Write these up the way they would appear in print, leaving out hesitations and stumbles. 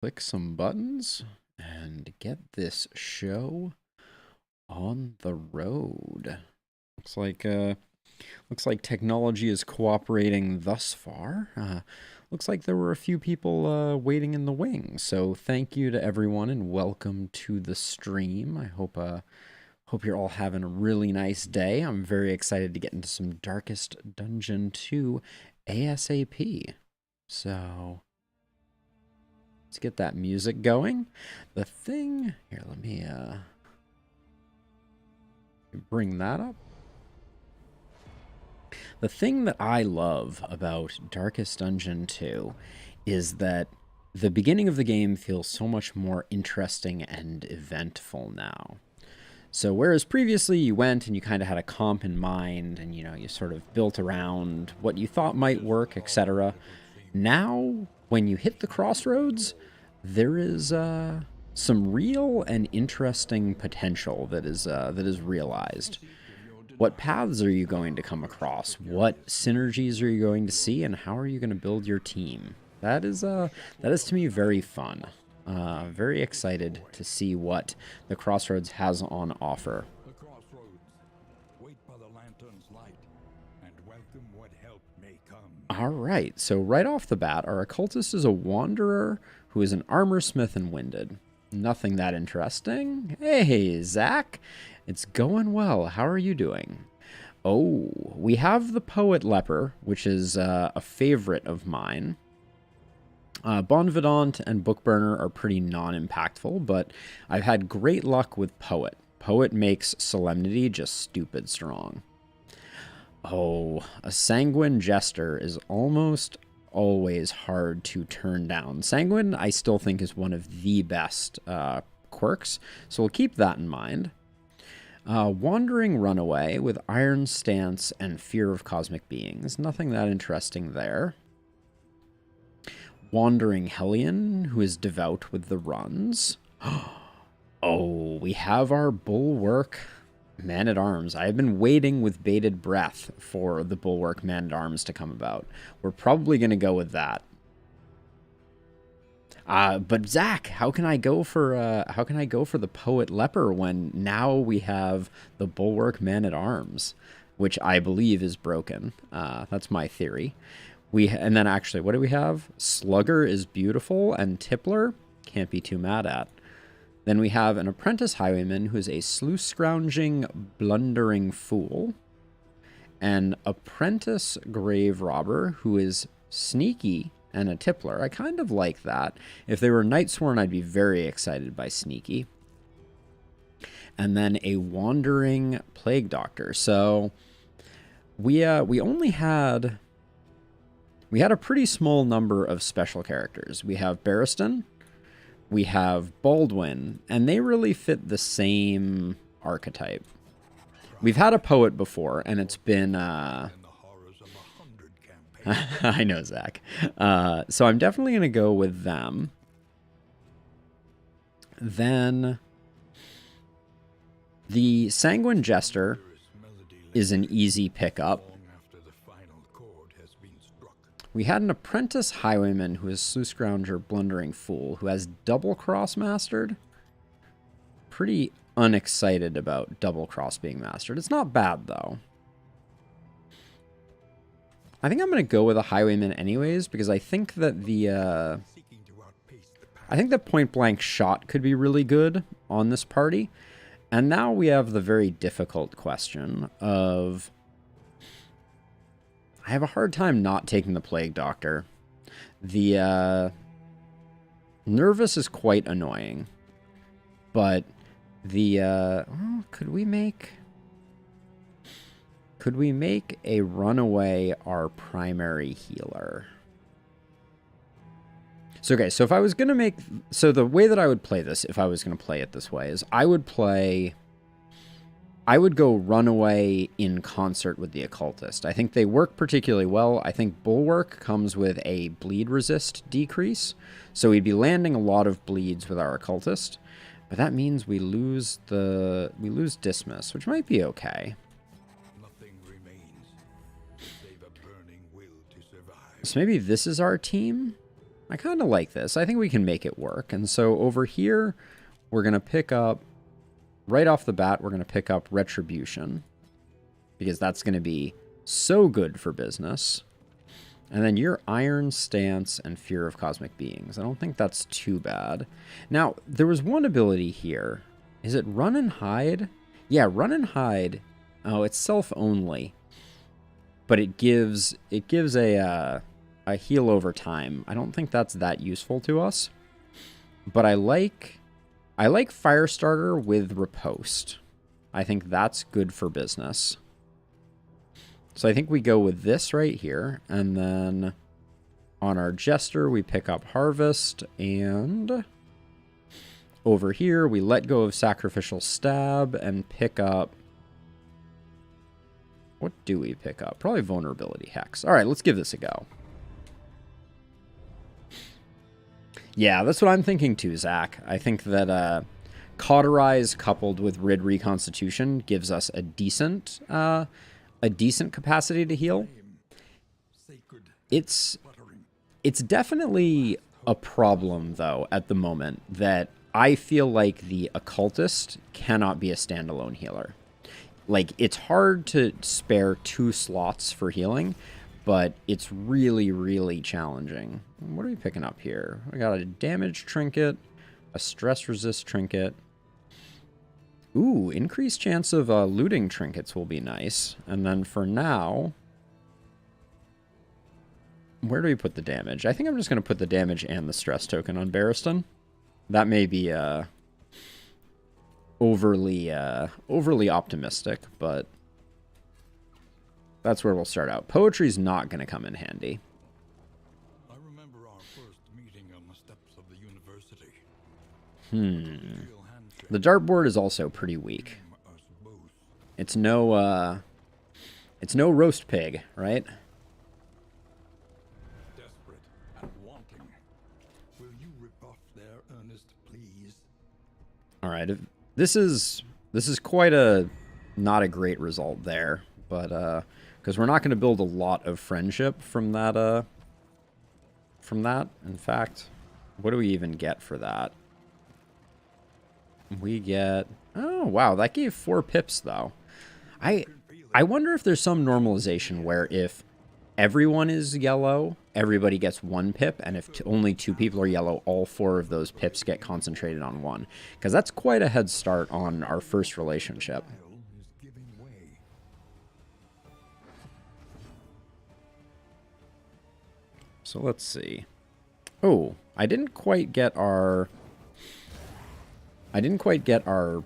click some buttons and get this show on the road. Looks like technology is cooperating thus far. Looks like there were a few people waiting in the wings. So thank you to everyone and welcome to the stream. I hope you're all having a really nice day. I'm very excited to get into some Darkest Dungeon 2 ASAP. So let's get that music going. The thing here, let me bring that up. The thing that I love about Darkest Dungeon 2 is that the beginning of the game feels so much more interesting and eventful now. So whereas previously you went and you kind of had a comp in mind and, you know, you sort of built around what you thought might work, etc. Now, when you hit the crossroads, there is some real and interesting potential that is realized. What paths are you going to come across? What synergies are you going to see, and how are you going to build your team? That is to me very fun. Very excited to see what the Crossroads has on offer. The crossroads. Wait by the lantern's light and welcome what help may come. All right, so right off the bat, our occultist is a wanderer who is an armor smith and winded. Nothing that interesting. Hey, Zach, it's going well. How are you doing? Oh, we have the poet leper, which is a favorite of mine. Bonvidant and Bookburner are pretty non-impactful, but I've had great luck with Poet. Poet makes Solemnity just stupid strong. Oh, a Sanguine Jester is almost always hard to turn down. Sanguine, I still think, is one of the best quirks, so we'll keep that in mind. Wandering Runaway with Iron Stance and Fear of Cosmic Beings. Nothing that interesting there. Wandering Hellion, who is devout with the runs. Oh, we have our Bulwark Man-at-Arms. I have been waiting with bated breath for the Bulwark Man-at-Arms to come about. We're probably going to go with that. But Zach, how can I go for the Poet Leper when now we have the Bulwark Man-at-Arms, which I believe is broken. That's my theory. And then actually, what do we have? Slugger is beautiful, and Tippler can't be too mad at. Then we have an apprentice highwayman who is a sluice-scrounging, blundering fool. An apprentice grave robber who is sneaky and a Tippler. I kind of like that. If they were Nightsworn, I'd be very excited by sneaky. And then a wandering plague doctor. So we only had... We had a pretty small number of special characters. We have Barristan, we have Baldwin, and they really fit the same archetype. We've had a poet before, and it's been... I know, Zach. So I'm definitely going to go with them. Then the Sanguine Jester is an easy pickup. We had an apprentice highwayman who is sluice scrounger, blundering fool, who has double cross mastered. Pretty unexcited about double cross being mastered. It's not bad though. I think I'm going to go with a highwayman anyways, because I think that point blank shot could be really good on this party. And now we have the very difficult question of... I have a hard time not taking the Plague Doctor. The Nervous is quite annoying, but the could we make a Runaway our primary healer? So okay, so if I was gonna make the way that I would play this, if I was gonna play it this way, is I would go Runaway in concert with the Occultist. I think they work particularly well. I think Bulwark comes with a bleed resist decrease, so we'd be landing a lot of bleeds with our Occultist, but that means we lose Dismiss, which might be okay. Nothing remains save a burning will to survive. So maybe this is our team. I kind of like this. I think we can make it work. And so over here, we're going to pick up, right off the bat, we're going to pick up Retribution. Because that's going to be so good for business. And then your Iron Stance and Fear of Cosmic Beings. I don't think that's too bad. Now, there was one ability here. Is it Run and Hide? Yeah, Run and Hide. Oh, it's self-only. But it gives a heal over time. I don't think that's that useful to us. But I like Firestarter with Riposte. I think that's good for business. So I think we go with this right here, and then on our Jester, we pick up Harvest, and over here, we let go of Sacrificial Stab and pick up... What do we pick up? Probably Vulnerability Hex. All right, let's give this a go. Yeah, that's what I'm thinking too, Zach. I think that Cauterize coupled with Rid Reconstitution gives us a decent capacity to heal. It's definitely a problem, though, at the moment, that I feel like the Occultist cannot be a standalone healer. Like, it's hard to spare 2 slots for healing, but it's really, really challenging. What are we picking up here? We got a damage trinket, a stress resist trinket. Ooh, increased chance of looting trinkets will be nice. And then for now, where do we put the damage? I think I'm just going to put the damage and the stress token on Barristan. That may be overly optimistic, but that's where we'll start out. Poetry's not going to come in handy. I remember our first meeting on the steps of the university. The dartboard is also pretty weak. It's no roast pig, right? Desperate and wanting. Will you rebuff their earnest pleas? All right, this is quite a not a great result there, but because we're not going to build a lot of friendship from that. In fact, what do we even get for that? We get... Oh, wow, that gave 4 pips, though. I wonder if there's some normalization where if everyone is yellow, everybody gets 1 pip, and if only 2 people are yellow, all 4 of those pips get concentrated on 1. Because that's quite a head start on our first relationship. So let's see. Oh, I didn't quite get our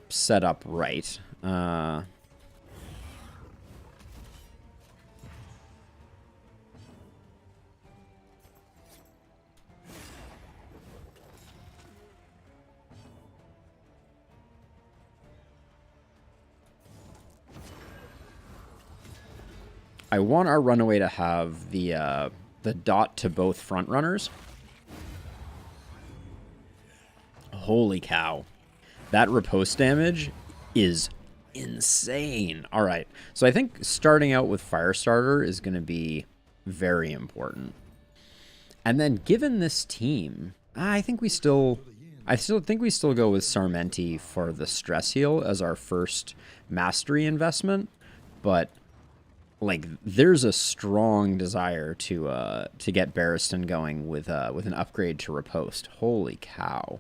setup right. I want our runaway to have the dot to both front runners. Holy cow. That riposte damage is insane. All right. So I think starting out with Firestarter is going to be very important. And then given this team, I still think we still go with Sarmenti for the stress heal as our first mastery investment, but like there's a strong desire to get Barristan going with an upgrade to riposte. Holy cow.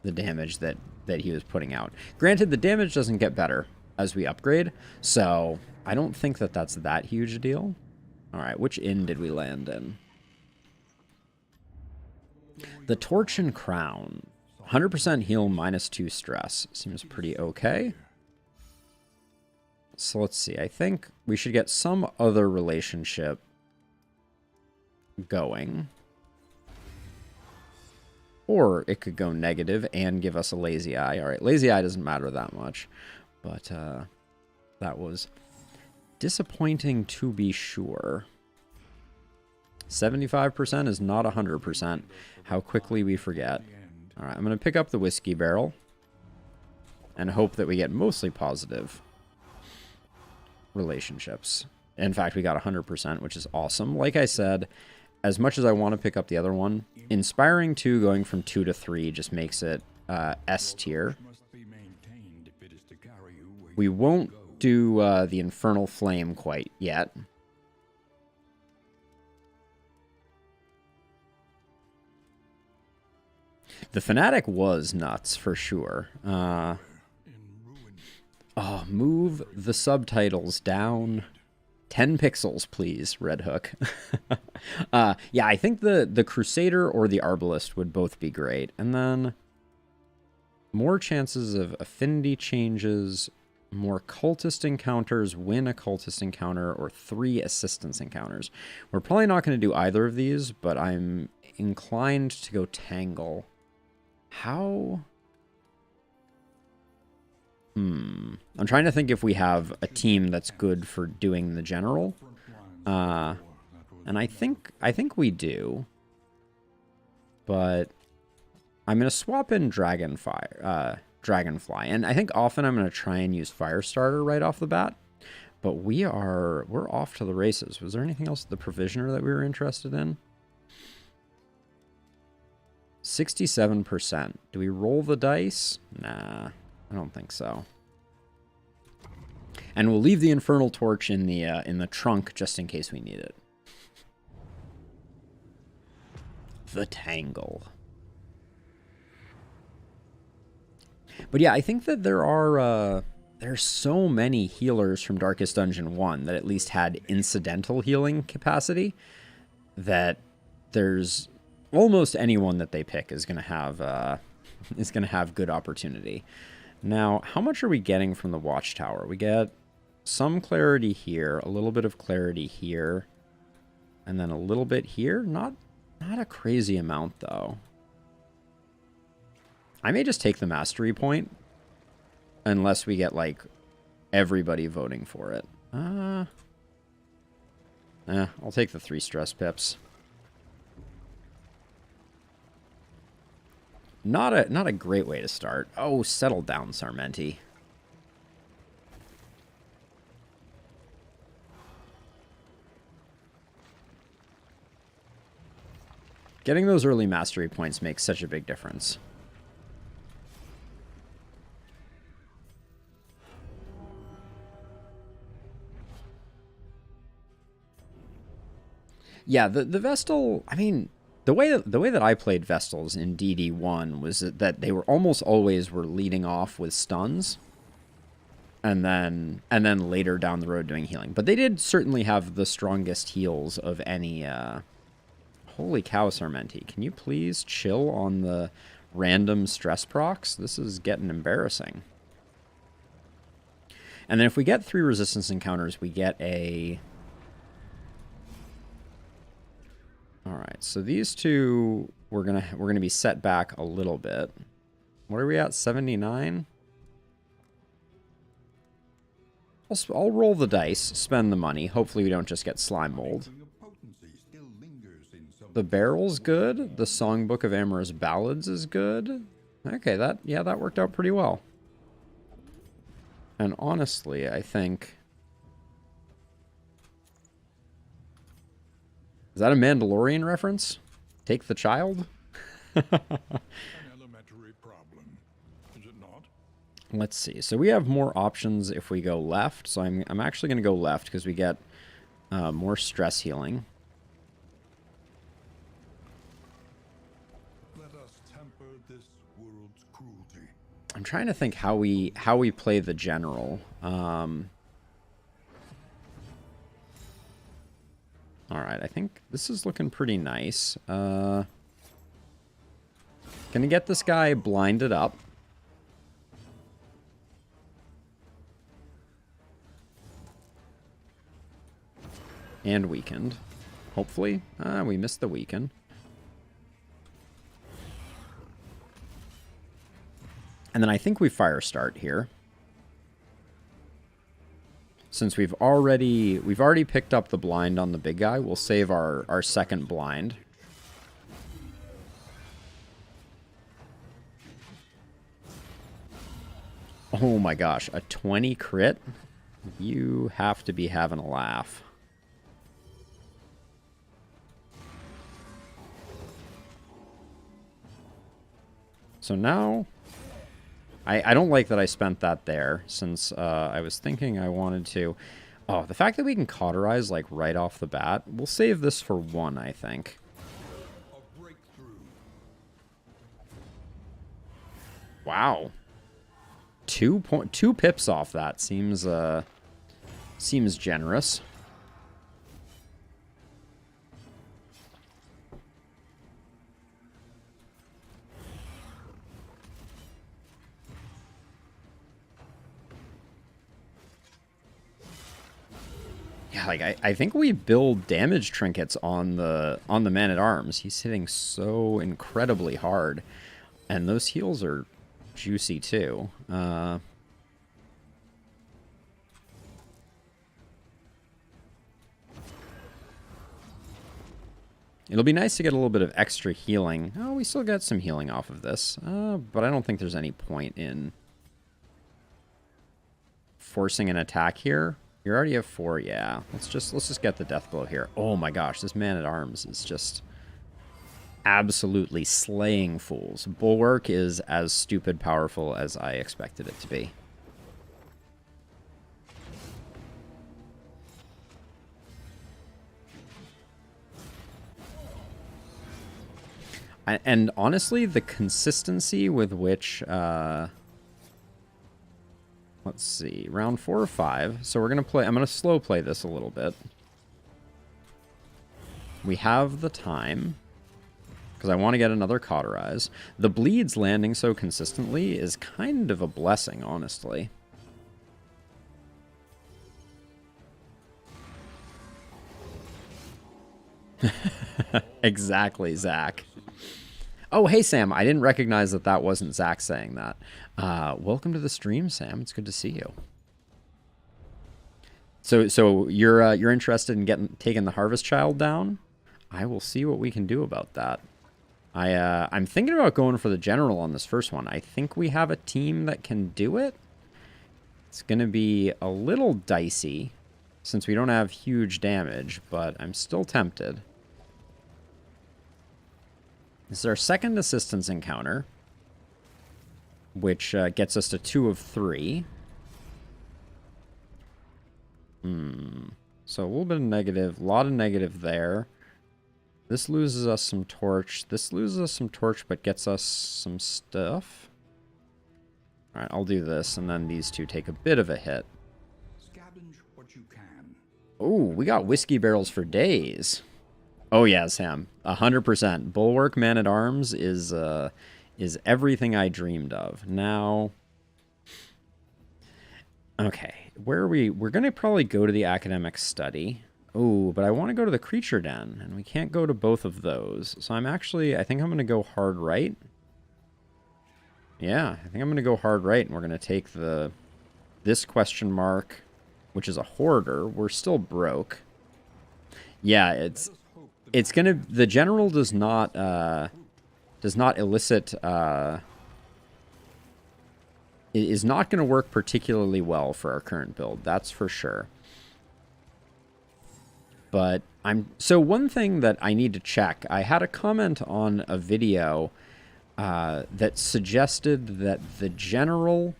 The damage that he was putting out. Granted, the damage doesn't get better as we upgrade, so I don't think that that's that huge a deal. All right, which inn did we land in? The Torch and Crown. 100% heal, -2 stress. Seems pretty okay. So let's see. I think we should get some other relationship going. Or it could go negative and give us a lazy eye. All right, lazy eye doesn't matter that much. But that was disappointing to be sure. 75% is not 100%. How quickly we forget. All right, I'm going to pick up the whiskey barrel and hope that we get mostly positive relationships. In fact, we got 100%, which is awesome. Like I said, as much as I want to pick up the other one, Inspiring 2 going from 2 to 3 just makes it S tier. We won't do the Infernal Flame quite yet. The Fanatic was nuts, for sure. Oh, move the subtitles down 10 pixels, please, Red Hook. Yeah, I think the Crusader or the Arbalist would both be great. And then more chances of affinity changes, more cultist encounters, win a cultist encounter, or 3 assistance encounters. We're probably not going to do either of these, but I'm inclined to go Tangle. How? I'm trying to think if we have a team that's good for doing the general. And I think we do. But I'm going to swap in Dragonfly. And I think often I'm going to try and use Firestarter right off the bat. But we're off to the races. Was there anything else, the Provisioner, that we were interested in? 67%. Do we roll the dice? Nah, I don't think so. And we'll leave the Infernal Torch in the trunk just in case we need it. The Tangle. But yeah, I think that there's so many healers from Darkest Dungeon 1 that at least had incidental healing capacity that there's almost anyone that they pick is going to have good opportunity. Now, how much are we getting from the Watchtower? We get some clarity here, a little bit of clarity here, and then a little bit here. Not a crazy amount, though. I may just take the mastery point, unless we get, like, everybody voting for it. I'll take the 3 stress pips. Not a great way to start. Oh, settle down, Sarmenti. Getting those early mastery points makes such a big difference. Yeah, the Vestal, I mean, the way that I played Vestals in DD1 was that they were almost always leading off with stuns, and then later down the road doing healing. But they did certainly have the strongest heals of any. Holy cow, Sarmenti! Can you please chill on the random stress procs? This is getting embarrassing. And then if we get 3 resistance encounters, we get a. All right, so these two we're gonna be set back a little bit. What are we at? 79. I'll roll the dice, spend the money. Hopefully we don't just get slime mold. The barrel's good. The Songbook of Amorous Ballads is good. Okay, that worked out pretty well. And honestly, I think. Is that a Mandalorian reference? Take the child? An elementary problem, is it not? Let's see. So we have more options if we go left. So I'm actually going to go left because we get more stress healing. Let us temper this world's cruelty. I'm trying to think how we play the general. All right, I think this is looking pretty nice. Gonna get this guy blinded up. And weakened. Hopefully. We missed the weaken. And then I think we fire start here. Since we've already picked up the blind on the big guy, we'll save our second blind. Oh my gosh, a 20 crit? You have to be having a laugh. So now, I don't like that I spent that there, since I was thinking I wanted to... Oh, the fact that we can cauterize, like, right off the bat, we'll save this for one, I think. Wow. 2 pips off that seems generous. Yeah, like I think we build damage trinkets on the man-at-arms. He's hitting so incredibly hard, and those heals are juicy too. It'll be nice to get a little bit of extra healing. Oh, we still got some healing off of this, but I don't think there's any point in forcing an attack here. You already have 4, yeah. Let's just get the death blow here. Oh my gosh, this man-at-arms is just absolutely slaying fools. Bulwark is as stupid powerful as I expected it to be. And honestly, the consistency with which... let's see, round 4 or 5. So we're going to play... I'm going to slow play this a little bit. We have the time, because I want to get another cauterize. The bleeds landing so consistently is kind of a blessing, honestly. Exactly, Zach. Oh, hey, Sam. I didn't recognize that that wasn't Zach saying that. Welcome to the stream, Sam. It's good to see you. So you're interested in taking the Harvest Child down? I will see what we can do about that. I'm thinking about going for the General on this first one. I think we have a team that can do it. It's going to be a little dicey since we don't have huge damage, but I'm still tempted. This is our second assistance encounter, which gets us to 2 of 3. So a little bit of negative, a lot of negative there. This loses us some torch. This loses us some torch, but gets us some stuff. All right, I'll do this, and then these two take a bit of a hit. Scavenge what you can. Oh, we got whiskey barrels for days. Oh yeah, Sam, 100%. Bulwark Man-at-Arms is everything I dreamed of. Now, okay, where are we? We're gonna probably go to the academic study. Oh, but I want to go to the creature den, and we can't go to both of those. So I think I'm gonna go hard right. Yeah, I think I'm gonna go hard right, and we're gonna take this question mark, which is a hoarder. We're still broke. Yeah, it's gonna... The General does not elicit... is not going to work particularly well for our current build, that's for sure. But so one thing that I need to check, I had a comment on a video that suggested that the General...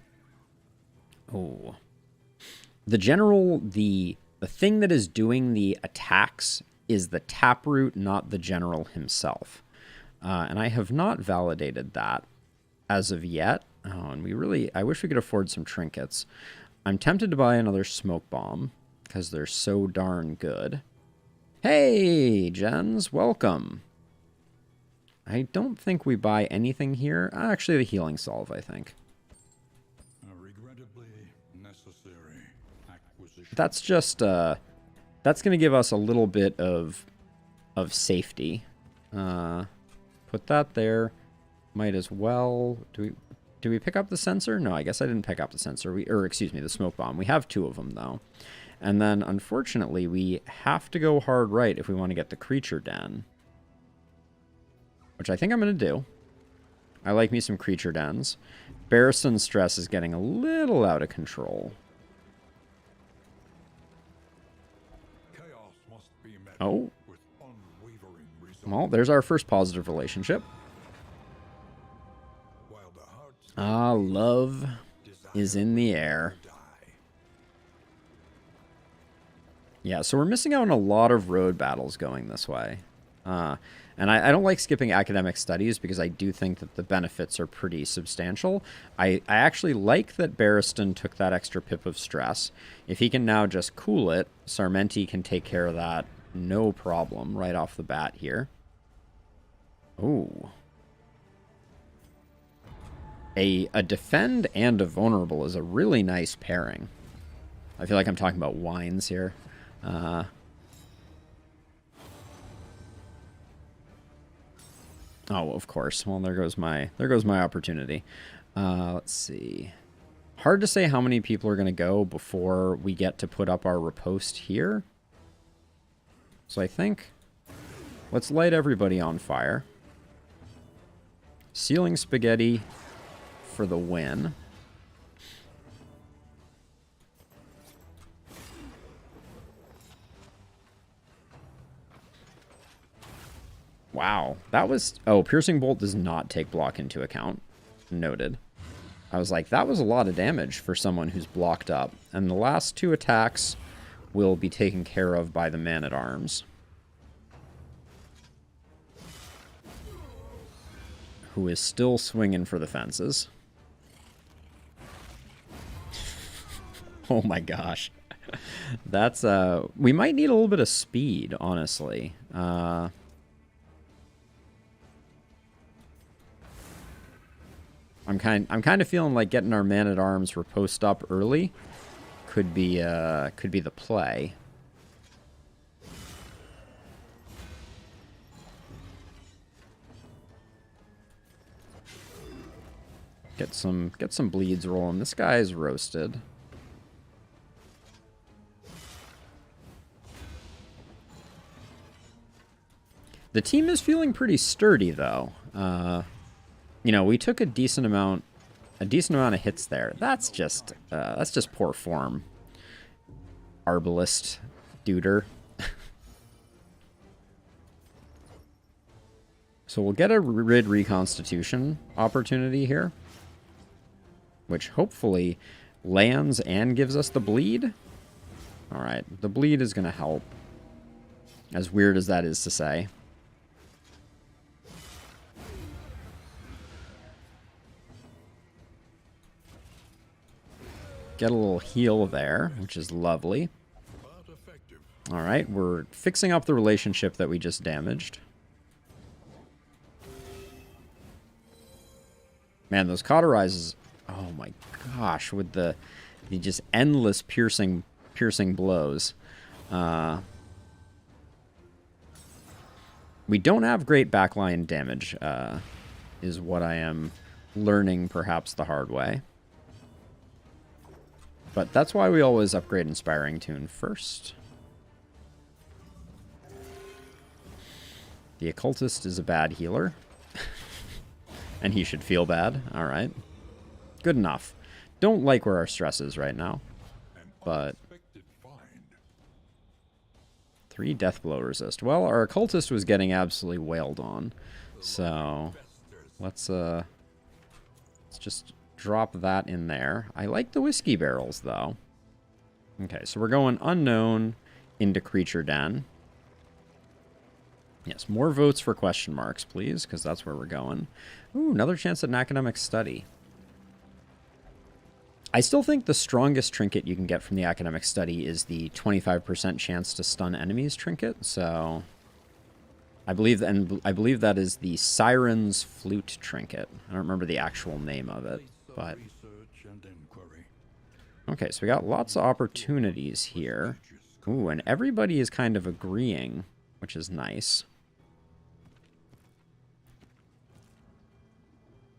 Oh. The General, the thing that is doing the attacks is the Taproot, not the General himself. And I have not validated that as of yet. Oh, and I wish we could afford some trinkets. I'm tempted to buy another smoke bomb because they're so darn good. Hey, Jens, welcome. I don't think we buy anything here. Actually, the healing salve, I think. Regrettably necessary acquisition. That's just that's going to give us a little bit of safety. Put that there. Might as well. Do we pick up the sensor? No, I guess I didn't pick up the sensor. Excuse me, the smoke bomb. We have 2 of them though. And then unfortunately, we have to go hard right if we want to get the creature den, which I think I'm going to do. I like me some creature dens. Barristan's stress is getting a little out of control. Chaos must be met Oh. with unwavering resolve. Well, there's our first positive relationship. While Ah, love is in the air. Yeah, so we're missing out on a lot of road battles going this way. And I don't like skipping academic studies because I do think that the benefits are pretty substantial. I actually like that Barristan took that extra pip of stress. If he can now just cool it, Sarmenti can take care of that no problem right off the bat here. Ooh. A defend and a vulnerable is a really nice pairing. I feel like I'm talking about wines here. Oh, of course. Well, there goes my opportunity. Let's see. Hard to say how many people are going to go before we get to put up our riposte here. So I think let's light everybody on fire. Sealing spaghetti for the win. Wow, that was... Oh, Piercing Bolt does not take block into account. Noted. I was like, that was a lot of damage for someone who's blocked up. And the last two attacks will be taken care of by the Man-at-Arms, who is still swinging for the fences. Oh my gosh. That's, we might need a little bit of speed, honestly. I'm kind of feeling like getting our Man-at-Arms riposte up early could be the play. Get some bleeds rolling. This guy's roasted. The team is feeling pretty sturdy though. You know, we took a decent amount of hits there. That's just poor form. Arbalist duder. So we'll get a Rid Reconstitution opportunity here, which hopefully lands and gives us the bleed. All right, the bleed is going to help. As weird as that is to say. Get a little heal there, which is lovely. All right, we're fixing up the relationship that we just damaged. Man, those cauterizes... Oh my gosh, with the just endless piercing blows. We don't have great backline damage, is what I am learning perhaps the hard way. But that's why we always upgrade Inspiring Tune first. The Occultist is a bad healer. And he should feel bad. Alright. Good enough. Don't like where our stress is right now. But... 3 death blow resist. Well, our Occultist was getting absolutely wailed on. So... Let's just... drop that in there. I like the whiskey barrels, though. Okay, so we're going unknown into Creature Den. Yes, more votes for question marks, please, because that's where we're going. Ooh, another chance at an academic study. I still think the strongest trinket you can get from the academic study is the 25% chance to stun enemies trinket, so... I believe that is the Siren's Flute trinket. I don't remember the actual name of it. But okay, so we got lots of opportunities here. Ooh, and everybody is kind of agreeing, which is nice.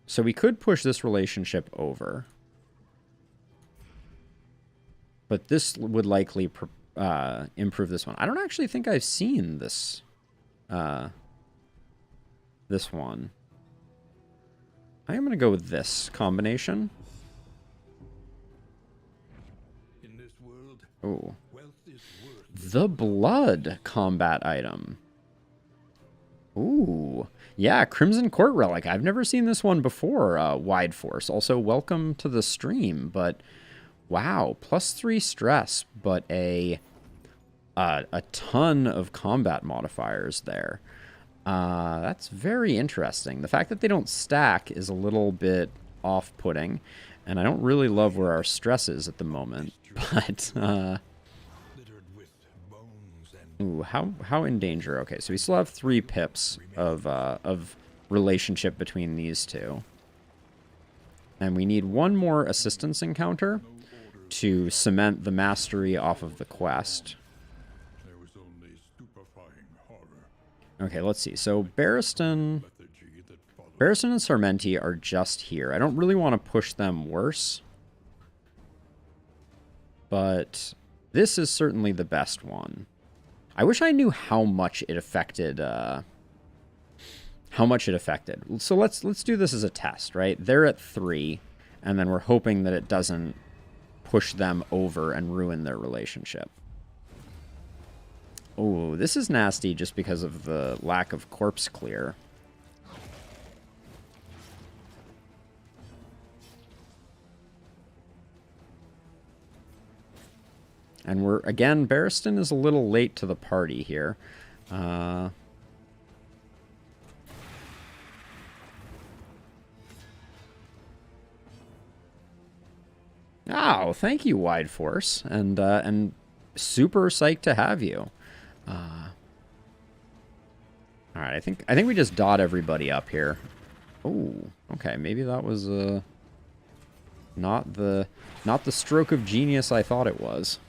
So we could push this relationship over. But this would likely improve this one. I don't actually think I've seen this this one. I am going to go with this combination. Oh. The Blood combat item. Ooh. Yeah, Crimson Court Relic. I've never seen this one before, Wide Force. Also, welcome to the stream, but wow, +3 stress, but a ton of combat modifiers there. That's very interesting. The fact that they don't stack is a little bit off-putting, and I don't really love where our stress is at the moment, but, littered with bones and ooh, how in danger? Okay, so we still have 3 pips of relationship between these two. And we need one more assistance encounter to cement the mastery off of the quest. there was only stupefying horror, Okay, let's see. So Barristan lethargy that followed. Barristan and Sarmenti are just here. I don't really want to push them worse, but this is certainly the best one. I wish I knew how much it affected. So let's do this as a test, right? They're at 3, and then we're hoping that it doesn't push them over and ruin their relationship. Oh, this is nasty just because of the lack of corpse clear. And we're, again, Barristan is a little late to the party here. Oh, thank you, Wide Force, and super psyched to have you. All right, I think we just dot everybody up here. Oh, okay, maybe that was not the stroke of genius I thought it was.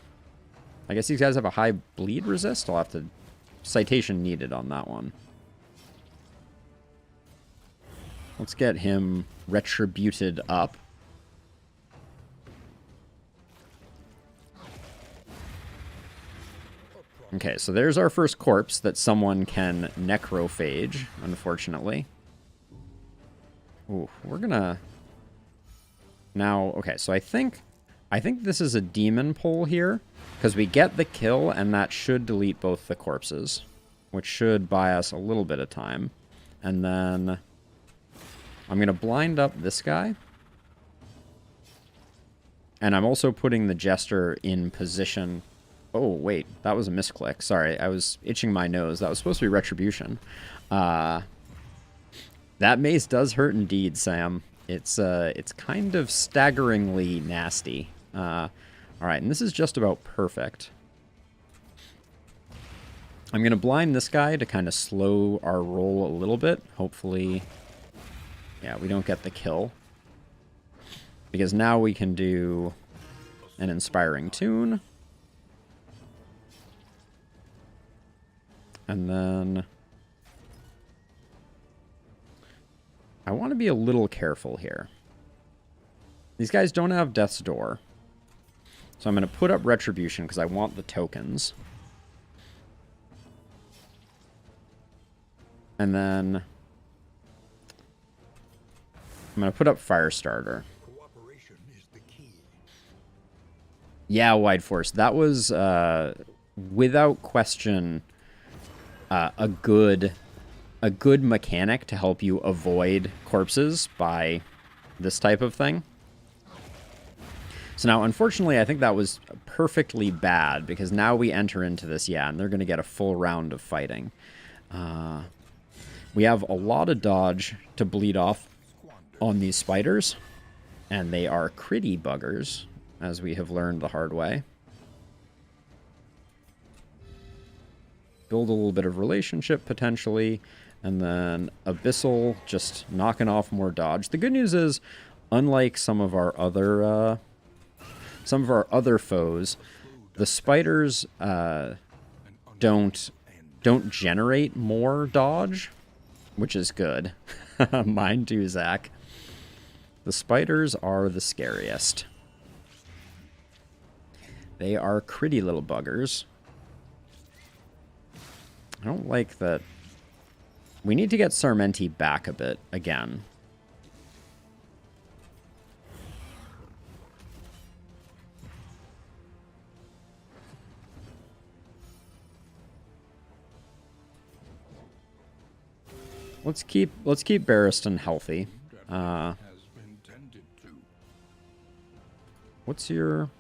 I guess these guys have a high bleed resist. I'll have to citation needed on that one. Let's get him retributed up. Okay, so there's our first corpse that someone can necrophage, unfortunately. Ooh, we're gonna... Now, okay, so I think this is a demon pull here, because we get the kill, and that should delete both the corpses, which should buy us a little bit of time. And then I'm gonna blind up this guy. And I'm also putting the Jester in position... Oh, wait, that was a misclick. Sorry, I was itching my nose. That was supposed to be Retribution. That mace does hurt indeed, Sam. It's kind of staggeringly nasty. All right, and this is just about perfect. I'm going to blind this guy to kind of slow our roll a little bit. Hopefully, yeah, we don't get the kill. Because now we can do an Inspiring Tune. And then I want to be a little careful here. These guys don't have Death's Door. So I'm going to put up Retribution because I want the tokens. And then I'm going to put up Firestarter. Cooperation is the key. Yeah, Wide Force. That was, without question... a good mechanic to help you avoid corpses by this type of thing. So now, unfortunately, I think that was perfectly bad, because now we enter into this, yeah, and they're going to get a full round of fighting. We have a lot of dodge to bleed off on these spiders, and they are critty buggers, as we have learned the hard way. Build a little bit of relationship, potentially, and then Abyssal just knocking off more dodge. The good news is, unlike some of our other foes, the spiders don't generate more dodge, which is good. Mine too, Zach. The spiders are the scariest. They are critty little buggers. I don't like that. We need to get Sarmenti back a bit again. let's keep Barristan healthy. Has been tended to. What's your...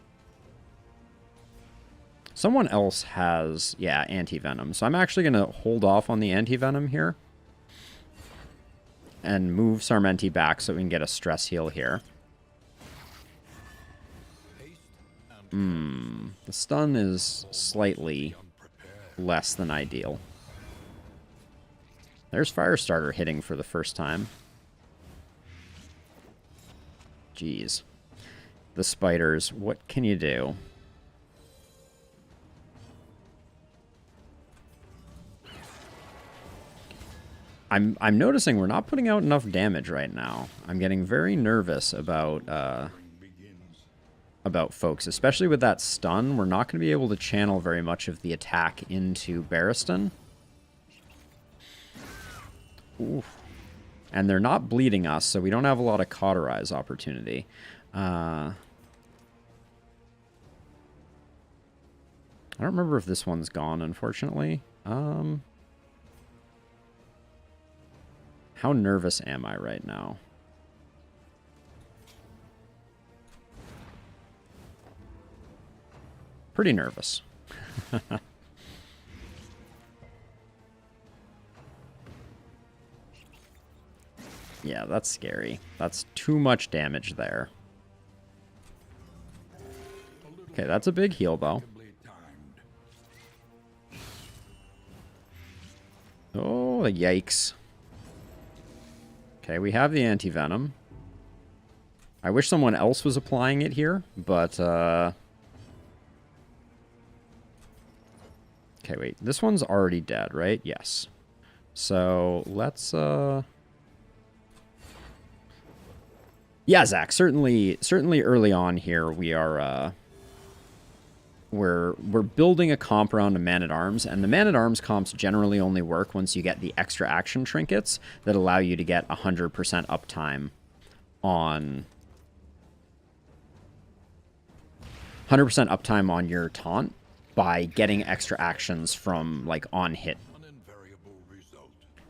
Someone else has, yeah, anti-venom. So I'm actually going to hold off on the anti-venom here. And move Sarmenti back so we can get a stress heal here. The stun is slightly less than ideal. There's Firestarter hitting for the first time. Jeez. The spiders, what can you do? I'm noticing we're not putting out enough damage right now. I'm getting very nervous about folks, especially with that stun. We're not going to be able to channel very much of the attack into Barristan. Oof. And they're not bleeding us, so we don't have a lot of cauterize opportunity. I don't remember if this one's gone, unfortunately. How nervous am I right now? Pretty nervous. Yeah, that's scary. That's too much damage there. Okay, that's a big heal, though. Oh, yikes. Okay, we have the anti-venom. I wish someone else was applying it here, but, okay, wait. This one's already dead, right? Yes. So, let's, yeah, Zach, certainly early on here, we are, we're building a comp around a Man-at-Arms, and the Man-at-Arms comps generally only work once you get the extra action trinkets that allow you to get 100% uptime on... 100% uptime on your taunt by getting extra actions from, like, on hit.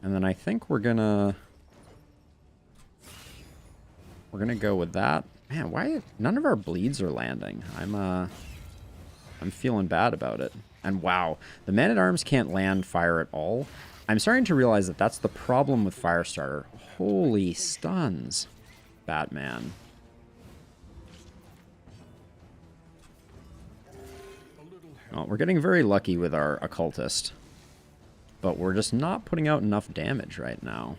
And then I think we're gonna go with that. Man, why none of our bleeds are landing? I'm feeling bad about it. And wow, the Man-at-Arms can't land fire at all. I'm starting to realize that that's the problem with Firestarter. Holy stuns, Batman. Well, we're getting very lucky with our Occultist. But we're just not putting out enough damage right now.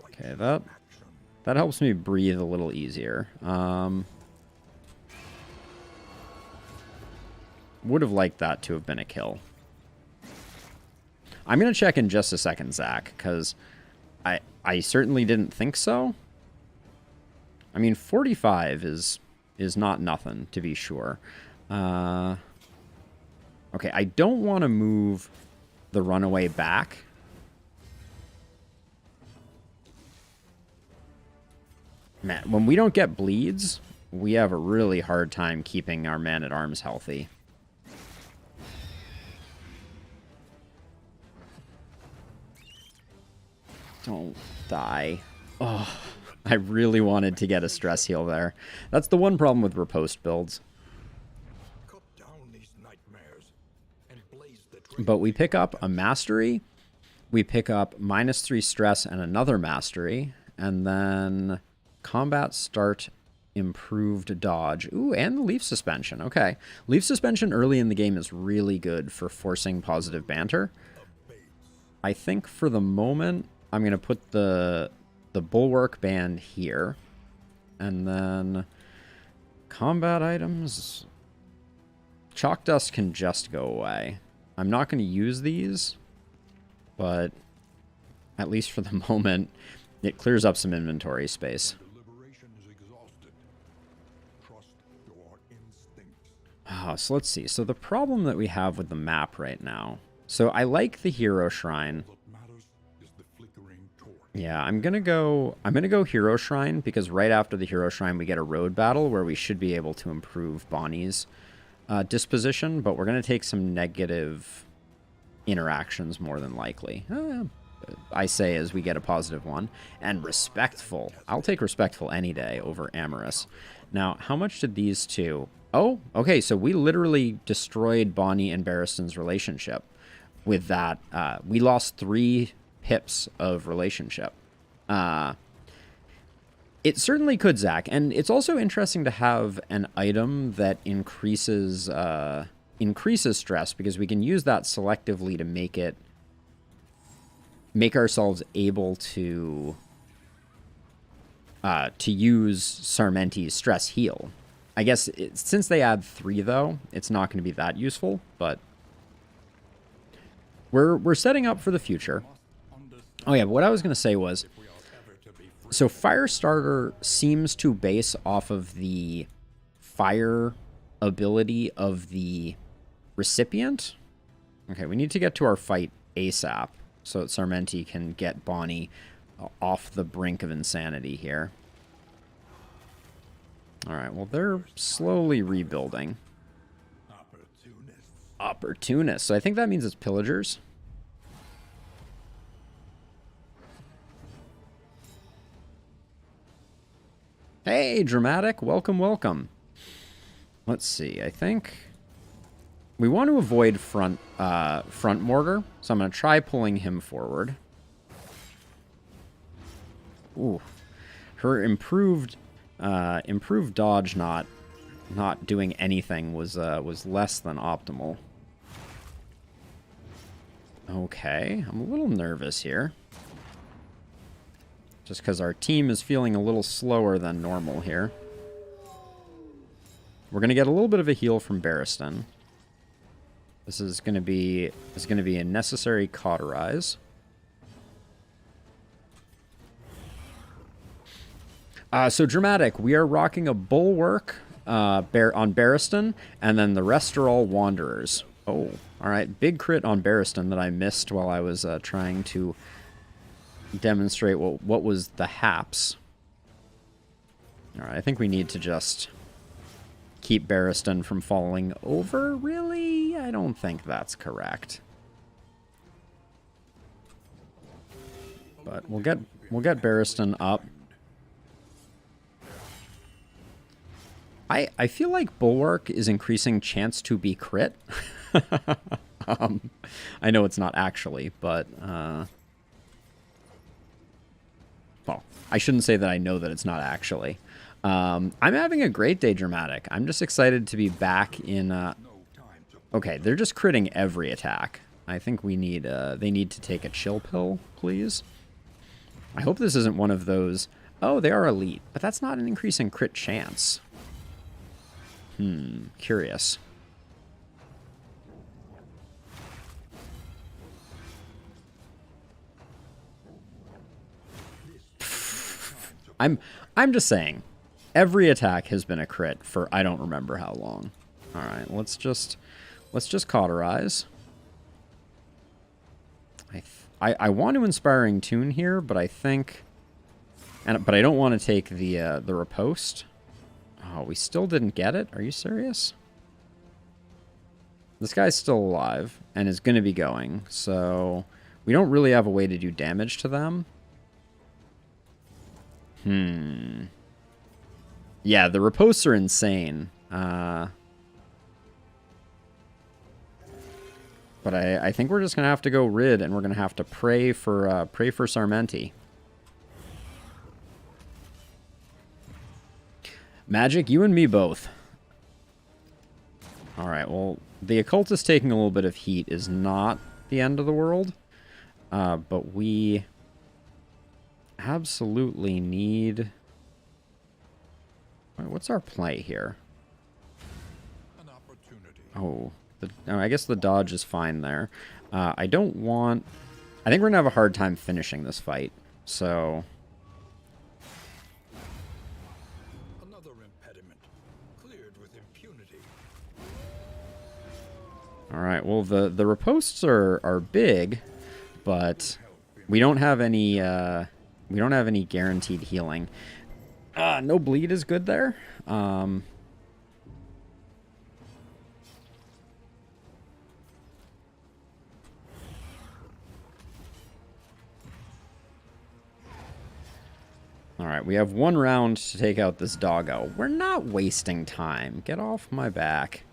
Okay, that helps me breathe a little easier. Would have liked that to have been a kill. I'm going to check in just a second, Zach, because I certainly didn't think so. I mean, 45 is not nothing, to be sure. Okay, I don't want to move the runaway back. Man, when we don't get bleeds, we have a really hard time keeping our Man-at-Arms healthy. Don't die. Oh, I really wanted to get a stress heal there. That's the one problem with riposte builds. But we pick up a mastery. We pick up -3 stress and another mastery. And then... Combat start, improved dodge. Ooh, and the leaf suspension. Okay. Leaf suspension early in the game is really good for forcing positive banter. I think for the moment, I'm going to put the bulwark band here. And then combat items. Chalk dust can just go away. I'm not going to use these, but at least for the moment, it clears up some inventory space. So let's see. So the problem that we have with the map right now. So I like the hero shrine. Yeah, I'm gonna go hero shrine because right after the hero shrine we get a road battle where we should be able to improve Bonnie's disposition, but we're going to take some negative interactions more than likely. I say as we get a positive one. And respectful. I'll take respectful any day over amorous. Now, how much did these two... Oh, okay, so we literally destroyed Bonnie and Barristan's relationship with that. We lost 3 pips of relationship. It certainly could, Zach. And it's also interesting to have an item that increases stress, because we can use that selectively to make ourselves able to use Sarmenti's stress heal. I guess since they add 3 though, it's not going to be that useful, but we're setting up for the future. Oh yeah, but what I was going to say was, so Firestarter seems to base off of the fire ability of the recipient. Okay, we need to get to our fight ASAP so that Sarmenti can get Bonnie off the brink of insanity here. Alright, well, they're slowly rebuilding. Opportunists. So I think that means it's pillagers. Hey, Dramatic. Welcome, welcome. Let's see. I think we want to avoid front mortar, so I'm going to try pulling him forward. Ooh. Her improved dodge not doing anything was less than optimal. Okay, I'm a little nervous here. Just because our team is feeling a little slower than normal here. We're going to get a little bit of a heal from Barristan. This is going to be a necessary cauterize. So Dramatic, we are rocking a bulwark on Barristan, and then the rest are all wanderers. Oh, all right, big crit on Barristan that I missed while I was trying to demonstrate what was the haps. All right, I think we need to just keep Barristan from falling over. Really? I don't think that's correct. But we'll get Barristan up. I feel like Bulwark is increasing chance to be crit. I know it's not actually, but well, I shouldn't say that I know that it's not actually. I'm having a great day, Dramatic. I'm just excited to be back in... Okay, they're just critting every attack. I think they need to take a chill pill, please. I hope this isn't one of those... Oh, they are elite, but that's not an increasing crit chance. Curious. I'm just saying, every attack has been a crit for I don't remember how long. All right, let's just cauterize. I want to Inspiring Tune here, but I think, but I don't want to take the riposte. Oh, we still didn't get it? Are you serious? This guy's still alive and is going to be going, so we don't really have a way to do damage to them. Yeah, the ripostes are insane. But I think we're just going to have to go rid, and we're going to have to pray for Sarmenti. Magic, you and me both. Alright, well, the occultist taking a little bit of heat is not the end of the world. But we absolutely need... What's our play here? An opportunity. Oh, I guess the dodge is fine there. I don't want... I think we're going to have a hard time finishing this fight, so... Another impediment. Cleared with impunity. Alright, well, the ripostes are big, but we don't have any guaranteed healing. No bleed is good there. Alright, we have 1 round to take out this doggo. We're not wasting time. Get off my back.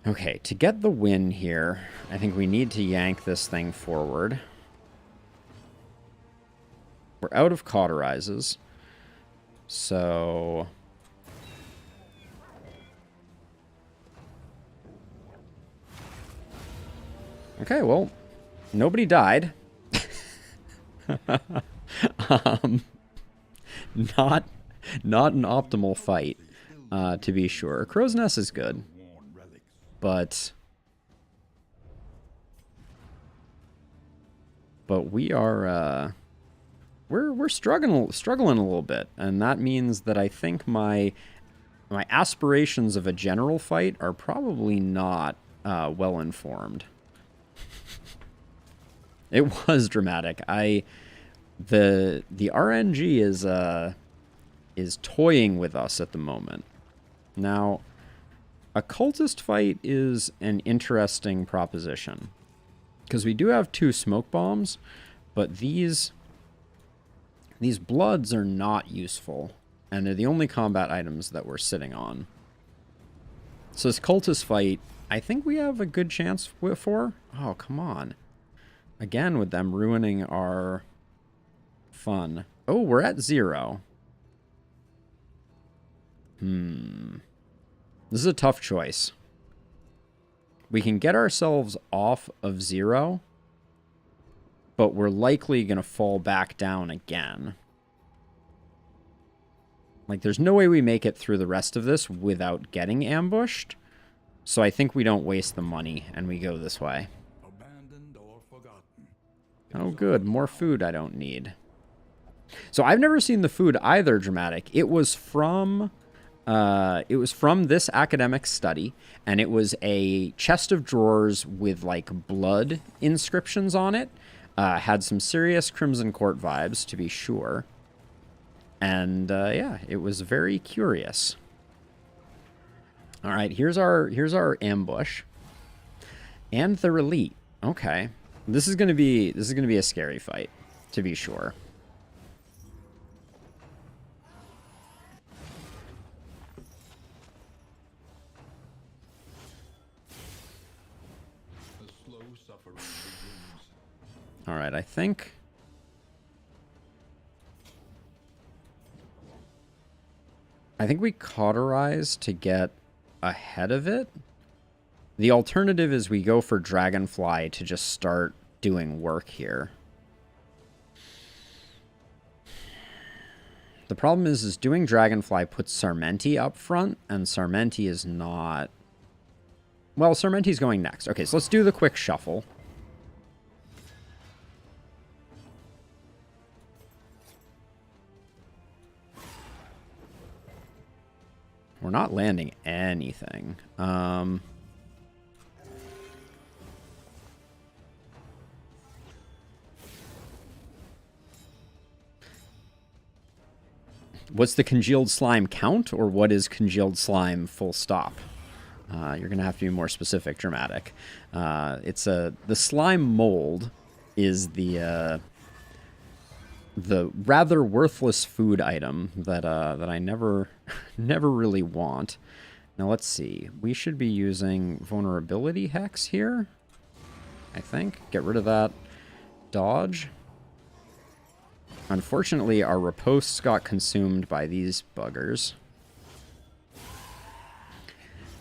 Okay, to get the win here, I think we need to yank this thing forward. We're out of cauterizes. So... okay, well, nobody died. Not an optimal fight, to be sure. Crow's Nest is good, but we are we're struggling a little bit, and that means that I think my aspirations of a general fight are probably not well informed. It was dramatic. The RNG is toying with us at the moment. Now, a cultist fight is an interesting proposition, because we do have 2 smoke bombs, but these bloods are not useful, and they're the only combat items that we're sitting on. So this cultist fight, I think we have a good chance for. Oh, come on. Again, with them ruining our fun. Oh, we're at 0. This is a tough choice. We can get ourselves off of 0, but we're likely going to fall back down again. Like, there's no way we make it through the rest of this without getting ambushed. So I think we don't waste the money and we go this way. Oh, good. More food I don't need. So I've never seen the food either, Dramatic. It was from this academic study, and it was a chest of drawers with, like, blood inscriptions on it. Had some serious Crimson Court vibes, to be sure. And, yeah, it was very curious. All right, here's our ambush. And the elite. Okay. This is gonna be a scary fight, to be sure. All right, I think we cauterize to get ahead of it. The alternative is we go for Dragonfly to just start doing work here. The problem is doing Dragonfly puts Sarmenti up front, and Sarmenti is not... well, Sarmenti's going next. Okay, so let's do the quick shuffle. We're not landing anything. What's the congealed slime count, or what is congealed slime full stop? You're going to have to be more specific, Dramatic. The slime mold is the rather worthless food item that I never really want. Now let's see. We should be using vulnerability hex here, I think. Get rid of that dodge. Unfortunately, our ripostes got consumed by these buggers.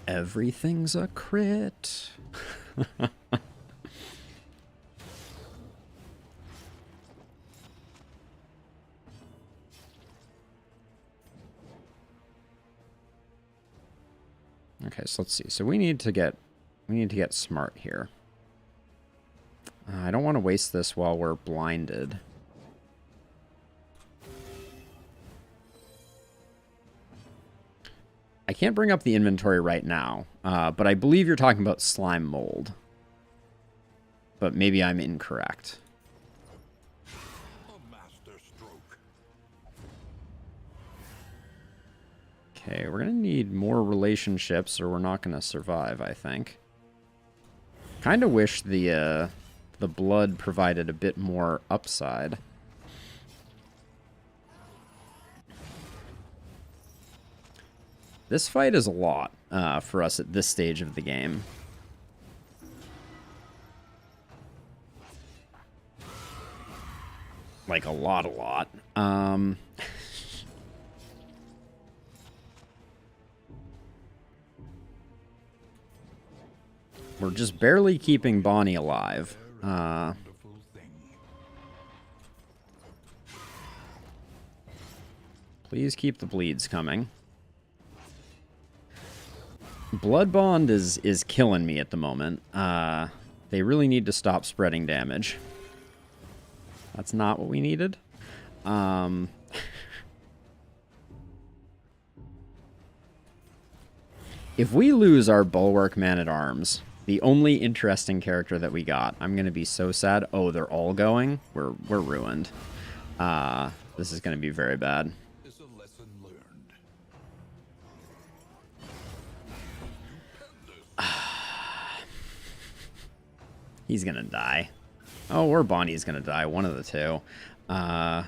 Everything's a crit. Okay, so let's see. So we need to get smart here. I don't want to waste this while we're blinded. I can't bring up the inventory right now, but I believe you're talking about slime mold. But maybe I'm incorrect. Okay, we're going to need more relationships or we're not going to survive, I think. Kind of wish the blood provided a bit more upside. This fight is a lot for us at this stage of the game. Like, a lot. We're just barely keeping Bonnie alive. Please keep the bleeds coming. Blood Bond is killing me at the moment. They really need to stop spreading damage. That's not what we needed. If we lose our Bulwark Man-at-Arms, the only interesting character that we got, I'm gonna be so sad. Oh, they're all going? We're ruined. This is gonna be very bad. He's gonna die. Oh, or Bonnie's gonna die. One of the two. Oh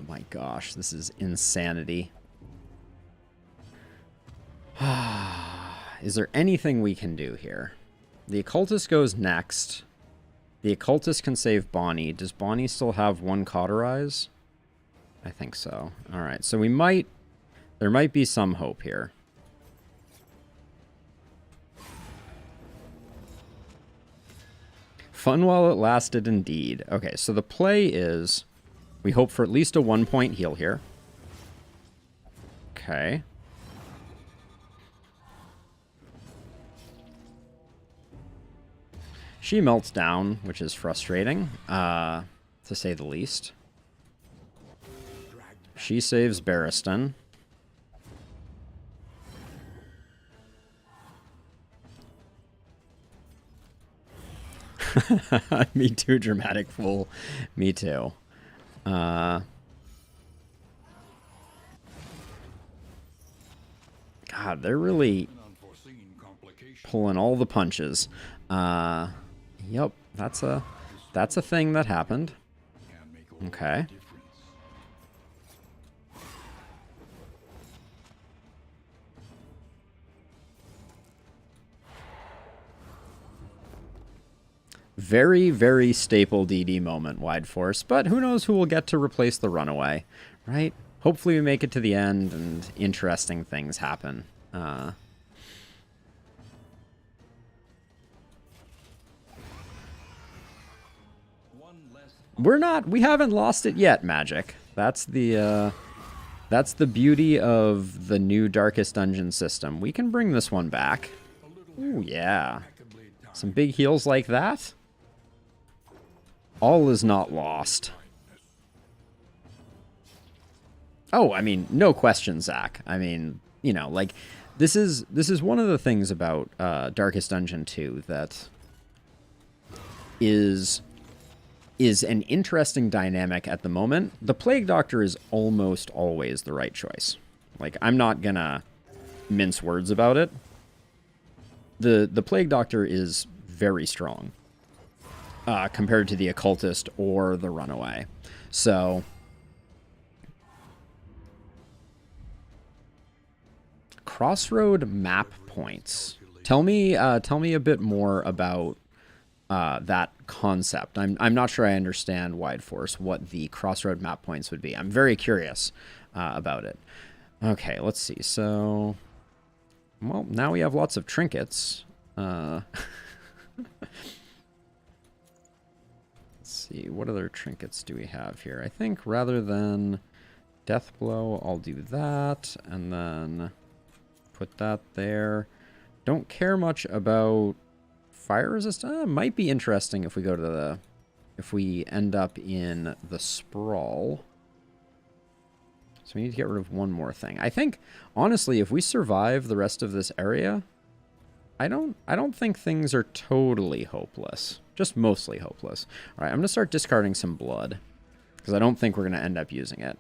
my gosh, this is insanity. Is there anything we can do here? The Occultist goes next. The Occultist can save Bonnie. Does Bonnie still have one Cauterize? I think so. Alright, so we might... There might be some hope here. Fun while it lasted, indeed. Okay, so the play is... We hope for at least a 1-point heal here. Okay. She melts down, which is frustrating, to say the least. She saves Barristan. Me too, dramatic fool. Me too. God, they're really pulling all the punches. Yep, that's a thing that happened. Okay. Very, very staple DD moment, Wide Force, but who knows who will get to replace the Runaway, right? Hopefully we make it to the end and interesting things happen. We haven't lost it yet, Magic. That's the beauty of the new Darkest Dungeon system. We can bring this one back. Ooh, yeah. Some big heals like that. All is not lost. Oh, I mean, no question, Zach. I mean, you know, like, this is one of the things about Darkest Dungeon 2 that is an interesting dynamic at the moment. The Plague Doctor is almost always the right choice. Like, I'm not gonna mince words about it. The Plague Doctor is very strong. Compared to the Occultist or the Runaway. So, Crossroad map points. Tell me a bit more about that concept. I'm not sure I understand, Wide Force, what the Crossroad map points would be. I'm very curious about it. Okay, let's see. So, well, now we have lots of trinkets. See, what other trinkets do we have here? I think rather than Death Blow, I'll do that, and then put that there. Don't care much about fire resist. Might be interesting if we go to if we end up in the Sprawl. So we need to get rid of one more thing. I think, honestly, if we survive the rest of this area, I don't think things are totally hopeless. Just mostly hopeless. All right, I'm going to start discarding some blood because I don't think we're going to end up using it.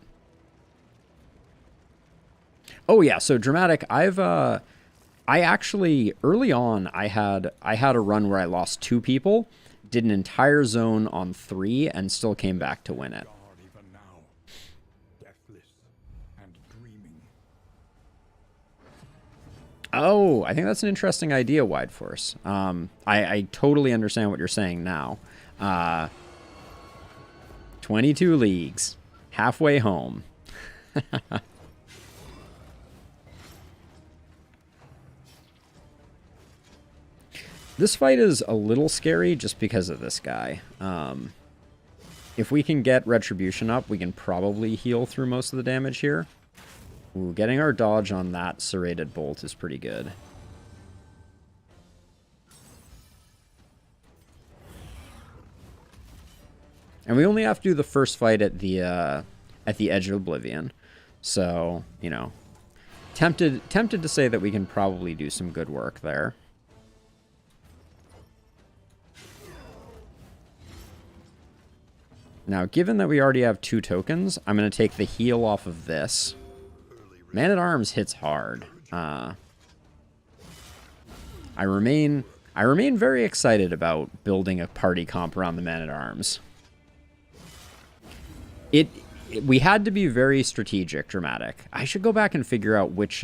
Oh yeah, so dramatic. I actually early on I had a run where I lost 2 people, did an entire zone on 3 and still came back to win it. Oh, I think that's an interesting idea, Wide Force. I totally understand what you're saying now. 22 leagues. Halfway home. This fight is a little scary just because of this guy. If we can get Retribution up, we can probably heal through most of the damage here. Ooh, getting our dodge on that serrated bolt is pretty good. And we only have to do the first fight at the edge of Oblivion. So, you know, tempted to say that we can probably do some good work there. Now, given that we already have 2 tokens, I'm going to take the heal off of this. Man-at-Arms hits hard. I remain very excited about building a party comp around the Man-at-Arms. We had to be very strategic, dramatic. I should go back and figure out which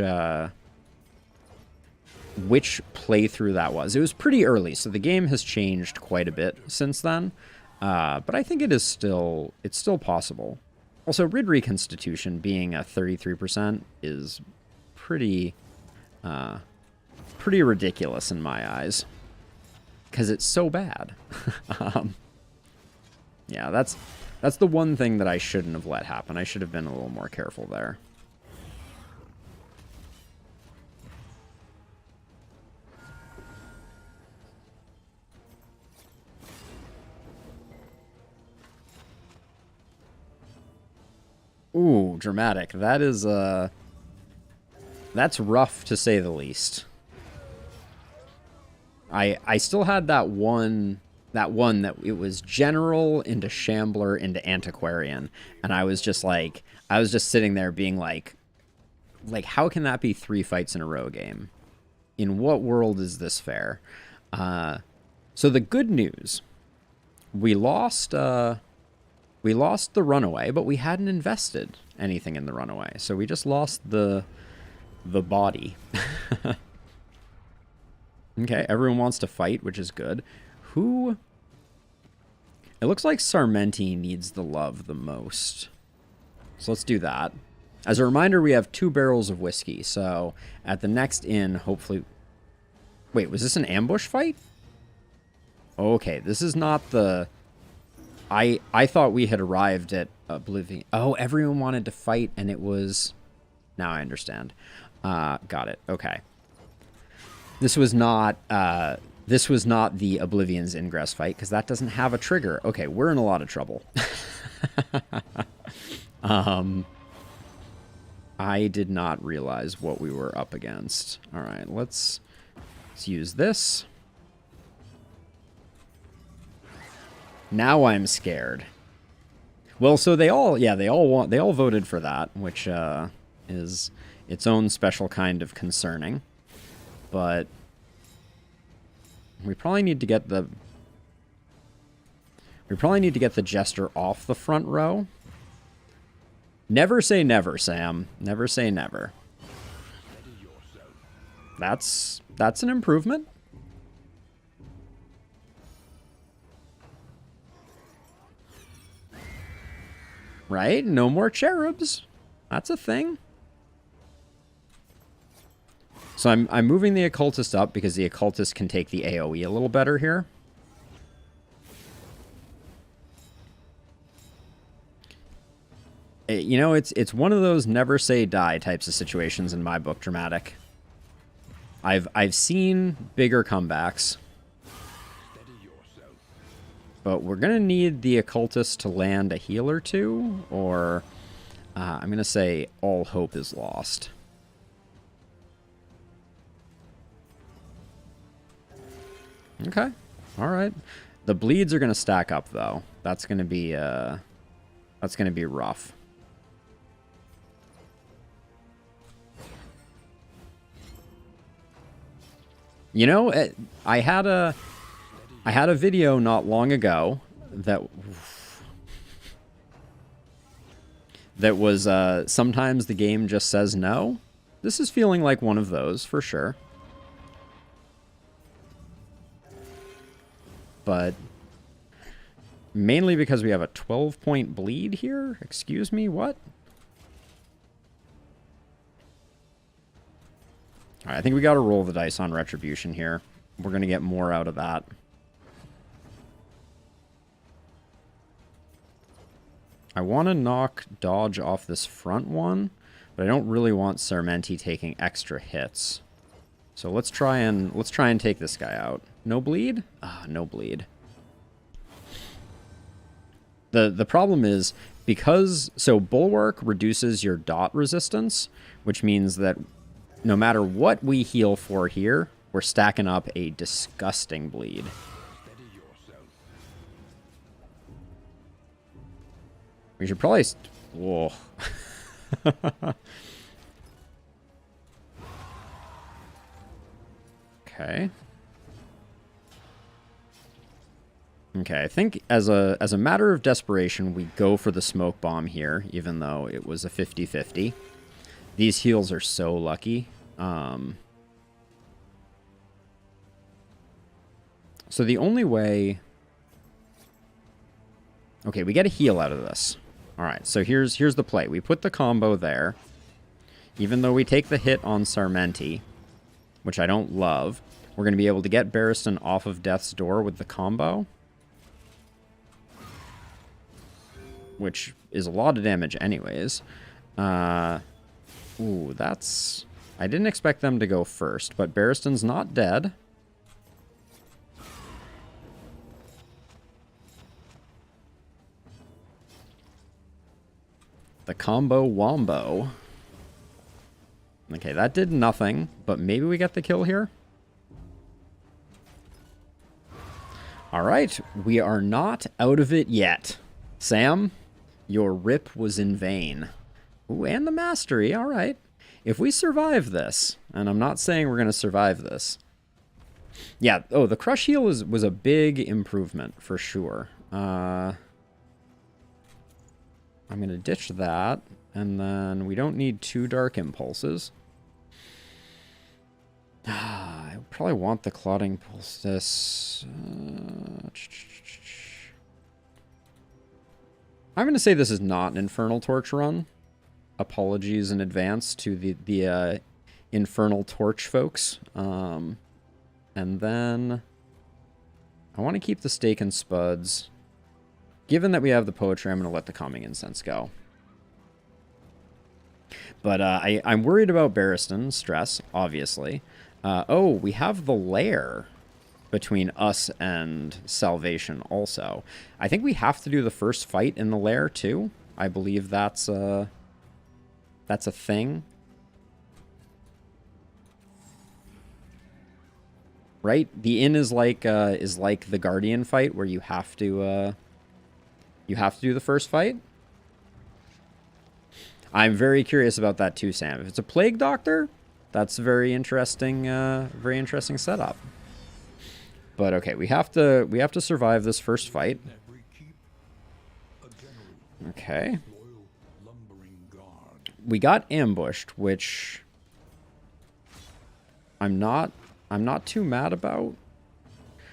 playthrough that was. It was pretty early, so the game has changed quite a bit since then. But I think it's still possible. Also, Rid Reconstitution being a 33% is pretty ridiculous in my eyes. Because it's so bad. Yeah, that's the one thing that I shouldn't have let happen. I should have been a little more careful there. Ooh, dramatic. That is, that's rough to say the least. I still had that one that it was general into shambler into antiquarian, and I was just sitting there being like how can that be 3 fights in a row game? In what world is this fair? So the good news, we lost the runaway, but we hadn't invested anything in the runaway, so we just lost the body. Okay, everyone wants to fight, which is good. Who? It looks like Sarmenti needs the love the most. So let's do that. As a reminder, we have 2 barrels of whiskey, so at the next inn, hopefully... Wait, was this an ambush fight? Okay, this is not the... I thought we had arrived at Oblivion. Oh, everyone wanted to fight, and it was... Now I understand. Got it. Okay. This was not the Oblivion's Ingress fight, because that doesn't have a trigger. Okay, we're in a lot of trouble. I did not realize what we were up against. All right, let's use this. Now I'm scared. Well, so they all voted for that, which is its own special kind of concerning. But we probably need to get the jester off the front row. Never say never, Sam. Never say never. That's an improvement. Right? No more cherubs. That's a thing. So I'm moving the occultist up because the occultist can take the AoE a little better here. You know, it's one of those never say die types of situations in my book, dramatic. I've seen bigger comebacks. But we're gonna need the occultist to land a heal or 2, or I'm gonna say all hope is lost. Okay, all right. The bleeds are gonna stack up though. That's gonna be rough. You know, I had a video not long ago that was sometimes the game just says no. This is feeling like one of those, for sure. But mainly because we have a 12-point bleed here? Excuse me, what? Alright, I think we gotta roll the dice on Retribution here. We're gonna get more out of that. I want to knock dodge off this front one, but I don't really want Sarmenti taking extra hits. So let's try and take this guy out. No bleed? Ah, no bleed. The problem is because Bulwark reduces your dot resistance, which means that no matter what we heal for here, we're stacking up a disgusting bleed. We should probably... Whoa. Okay. Okay, I think as a matter of desperation, we go for the smoke bomb here, even though it was a 50-50. These heals are so lucky. So the only way... Okay, we get a heal out of this. Alright, so here's the play. We put the combo there. Even though we take the hit on Sarmenti, which I don't love, we're going to be able to get Barristan off of Death's Door with the combo. Which is a lot of damage anyways. Ooh, that's... I didn't expect them to go first, but Barristan's not dead. The combo wombo. Okay, that did nothing, but maybe we get the kill here. Alright, we are not out of it yet. Sam, your rip was in vain. Ooh, and the mastery, alright. If we survive this, and I'm not saying we're going to survive this. Yeah, oh, the crush heal was a big improvement, for sure. I'm going to ditch that, and then we don't need 2 Dark Impulses. I probably want the Clotting Poultice. I'm going to say this is not an Infernal Torch run. Apologies in advance to the Infernal Torch folks. And then I want to keep the Stake and Spuds. Given that we have the Poetry, I'm going to let the Calming Incense go. But I'm worried about Barristan's stress, obviously. Oh, we have the Lair between us and Salvation also. I think we have to do the first fight in the Lair too. I believe that's a thing. Right? The inn is like the Guardian fight where you have to do the first fight. I'm very curious about that too, Sam. If it's a Plague Doctor, that's a very interesting setup. But okay, we have to survive this first fight. Okay. We got ambushed, which I'm not too mad about.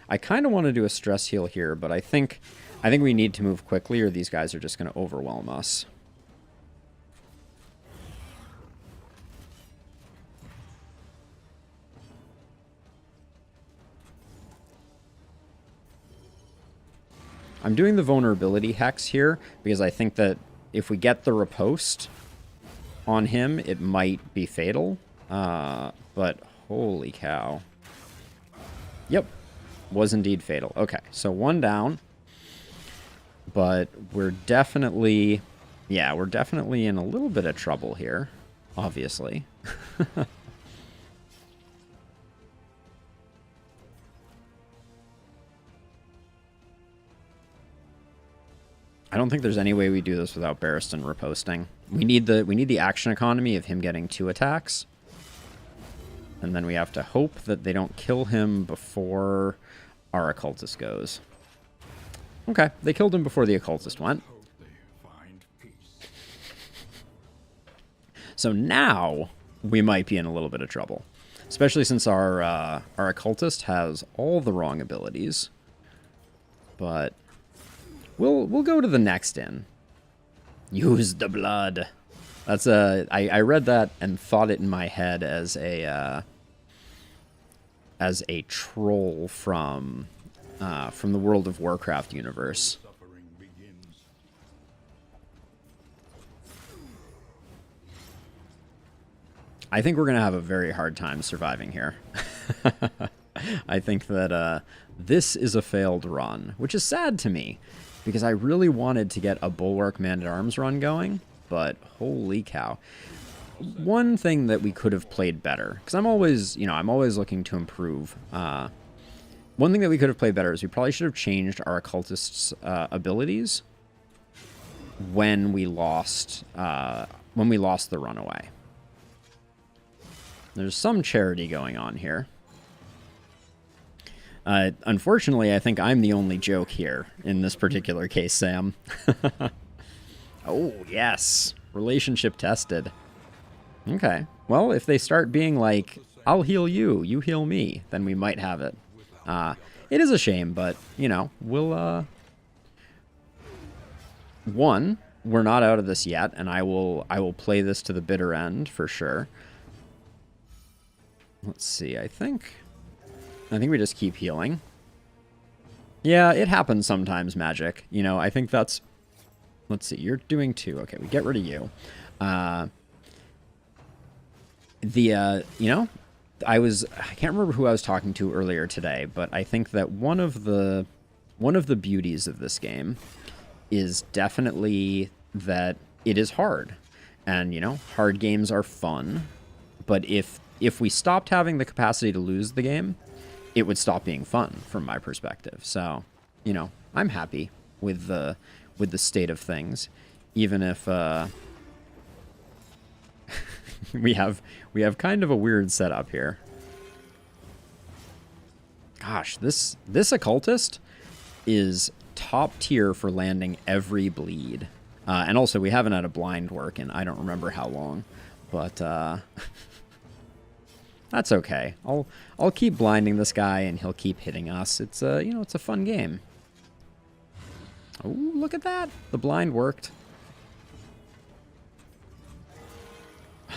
I kind of want to do a stress heal here, but I think we need to move quickly or these guys are just going to overwhelm us. I'm doing the vulnerability hex here because I think that if we get the riposte on him, it might be fatal. But holy cow. Yep, was indeed fatal. Okay, so 1 down. But we're definitely in a little bit of trouble here, obviously. I don't think there's any way we do this without Barristan riposting. We need the action economy of him getting 2 attacks. And then we have to hope that they don't kill him before our occultist goes. Okay, they killed him before the occultist went. So now we might be in a little bit of trouble. Especially since our occultist has all the wrong abilities. But we'll go to the next inn. Use the blood. That's I read that and thought it in my head as a troll from the World of Warcraft universe. Suffering begins. I think we're going to have a very hard time surviving here. I think that this is a failed run, which is sad to me, because I really wanted to get a Bulwark Man-at-Arms run going, but holy cow. One thing that we could have played better, because I'm always looking to improve. One thing that we could have played better is we probably should have changed our occultist's abilities when we lost the runaway. There's some charity going on here. Unfortunately, I think I'm the only joke here in this particular case, Sam. Oh, yes. Relationship tested. Okay. Well, if they start being like, I'll heal you, you heal me, then we might have it. It is a shame, but, you know, we'll, one, we're not out of this yet, and I will play this to the bitter end for sure. Let's see, I think we just keep healing. Yeah, it happens sometimes, Magic. You know, I think that's... Let's see, you're doing 2. Okay, we get rid of you. You know, I can't remember who I was talking to earlier today, but I think that one of the beauties of this game is definitely that it is hard. And, you know, hard games are fun, but if we stopped having the capacity to lose the game, it would stop being fun from my perspective. So, you know, I'm happy with the state of things, even if we have kind of a weird setup here. Gosh, this occultist is top tier for landing every bleed. And also, we haven't had a blind work in I don't remember how long, but that's okay. I'll keep blinding this guy, and he'll keep hitting us. It's you know, it's a fun game. Oh, look at that! The blind worked.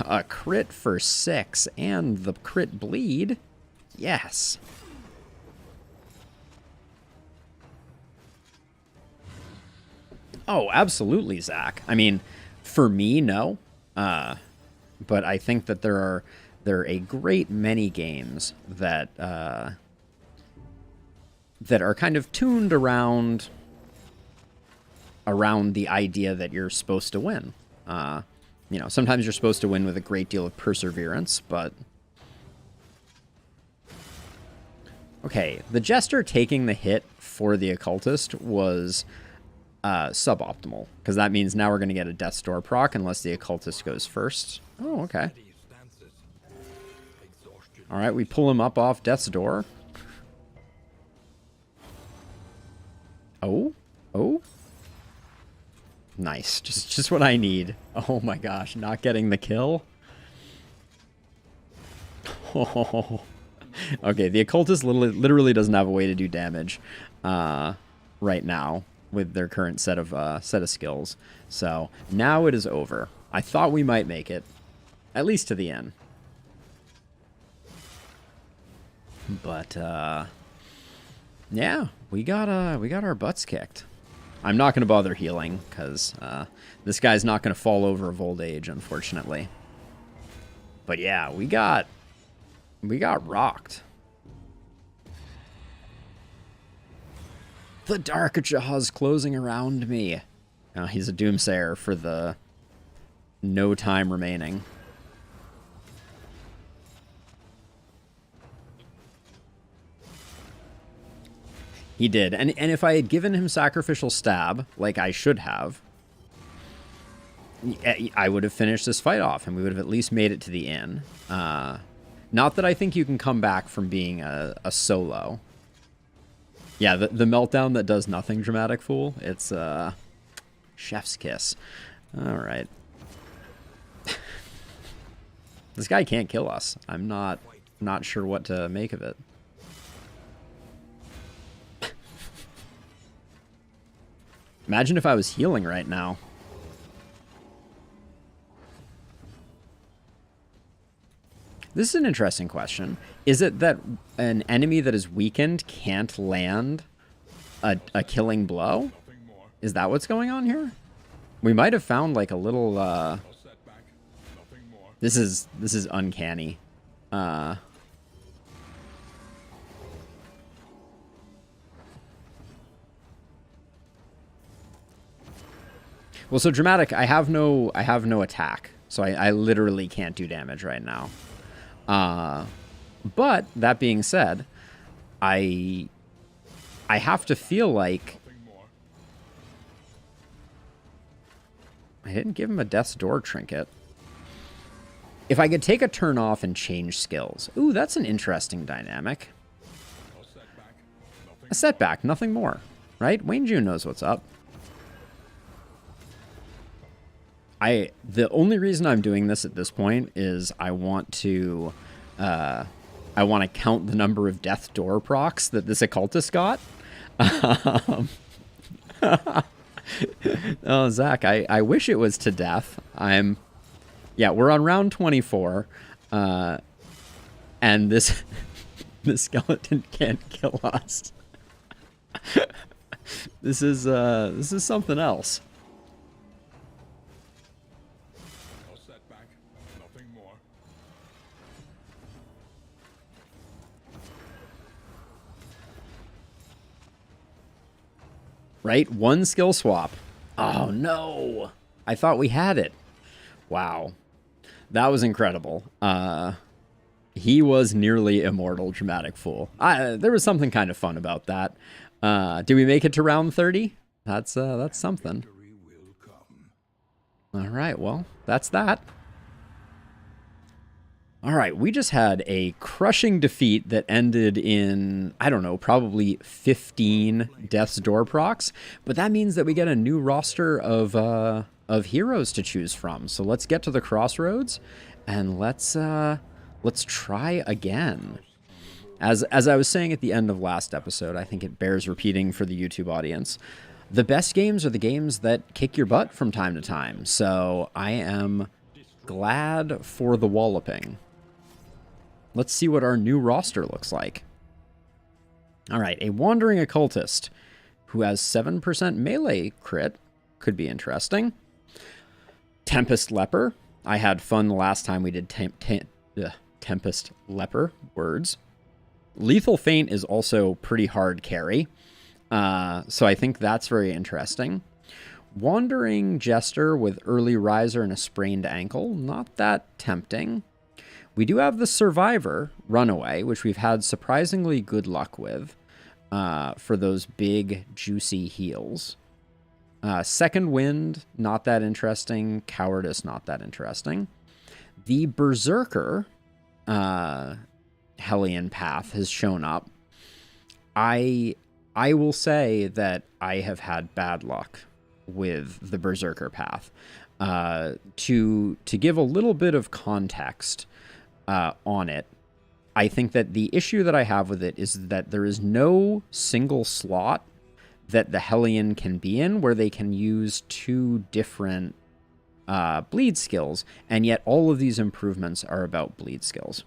A crit for 6 and the crit bleed. Yes. Oh, absolutely, Zach. I mean, for me, no. But I think that there are a great many games that are kind of tuned around the idea that you're supposed to win. You know, sometimes you're supposed to win with a great deal of perseverance, but... Okay, the Jester taking the hit for the Occultist was suboptimal, because that means now we're going to get a Death's Door proc unless the Occultist goes first. Oh, okay. Alright, we pull him up off Death's Door. Oh? Oh? Nice. Just what I need. Oh my gosh, not getting the kill? Oh. Okay, the Occultist literally doesn't have a way to do damage right now with their current set of skills. So, now it is over. I thought we might make it, at least to the end. But, yeah, we got our butts kicked. I'm not going to bother healing, because this guy's not going to fall over of old age, unfortunately. But yeah, we got rocked. The Dark Jaws closing around me. He's a Doomsayer for the no time remaining. He did. And if I had given him Sacrificial Stab, like I should have, I would have finished this fight off, and we would have at least made it to the inn. Not that I think you can come back from being a solo. Yeah, the meltdown that does nothing, Dramatic Fool. It's chef's kiss. All right. This guy can't kill us. I'm not sure what to make of it. Imagine if I was healing right now. This is an interesting question. Is it that an enemy that is weakened can't land a killing blow? Is that what's going on here? We might have found like a little this is uncanny. Well, so dramatic, I have no attack. So I literally can't do damage right now. But that being said, I have to feel like I didn't give him a Death's Door trinket. If I could take a turn off and change skills. Ooh, that's an interesting dynamic. A setback, nothing more. Right? Wayne June knows what's up. The only reason I'm doing this at this point is I want to count the number of Death Door procs that this occultist got. Oh, Zach, I wish it was to death. Yeah, we're on round 24, and this skeleton can't kill us. This is something else. Right? One skill swap. Oh, no. I thought we had it. Wow. That was incredible. He was nearly immortal, Dramatic Fool. There was something kind of fun about that. Did we make it to round 30? That's something. All right, well, that's that. All right, we just had a crushing defeat that ended in, I don't know, probably 15 Death's Door procs, but that means that we get a new roster of heroes to choose from. So let's get to the crossroads and let's try again. As I was saying at the end of last episode, I think it bears repeating for the YouTube audience. The best games are the games that kick your butt from time to time. So I am glad for the walloping. Let's see what our new roster looks like. All right, a Wandering Occultist who has 7% melee crit. Could be interesting. Tempest Leper. I had fun the last time we did Tempest Leper words. Lethal Feint is also pretty hard carry. So I think that's very interesting. Wandering Jester with Early Riser and a sprained ankle. Not that tempting. We do have the Survivor, Runaway, which we've had surprisingly good luck with for those big, juicy heals. Second Wind, not that interesting. Cowardice, not that interesting. The Berserker Hellion Path has shown up. I will say that I have had bad luck with the Berserker Path. To give a little bit of context on it, I think that the issue that I have with it is that there is no single slot that the Hellion can be in where they can use two different bleed skills, and yet all of these improvements are about bleed skills.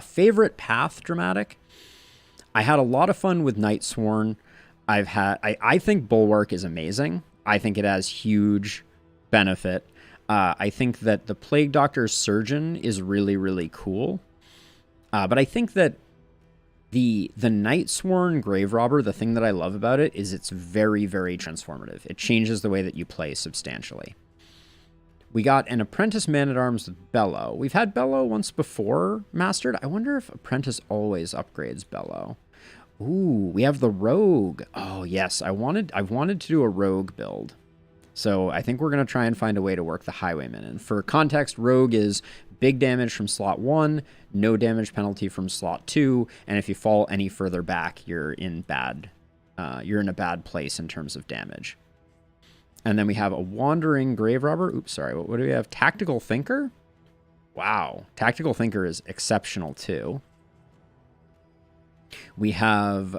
Favorite path, Dramatic? I had a lot of fun with Nightsworn. I think Bulwark is amazing. I think it has huge benefit. I think that the Plague Doctor's Surgeon is really, really cool. But I think that the Nightsworn Grave Robber, the thing that I love about it is it's very, very transformative. It changes the way that you play substantially. We got an Apprentice Man-at-Arms with Bellow. We've had Bellow once before mastered. I wonder if Apprentice always upgrades Bellow. Ooh, we have the Rogue. Oh, yes. I've wanted to do a Rogue build. So I think we're going to try and find a way to work the Highwayman. And for context, Rogue is big damage from slot 1, no damage penalty from slot 2, and if you fall any further back, you're in a bad place in terms of damage. And then we have a Wandering Grave Robber. Oops, sorry. What do we have? Tactical Thinker? Wow. Tactical Thinker is exceptional, too. We have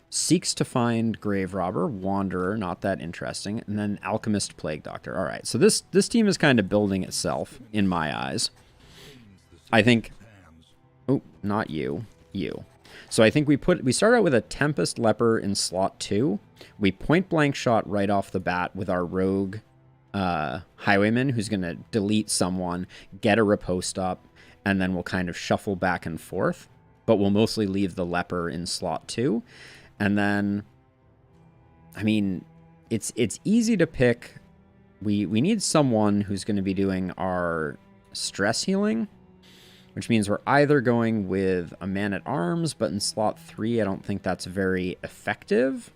Seeks to Find Grave Robber, Wanderer, not that interesting, and then Alchemist, Plague Doctor. All right, so this team is kind of building itself, in my eyes. I think... Oh, not you. You. So I think we start out with a Tempest Leper in slot 2. We point-blank shot right off the bat with our rogue highwayman, who's going to delete someone, get a riposte up, and then we'll kind of shuffle back and forth. But we'll mostly leave the Leper in slot 2. And then, I mean, it's easy to pick. We need someone who's going to be doing our stress healing, which means we're either going with a Man-at-Arms, but in slot 3, I don't think that's very effective.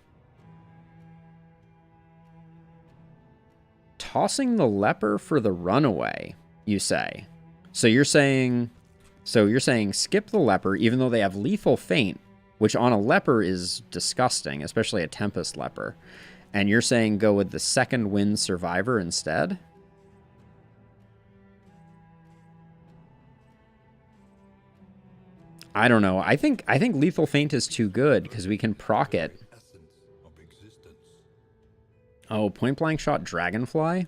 Tossing the Leper for the Runaway, you say. So you're saying skip the Leper, even though they have Lethal Feint, which on a Leper is disgusting, especially a Tempest Leper. And you're saying go with the second Wind Survivor instead? I don't know. I think Lethal Feint is too good because we can proc it. Oh, point blank shot Dragonfly?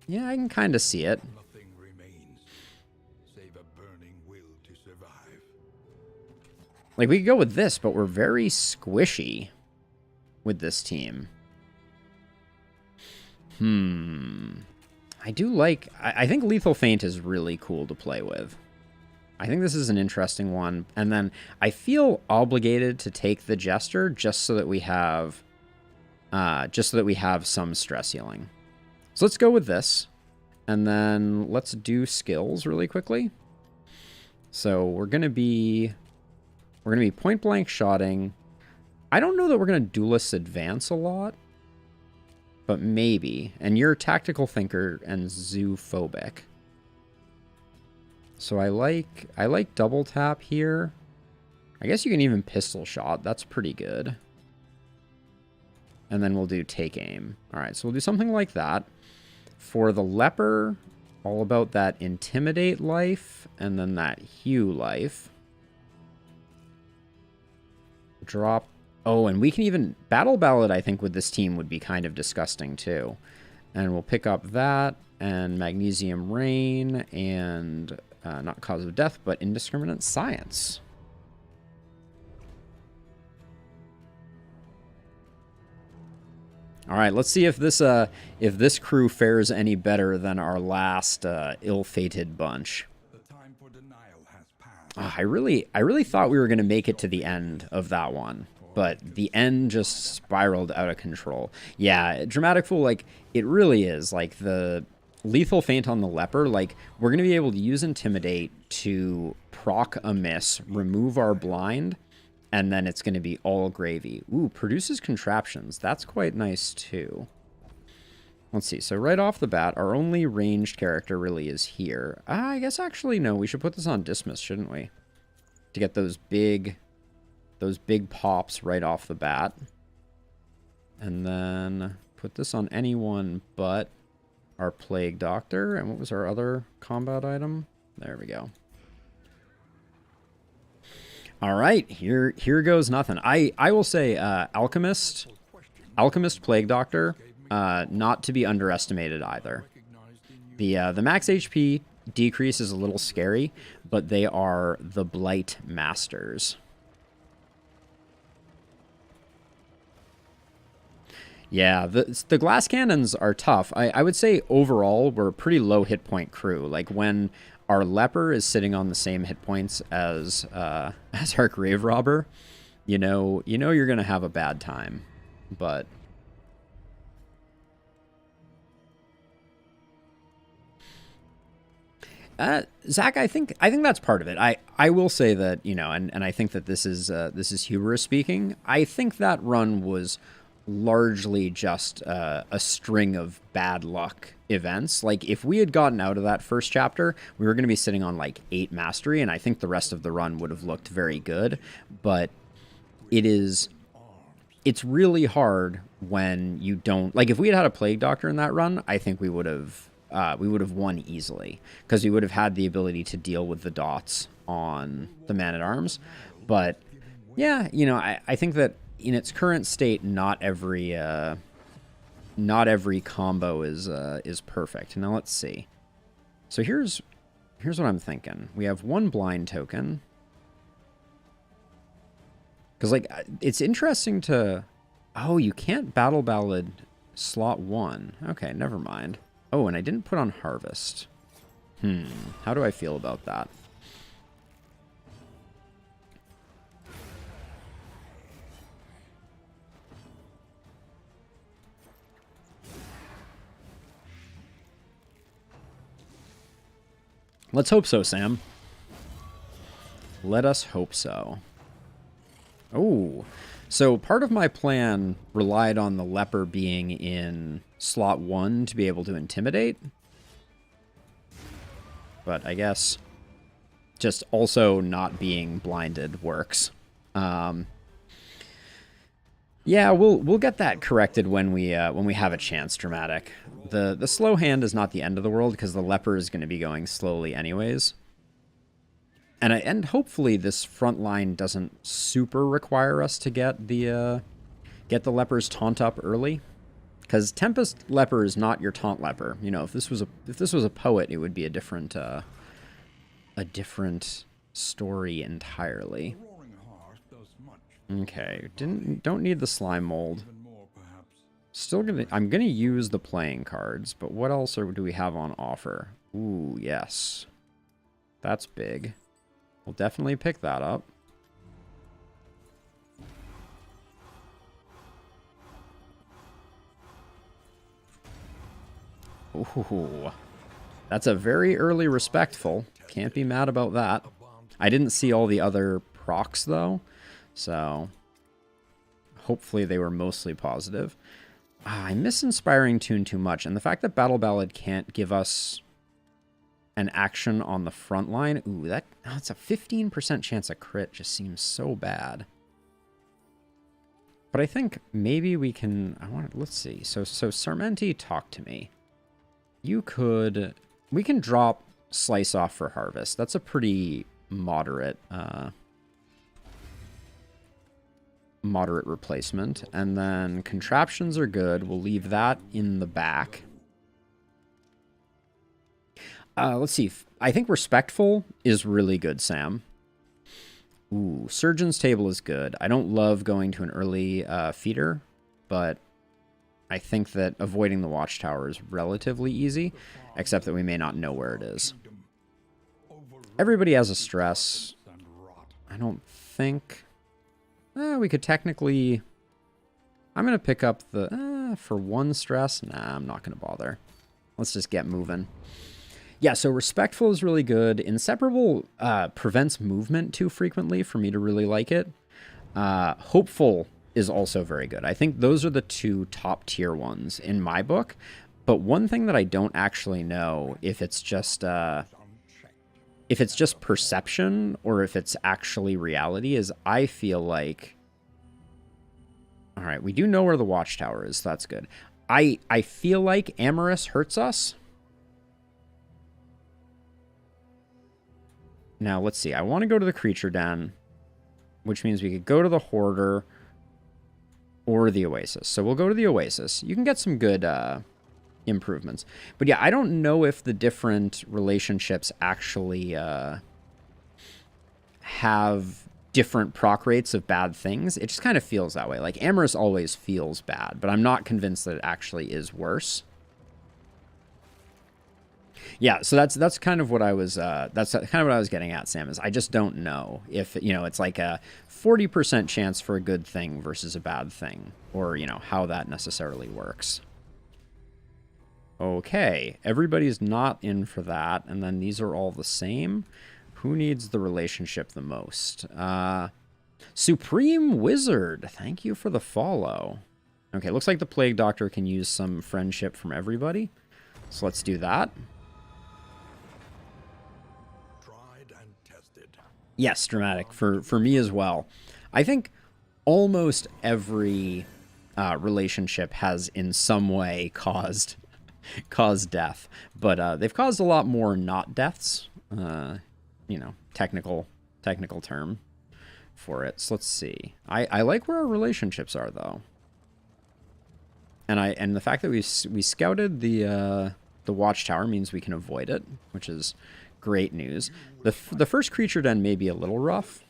Yeah, I can kind of see it. Nothing remains save a burning will to survive. Like, we could go with this, but we're very squishy with this team. I do like... I think Lethal Feint is really cool to play with. I think this is an interesting one. And then I feel obligated to take the Jester just so that we have... some stress healing. So let's go with this. And then let's do skills really quickly. So we're going to be point blank shotting. I don't know that we're going to duelist advance a lot, but maybe. And you're Tactical Thinker and Zoophobic. So I like double tap here. I guess you can even pistol shot. That's pretty good. And then we'll do take aim. All right, so we'll do something like that. For the Leper, all about that Intimidate life, and then that Hew life. Drop... Oh, and we can even... Battle Ballad, I think, with this team would be kind of disgusting, too. And we'll pick up that, and Magnesium Rain, and... not Cause of Death, but Indiscriminate Science. All right, let's see if this crew fares any better than our last ill-fated bunch. The time for denial has passed. Oh, I really thought we were going to make it to the end of that one, but the end just spiraled out of control. Yeah, Dramatic Fool, like, it really is. Like, the Lethal Feint on the Leper, like, we're going to be able to use Intimidate to proc a miss, remove our blind, and then it's going to be all gravy. Ooh, produces contraptions. That's quite nice, too. Let's see. So right off the bat, our only ranged character really is here. I guess actually, no. We should put this on Dismiss, shouldn't we? To get those big pops right off the bat. And then put this on anyone but our Plague Doctor. And what was our other combat item? There we go. All right, here goes nothing. I will say Alchemist, Plague Doctor, not to be underestimated either. The max HP decrease is a little scary, but they are the Blight Masters. Yeah, the glass cannons are tough. I would say overall we're a pretty low hit point crew. Like when our Leper is sitting on the same hit points as our Grave Robber, you know you're gonna have a bad time. But Zach, I think that's part of it. I will say that, and I think that this is hubris speaking. I think that run was largely just a string of bad luck events. Like, if we had gotten out of that first chapter, we were going to be sitting on like 8 mastery, and I think the rest of the run would have looked very good. But it's really hard when you don't, like, if we had had a Plague Doctor in that run, I think we would have won easily, because we would have had the ability to deal with the dots on the man-at-arms. But yeah, you know, I think that in its current state, not every combo is perfect. Now let's see. So here's what I'm thinking. We have one blind token. Because, like, it's interesting to... Oh, you can't Battle Ballad slot 1. Okay, never mind. Oh, and I didn't put on Harvest. How do I feel about that? Let's hope so, Sam. Let us hope so. Oh, so part of my plan relied on the leper being in slot 1 to be able to intimidate. But I guess just also not being blinded works. Yeah, we'll get that corrected when we have a chance, Dramatic. The slow hand is not the end of the world, because the leper is going to be going slowly anyways. And hopefully this front line doesn't super require us to get the leper's taunt up early, because Tempest Leper is not your taunt leper. You know, if this was a poet, it would be a different story entirely. Okay, don't need the slime mold. I'm gonna use the playing cards, but what else do we have on offer? Ooh, yes, that's big. We'll definitely pick that up. Ooh, that's a very early Respectful. Can't be mad about that. I didn't see all the other procs, though, so hopefully they were mostly positive. I miss Inspiring Tune too much, and the fact that Battle Ballad can't give us an action on the front line. Ooh, that's a 15% chance of crit. Just seems so bad. But I think maybe we can... let's see. So Sarmenti, talk to me. We can drop Slice Off for Harvest. That's a pretty moderate replacement. And then Contraptions are good. We'll leave that in the back. Let's see. I think Respectful is really good, Sam. Ooh, Surgeon's Table is good. I don't love going to an early feeder, but I think that avoiding the Watchtower is relatively easy, except that we may not know where it is. Everybody has a stress. I don't think... we could technically... I'm going to pick up the... for one stress? Nah, I'm not going to bother. Let's just get moving. Yeah, so Respectful is really good. Inseparable prevents movement too frequently for me to really like it. Hopeful is also very good. I think those are the two top tier ones in my book. But one thing that I don't actually know if it's just perception or if it's actually reality is I feel like... All right, we do know where the Watchtower is. So that's good. I feel like Amorous hurts us. Now, let's see. I want to go to the Creature Den, which means we could go to the Hoarder or the Oasis. So we'll go to the Oasis. You can get some good improvements. But yeah, I don't know if the different relationships actually have different proc rates of bad things. It just kind of feels that way. Like, Amorous always feels bad, but I'm not convinced that it actually is worse. Yeah, so that's kind of what I was getting at, Sam, is I just don't know if, you know, it's like a 40% chance for a good thing versus a bad thing, or, you know, how that necessarily works. Okay, everybody's not in for that, and then these are all the same. Who needs the relationship the most? Supreme Wizard, thank you for the follow. Okay, looks like the Plague Doctor can use some friendship from everybody, so let's do that. Yes, Dramatic, for me as well. I think almost every relationship has in some way caused cause death. But they've caused a lot more not deaths. You know, technical term for it. So let's see. I like where our relationships are, though. And the fact that we scouted the watchtower means we can avoid it, which is great news. The first creature den may be a little rough,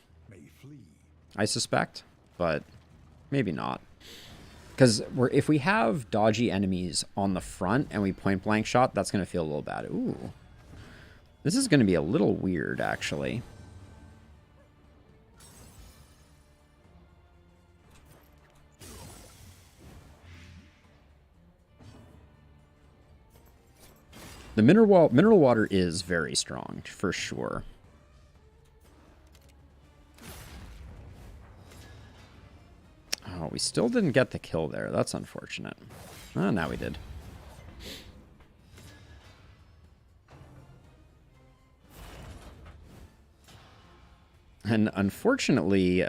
I suspect, but maybe not. Because if we have dodgy enemies on the front and we point blank shot, that's going to feel a little bad. Ooh. This is going to be a little weird, actually. The mineral water is very strong, for sure. Oh, we still didn't get the kill there. That's unfortunate. Oh, now we did. And unfortunately,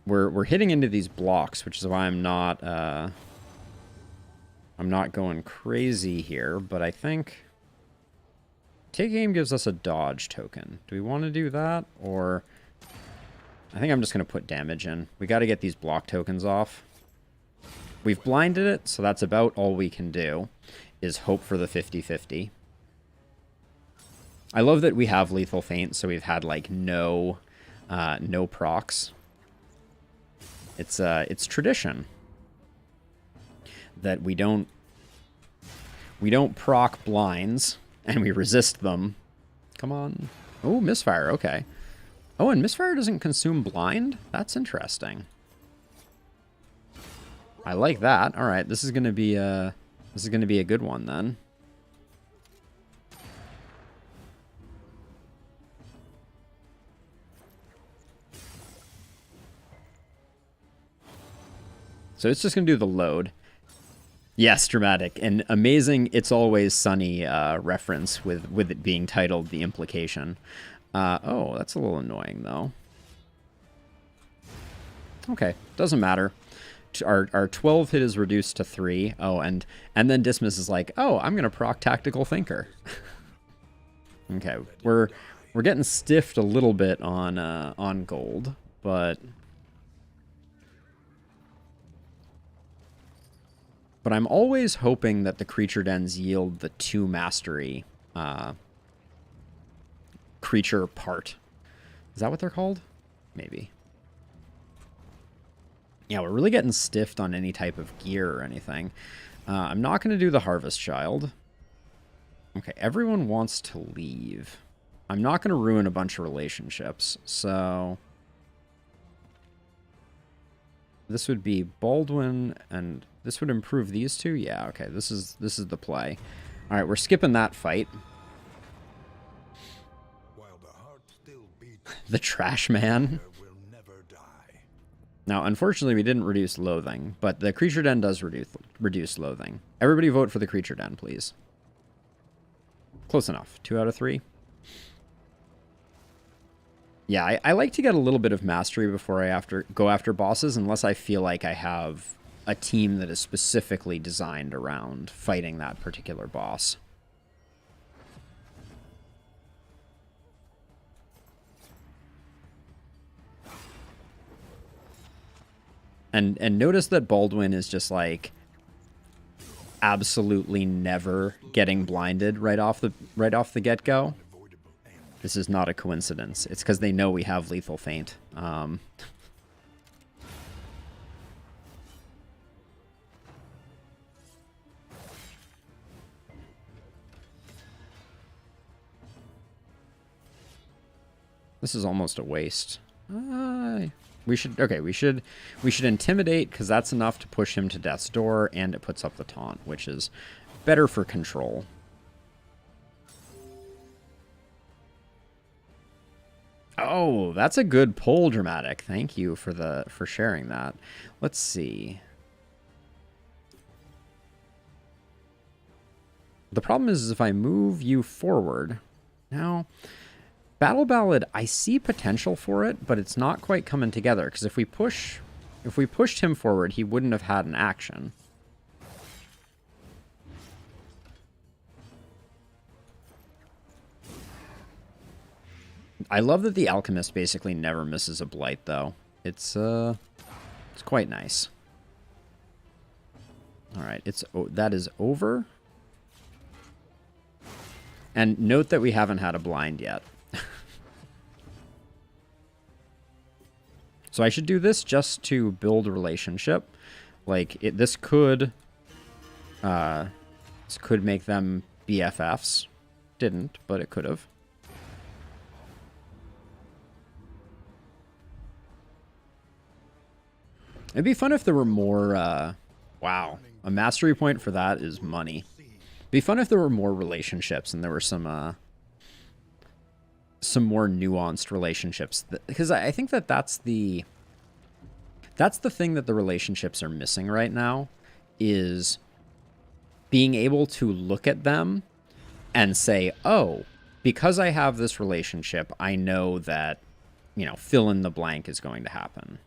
we're hitting into these blocks, which is why I'm not going crazy here. But I think take aim gives us a dodge token. Do we want to do that, or I think I'm just going to put damage in. We got to get these block tokens off. We've blinded it, so that's about all we can do, is hope for the 50-50. I love that we have lethal feint, so we've had like no procs. It's tradition that we don't proc blinds and we resist them. Come on. Oh, misfire. Okay. Oh, and misfire doesn't consume blind? That's interesting. I like that. All right, this is going to be a good one then. So it's just going to do the load. Yes, dramatic. And amazing It's Always Sunny reference with it being titled The Implication. Oh, that's a little annoying, though. Okay, doesn't matter. Our 12 hit is reduced to 3. Oh, and then Dismiss is like, oh, I'm going to proc Tactical Thinker. Okay, we're getting stiffed a little bit on gold, but I'm always hoping that the creature dens yield the 2 mastery creature part. Is that what they're called? Maybe. Yeah, we're really getting stiffed on any type of gear or anything. I'm not going to do the Harvest Child. Okay, everyone wants to leave. I'm not going to ruin a bunch of relationships, so this would be Baldwin, and this would improve these two. Yeah, okay, this is the play. All right, we're skipping that fight. While the heart still beats, The Trash Man. will never die. Now, unfortunately, we didn't reduce loathing, but the creature den does reduce loathing. Everybody vote for the creature den, please. Close enough. 2 out of 3. Yeah, I like to get a little bit of mastery before I go after bosses, unless I feel like I have a team that is specifically designed around fighting that particular boss. And notice that Baldwin is just like absolutely never getting blinded right off the get-go. This is not a coincidence. It's because they know we have lethal feint. This is almost a waste. We should intimidate, because that's enough to push him to death's door, and it puts up the taunt, which is better for control. Oh, that's a good pull, Dramatic. Thank you for sharing that. Let's see. The problem is if I move you forward now. Battle Ballad, I see potential for it, but it's not quite coming together. Because if we push If we pushed him forward, he wouldn't have had an action. I love that the Alchemist basically never misses a blight, though. It's quite nice. All right, that is over. And note that we haven't had a blind yet. So I should do this just to build a relationship. Like, this could make them BFFs. Didn't, but it could have. It'd be fun if there were more, wow. A mastery point for that is money. It'd be fun if there were more relationships and there were some more nuanced relationships. Because I think that's the thing that the relationships are missing right now, is being able to look at them and say, oh, because I have this relationship, I know that, you know, fill in the blank is going to happen.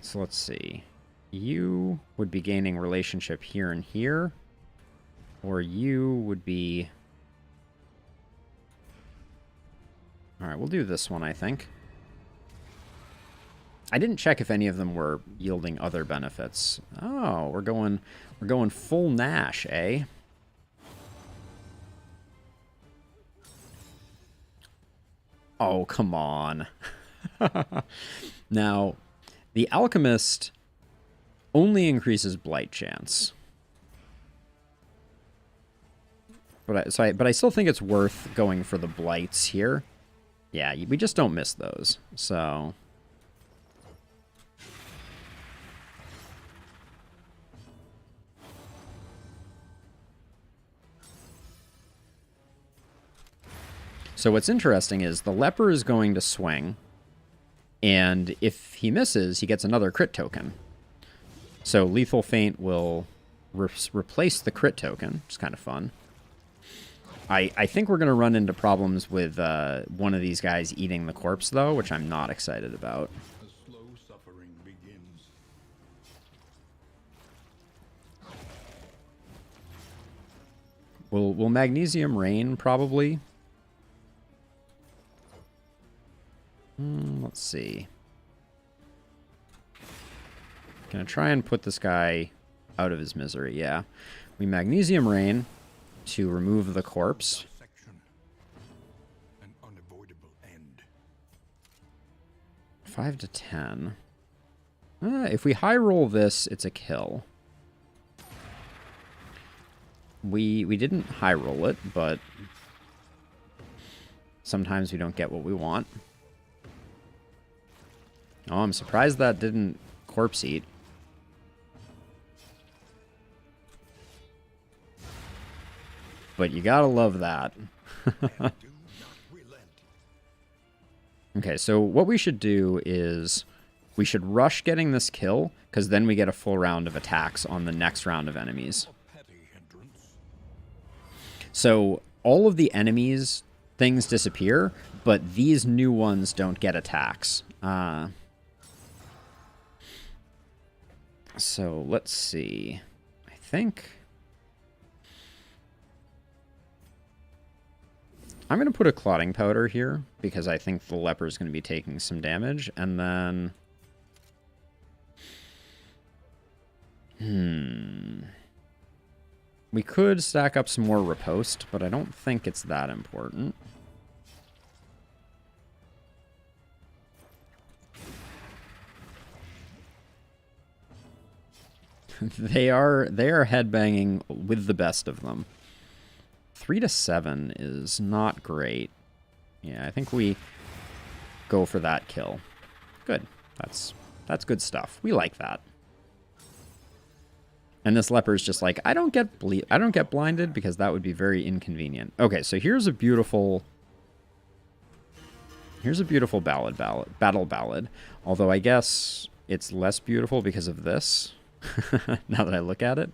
So let's see. You would be gaining relationship here and here. Or you would be... Alright, we'll do this one, I think. I didn't check if any of them were yielding other benefits. Oh, we're going full Nash, eh? Oh, come on. Now, the Alchemist only increases blight chance. But I still think it's worth going for the blights here. Yeah, we just don't miss those. So what's interesting is the leper is going to swing, and if he misses, he gets another crit token. So Lethal Feint will replace the crit token, which is kind of fun. I think we're going to run into problems with one of these guys eating the corpse, though, which I'm not excited about. A slow suffering begins. Will Magnesium Rain, probably? Let's see. Gonna try and put this guy out of his misery, yeah. We Magnesium Rain to remove the corpse. An unavoidable end. 5 to 10. If we high roll this, it's a kill. We didn't high roll it, but sometimes we don't get what we want. Oh, I'm surprised that didn't corpse eat. But you gotta love that. Okay, so what we should do is we should rush getting this kill, because then we get a full round of attacks on the next round of enemies. So all of the enemies, things disappear, but these new ones don't get attacks. So let's see. I think I'm going to put a clotting powder here because I think the leper is going to be taking some damage. And then... we could stack up some more riposte, but I don't think it's that important. They are headbanging with the best of them. 3 to 7 is not great. Yeah, I think we go for that kill. Good. That's good stuff. We like that. And this leper's just like, I don't get blinded because that would be very inconvenient. Okay, so here's a beautiful battle ballad. Although I guess it's less beautiful because of this. Now that I look at it.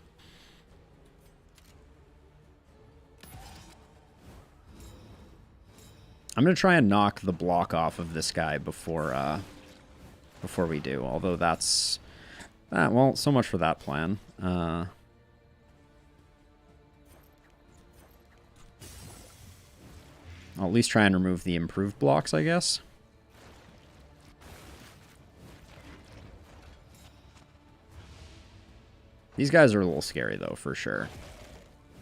I'm going to try and knock the block off of this guy before before we do. Although that's... well, so much for that plan. I'll at least try and remove the improved blocks, I guess. These guys are a little scary, though, for sure.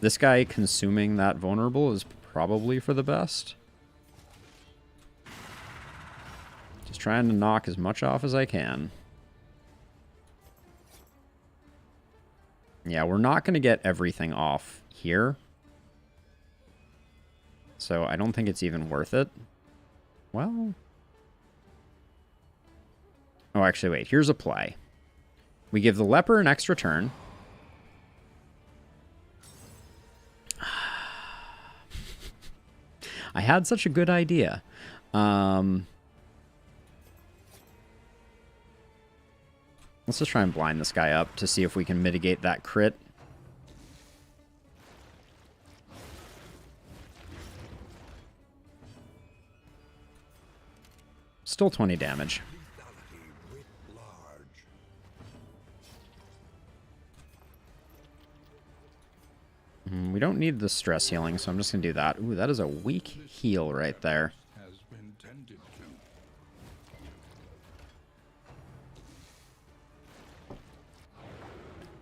This guy consuming that vulnerable is probably for the best. Just trying to knock as much off as I can. Yeah, we're not going to get everything off here. So I don't think it's even worth it. Well... oh, actually, wait. Here's a play. We give the leper an extra turn. I had such a good idea. Let's just try and blind this guy up to see if we can mitigate that crit. Still 20 damage. We don't need the stress healing, so I'm just going to do that. Ooh, that is a weak heal right there.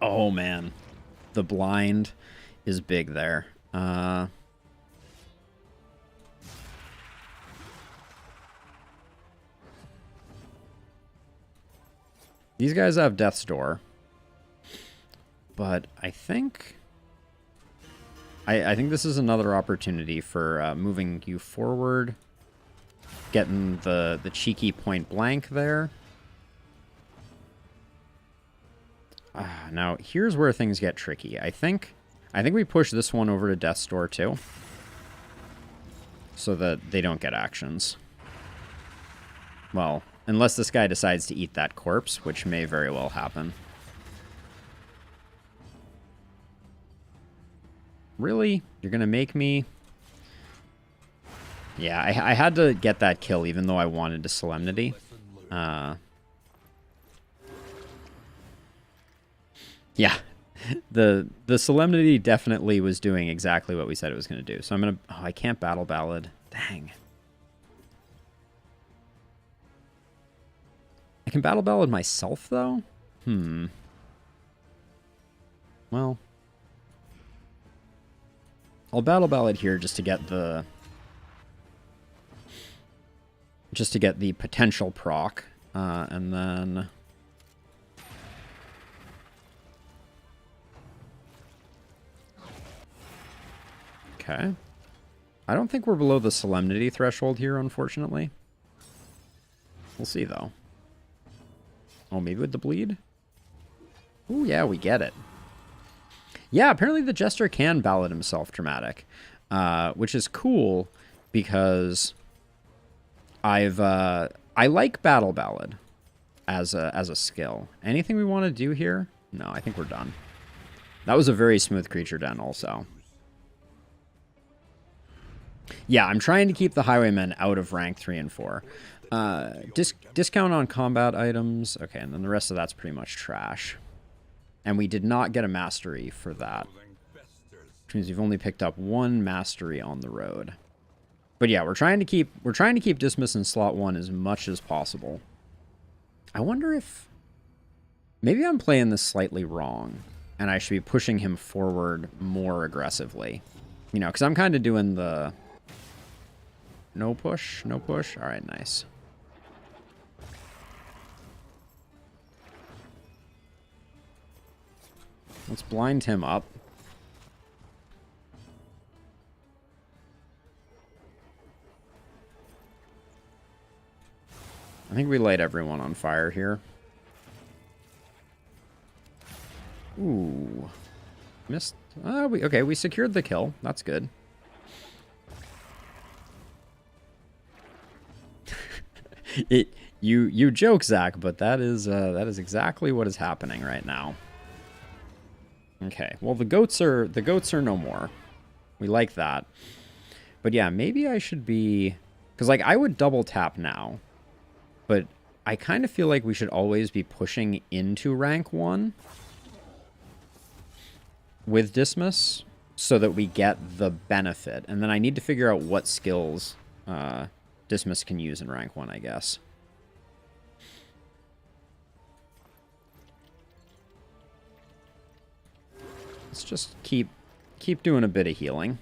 Oh, man. The blind is big there. These guys have Death's Door. But I think... I think this is another opportunity for moving you forward. Getting the cheeky point blank there. Now, here's where things get tricky. I think we push this one over to Death's Door, too. So that they don't get actions. Well, unless this guy decides to eat that corpse, which may very well happen. Really? You're going to make me... yeah, I had to get that kill, even though I wanted to Solemnity. Yeah, the Solemnity definitely was doing exactly what we said it was going to do. So I'm going to... oh, I can't Battle Ballad. Dang. I can Battle Ballad myself, though? Well... I'll Battle Ballad here just to get the... just to get the potential proc. And then... okay. I don't think we're below the Solemnity threshold here, unfortunately. We'll see, though. Oh, maybe with the bleed? Ooh, yeah, we get it. Yeah, apparently the Jester can ballad himself dramatic, which is cool because I like Battle Ballad as a skill. Anything we want to do here? No, I think we're done. That was a very smooth creature den also. Yeah, I'm trying to keep the Highwaymen out of rank 3 and 4. Discount on combat items. Okay, and then the rest of that's pretty much trash. And we did not get a mastery for that. Which means we've only picked up 1 mastery on the road. But yeah, we're trying to keep Dismiss in slot 1 as much as possible. I wonder if maybe I'm playing this slightly wrong and I should be pushing him forward more aggressively. You know, because I'm kind of doing the no push, no push. All right, nice. Let's blind him up. I think we light everyone on fire here. Ooh. Missed. Okay, we secured the kill. That's good. You joke, Zach, but that is exactly what is happening right now. Okay, well the goats are no more. We like that. But yeah, maybe I should be... because like I would double tap now. But I kind of feel like we should always be pushing into rank 1 with Dismas so that we get the benefit. And then I need to figure out what skills Dismas can use in rank 1, I guess. Let's just keep doing a bit of healing.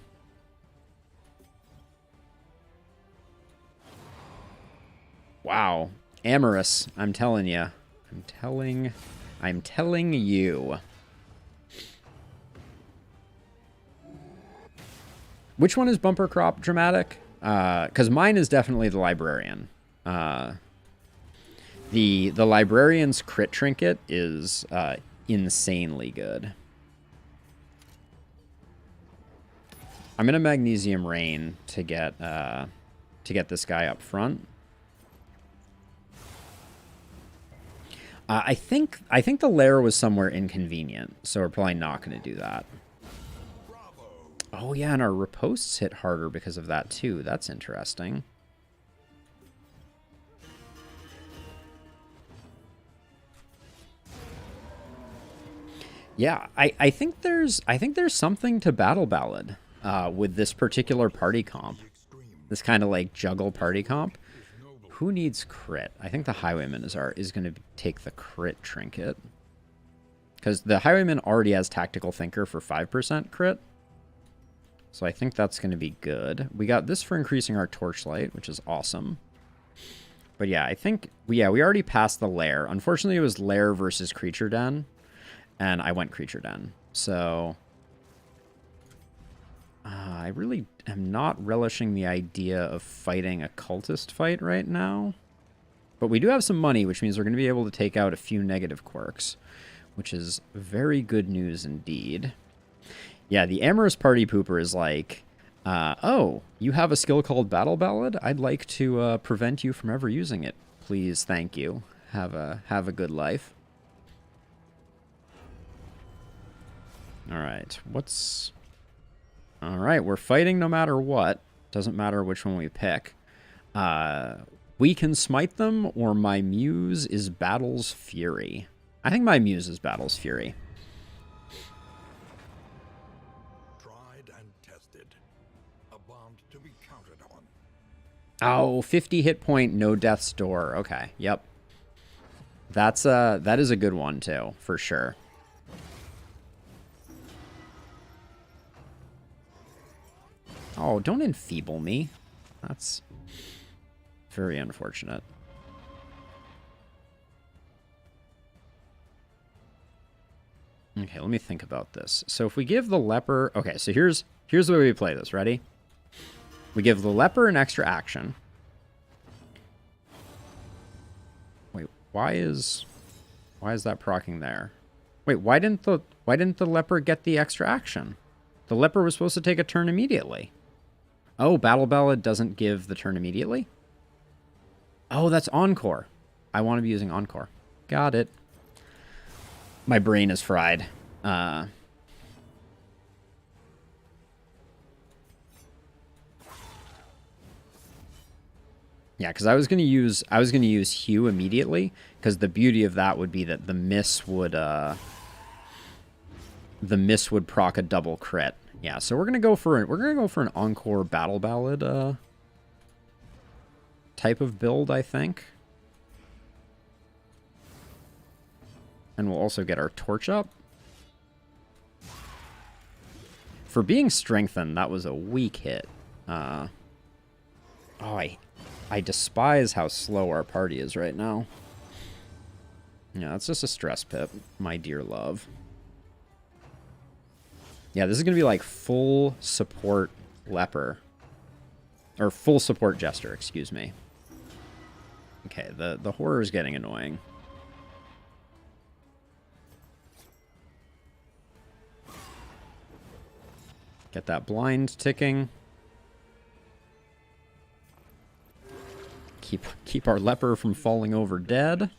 Wow. Amorous, I'm telling you. I'm telling you. Which one is bumper crop dramatic? Because mine is definitely the librarian. The librarian's crit trinket is insanely good. I'm gonna magnesium rain to get this guy up front. I think the lair was somewhere inconvenient, so we're probably not going to do that. Oh yeah, and our riposts hit harder because of that too. That's interesting. Yeah, I think there's something to Battle Ballad with this particular party comp. This kind of like juggle party comp. Who needs crit? I think the Highwayman is going to take the crit trinket. Because the Highwayman already has Tactical Thinker for 5% crit. So I think that's going to be good. We got this for increasing our Torchlight, which is awesome. But yeah, I think... we already passed the Lair. Unfortunately, it was Lair versus Creature Den. And I went Creature Den. So... I really am not relishing the idea of fighting a cultist fight right now. But we do have some money, which means we're going to be able to take out a few negative quirks, which is very good news indeed. Yeah, the Amorous Party Pooper is like, oh, you have a skill called Battle Ballad? I'd like to prevent you from ever using it. Please, thank you. Have a good life. All right, what's... All right, we're fighting no matter what. Doesn't matter which one we pick. We can smite them, or my muse is Battle's Fury. I think my muse is Battle's Fury. Tried and tested. A bond to be counted on. Oh, 50 hit point, no death's door. Okay, yep. That is a good one too, for sure. Oh, don't enfeeble me. That's very unfortunate. Okay, let me think about this. So if we give the leper... Okay, so here's the way we play this. Ready? We give the leper an extra action. Wait, why is that proccing there? Wait, why didn't the leper get the extra action? The leper was supposed to take a turn immediately. Oh, Battle Ballad doesn't give the turn immediately? Oh, that's Encore. I want to be using Encore. Got it. My brain is fried. Yeah, because I was gonna use Hue immediately, because the beauty of that would be that the miss would proc a double crit. Yeah, so we're gonna go for an Encore Battle Ballad type of build, I think. And we'll also get our torch up. For being strengthened, that was a weak hit. Oh, I despise how slow our party is right now. Yeah, it's just a stress pip, my dear love. Yeah, this is going to be like full support leper. Or full support jester, excuse me. Okay, the horror is getting annoying. Get that blind ticking. Keep our leper from falling over dead.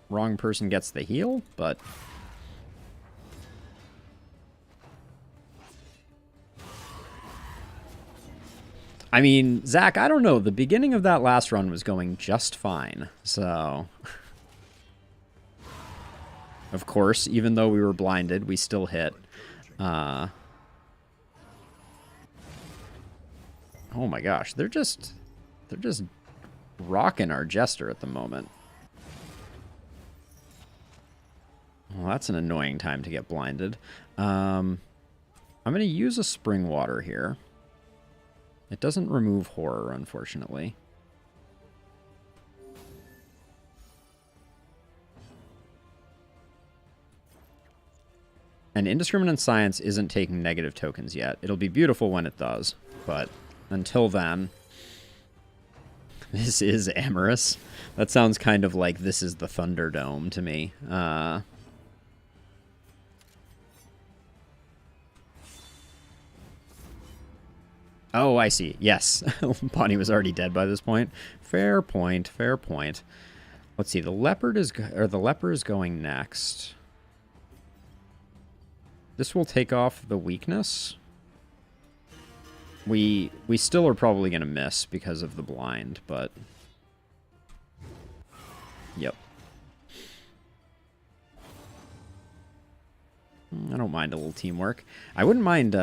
Wrong person gets the heal, but... I mean, Zach, I don't know. The beginning of that last run was going just fine. So, of course, even though we were blinded, we still hit. Oh my gosh, they're just rocking our Jester at the moment. Well, that's an annoying time to get blinded. I'm going to use a spring water here. It doesn't remove horror, unfortunately. And Indiscriminate Science isn't taking negative tokens yet. It'll be beautiful when it does, but until then... This is Amorous. That sounds kind of like this is the Thunderdome to me. Oh, I see. Yes. Bonnie was already dead by this point. Fair point. Fair point. Let's see. The leper is going next. This will take off the weakness. We still are probably going to miss because of the blind, but... Yep. I don't mind a little teamwork. I wouldn't mind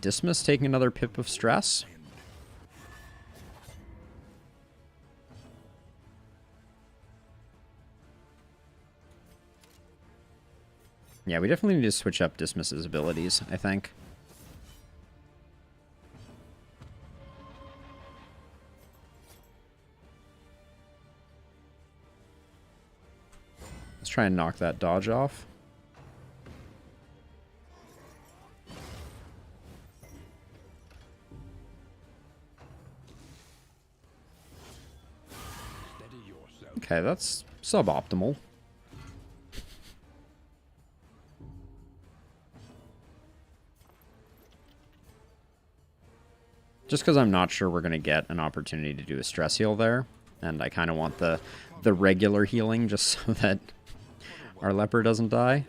Dismiss taking another pip of stress. Yeah, we definitely need to switch up Dismiss's abilities, I think. Let's try and knock that dodge off. Okay, that's suboptimal. Just because I'm not sure we're going to get an opportunity to do a stress heal there. And I kind of want the regular healing just so that our leper doesn't die.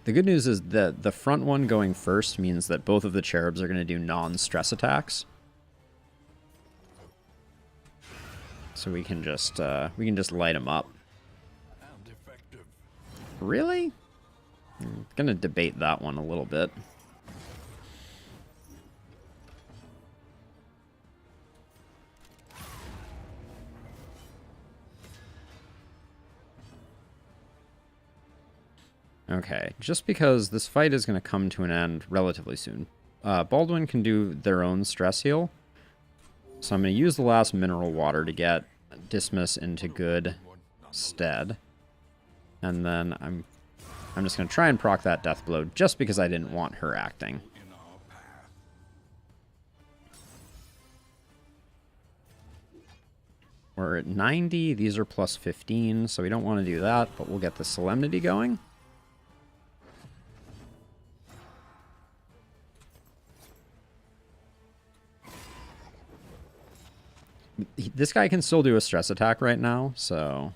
The good news is that the front one going first means that both of the cherubs are going to do non-stress attacks. So we can just light them up. Really? I'm going to debate that one a little bit. Okay, just because this fight is going to come to an end relatively soon. Baldwin can do their own stress heal. So I'm going to use the last mineral water to get Dismiss into good stead. And then I'm just going to try and proc that death blow just because I didn't want her acting. We're at 90. These are plus 15, so we don't want to do that, but we'll get the Solemnity going. This guy can still do a stress attack right now, so...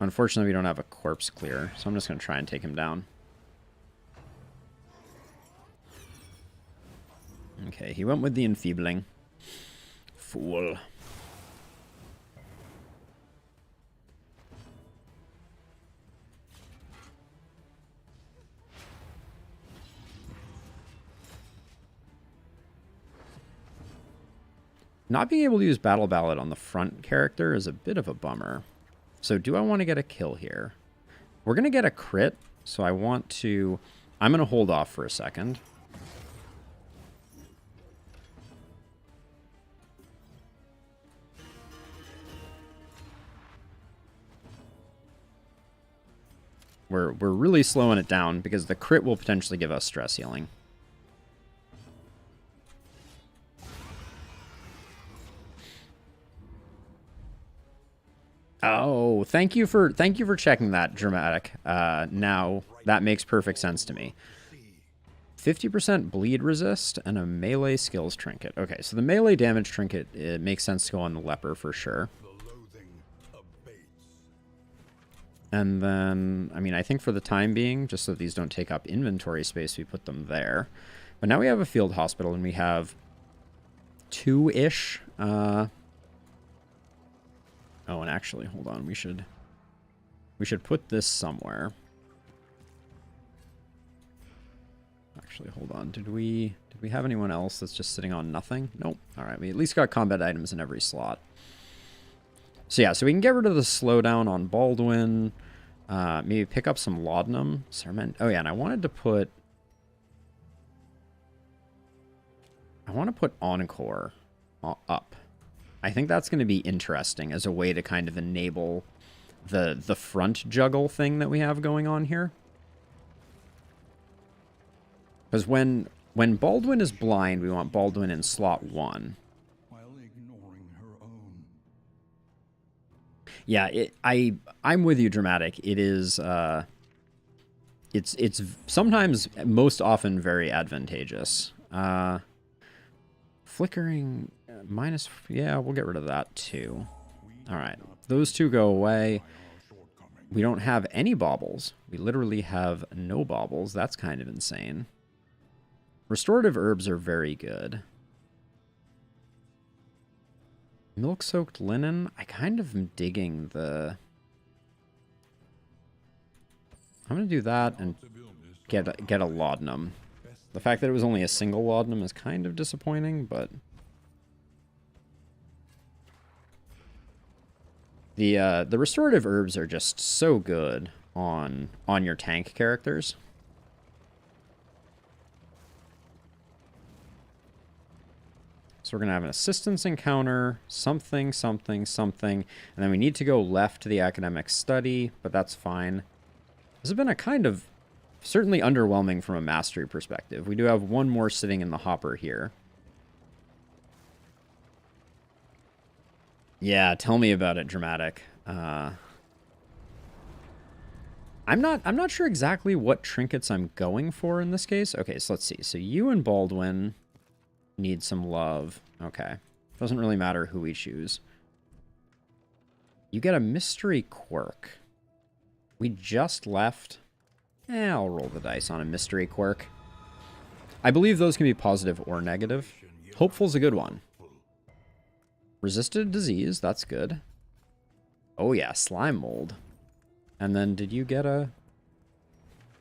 Unfortunately, we don't have a corpse clear, so I'm just going to try and take him down. Okay, he went with the Enfeebling. Fool. Not being able to use Battle Ballad on the front character is a bit of a bummer. So do I want to get a kill here? We're going to get a crit, so I want to... I'm going to hold off for a second. We're really slowing it down because the crit will potentially give us stress healing. Oh, thank you for checking that, Dramatic. Now that makes perfect sense to me. 50% bleed resist and a melee skills trinket. Okay, so the melee damage trinket, it makes sense to go on the leper for sure. And then, I mean, I think for the time being, just so these don't take up inventory space, we put them there. But now we have a field hospital, and we have two-ish. Oh, and actually, hold on. We should put this somewhere. Actually, hold on. Did we have anyone else that's just sitting on nothing? Nope. All right, we at least got combat items in every slot. So yeah, so we can get rid of the slowdown on Baldwin. Maybe pick up some laudanum. Oh yeah, and I want to put Encore up. I think that's going to be interesting as a way to kind of enable the front juggle thing that we have going on here. Because when Baldwin is blind, we want Baldwin in slot 1. While ignoring her own. Yeah, I'm with you, Dramatic. It is it's sometimes, most often, very advantageous. Flickering minus, yeah, we'll get rid of that too. All right, those two go away. We don't have any baubles. We literally have no baubles. That's kind of insane. Restorative herbs are very good. Milk-soaked linen. I kind of am digging the... I'm going to do that and get a laudanum. The fact that it was only a single laudanum is kind of disappointing, but... The restorative herbs are just so good on your tank characters. So we're going to have an assistance encounter, something, something, something, and then we need to go left to the academic study, but that's fine. This has been a kind of certainly underwhelming from a mastery perspective. We do have one more sitting in the hopper here. Yeah, tell me about it, Dramatic. I'm not sure exactly what trinkets I'm going for in this case. Okay, so let's see. So you and Baldwin need some love. Okay. Doesn't really matter who we choose. You get a mystery quirk. We just left. I'll roll the dice on a mystery quirk. I believe those can be positive or negative. Hopeful's a good one. Resisted disease, that's good. Oh yeah, slime mold. And then did you get a...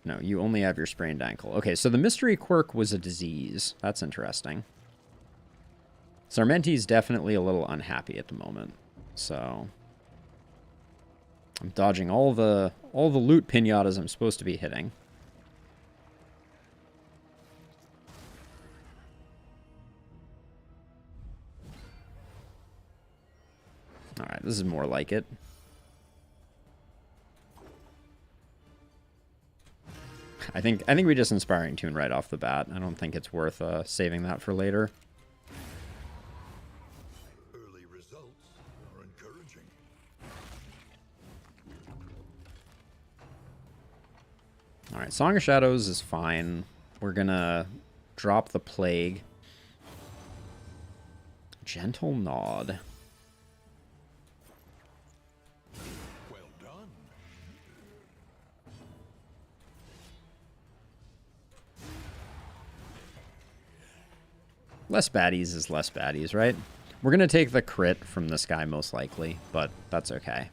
No, you only have your sprained ankle. Okay, so the mystery quirk was a disease. That's interesting. Sarmenti's definitely a little unhappy at the moment. So I'm dodging all the loot pinatas I'm supposed to be hitting. All right, this is more like it. I think we just Inspiring Tune right off the bat. I don't think it's worth saving that for later. Early results are encouraging. All right, Song of Shadows is fine. We're gonna drop the Plague. Gentle Nod. Well done. Less baddies is less baddies, right? We're going to take the crit from this guy most likely, but that's okay.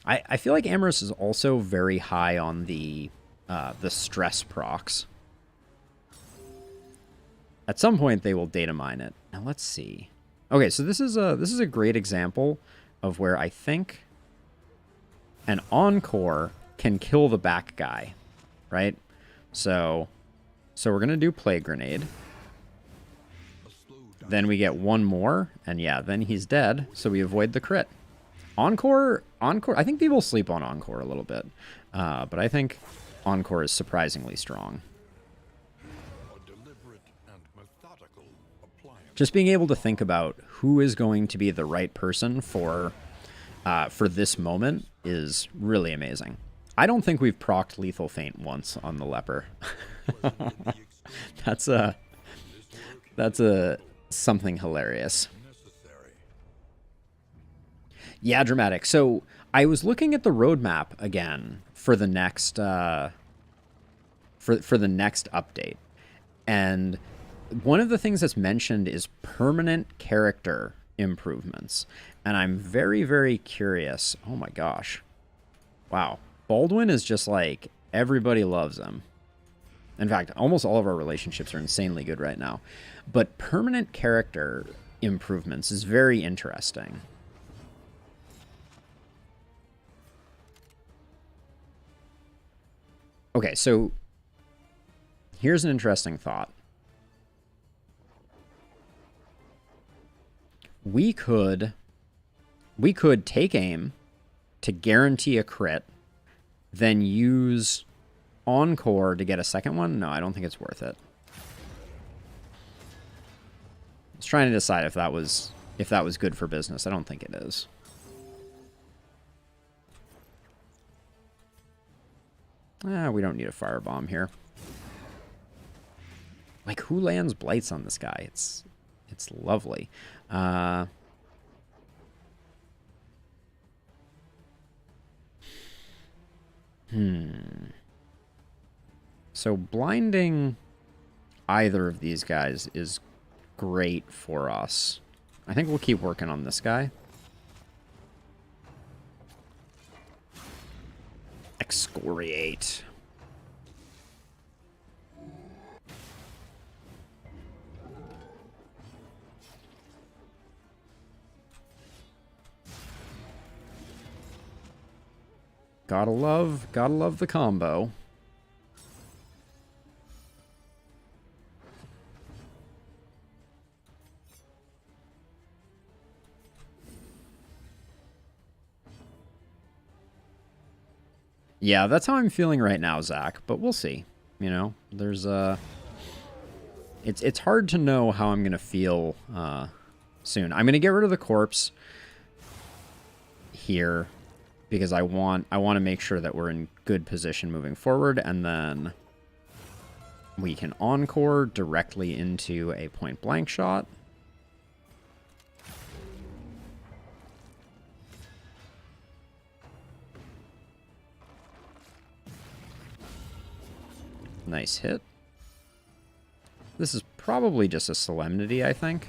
I feel like Amorous is also very high on the stress procs. At some point, they will data mine it. Now, let's see. Okay, so this is a great example of where I think an Encore can kill the back guy, right? So we're going to do Plague Grenade. Then we get one more, and yeah, then he's dead, so we avoid the crit. Encore, I think people sleep on Encore a little bit, but I think Encore is surprisingly strong. Just being able to think about who is going to be the right person for this moment is really amazing. I don't think we've procced Lethal Feint once on the Leper. That's something hilarious. Yeah, dramatic. So I was looking at the roadmap again for the next for the next update, and one of the things that's mentioned is permanent character improvements, and I'm very curious. Oh my gosh, wow, Baldwin is just like everybody loves him. In fact, almost all of our relationships are insanely good right now, but permanent character improvements is very interesting. Okay, so here's an interesting thought. We could take aim to guarantee a crit, then use Encore to get a second one. No, I don't think it's worth it. I was trying to decide if that was good for business. I don't think it is. We don't need a firebomb here. Like, who lands blights on this guy? It's lovely. So blinding either of these guys is great for us. I think we'll keep working on this guy. Excoriate. Gotta love the combo. Yeah, that's how I'm feeling right now, Zach, but we'll see. You know, there's it's hard to know how I'm gonna feel soon. I'm gonna get rid of the corpse here because I want to make sure that we're in good position moving forward, and then we can encore directly into a point blank shot. Nice hit. This is probably just a solemnity, I think.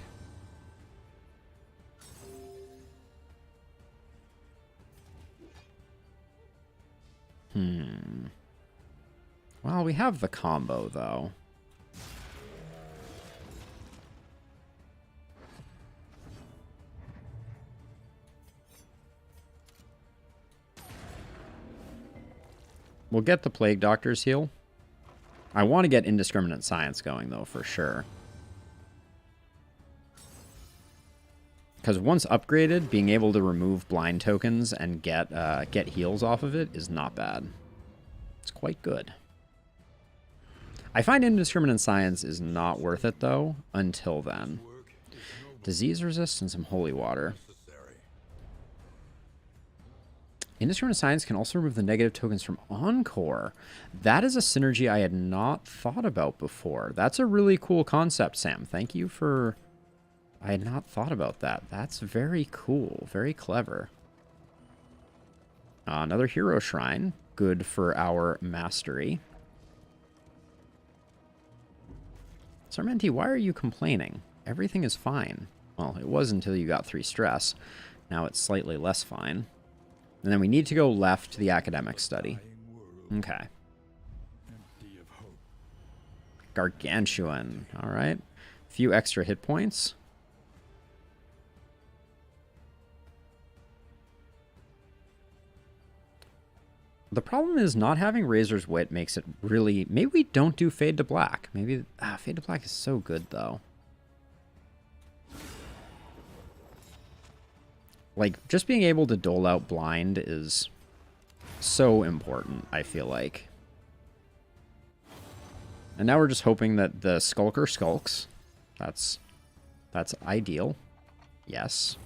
Well, we have the combo, though. We'll get the Plague Doctor's heal. I want to get Indiscriminate Science going, though, for sure. Because once upgraded, being able to remove blind tokens and get heals off of it is not bad. It's quite good. I find Indiscriminate Science is not worth it, though, until then. Disease Resist and some Holy Water. Indiscriminate Science can also remove the negative tokens from Encore. That is a synergy I had not thought about before. That's a really cool concept, Sam. Thank you for... I had not thought about that. That's very cool. Very clever. Another Hero Shrine. Good for our mastery. Sarmenti, why are you complaining? Everything is fine. Well, it was until you got 3 stress. Now it's slightly less fine. And then we need to go left to the academic study. Okay. Gargantuan. All right. A few extra hit points. The problem is not having Razor's Wit makes it really... Maybe we don't do Fade to Black. Maybe... Fade to Black is so good, though. Like, just being able to dole out blind is so important, I feel like. And now we're just hoping that the Skulker skulks. That's ideal. Yes,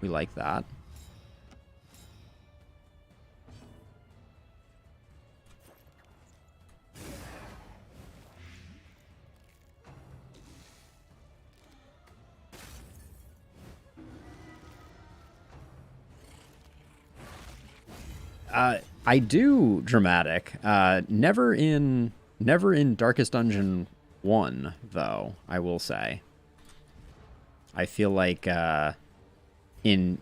we like that. I do dramatic. Never in Darkest Dungeon 1, though, I will say. I feel like in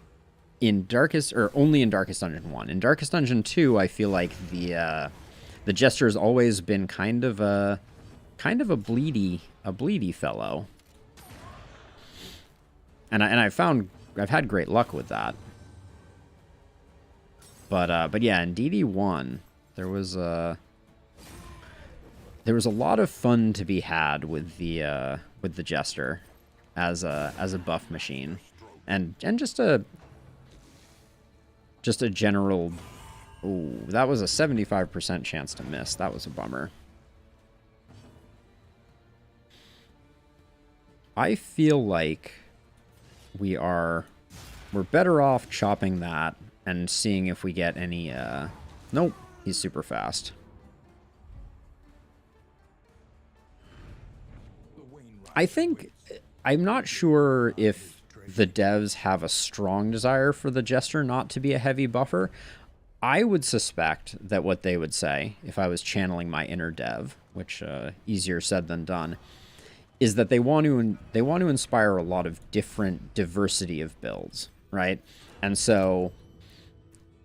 Darkest, or only in Darkest Dungeon 1. In Darkest Dungeon 2, I feel like the Jester's always been kind of a bleedy fellow. And I've had great luck with that. But yeah, in DD1, there was a lot of fun to be had with the Jester as a buff machine, and just a general. Ooh, that was a 75% chance to miss. That was a bummer. I feel like we're better off chopping that and seeing if we get any, nope, he's super fast. I'm not sure if the devs have a strong desire for the Jester not to be a heavy buffer. I would suspect that what they would say, if I was channeling my inner dev, which, easier said than done, is that they want to inspire a lot of different diversity of builds, right? And so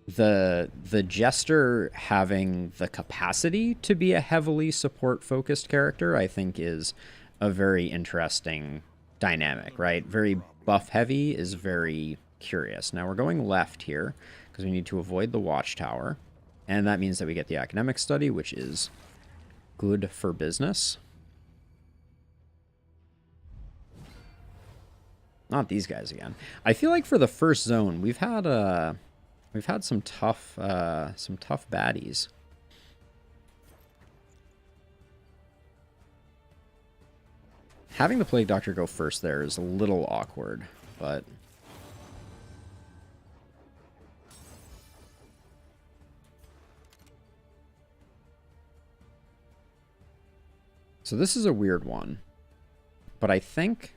the Jester having the capacity to be a heavily support-focused character, I think, is a very interesting dynamic, right? Very buff-heavy is very curious. Now we're going left here because we need to avoid the watchtower, and that means that we get the academic study, which is good for business. Not these guys again. I feel like for the first zone, we've had some tough baddies. Having the Plague Doctor go first there is a little awkward, but so this is a weird one. But I think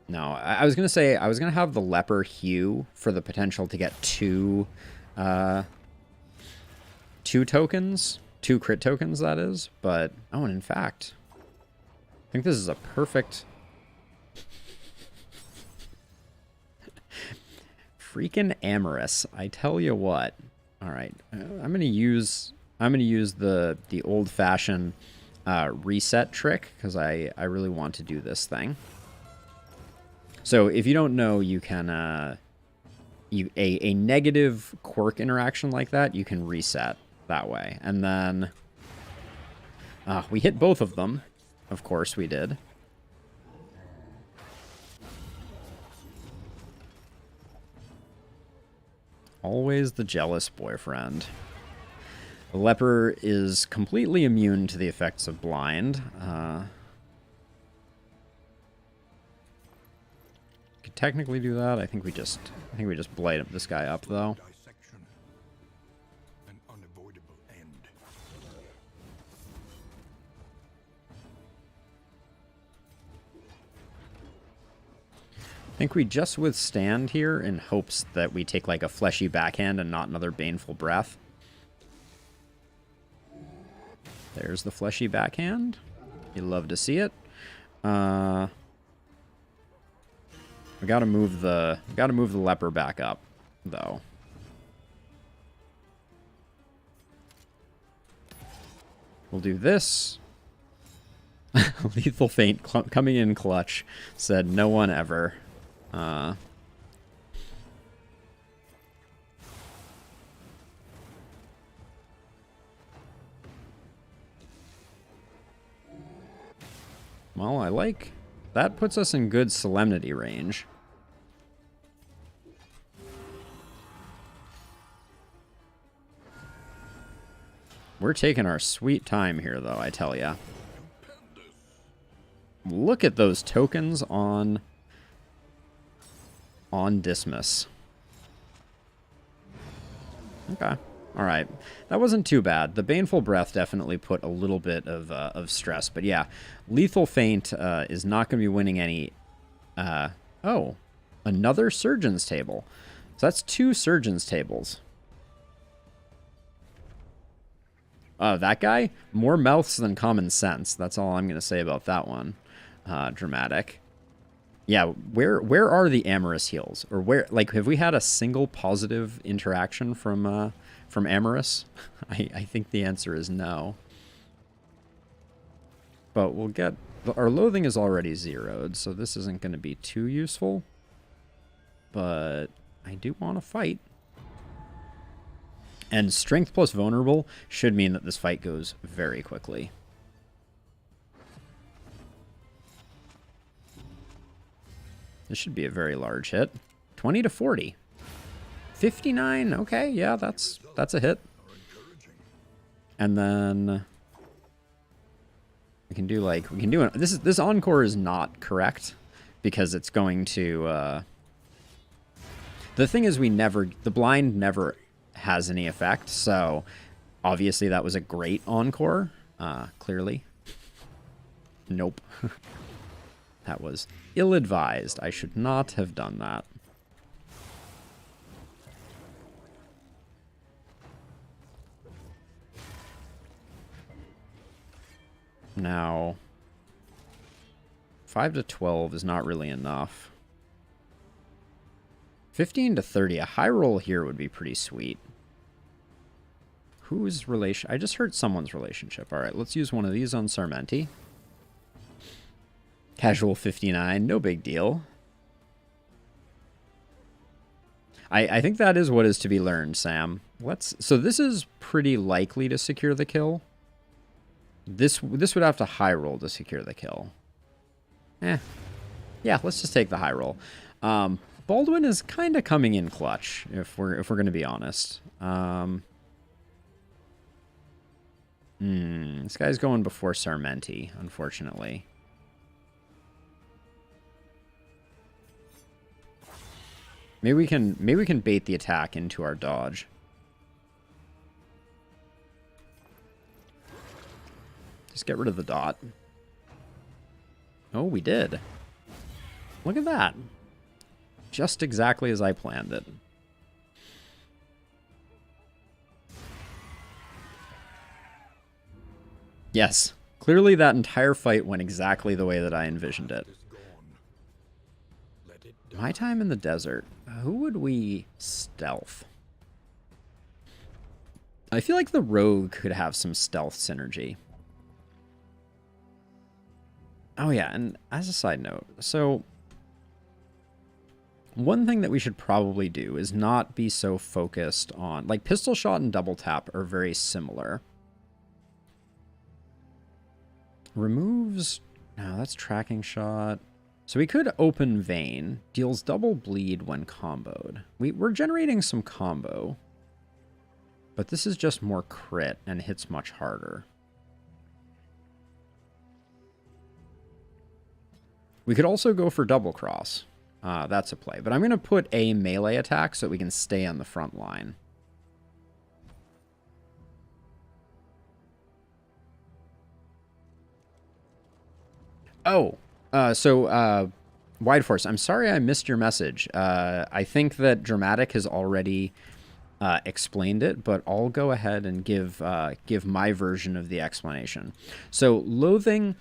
no, I was going to say, I was going to have the Leper Hue for the potential to get two tokens, 2 crit tokens, that is. But, oh, and in fact, I think this is a perfect... Freaking amorous, I tell you what. All right, I'm going to use the old-fashioned reset trick, because I really want to do this thing. So if you don't know, you can a negative quirk interaction like that, you can reset that way. And then we hit both of them. Of course we did. Always the jealous boyfriend. The leper is completely immune to the effects of blind. Technically do that. I think we just blight this guy up though. An unavoidable end. I think we just withstand here in hopes that we take like a fleshy backhand and not another baneful breath. There's the fleshy backhand. You love to see it. We gotta move the leper back up, though. We'll do this. Lethal feint coming in clutch. Said no one ever. Well, I like... That puts us in good solemnity range. We're taking our sweet time here, though, I tell ya. Look at those tokens on Dismas. Okay. All right. That wasn't too bad. The Baneful Breath definitely put a little bit of stress. But yeah, Lethal Feint is not going to be winning any... oh, another Surgeon's Table. So that's 2 Surgeon's Tables. That guy? More mouths than common sense. That's all I'm going to say about that one. Dramatic. Yeah, where are the amorous heals? Or where, like, have we had a single positive interaction from amorous? I think the answer is no. But we'll get... Our loathing is already zeroed, so this isn't going to be too useful. But I do want to fight. And strength plus vulnerable should mean that this fight goes very quickly. This should be a very large hit. 20 to 40. 59, okay, yeah, that's a hit. And then we can do this encore is not correct because it's going to the thing is the blind never has any effect, so obviously that was a great encore, clearly. Nope. That was ill-advised. I should not have done that. Now, 5 to 12 is not really enough. 15 to 30, a high roll here would be pretty sweet. Whose relation? I just heard someone's relationship. All right, let's use one of these on Sarmenti. Casual 59, no big deal. I think that is what is to be learned, Sam. So this is pretty likely to secure the kill. This would have to high roll to secure the kill. Yeah, let's just take the high roll. Baldwin is kind of coming in clutch, if we're going to be honest. This guy's going before Sarmenti, unfortunately. Maybe we can bait the attack into our dodge. Just get rid of the dot. Oh, we did. Look at that. Just exactly as I planned it. Yes. Clearly that entire fight went exactly the way that I envisioned it. My time in the desert. Who would we stealth? I feel like the rogue could have some stealth synergy. Oh yeah, and as a side note, so one thing that we should probably do is not be so focused on, like, pistol shot and double tap are very similar. Removes, no, that's tracking shot. So we could open Wain, deals double bleed when comboed. We're generating some combo, but this is just more crit and hits much harder. We could also go for double cross. That's a play, but I'm going to put a melee attack so that we can stay on the front line. Oh, Wide Force, I'm sorry I missed your message. I think that Dramatic has already explained it, but I'll go ahead and give my version of the explanation. So loathing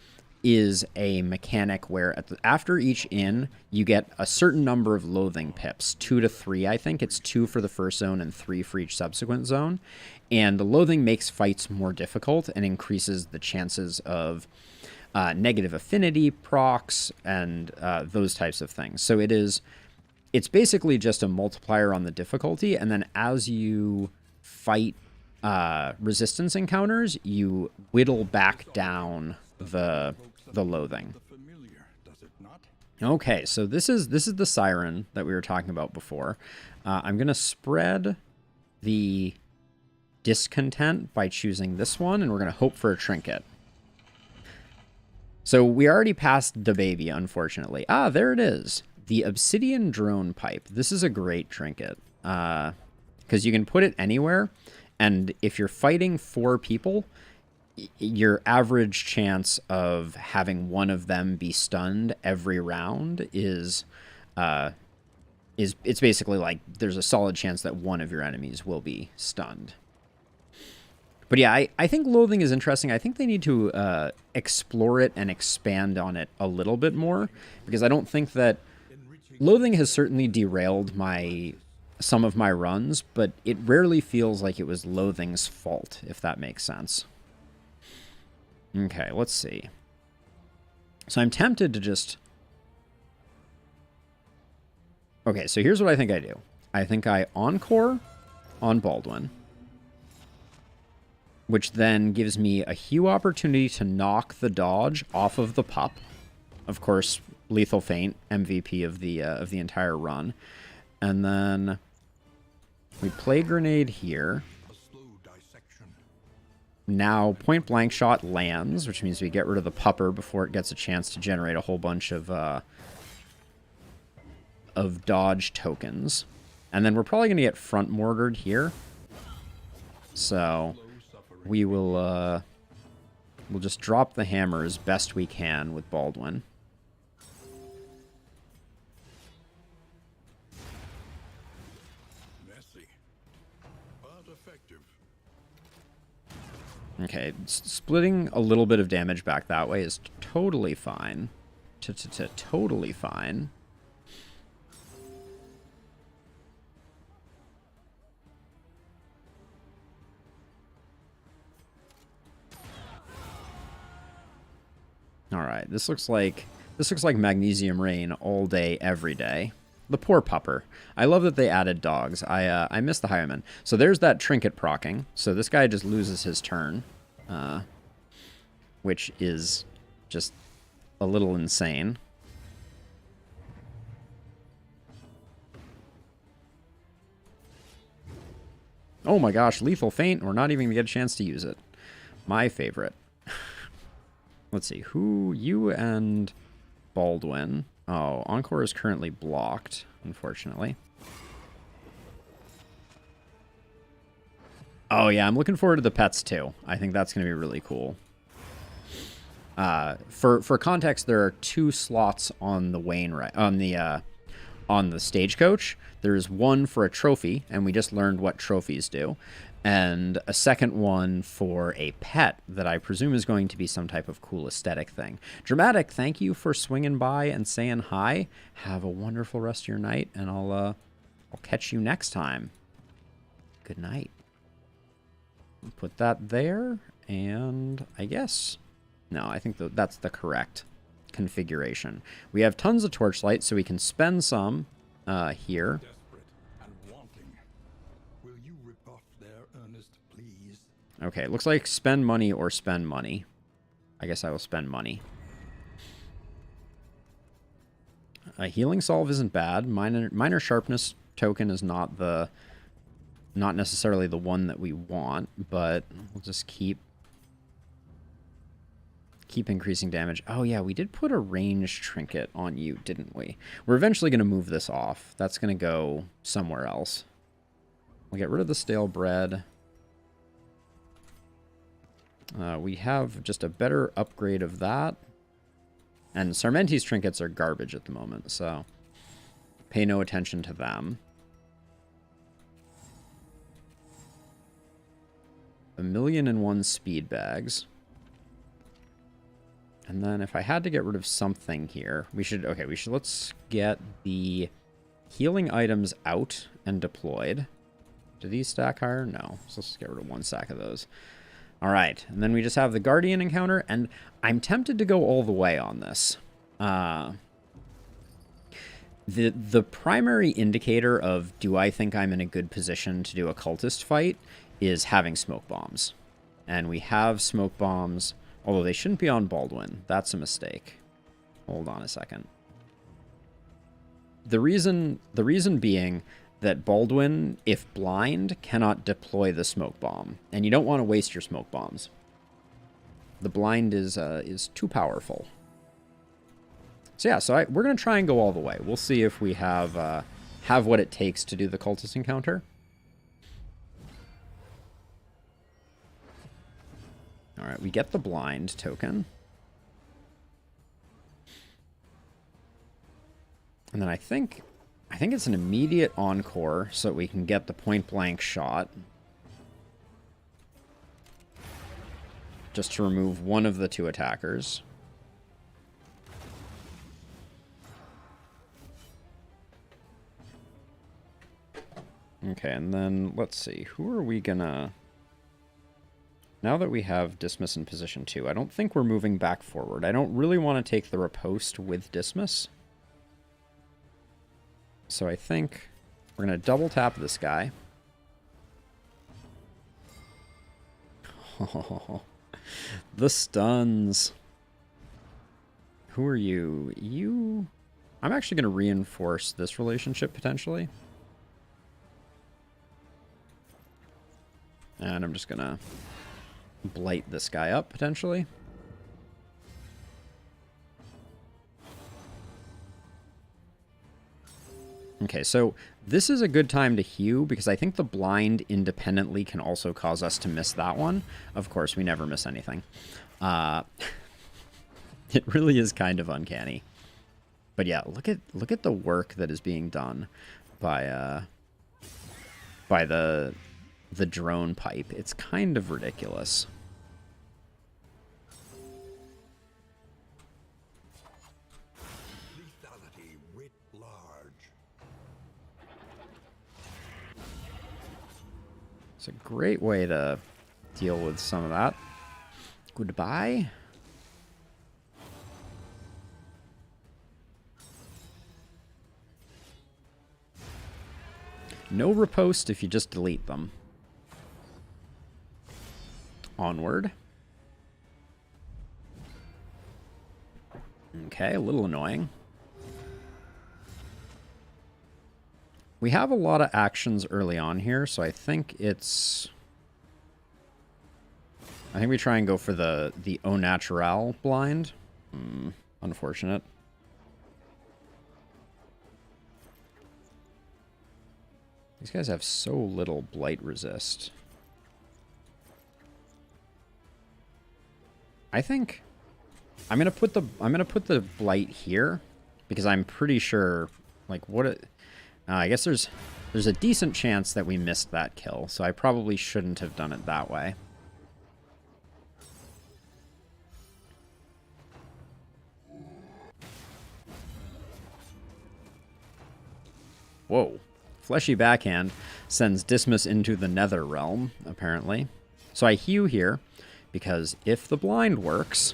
is a mechanic where after each in, you get a certain number of loathing pips, 2 to 3, I think. It's 2 for the first zone and 3 for each subsequent zone. And the loathing makes fights more difficult and increases the chances of negative affinity procs and those types of things. So it's basically just a multiplier on the difficulty, and then as you fight resistance encounters, you whittle back down the loathing. Okay, so this is the siren that we were talking about before. I'm gonna spread the discontent by choosing this one, and we're gonna hope for a trinket. So we already passed the baby, unfortunately. Ah, there it is. The obsidian drone pipe. This is a great trinket because you can put it anywhere, and if you're fighting 4 people, your average chance of having one of them be stunned every round is it's basically like there's a solid chance that one of your enemies will be stunned. But yeah, I think Loathing is interesting. I think they need to explore it and expand on it a little bit more, because I don't think that Loathing has certainly derailed some of my runs, but it rarely feels like it was Loathing's fault, if that makes sense. Okay, let's see. So I'm tempted to just... Okay, so here's what I think I do. I think I Encore on Baldwin, which then gives me a Hue opportunity to knock the dodge off of the pup. Of course, Lethal Feint, MVP of the entire run. And then we play Grenade here. Now Point Blank Shot lands, which means we get rid of the pupper before it gets a chance to generate a whole bunch of dodge tokens. And then we're probably going to get front mortared here. So we will we'll just drop the hammer as best we can with Baldwin. Messy, but effective. Okay, splitting a little bit of damage back that way is totally fine. Totally fine. All right, this looks like Magnesium Rain all day, every day. The poor pupper. I love that they added dogs. I miss the Highwayman. So there's that trinket procking. So this guy just loses his turn, which is just a little insane. Oh my gosh, Lethal Feint. We're not even going to get a chance to use it. My favorite. Let's see, you and Baldwin. Oh, Encore is currently blocked, unfortunately. Oh yeah, I'm looking forward to the pets too. I think that's going to be really cool. For context, there are 2 slots on the Wain, on the stagecoach. There's one for a trophy, and we just learned what trophies do. And a second one for a pet that I presume is going to be some type of cool aesthetic thing. Dramatic, thank you for swinging by and saying hi. Have a wonderful rest of your night, and I'll catch you next time. Good night. Put that there, and I guess... No, I think that's the correct configuration. We have tons of torchlight, so we can spend some here. Okay, looks like spend money or spend money. I guess I will spend money. A healing salve isn't bad. Minor sharpness token is not necessarily the one that we want, but we'll just keep increasing damage. Oh yeah, we did put a ranged trinket on you, didn't we? We're eventually going to move this off. That's going to go somewhere else. We'll get rid of the stale bread. We have just a better upgrade of that. And Sarmenti's trinkets are garbage at the moment, so pay no attention to them. 1,000,001 speed bags. And then if I had to get rid of something here, let's get the healing items out and deployed. Do these stack higher? No. So let's get rid of 1 stack of those. All right, and then we just have the Guardian encounter, and I'm tempted to go all the way on this. The primary indicator of do I think I'm in a good position to do a cultist fight is having smoke bombs. And we have smoke bombs, although they shouldn't be on Baldwin. That's a mistake. Hold on a second. The reason being that Baldwin, if blind, cannot deploy the smoke bomb, and you don't want to waste your smoke bombs. The blind is too powerful. So yeah, we're gonna try and go all the way. We'll see if we have what it takes to do the cultist encounter. All right, we get the blind token, and then I think it's an immediate encore so that we can get the point blank shot. just to remove one of the 2 attackers. Okay, and then let's see. Who are we gonna... Now that we have Dismas in position 2, I don't think we're moving back forward. I don't really want to take the riposte with Dismas. So I think we're going to double tap this guy. Oh, the stuns. Who are you? You... I'm actually going to reinforce this relationship, potentially. And I'm just going to blight this guy up, potentially. Okay, so this is a good time to hew, because I think the blind independently can also cause us to miss that one. Of course, we never miss anything. It really is kind of uncanny. But yeah, look at the work that is being done by the drone pipe. It's kind of ridiculous. Lethality writ large. It's a great way to deal with some of that. Goodbye. No riposte if you just delete them. Onward. Okay, a little annoying. We have a lot of actions early on here, so I think it's... I think we try and go for the au naturel blind. Unfortunate. These guys have so little blight resist. I think I'm gonna put the blight here, because I'm pretty sure, like, I guess there's a decent chance that we missed that kill, so I probably shouldn't have done it that way. Whoa. Fleshy Backhand sends Dismas into the Nether Realm, apparently. So I hew here, because if the blind works...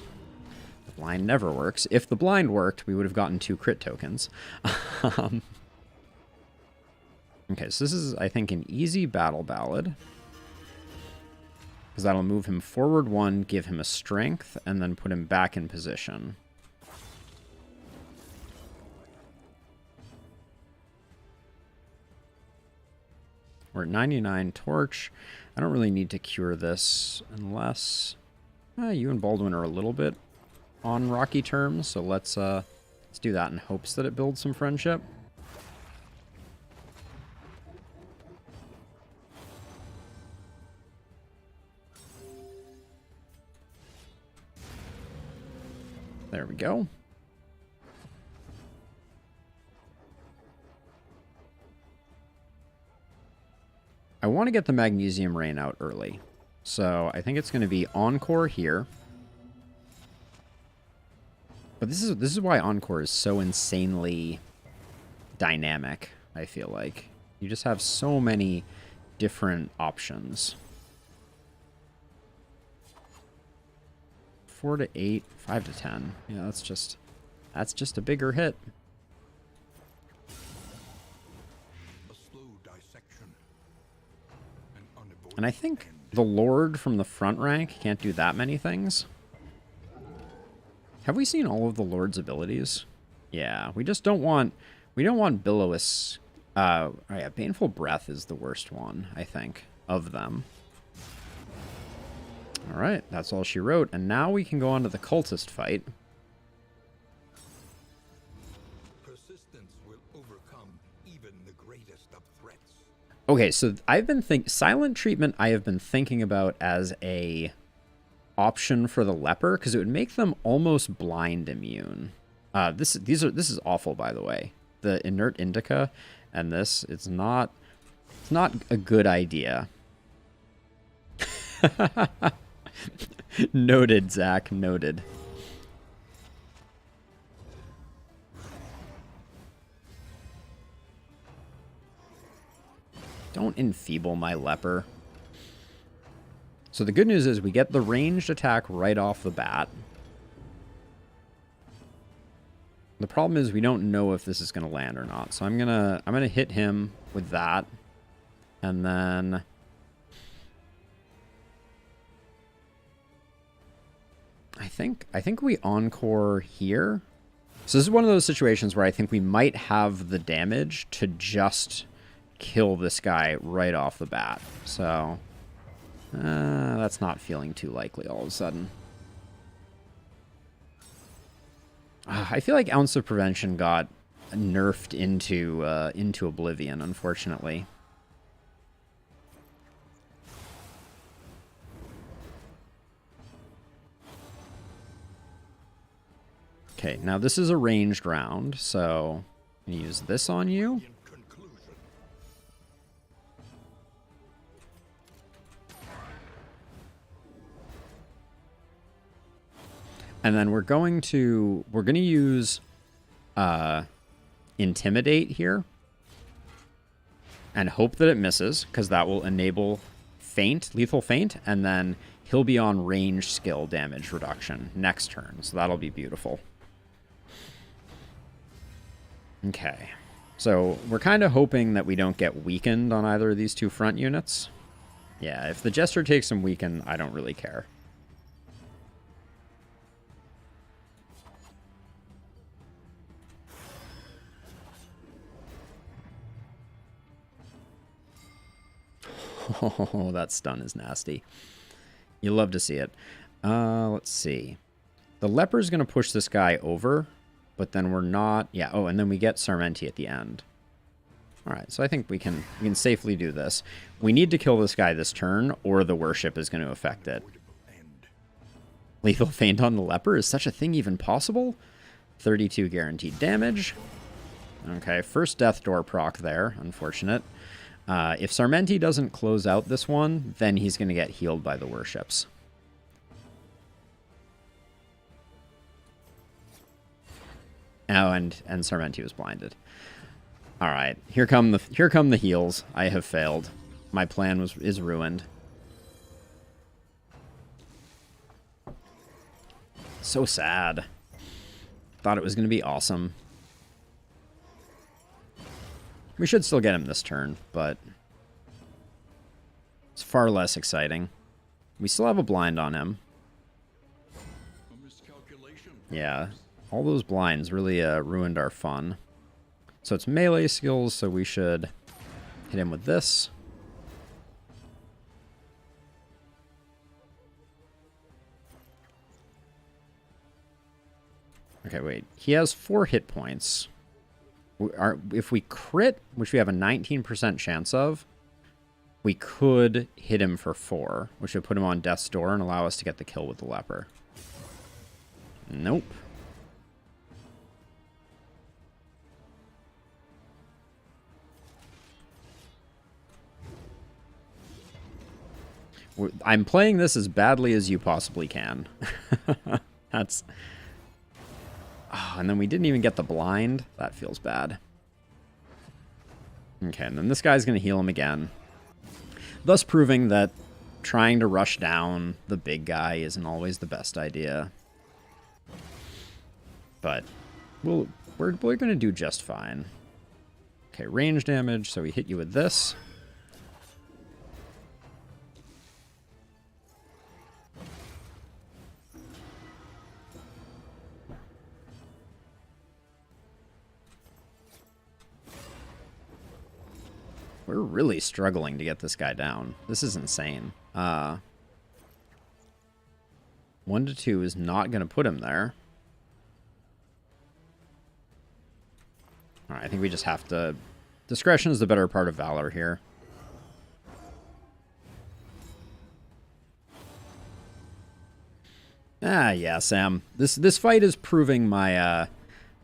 The blind never works. If the blind worked, we would have gotten 2 crit tokens. Okay, so this is, I think, an easy battle ballad. Because that'll move him forward 1, give him a strength, and then put him back in position. We're at 99 torch. I don't really need to cure this unless... you and Baldwin are a little bit on rocky terms, so let's do that in hopes that it builds some friendship. There we go. I want to get the Magnesium Rain out early. So I think it's going to be Encore here. But this is why Encore is so insanely dynamic, I feel like. You just have so many different options. 4 to 8, 5 to 10. Yeah, that's just a bigger hit. And I think the Lord from the front rank can't do that many things. Have we seen all of the Lord's abilities? Yeah, we just don't want... We don't want Billowas... oh yeah, Baneful Breath is the worst one, I think, of them. Alright, that's all she wrote. And now we can go on to the Cultist fight. Persistence will overcome even the greatest of threats. Okay, so I've been Silent Treatment I have been thinking about as a option for the leper, because it would make them almost blind immune. This is awful, by the way. The Inert Indica and this, it's not a good idea. Noted, Zach. Noted. Don't enfeeble my leper. So the good news is we get the ranged attack right off the bat. The problem is we don't know if this is going to land or not. So I'm gonna hit him with that. And then I think we encore here. So this is one of those situations where I think we might have the damage to just kill this guy right off the bat. So that's not feeling too likely all of a sudden. I feel like Ounce of Prevention got nerfed into oblivion, unfortunately. Okay, now this is a ranged round, so I'm gonna use this on you. And then we're going to use Intimidate here and hope that it misses, because that will enable Feint, Lethal Feint, and then he'll be on range skill damage reduction next turn, so that'll be beautiful. Okay, so we're kind of hoping that we don't get weakened on either of these two front units. Yeah, if the Jester takes some weaken, I don't really care. Oh, that stun is nasty. You love to see it. Let's see. The Leper's going to push this guy over, but then we're not... Yeah, oh, and then we get Sarmenti at the end. All right, so I think we can safely do this. We need to kill this guy this turn, or the Worship is going to affect it. Lethal Feint on the Leper? Is such a thing even possible? 32 guaranteed damage. Okay, first Death Door proc there. Unfortunate. If Sarmenti doesn't close out this one, then he's going to get healed by the Worships. Oh, and Sarmenti was blinded. All right, here come the heals. I have failed. My plan is ruined. So sad. Thought it was going to be awesome. We should still get him this turn, but it's far less exciting. We still have a blind on him. Yeah, all those blinds really ruined our fun. So it's melee skills, so we should hit him with this. Okay, wait. He has 4 hit points. If we crit, which we have a 19% chance of, we could hit him for 4, which would put him on Death's Door and allow us to get the kill with the Leper. Nope. I'm playing this as badly as you possibly can. That's... Oh, and then we didn't even get the blind. That feels bad. Okay, and then this guy's going to heal him again. Thus proving that trying to rush down the big guy isn't always the best idea. But we're going to do just fine. Okay, range damage, so we hit you with this. We're really struggling to get this guy down. This is insane. 1 to 2 is not going to put him there. All right, I think we just have to... Discretion is the better part of valor here. Ah, yeah, Sam. This fight is proving my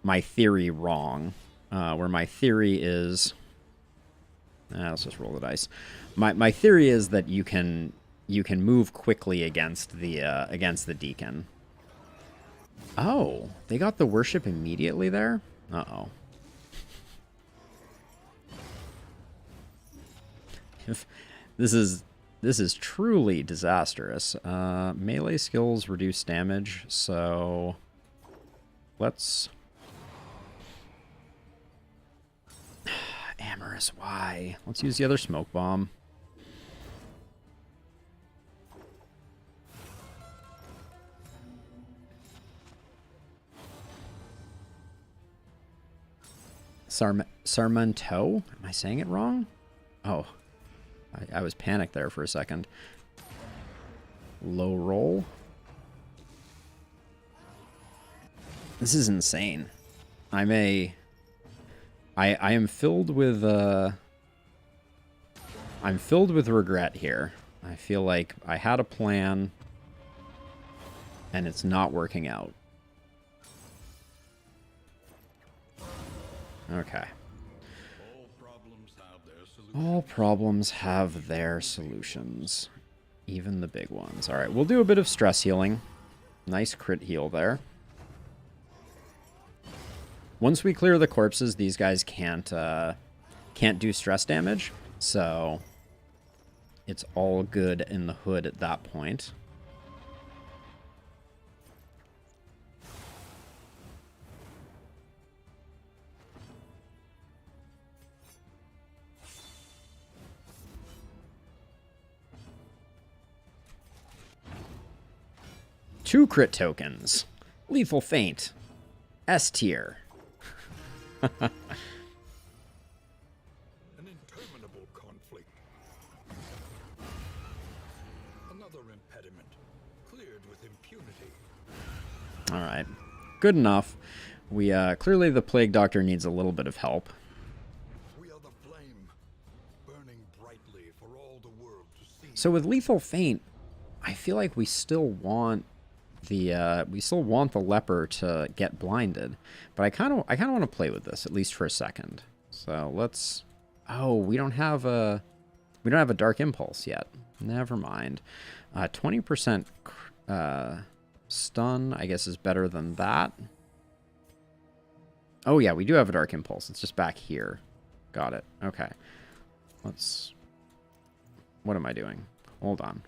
my theory wrong. Where my theory is... let's just roll the dice. My theory is that you can you can move quickly against the deacon. Oh, they got the worship immediately there? Uh-oh. This is truly disastrous. Melee skills reduce damage, so let's... Amorous, why? Let's use the other smoke bomb. Sarmento? Am I saying it wrong? Oh, I was panicked there for a second. Low roll. This is insane. I am filled with I'm filled with regret here. I feel like I had a plan and it's not working out. Okay. All problems have their solutions. Even the big ones. Alright, we'll do a bit of stress healing. Nice crit heal there. Once we clear the corpses, these guys can't do stress damage. So it's all good in the hood at that point. Two crit tokens. Lethal Feint. S tier. An interminable conflict. Another impediment. Cleared with impunity. Alright. Good enough. We, clearly the Plague Doctor needs a little bit of help. We are the flame, burning brightly for all the world to see. So with Lethal Feint, I feel like we still want the leper to get blinded, but I kind of want to play with this at least for a second. So let's. Oh, we don't have a dark impulse yet. Never mind. 20% stun, I guess, is better than that. Oh yeah, we do have a dark impulse. It's just back here. Got it. Okay. Let's. What am I doing? Hold on.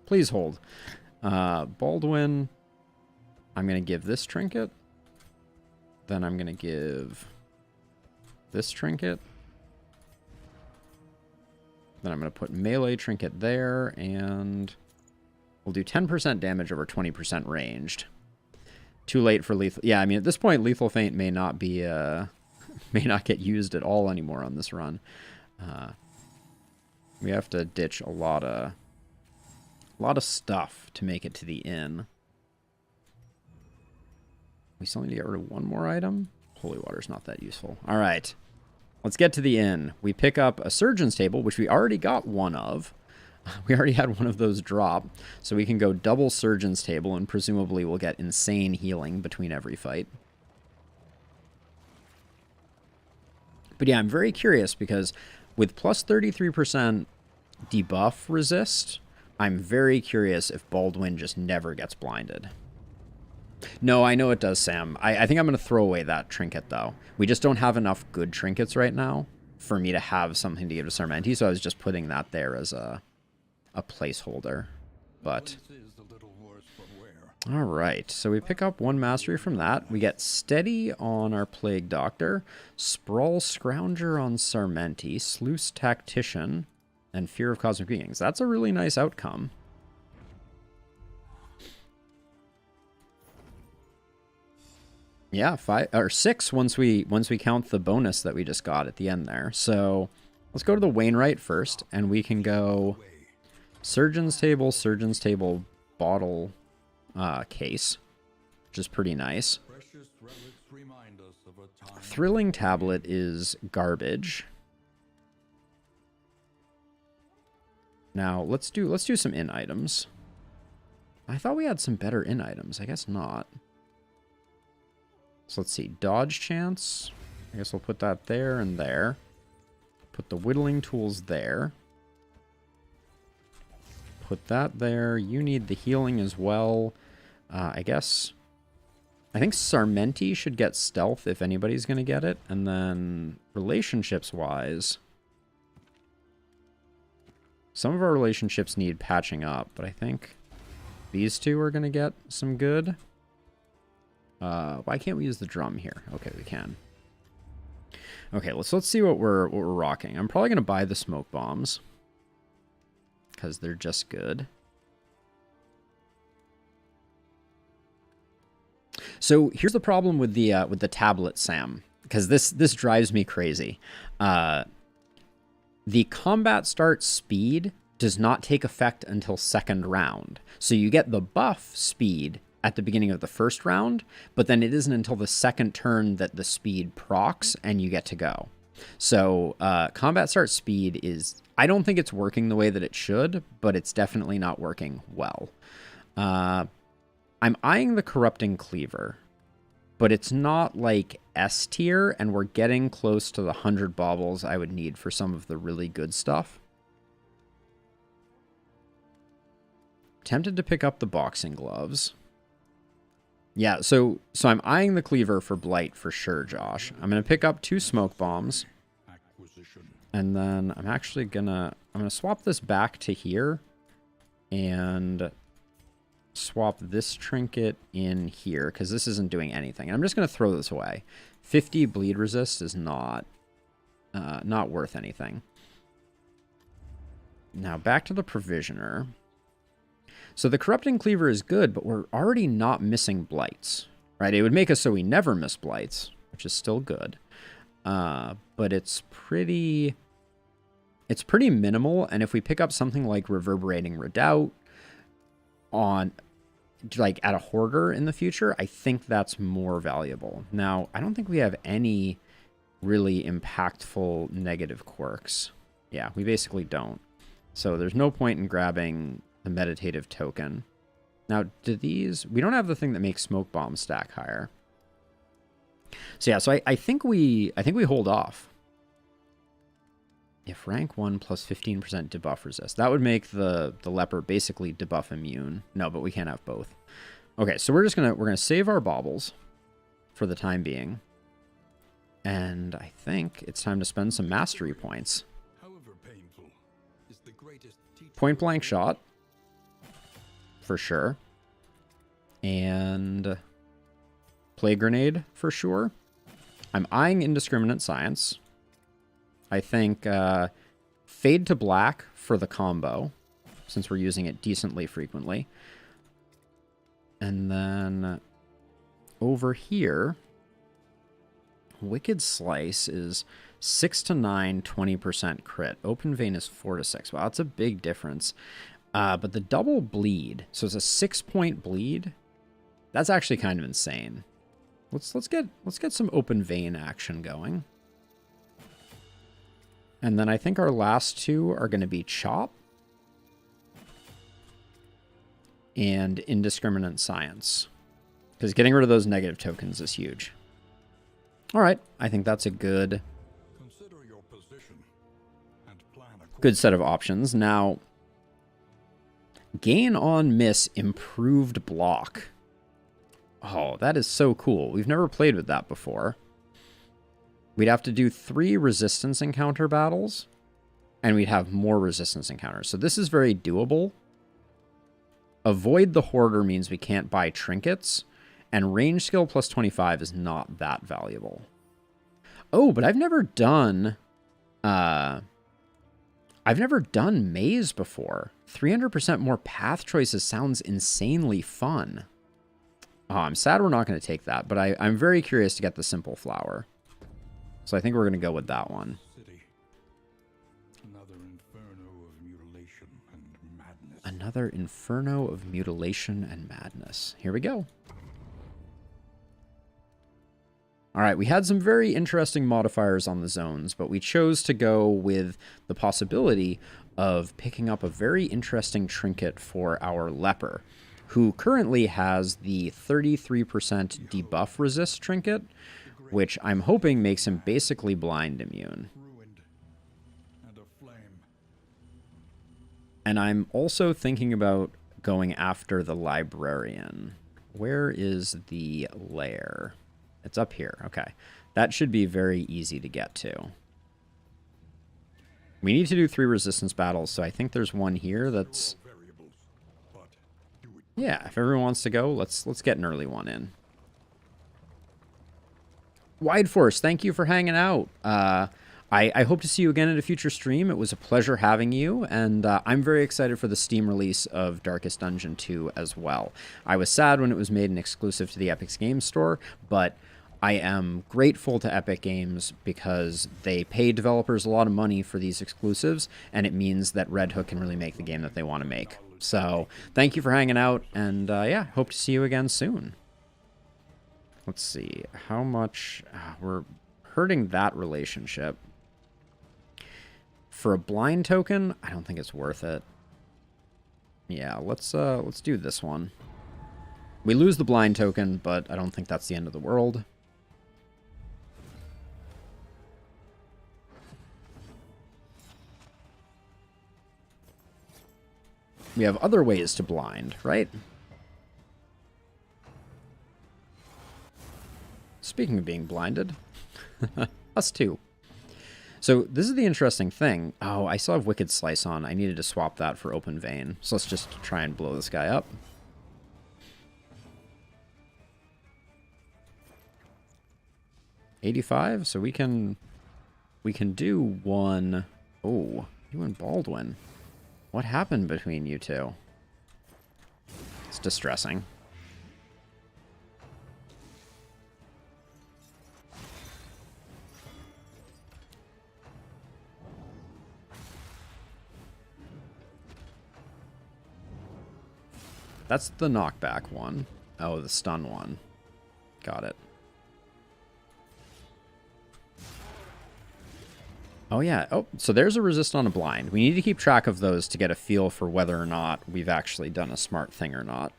Please hold. Baldwin, I'm going to give this trinket. Then I'm going to give this trinket. Then I'm going to put melee trinket there, and we'll do 10% damage over 20% ranged. Too late for lethal. Yeah, I mean, at this point, Lethal Feint may not be, may not get used at all anymore on this run. We have to ditch a lot of stuff to make it to the inn. We still need to get rid of one more item. Holy water's not that useful. All right. Let's get to the inn. We pick up a surgeon's table, which we already got one of. We already had one of those drop. So we can go double surgeon's table, and presumably we'll get insane healing between every fight. But yeah, I'm very curious because with plus 33% debuff resist, I'm very curious if Baldwin just never gets blinded. No, I know it does, Sam. I think I'm going to throw away that trinket, though. We just don't have enough good trinkets right now for me to have something to give to Sarmenti, so I was just putting that there as a placeholder. But all right, so we pick up one mastery from that. We get Steady on our Plague Doctor, Sprawl Scrounger on Sarmenti, Sluice Tactician, and Fear of Cosmic Beings. That's a really nice outcome. Yeah, 5 or 6 once we count the bonus that we just got at the end there. So let's go to the Wainwright first, and we can go Surgeon's Table, bottle case, which is pretty nice. Thrilling Tablet is garbage. Now let's do some in items. I thought we had some better in items. I guess not. So let's see. Dodge chance. I guess we'll put that there and there. Put the whittling tools there. put that there. You need the healing as well. I guess... I think Sarmenti should get stealth if anybody's going to get it. And then relationships-wise... Some of our relationships need patching up, but I think these two are going to get some good. Why can't we use the drum here? Okay, we can. Okay, let's see what we're rocking. I'm probably going to buy the smoke bombs because they're just good. So here's the problem with the tablet, Sam, because this drives me crazy. The combat start speed does not take effect until second round. So you get the buff speed at the beginning of the first round, but then it isn't until the second turn that the speed procs and you get to go. So combat start speed is... I don't think it's working the way that it should, but it's definitely not working well. I'm eyeing the Corrupting Cleaver, but it's not like S tier, and we're getting close to the 100 baubles I would need for some of the really good stuff. Tempted to pick up the boxing gloves. Yeah, so I'm eyeing the Cleaver for Blight for sure, Josh. I'm going to pick up 2 smoke bombs. And then I'm actually I'm gonna swap this back to here and swap this trinket in here because this isn't doing anything. And I'm just gonna throw this away. 50 bleed resist is not worth anything. Now back to the Provisioner. So the Corrupting Cleaver is good, but we're already not missing blights, right? It would make us so we never miss blights, which is still good. But it's pretty minimal, and if we pick up something like Reverberating Redoubt on, like, at a Hoarder in the future, I think that's more valuable. Now, I don't think we have any really impactful negative quirks. Yeah, we basically don't. So there's no point in grabbing the Meditative Token. Now, do these... We don't have the thing that makes Smoke Bombs stack higher. So yeah, so I think we hold off. If rank 1 plus 15% debuff resist, that would make the leper basically debuff immune. No, but we can't have both. Okay, so we're gonna save our baubles for the time being, and I think it's time to spend some mastery points. However painful, is the greatest Point blank shot, for sure, and Plague Grenade for sure. I'm eyeing Indiscriminate Science. I think Fade to Black for the combo, since we're using it decently frequently. And then over here, Wicked Slice is 6 to 9, 20% crit. Open Vein is 4 to 6. Wow, that's a big difference. But the double bleed, so it's a 6-point bleed. That's actually kind of insane. Let's get some Open Vein action going. And then I think our last two are going to be Chop and Indiscriminate Science, because getting rid of those negative tokens is huge. All right, I think that's a good set of options. Now, gain on miss, improved block. Oh, that is so cool. We've never played with that before. We'd have to do 3 resistance encounter battles, and we'd have more resistance encounters. So this is very doable. Avoid the Hoarder means we can't buy trinkets, and range skill plus 25 is not that valuable. Oh, but I've never done maze before. 300% more path choices sounds insanely fun. Oh, I'm sad we're not going to take that, but I'm very curious to get the Simple Flower. So I think we're going to go with that one. Another inferno of mutilation and madness. Another inferno of mutilation and madness. Here we go. All right, we had some very interesting modifiers on the zones, but we chose to go with the possibility of picking up a very interesting trinket for our leper, who currently has the 33% debuff resist trinket, which I'm hoping makes him basically blind immune. And I'm also thinking about going after the librarian. Where is the lair? It's up here. Okay. That should be very easy to get to. We need to do 3 resistance battles, so I think there's one here that's... Yeah, if everyone wants to go, let's get an early one in. Wide Force, thank you for hanging out. I hope to see you again at a future stream. It was a pleasure having you, and I'm very excited for the Steam release of Darkest Dungeon 2 as well. I was sad when it was made an exclusive to the Epic Games Store, but I am grateful to Epic Games because they pay developers a lot of money for these exclusives, and it means that Red Hook can really make the game that they want to make. So, thank you for hanging out, and yeah, hope to see you again soon. Let's see, how much... we're hurting that relationship. For a blind token, I don't think it's worth it. Yeah, let's do this one. We lose the blind token, but I don't think that's the end of the world. We have other ways to blind, right? Speaking of being blinded, us too. So this is the interesting thing. Oh, I still have Wicked Slice on. I needed to swap that for Open Vein. So let's just try and blow this guy up. $85, so we can do one. Oh, you and Baldwin. What happened between you two? It's distressing. That's the knockback one. Oh, the stun one. Got it. Oh, yeah. Oh, so there's a resist on a blind. We need to keep track of those to get a feel for whether or not we've actually done a smart thing or not.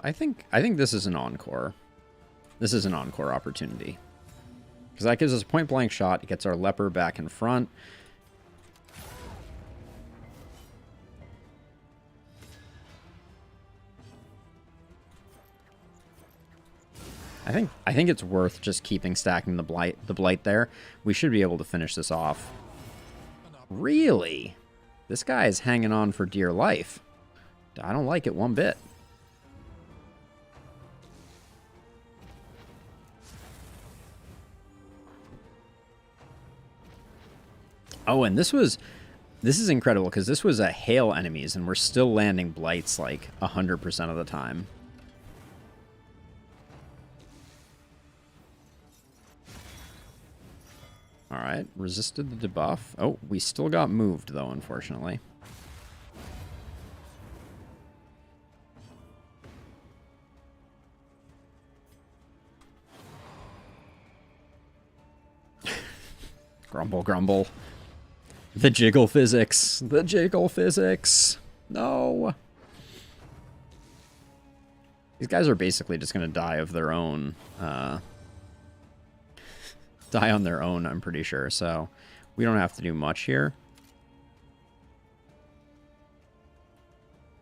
I think this is an encore. This is an encore opportunity. Because that gives us a point-blank shot. It gets our leper back in front. I think it's worth just keeping stacking the blight there. We should be able to finish this off. Really? This guy is hanging on for dear life. I don't like it one bit. Oh, and this is incredible because this was a hail enemies and we're still landing blights like 100% of the time. All right, resisted the debuff. Oh, we still got moved though, unfortunately. Grumble, grumble. The jiggle physics. The jiggle physics. No. These guys are basically just going to die of their own. Die on their own, I'm pretty sure. So we don't have to do much here.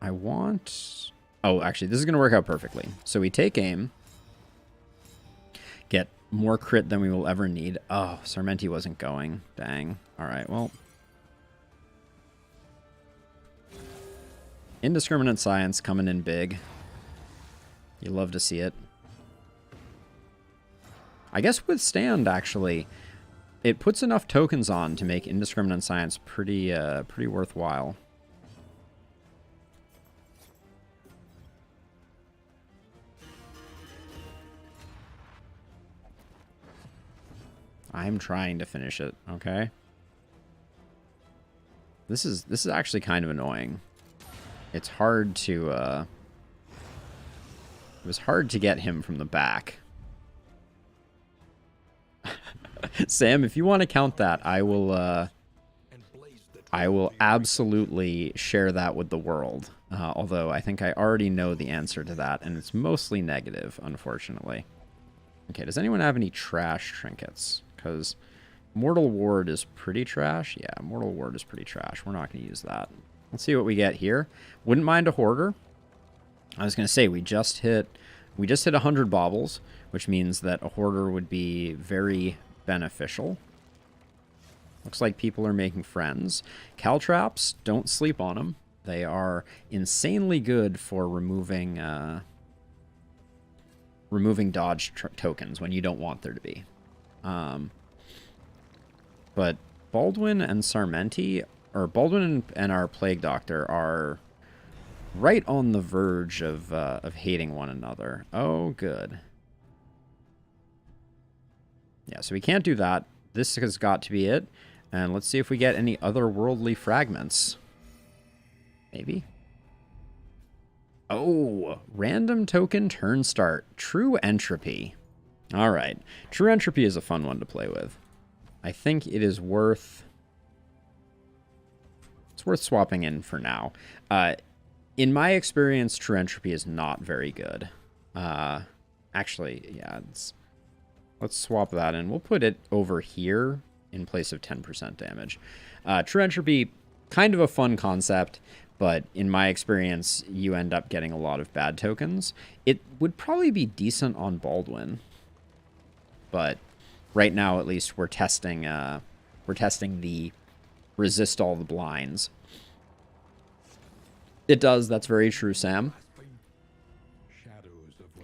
I want... Oh, actually, this is going to work out perfectly. So we take aim. Get more crit than we will ever need. Oh, Sarmenti wasn't going. Dang. All right, well... Indiscriminate Science coming in big. You love to see it. I guess Withstand, actually, it puts enough tokens on to make Indiscriminate Science pretty worthwhile. I'm trying to finish it, okay? This is actually kind of annoying. It's hard to, it was hard to get him from the back. Sam, if you want to count that, I will absolutely share that with the world. Although I think I already know the answer to that, and it's mostly negative, unfortunately. Okay, does anyone have any trash trinkets? Because Mortal Ward is pretty trash. Yeah, Mortal Ward is pretty trash. We're not going to use that. Let's see what we get here. Wouldn't mind a Hoarder. I was going to say, we just hit 100 baubles, which means that a Hoarder would be very beneficial. Looks like people are making friends. Caltraps, don't sleep on them. They are insanely good for removing dodge tokens when you don't want there to be. But Baldwin and Sarmenti, or Baldwin and our Plague Doctor, are right on the verge of hating one another. Oh, good. Yeah, so we can't do that. This has got to be it. And let's see if we get any otherworldly fragments. Maybe. Oh, random token turn start. True Entropy. All right. True Entropy is a fun one to play with. I think it is worth... It's worth swapping in for now. In my experience, True Entropy is not very good. Actually, yeah, let's swap that in. We'll put it over here in place of 10% damage. True Entropy, kind of a fun concept, but in my experience, you end up getting a lot of bad tokens. It would probably be decent on Baldwin, but right now, at least, we're testing the resist all the blinds. It does. That's very true, Sam.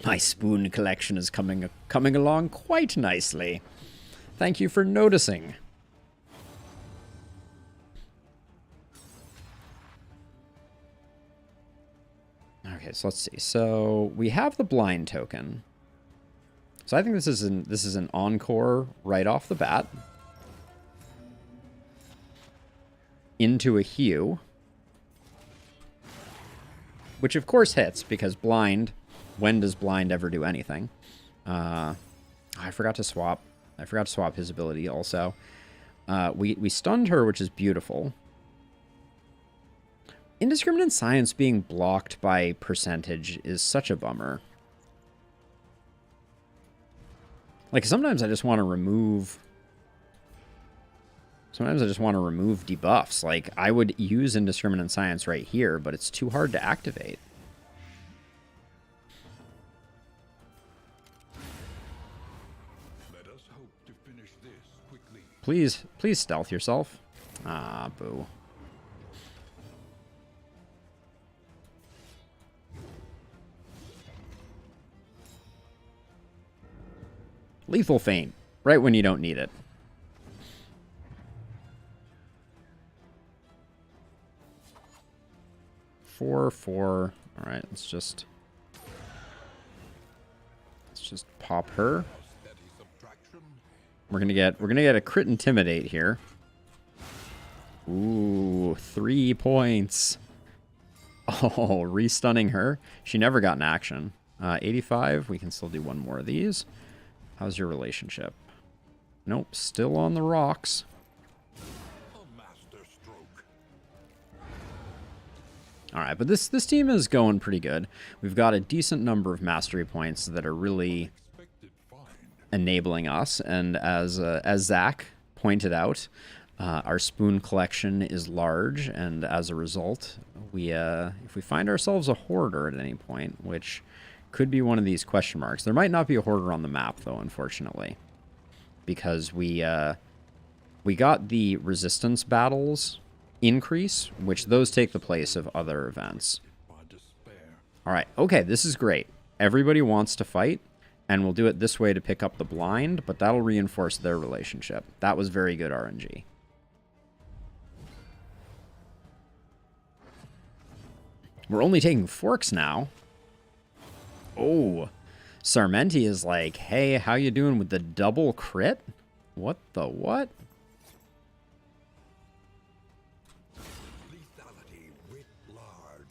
My spoon collection is coming along quite nicely. Thank you for noticing. Okay, so let's see. So we have the blind token. So I think this is an encore right off the bat. Into a Hue. Which of course hits, because blind, when does blind ever do anything? I forgot to swap. I forgot to swap his ability also. We stunned her, which is beautiful. Indiscriminate Science being blocked by percentage is such a bummer. Like, sometimes I just want to remove... Sometimes I just want to remove debuffs. Like, I would use Indiscriminate Science right here, but it's too hard to activate. Let us hope to finish this quickly. Please stealth yourself. Ah, boo. Lethal Feint, right when you don't need it. Four. All right, let's just pop her. We're gonna get a crit intimidate here. Ooh, 3 points. Oh, restunning her. She never got an action. 85. We can still do one more of these. How's your relationship? Nope, still on the rocks. All right, but this team is going pretty good. We've got a decent number of mastery points that are really enabling us. And as Zach pointed out, our spoon collection is large, and as a result, if we find ourselves a hoarder at any point, which could be one of these question marks. There might not be a hoarder on the map, though, unfortunately, because we got the resistance battles increase, which those take the place of other events. All right, okay, this is great. Everybody wants to fight, and we'll do it this way to pick up the blind, but that'll reinforce their relationship. That was very good RNG. We're only taking forks now. Oh, Sarmenti is like, hey, how you doing with the double crit? What the what? Lethality writ large.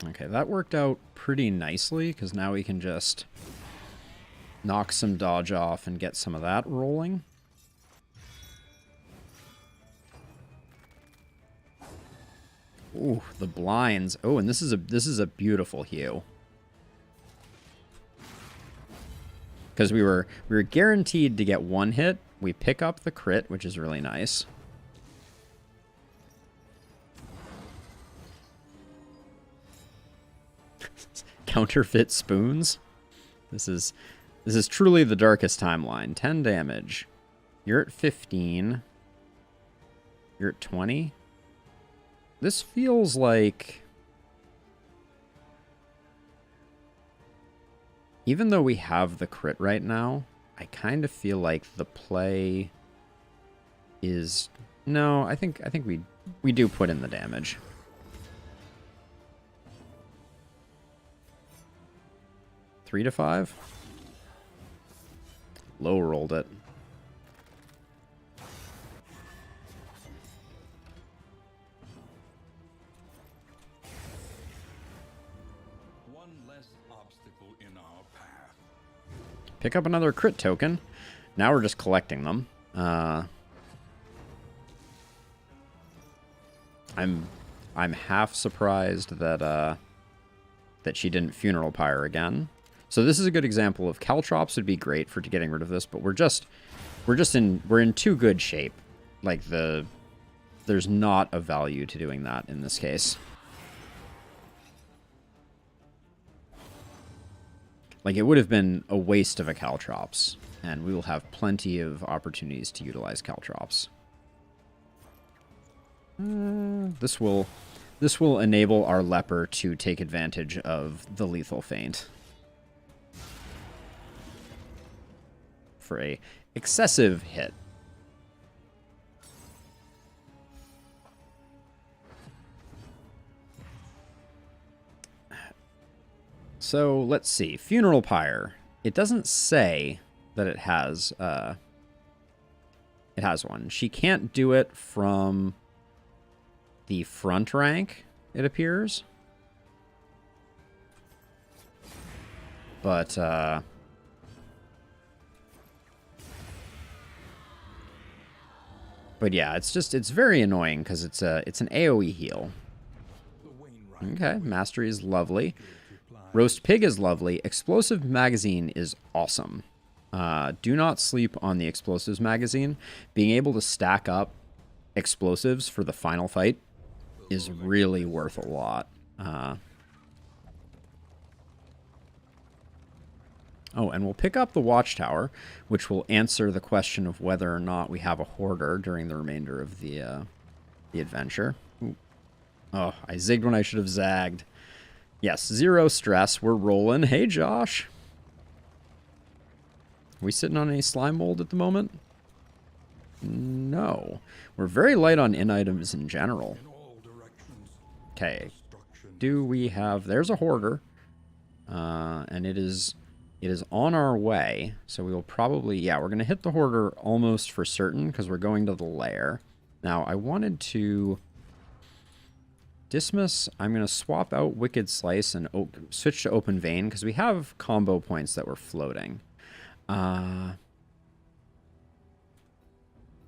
Okay, that worked out pretty nicely, because now we can just knock some dodge off and get some of that rolling. Ooh, the blinds. Oh, and this is a beautiful hue. Because we were guaranteed to get one hit. We pick up the crit, which is really nice. Counterfeit spoons. This is truly the darkest timeline. 10 damage. You're at 15. You're at 20. This feels like, even though we have the crit right now, I kind of feel like the play is, no, I think we do put in the damage. Three to 5. Low rolled it. One less obstacle in our path. Pick up another crit token. Now we're just collecting them. I'm half surprised that that she didn't funeral pyre again. So this is a good example of caltrops would be great for getting rid of this, but we're in too good shape. Like there's not a value to doing that in this case. Like, it would have been a waste of a caltrops, and we will have plenty of opportunities to utilize caltrops. This will enable our leper to take advantage of the lethal feint for a excessive hit. So let's see. Funeral pyre. It doesn't say that it has one. She can't do it from the front rank, it appears. But yeah, it's very annoying because it's an AoE heal. Okay, mastery is lovely. Roast pig is lovely. Explosive magazine is awesome. Do not sleep on the explosives magazine. Being able to stack up explosives for the final fight is really worth a lot. Oh, and we'll pick up the watchtower, which will answer the question of whether or not we have a hoarder during the remainder of the adventure. Ooh. Oh, I zigged when I should have zagged. Yes, 0 stress. We're rolling. Hey, Josh. Are we sitting on any slime mold at the moment? No. We're very light on in-items in general. Okay. Do we have... There's a hoarder. And it is on our way. So we will probably... Yeah, we're going to hit the hoarder almost for certain because we're going to the lair. Now, I wanted to... Dismiss, I'm going to swap out Wicked Slice and switch to Open Vein because we have combo points that were floating. We're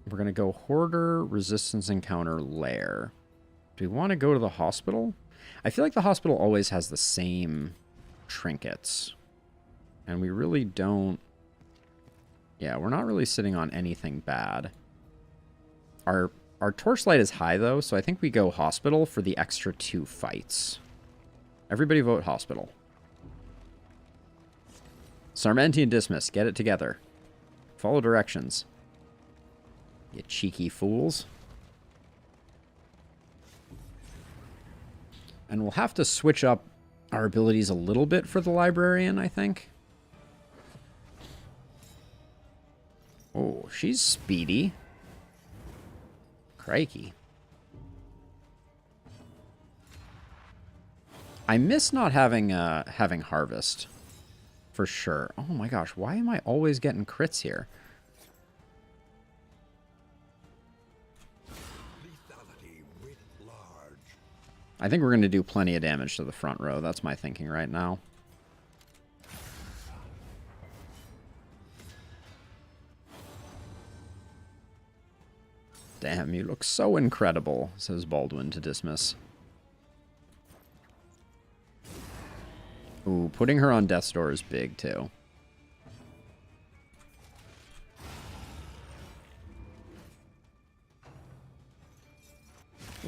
going to go Hoarder, Resistance Encounter, Lair. Do we want to go to the hospital? I feel like the hospital always has the same trinkets. And we really don't... Yeah, we're not really sitting on anything bad. Our torchlight is high, though, so I think we go hospital for the extra 2 fights. Everybody vote hospital. Sarmentian Dismiss, get it together. Follow directions. You cheeky fools. And we'll have to switch up our abilities a little bit for the librarian, I think. Oh, she's speedy. Crikey. I miss not having harvest. For sure. Oh my gosh, why am I always getting crits here? Lethality writ large. I think we're going to do plenty of damage to the front row. That's my thinking right now. Damn, you look so incredible, says Baldwin to Dismas. Ooh, putting her on death's door is big, too.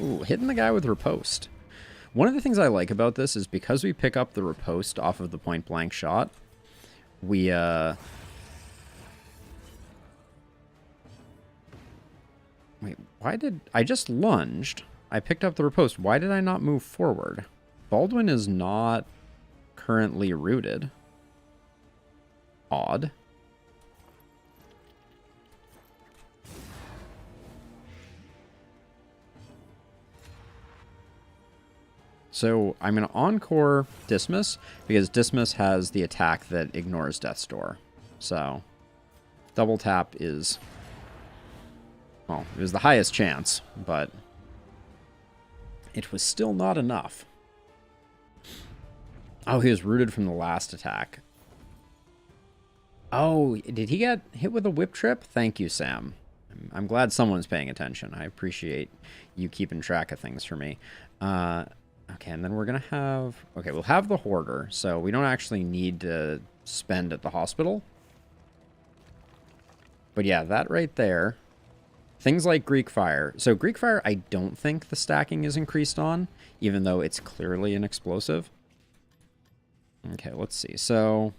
Ooh, hitting the guy with riposte. One of the things I like about this is because we pick up the riposte off of the point-blank shot, we, Wait, why did... I just lunged. I picked up the riposte. Why did I not move forward? Baldwin is not currently rooted. Odd. So I'm going to encore Dismas, because Dismas has the attack that ignores Death's Door. So double tap is... Well, it was the highest chance, but it was still not enough. Oh, he was rooted from the last attack. Oh, did he get hit with a whip trip? Thank you, Sam. I'm glad someone's paying attention. I appreciate you keeping track of things for me. Okay, and then we're going to have... Okay, we'll have the Hoarder, so we don't actually need to spend at the hospital. But yeah, that right there... Things like Greek Fire. So Greek Fire, I don't think the stacking is increased on, even though it's clearly an explosive. Okay, let's see. So,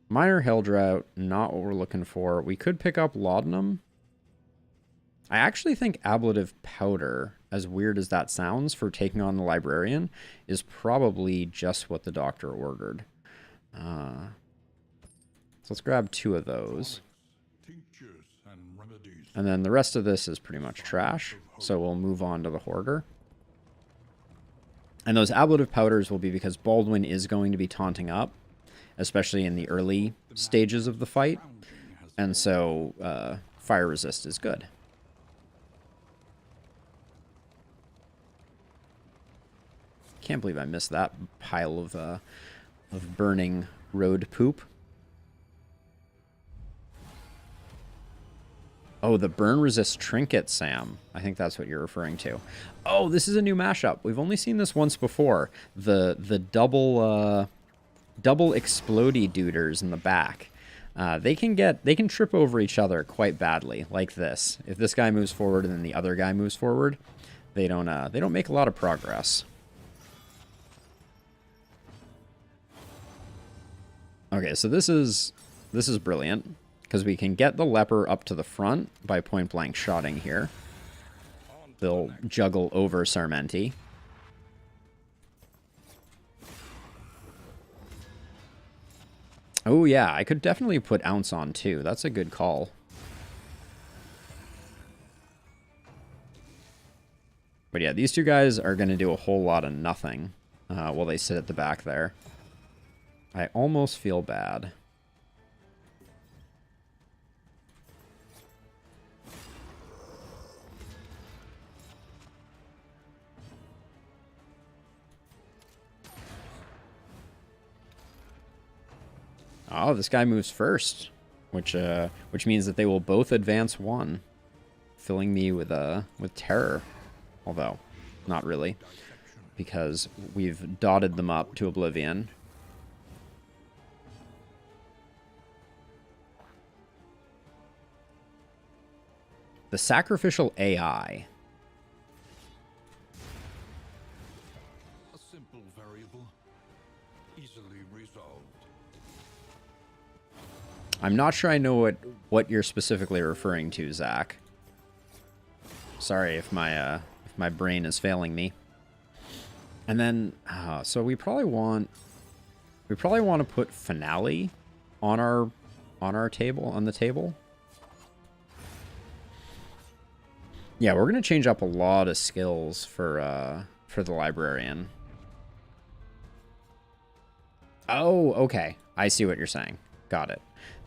Minor Hell Drought, not what we're looking for. We could pick up Laudanum. I actually think Ablative Powder, as weird as that sounds for taking on the Librarian, is probably just what the doctor ordered. So let's grab 2 of those. And then the rest of this is pretty much trash, so we'll move on to the Hoarder. And those ablative powders will be because Baldwin is going to be taunting up, especially in the early stages of the fight. And so fire resist is good. Can't believe I missed that pile of burning road poop. Oh, the burn resist trinket, Sam. I think that's what you're referring to. Oh, this is a new mashup. We've only seen this once before. The double explodey duders in the back. They can trip over each other quite badly, like this. If this guy moves forward and then the other guy moves forward, they don't make a lot of progress. Okay, so this is brilliant. Because we can get the leper up to the front by point-blank shotting here. They'll juggle over Sarmenti. Oh yeah, I could definitely put Ounce on too. That's a good call. But yeah, these 2 guys are going to do a whole lot of nothing while they sit at the back there. I almost feel bad. Oh, this guy moves first, which means that they will both advance 1, filling me with terror. Although, not really, because we've dotted them up to oblivion. The sacrificial AI. A simple variable, easily resolved. I'm not sure I know what you're specifically referring to, Zach. Sorry if my brain is failing me. And then, so we probably want to put Finale on our table, on the table. Yeah, we're gonna change up a lot of skills for the Librarian. Oh, okay. I see what you're saying. Got it.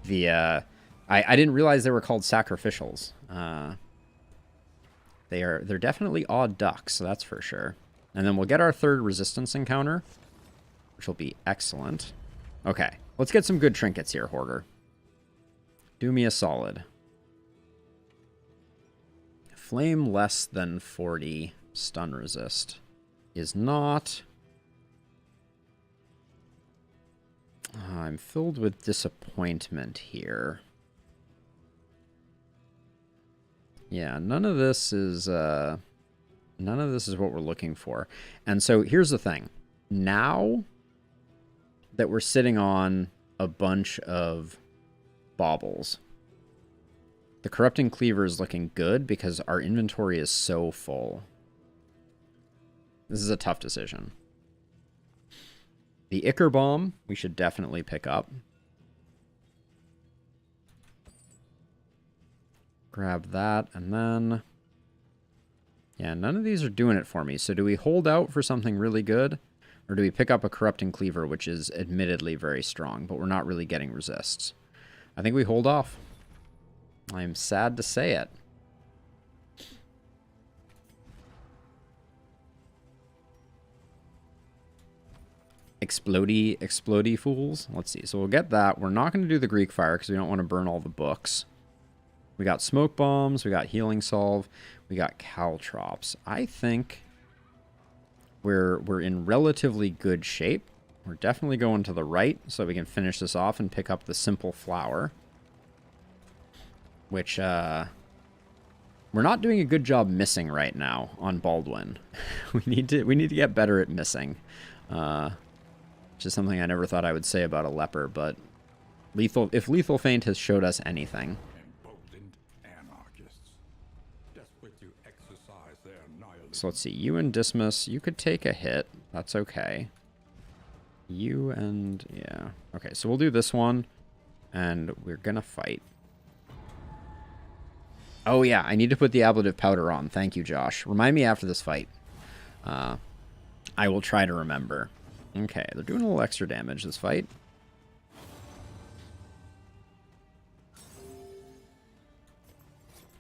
I didn't realize they were called sacrificials. They're definitely odd ducks, so that's for sure. And then we'll get our third resistance encounter, which will be excellent. Okay, let's get some good trinkets here, Hoarder. Do me a solid. Flame less than 40 stun resist is not... I'm filled with disappointment here. Yeah, none of this is what we're looking for. And so here's the thing. Now that we're sitting on a bunch of baubles, the Corrupting Cleaver is looking good because our inventory is so full. This is a tough decision. The Ichor Bomb, we should definitely pick up. Grab that, and then... Yeah, none of these are doing it for me. So do we hold out for something really good? Or do we pick up a Corrupting Cleaver, which is admittedly very strong, but we're not really getting resists? I think we hold off. I'm sad to say it. Explodey fools. Let's see. So we'll get that. We're not going to do the Greek Fire because we don't want to burn all the books. We got Smoke Bombs. We got Healing Salve. We got Caltrops. I think we're in relatively good shape. We're definitely going to the right so we can finish this off and pick up the Simple Flower. Which, we're not doing a good job missing right now on Baldwin. we need to get better at missing. Which is something I never thought I would say about a leper, but if Lethal Feint has showed us anything. So let's see, you and Dismas, you could take a hit. That's okay. You and, yeah. Okay, so we'll do this one, and we're gonna fight. Oh yeah, I need to put the ablative powder on. Thank you, Josh. Remind me after this fight. I will try to remember. Okay, they're doing a little extra damage this fight.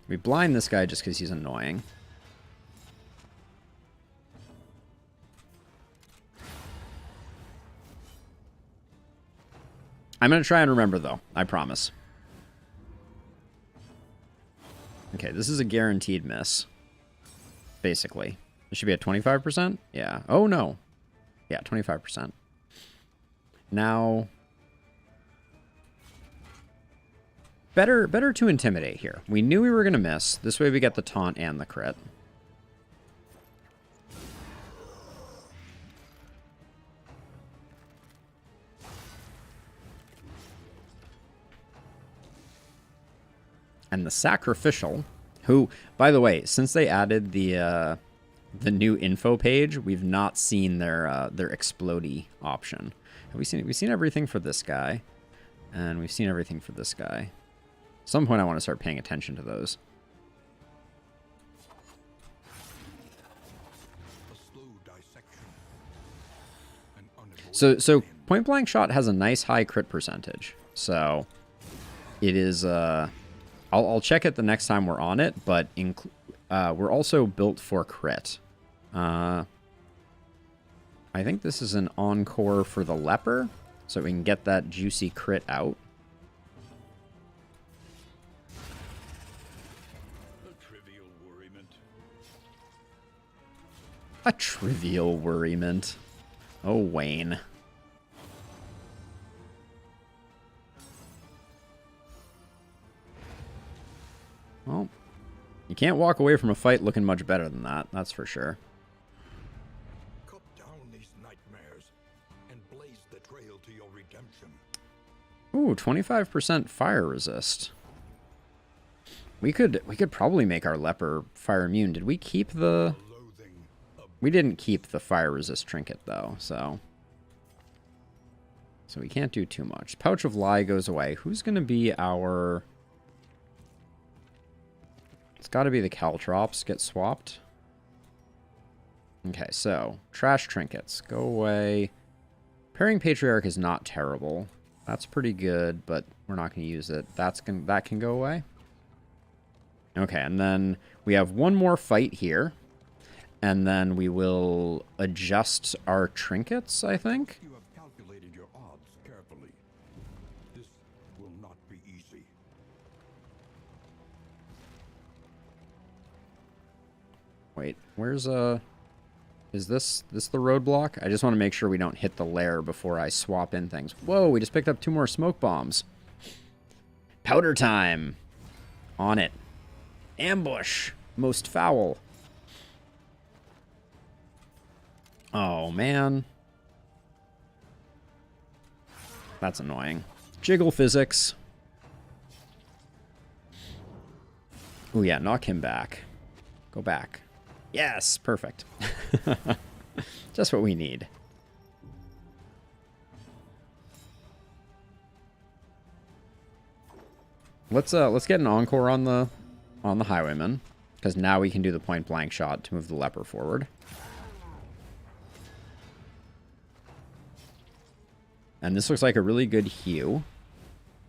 We blind this guy just because he's annoying. I'm going to try and remember, though. I promise. Okay, this is a guaranteed miss. Basically. It should be at 25%? Yeah. Oh, no. Yeah, 25%. Now... Better to intimidate here. We knew we were going to miss. This way we get the taunt and the crit. And the Sacrificial, who, by the way, since they added the new info page, we've not seen their explodey option. Have we seen? We've seen everything for this guy, and we've seen everything for this guy. At some point, I want to start paying attention to those. So Point Blank Shot has a nice high crit percentage. So it is. I'll check it the next time we're on it, but we're also built for crit. I think this is an encore for the leper, so we can get that juicy crit out. A trivial worriment. Oh, Wain. Well, you can't walk away from a fight looking much better than that, that's for sure. Cut down these nightmares and blaze the trail to your redemption. Ooh, 25% fire resist. We could probably make our leper fire immune. Did we keep the... We didn't keep the fire resist trinket though, so we can't do too much. Pouch of Lie goes away. Who's going to be our... It's got to be the Caltrops get swapped. Okay, so trash trinkets go away. Pairing Patriarch is not terrible. That's pretty good, but we're not going to use it. That can go away. Okay, and then we have one more fight here. And then we will adjust our trinkets, I think. You have calculated your odds carefully. This will not be easy. Wait, where's is this the roadblock? I just want to make sure we don't hit the lair before I swap in things. Whoa, we just picked up 2 more smoke bombs. Powder time. On it. Ambush. Most foul. Oh, man. That's annoying. Jiggle physics. Oh, yeah, knock him back. Go back. Yes, perfect. Just what we need. Let's get an encore on the highwayman, because now we can do the point blank shot to move the leper forward. And this looks like a really good hue.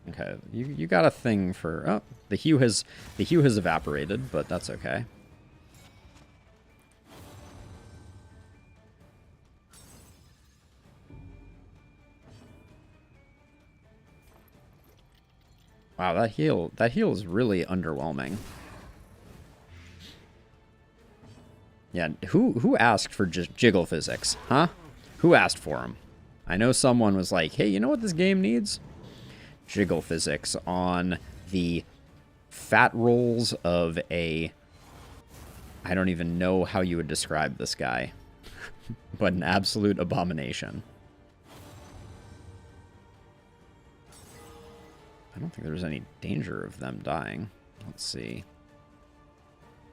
Okay, you got a thing for... Oh, the hue has evaporated, but that's okay. Wow, that heal is really underwhelming. Yeah, who asked for jiggle physics, huh? Who asked for them? I know someone was like, hey, you know what this game needs? Jiggle physics on the fat rolls of a... I don't even know how you would describe this guy. But an absolute abomination. I don't think there's any danger of them dying. Let's see.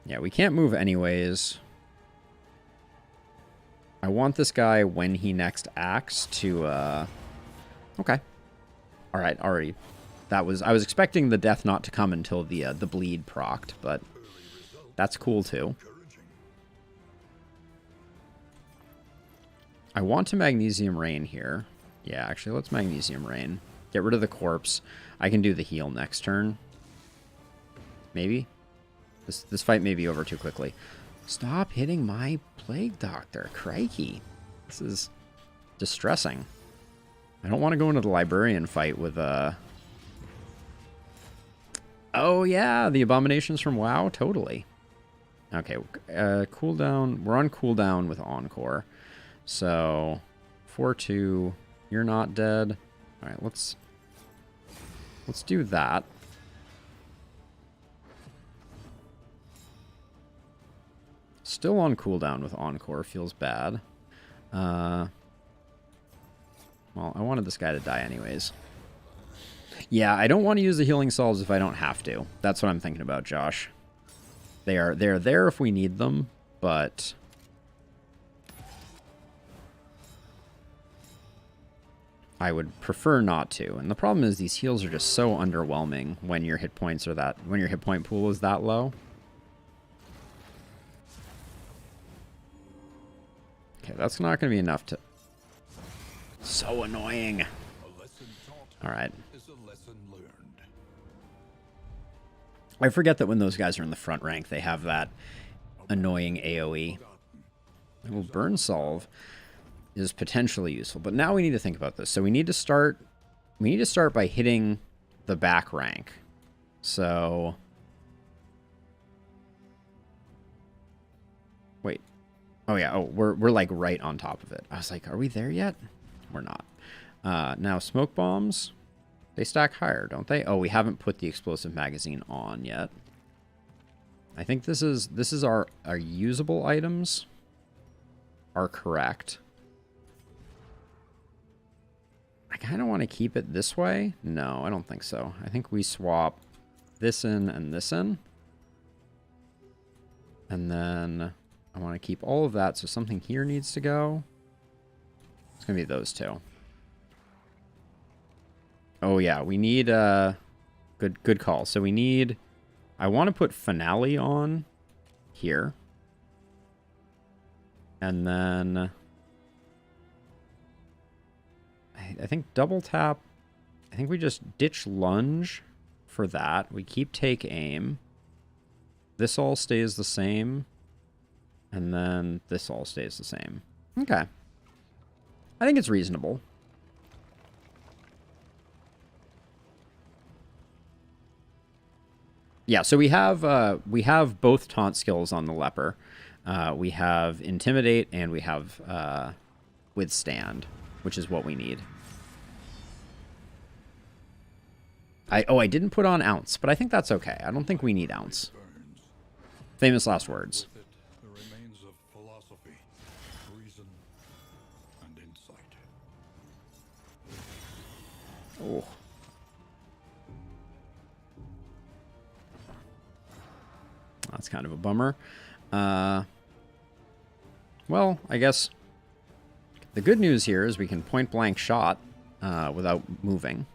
Yeah, we can't move anyways. I want this guy, when he next acts, to, Okay. Alright, already. I was expecting the death not to come until the bleed procced, but that's cool too. I want to Magnesium Rain here. Yeah, actually, let's Magnesium Rain. Get rid of the corpse. I can do the heal next turn. Maybe? This fight may be over too quickly. Stop hitting my Plague Doctor. Crikey. This is distressing. I don't want to go into the Librarian fight with, Oh, yeah, the Abominations from WoW? Totally. Okay, cooldown. We're on cooldown with Encore. So, 4-2. You're not dead. Alright, let's do that. Still on cooldown with Encore. Feels bad. Well, I wanted this guy to die anyways. Yeah, I don't want to use the healing salves if I don't have to. That's what I'm thinking about, Josh. They're there if we need them, but... I would prefer not to. And the problem is these heals are just so underwhelming when your hit points are that... when your hit point pool is that low. Okay, that's not going to be enough to... So annoying. Alright. I forget that when those guys are in the front rank, they have that annoying AoE. Well, Burn Solve is potentially useful, but now we need to think about this. So we need to start by hitting the back rank. So wait. Oh yeah, we're like right on top of it. I was like, are we there yet? We're not. Now smoke bombs, they stack higher, don't they? Oh, we haven't put the explosive magazine on yet. I think this is our usable items are correct. I kind of want to keep it this way. No, I don't think so. I think we swap this in and this in. And then I want to keep all of that, so something here needs to go. It's going to be those two. Oh yeah, we need good call. So we need... I want to put Finale on here. And then... I think double tap... I think we just ditch lunge for that. We keep take aim. This all stays the same. And then this all stays the same. Okay. I think it's reasonable. Yeah, so we have both taunt skills on the leper. We have intimidate and we have withstand, which is what we need. I didn't put on ounce, but I think that's okay. I don't think we need ounce. Famous last words. The remains of philosophy, reason, and insight. Oh. That's kind of a bummer. Well, I guess the good news here is we can point blank shot without moving.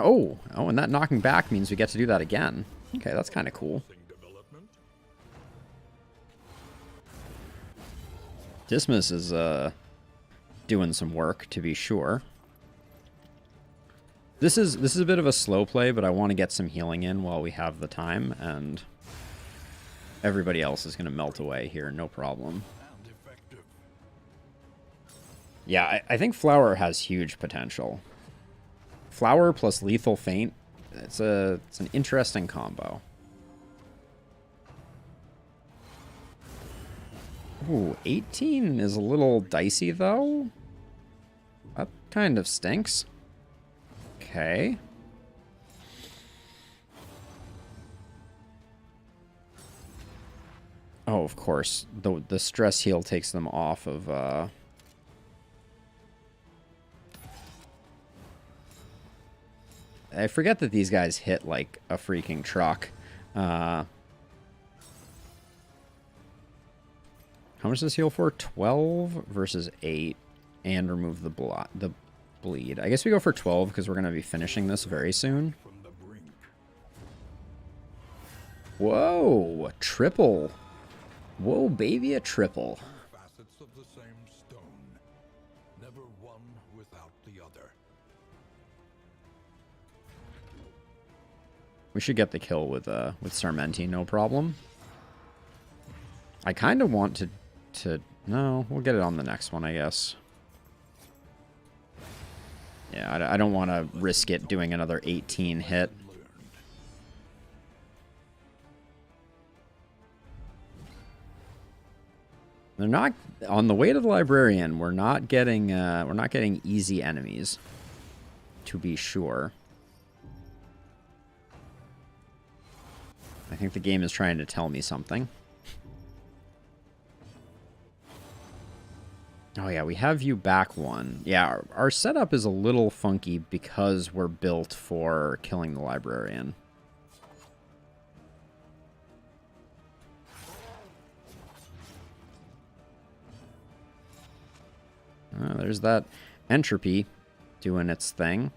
Oh, and that knocking back means we get to do that again. Okay, that's kind of cool. Dismas is doing some work, to be sure. This is a bit of a slow play, but I want to get some healing in while we have the time, and everybody else is going to melt away here, no problem. Yeah, I think Flower has huge potential. Flower plus Lethal Feint, it's an interesting combo. Ooh, 18 is a little dicey, though. That kind of stinks. Okay. Oh, of course. The stress heal takes them off of... I forget that these guys hit like a freaking truck. How much does this heal for? 12 versus 8. And remove the bleed. I guess we go for 12 because we're going to be finishing this very soon. Whoa, triple. Whoa, baby, a triple. Facets of the same stone, never one without the other. We should get the kill with Sarmenti, no problem. I kind of want to... No, we'll get it on the next one, I guess. Yeah, I don't want to risk it doing another 18 hit. They're not... On the way to the Librarian, we're not getting easy enemies, to be sure. I think the game is trying to tell me something. Oh yeah, we have you back one. Yeah, our setup is a little funky because we're built for killing the Librarian. There's that entropy doing its thing.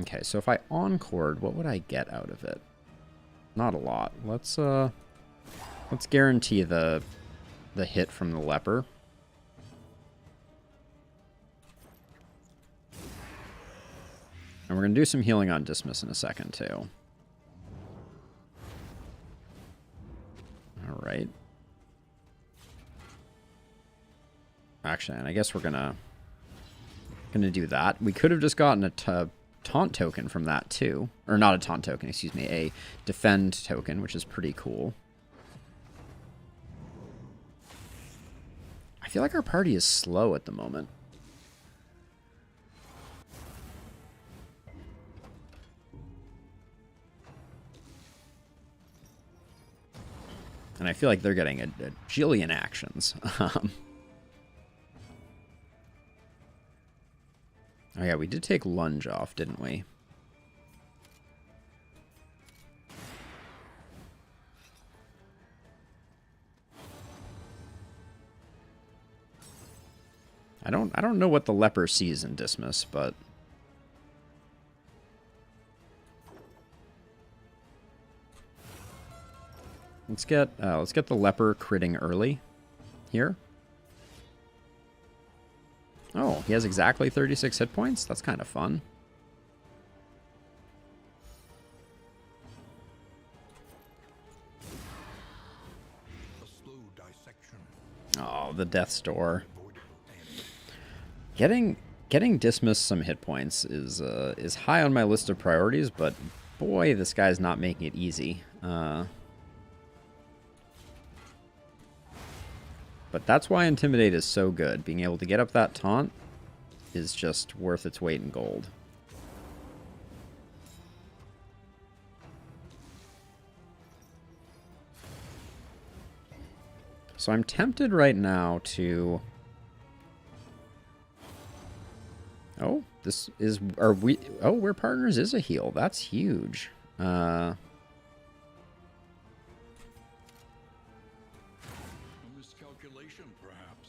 Okay, so if I encored, what would I get out of it? Not a lot. Let's guarantee the hit from the leper. And we're going to do some healing on Dismas in a second, too. Alright. Actually, and I guess we're gonna do that. We could have just gotten a taunt token from that, too. Or not a taunt token, excuse me. A defend token, which is pretty cool. I feel like our party is slow at the moment. And I feel like they're getting a jillion actions. Oh yeah, we did take lunge off, didn't we? I don't know what the leper sees in Dismas, but let's get the leper critting early here. Oh, he has exactly 36 hit points? That's kind of fun. protection. Oh, the Death's Door. Avoidable end. Getting Dismas some hit points is high on my list of priorities, but boy, this guy's not making it easy. But that's why Intimidate is so good. Being able to get up that taunt is just worth its weight in gold. So I'm tempted right now to... Oh, this is... Are we... Oh, We're Partners is a heal. That's huge. A miscalculation, perhaps.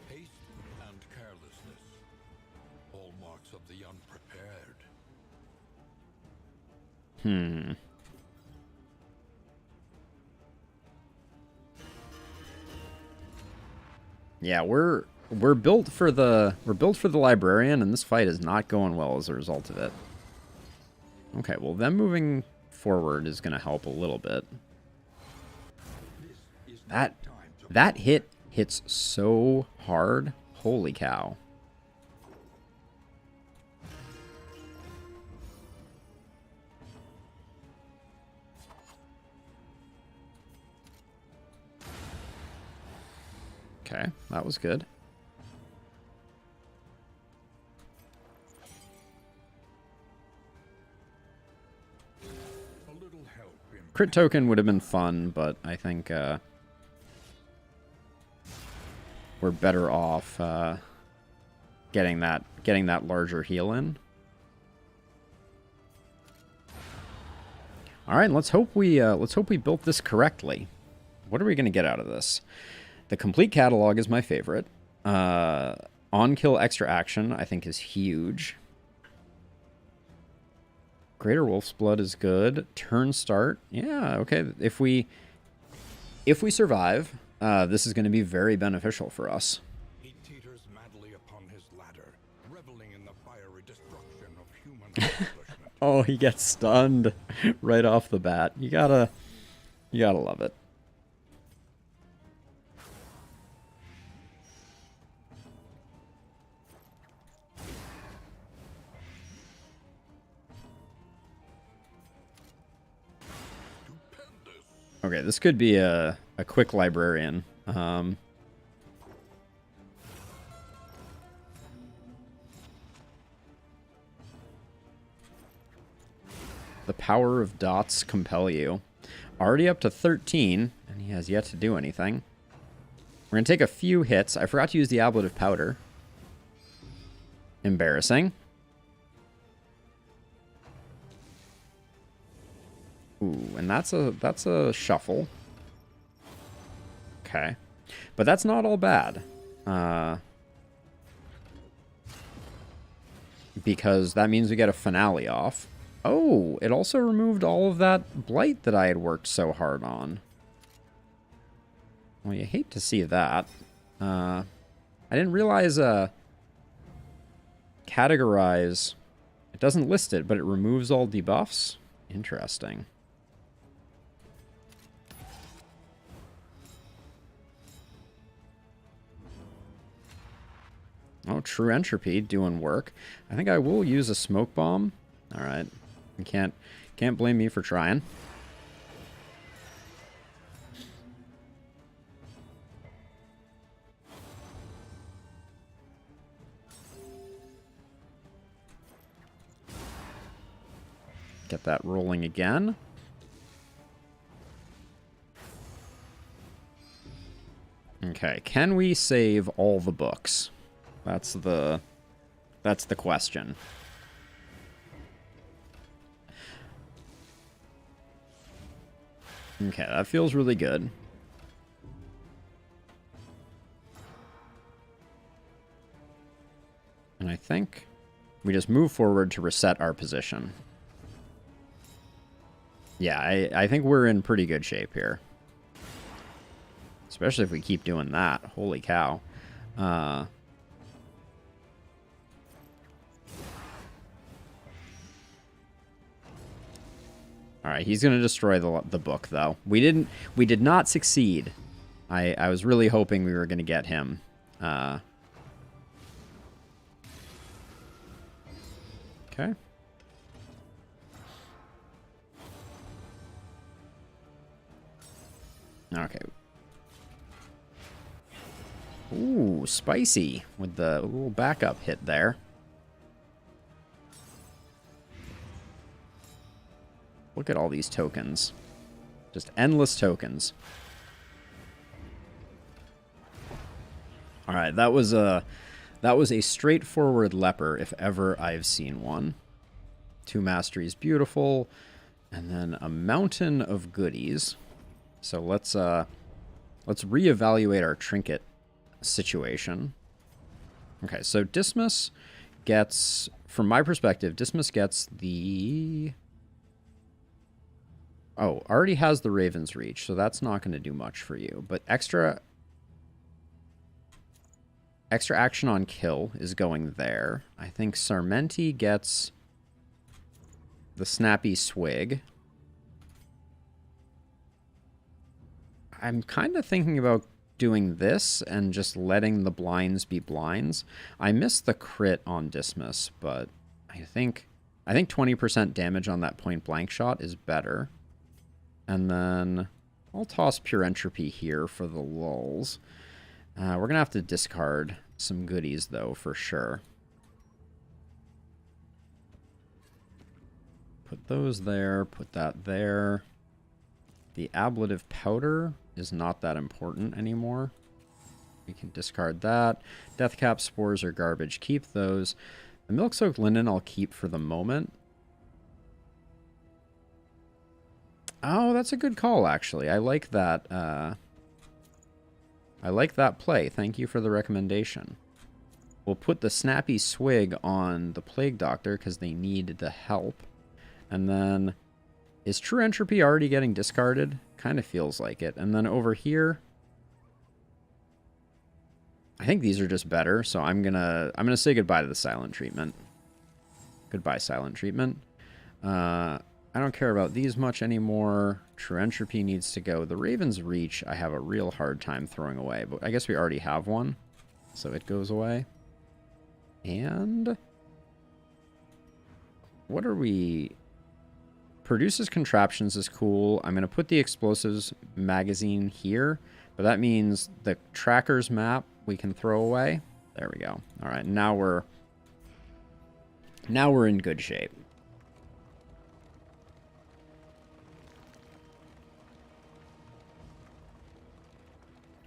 Haste and carelessness. Hallmarks of the unprepared. Yeah, we're built for the librarian, and this fight is not going well as a result of it. Okay, well, them moving forward is going to help a little bit. That hit hits so hard. Holy cow. Okay, that was good. A little help in Crit token would have been fun, but I think we're better off getting that larger heal in. All right, let's hope we built this correctly. What are we going to get out of this? The complete catalog is my favorite. On-kill extra action, I think, is huge. Greater Wolf's Blood is good. Turn start. Yeah, okay. If we survive, this is going to be very beneficial for us. He teeters madly upon his ladder, reveling in the fiery destruction of human accomplishment. Oh, he gets stunned right off the bat. You gotta love it. Okay, this could be a quick librarian. The power of dots compel you. Already up to 13, and he has yet to do anything. We're going to take a few hits. I forgot to use the ablative powder. Embarrassing. Ooh, and that's a shuffle. Okay. But that's not all bad. Because that means we get a finale off. Oh, it also removed all of that blight that I had worked so hard on. Well, you hate to see that. I didn't realize categorize. It doesn't list it, but it removes all debuffs. Interesting. Oh, True Entropy doing work. I think I will use a smoke bomb. All right. You can't blame me for trying. Get that rolling again. Okay, can we save all the books? That's the question. Okay, that feels really good. And I think we just move forward to reset our position. Yeah, I think we're in pretty good shape here. Especially if we keep doing that. Holy cow. All right, he's going to destroy the book, though. We did not succeed. I was really hoping we were going to get him. Okay. Okay. Ooh, spicy with the little backup hit there. Look at all these tokens. Just endless tokens. All right, that was a straightforward leper if ever I've seen one. 2 masteries, beautiful, and then a mountain of goodies. So let's reevaluate our trinket situation. Okay, so Dismas gets, from my perspective, Dismas gets the... Oh, already has the Raven's Reach, so that's not going to do much for you. But extra action on kill is going there. I think Sarmenti gets the Snappy Swig. I'm kind of thinking about doing this and just letting the blinds be blinds. I missed the crit on Dismas, but I think 20% damage on that point blank shot is better. And then I'll toss Pure Entropy here for the lulls. We're going to have to discard some goodies, though, for sure. Put those there. Put that there. The Ablative Powder is not that important anymore. We can discard that. Deathcap Spores are garbage. Keep those. The Milk-Soaked Linen I'll keep for the moment. Oh, that's a good call, actually. I like that. I like that play. Thank you for the recommendation. We'll put the Snappy Swig on the Plague Doctor because they need the help. And then, is True Entropy already getting discarded? Kind of feels like it. And then over here, I think these are just better. So I'm gonna say goodbye to the Silent Treatment. Goodbye, Silent Treatment. I don't care about these much anymore. True Entropy needs to go. The Raven's Reach, I have a real hard time throwing away, but I guess we already have one, so it goes away. And what are we... Produces Contraptions is cool. I'm going to put the Explosives magazine here, but that means the Trackers map we can throw away. There we go. All right, now we're in good shape.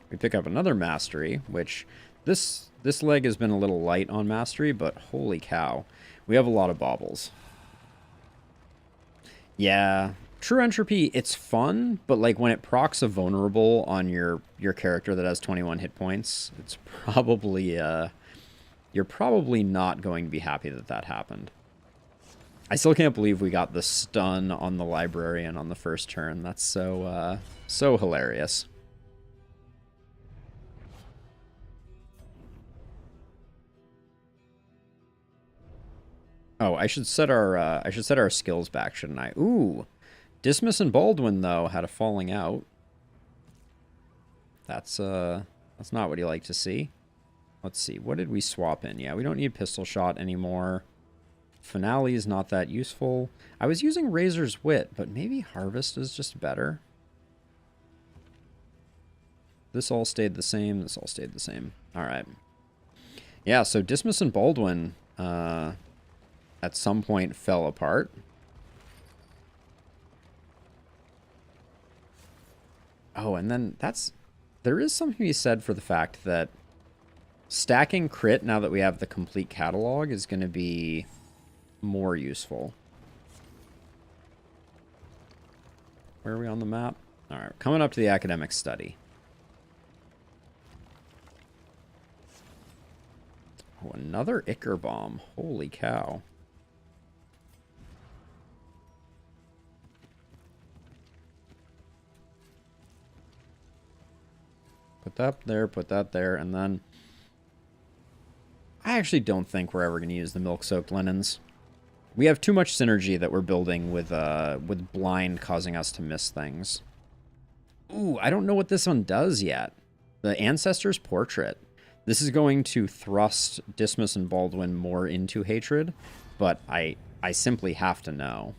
We pick up another Mastery, which this leg has been a little light on Mastery, but holy cow, we have a lot of baubles. Yeah, True Entropy, it's fun, but like when it procs a vulnerable on your character that has 21 hit points, it's probably you're probably not going to be happy that that happened. I still can't believe we got the stun on the Librarian on the first turn. That's so hilarious. Oh, I should set our skills back, shouldn't I? Ooh, Dismas and Baldwin though had a falling out. That's not what you like to see. Let's see, what did we swap in? Yeah, we don't need Pistol Shot anymore. Finale is not that useful. I was using Razor's Wit, but maybe Harvest is just better. This all stayed the same. This all stayed the same. All right. Yeah, so Dismas and Baldwin at some point fell apart. Oh, and then there is something to be said for the fact that stacking crit now that we have the complete catalog is going to be more useful. Where are we on the map? All right, coming up to the academic study. Oh, another Ichor Bomb. Holy cow. Put that there, and then... I actually don't think we're ever going to use the Milk-Soaked Linens. We have too much synergy that we're building with blind causing us to miss things. Ooh, I don't know what this one does yet. The Ancestor's Portrait. This is going to thrust Dismas and Baldwin more into hatred, but I simply have to know.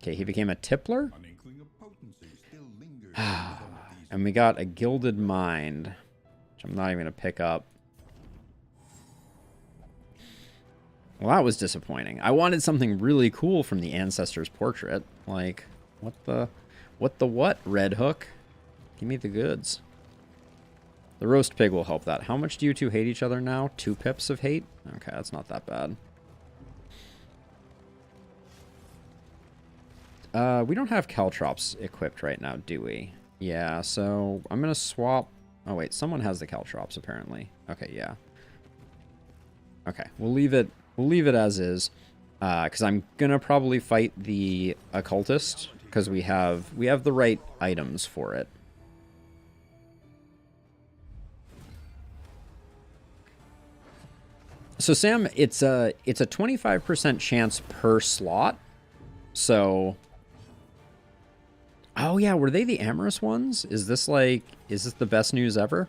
Okay, he became a Tippler. And we got a Gilded Mind, which I'm not even going to pick up. Well, that was disappointing. I wanted something really cool from the Ancestor's Portrait. Like, what, Red Hook? Give me the goods. The Roast Pig will help that. How much do you two hate each other now? 2 pips of hate? Okay, that's not that bad. We don't have Caltrops equipped right now, do we? Yeah, so I'm going to swap... Oh, wait, someone has the Caltrops, apparently. Okay, yeah. Okay, we'll leave it as is, because I'm going to probably fight the Occultist, because we have the right items for it. So, Sam, it's a 25% chance per slot, so... Oh, yeah, were they the Amorous ones? Is this the best news ever?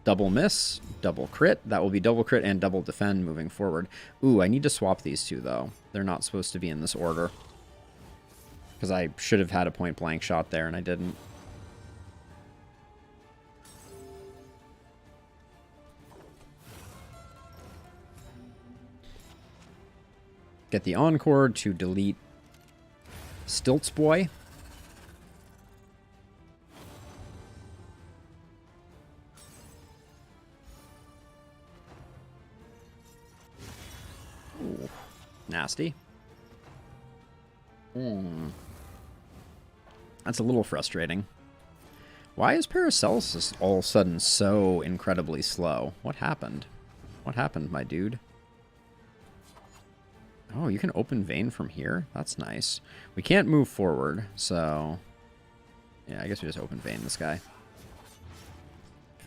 Double miss, double crit. That will be double crit and double defend moving forward. Ooh, I need to swap these two, though. They're not supposed to be in this order. Because I should have had a point-blank shot there, and I didn't. Get the Encore to delete Stilts Boy. Ooh, nasty. That's a little frustrating. Why is Paracelsus all of a sudden so incredibly slow? What happened? What happened, my dude? Oh, you can open vein from here? That's nice. We can't move forward, so... Yeah, I guess we just open vein this guy.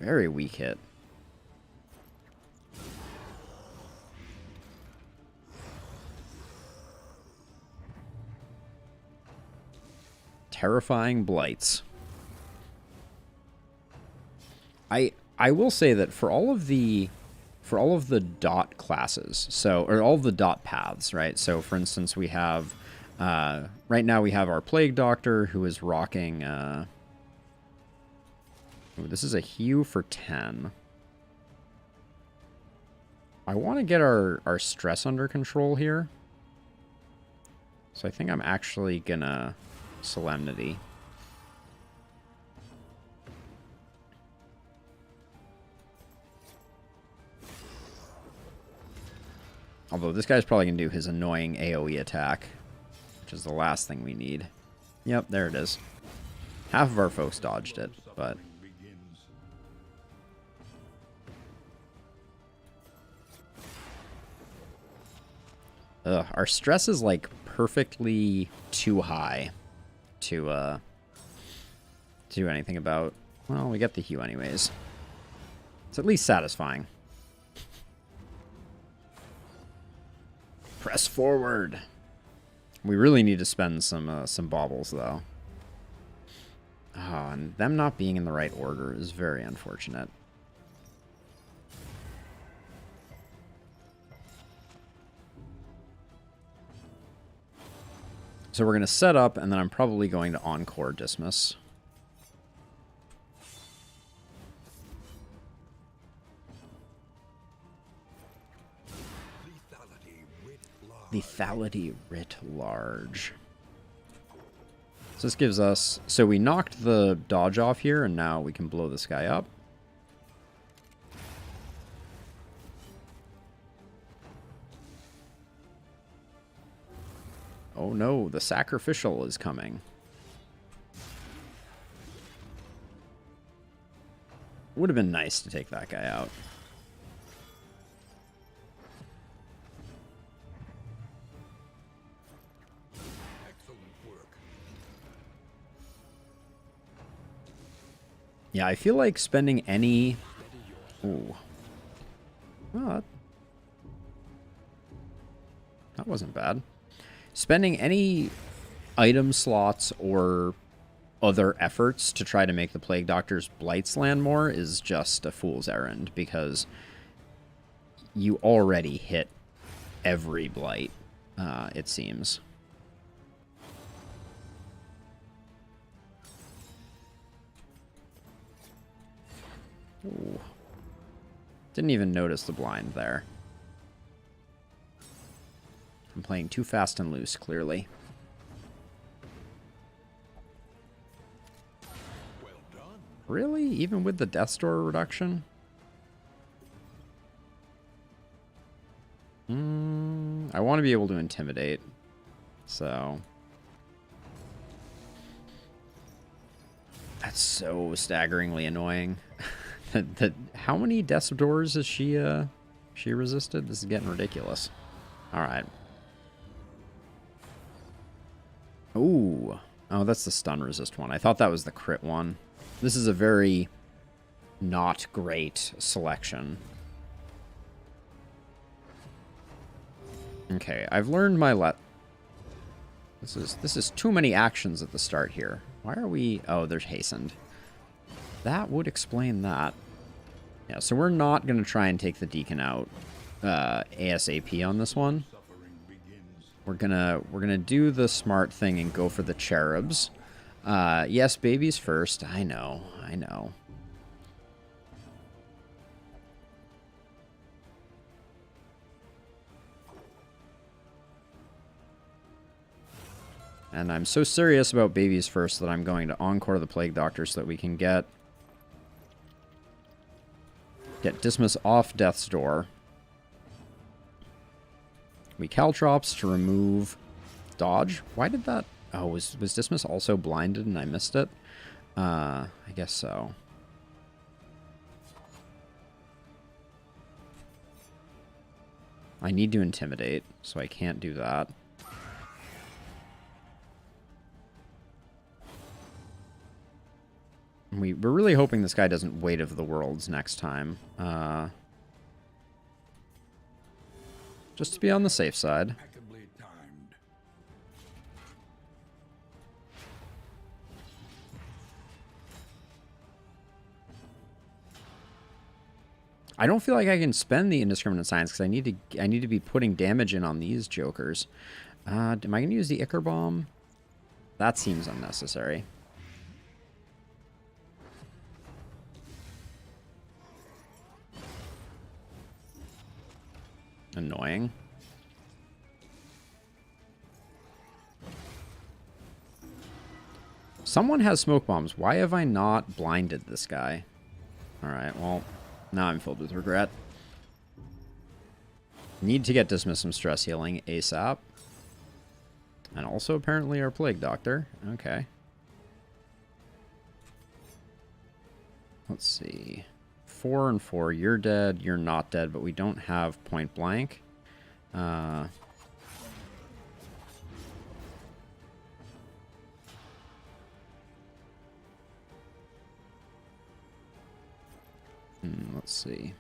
Very weak hit. Terrifying blights. I will say that for all of the dot classes, so, or all of the dot paths, right? So for instance, we have right now we have our Plague Doctor who is rocking ooh, this is a Hue for 10. I want to get our stress under control here. So I think I'm actually gonna Solemnity. Although this guy's probably going to do his annoying AoE attack, which is the last thing we need. Yep, there it is. Half of our folks dodged it, but... Ugh, our stress is like perfectly too high to do anything about. Well, we get the Hue anyways. It's at least satisfying. Press forward. We really need to spend some baubles though. Oh, and them not being in the right order is very unfortunate. So we're going to set up, and then I'm probably going to Encore Dismas. Lethality writ large. So this gives us... So we knocked the dodge off here, and now we can blow this guy up. Oh no, the sacrificial is coming. Would have been nice to take that guy out. Excellent work. Yeah, I feel like spending any... Ooh. Well, That wasn't bad. Spending any item slots or other efforts to try to make the Plague Doctor's Blights land more is just a fool's errand, because you already hit every Blight, it seems. Ooh. Didn't even notice the blind there. I'm playing too fast and loose, clearly. Well done. Really? Even with the Death's Door reduction? I want to be able to intimidate. So... That's so staggeringly annoying. How many Death's Doors is she resisted? This is getting ridiculous. Alright. Ooh. Oh, that's the stun resist one. I thought that was the crit one. This is a very not great selection. Okay, I've learned my This is too many actions at the start here. Why are we... Oh, they're hastened. That would explain that. Yeah, so we're not going to try and take the Deacon out ASAP on this one. We're gonna do the smart thing and go for the cherubs. Yes, babies first. I know. And I'm so serious about babies first that I'm going to encore the Plague Doctor so that we can get Dismas off Death's Door. We Caltrops to remove dodge. Why did that... Oh, was Dismas also blinded and I missed it? I guess so. I need to intimidate, so I can't do that. We're really hoping this guy doesn't Weight of the Worlds next time. Just to be on the safe side. Impeccably timed. I don't feel like I can spend the Indiscriminate Science because I need to be putting damage in on these jokers. Am I going to use the Ichor Bomb? That seems unnecessary. Annoying. Someone has smoke bombs. Why have I not blinded this guy? Alright, well, now I'm filled with regret. Need to get Dismas some stress healing ASAP. And also apparently our Plague Doctor. Okay. Let's see. 4 and 4. You're dead. You're not dead, but we don't have point blank. Let's see.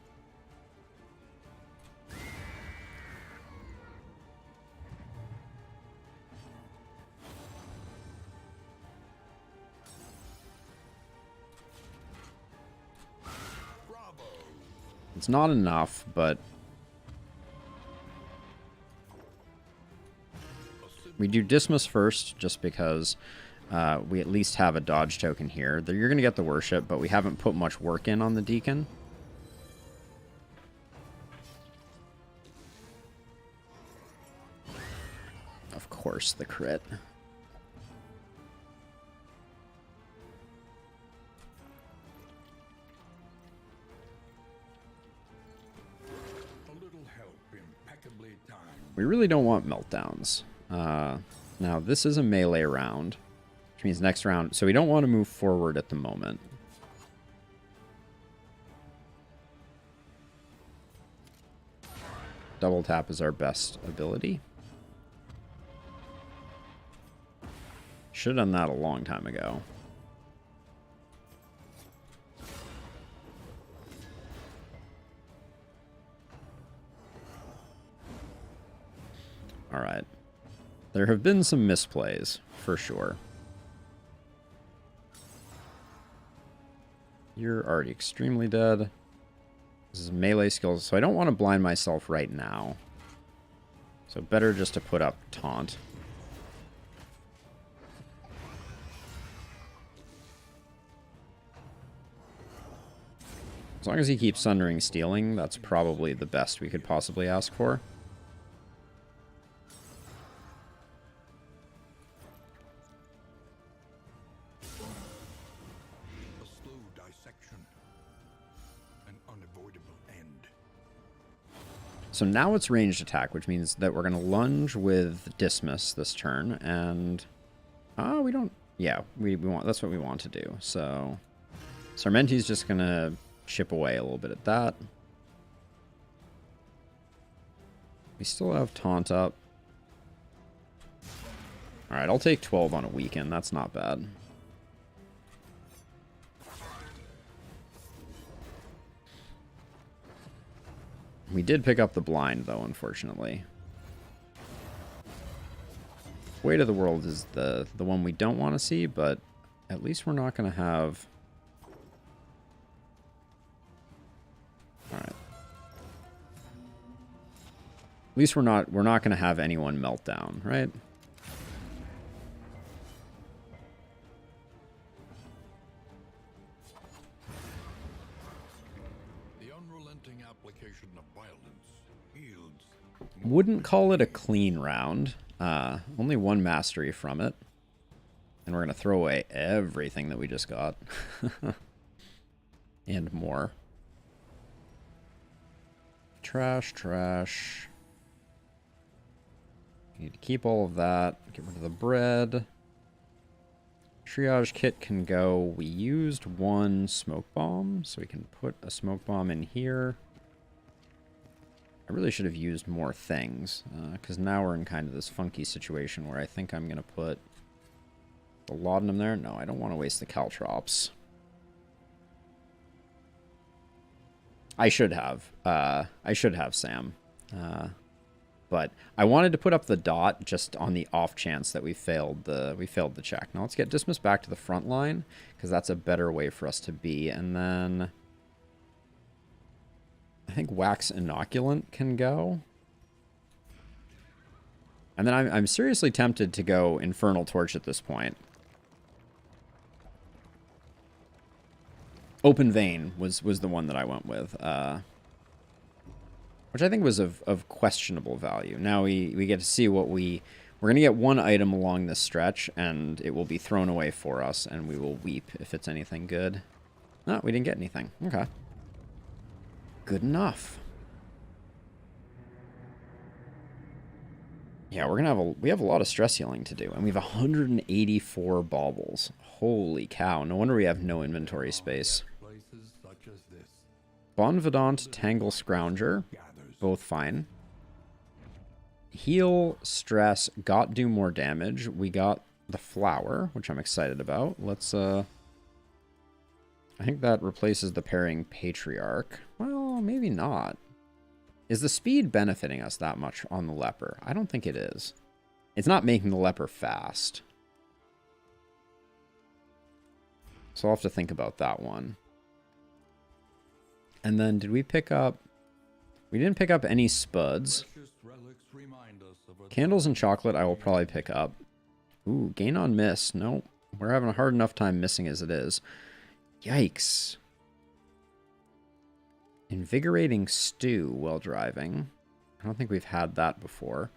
It's not enough, but we do Dismas first just because we at least have a dodge token here. You're going to get the worship, but we haven't put much work in on the Deacon. Of course, the crit. We really don't want meltdowns. Now, this is a melee round, which means next round... So we don't want to move forward at the moment. Double tap is our best ability. Should have done that a long time ago. Alright. There have been some misplays, for sure. You're already extremely dead. This is melee skills, so I don't want to blind myself right now. So better just to put up taunt. As long as he keeps Sundering Stealing, that's probably the best we could possibly ask for. A slow dissection. An unavoidable end. So now it's ranged attack, which means that we're going to lunge with Dismiss this turn, and... we don't... Yeah, we want... That's what we want to do, so... Sarmenti's just going to chip away a little bit at that. We still have Taunt up. Alright, I'll take 12 on a weekend. That's not bad. We did pick up the blind, though, unfortunately. Weight of the World is the one we don't want to see, but at least we're not going to have... Alright. At least we're not going to have anyone melt down, right? The unrelenting application of violence yields. Wouldn't call it a clean round. Only one mastery from it. And we're going to throw away everything that we just got. And more. Trash, trash. Need to keep all of that. Get rid of the bread. Triage kit can go. We used one smoke bomb, so we can put a smoke bomb in here. I really should have used more things, because now we're in kind of this funky situation where I think I'm going to put the laudanum there. No, I don't want to waste the caltrops. I should have. Sam. But I wanted to put up the dot just on the off chance that we failed the check. Now let's get Dismiss back to the front line, because that's a better way for us to be. And then I think Wax Inoculant can go. And then I'm seriously tempted to go Infernal Torch at this point. Open Vein was the one that I went with. Which I think was of questionable value. Now we get to see what we're going to get one item along this stretch, and it will be thrown away for us, and we will weep if it's anything good. No, we didn't get anything. Okay. Good enough. Yeah, we have a lot of stress healing to do, and we have 184 baubles. Holy cow! No wonder we have no inventory space. Places such as this. Bon Vidant, Tangle Scrounger, both fine. Heal, stress, got do more damage. We got the flower, which I'm excited about. Let's I think that replaces the pairing Patriarch. Well, maybe not. Is the speed benefiting us that much on the leper? I don't think it is. It's not making the leper fast. So I'll have to think about that one. And then did we pick up... We didn't pick up any spuds. Candles and chocolate I will probably pick up. Ooh, gain on miss. Nope. We're having a hard enough time missing as it is. Yikes. Invigorating stew while driving. I don't think we've had that before.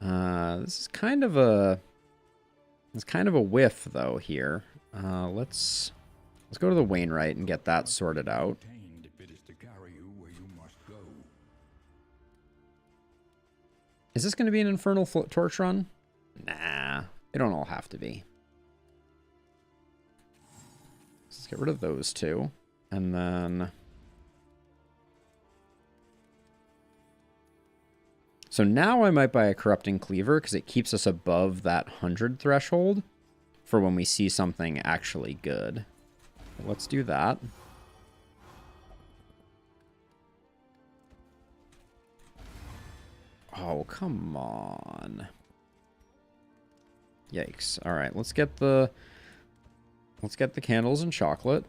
This is kind of a... It's kind of a whiff, though, here. Let's go to the Wainwright and get that sorted out. Is this going to be an Infernal Torch run? Nah, they don't all have to be. Let's get rid of those two. And then... So now I might buy a Corrupting Cleaver, because it keeps us above that 100 threshold for when we see something actually good. Let's do that. Oh, come on. Yikes. All right, let's get the candles and chocolate.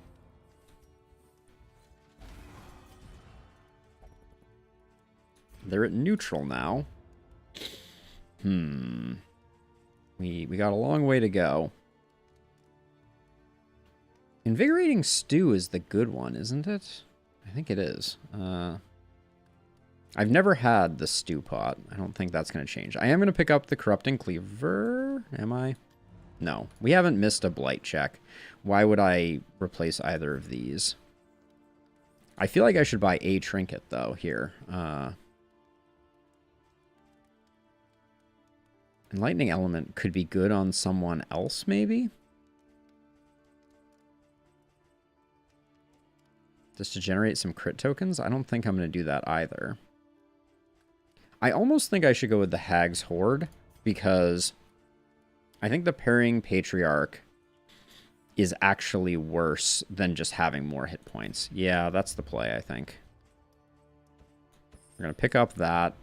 They're at neutral now. We got a long way to go. Invigorating Stew is the good one, isn't it? I think it is. I've never had the stew pot. I don't think that's going to change. I am going to pick up the Corrupting Cleaver. Am I? No. We haven't missed a blight check. Why would I replace either of these? I feel like I should buy a trinket, though, here. Enlightening Element could be good on someone else, maybe? Just to generate some crit tokens? I don't think I'm going to do that either. I almost think I should go with the Hag's Horde, because I think the Parrying Patriarch is actually worse than just having more hit points. Yeah, that's the play, I think. We're going to pick up that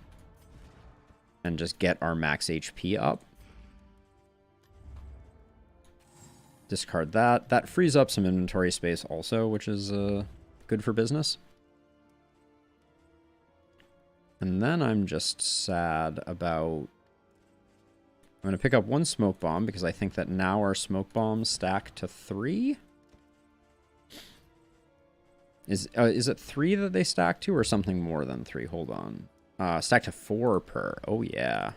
and just get our max HP up. Discard that. That frees up some inventory space also, which is good for business. And then I'm just sad about... I'm going to pick up one smoke bomb because I think that now our smoke bombs stack to 3. Is it 3 that they stack to or something more than 3? Hold on. Stack to 4 per. Oh yeah.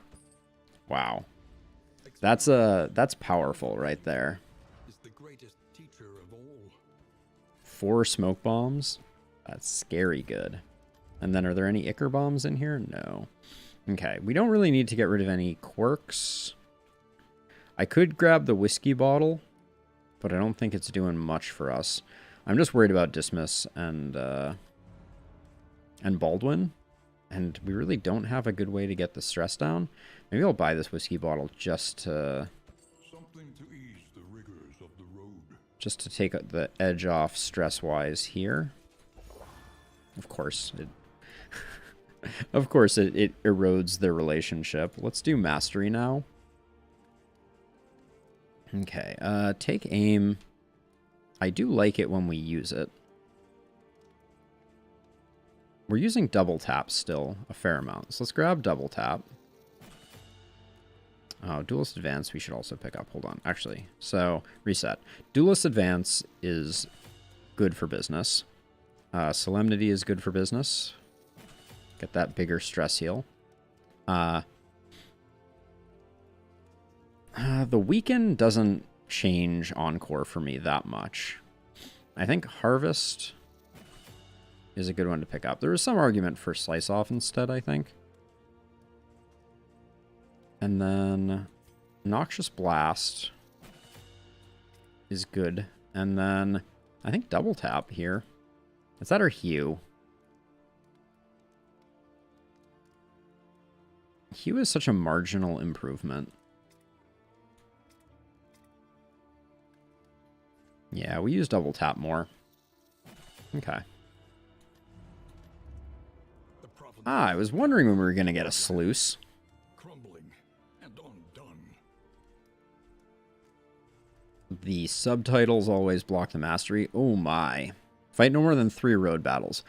Wow. That's powerful right there. Is the greatest teacher of all. 4 smoke bombs. That's scary good. And then are there any Ichor bombs in here? No. Okay, we don't really need to get rid of any quirks. I could grab the whiskey bottle, but I don't think it's doing much for us. I'm just worried about Dismas and Baldwin. And we really don't have a good way to get the stress down. Maybe I'll buy this whiskey bottle just to... Something to ease the rigors of the road. Just to take the edge off stress-wise here. Of course, of course it erodes their relationship. Let's do Mastery now. Okay, take aim. I do like it when we use it. We're using double tap still a fair amount. So let's grab double tap. Oh, Duelist Advance we should also pick up. Hold on. Actually, so reset. Duelist Advance is good for business. Solemnity is good for business. Get that bigger stress heal. The Weaken doesn't change Encore for me that much. I think Harvest is a good one to pick up. There is some argument for Slice Off instead, I think. And then Noxious Blast is good. And then I think Double Tap here. Is that or Hue? Hue is such a marginal improvement. Yeah, we use Double Tap more. Okay. Ah, I was wondering when we were going to get a sluice. Crumbling and undone. The subtitles always block the mastery. Oh my. Fight no more than 3 road battles.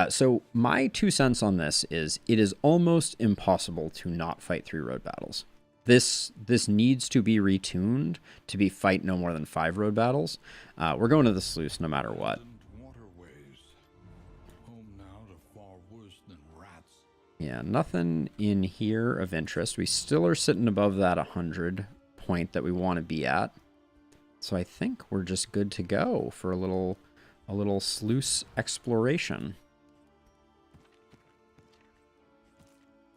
So my 2 cents on this is it is almost impossible to not fight 3 road battles. This needs to be retuned to be fight no more than 5 road battles. We're going to the sluice no matter what. Waterways. Home now to far worse than rats. Yeah, nothing in here of interest. We still are sitting above that 100 point that we want to be at. So I think we're just good to go for a little sluice exploration.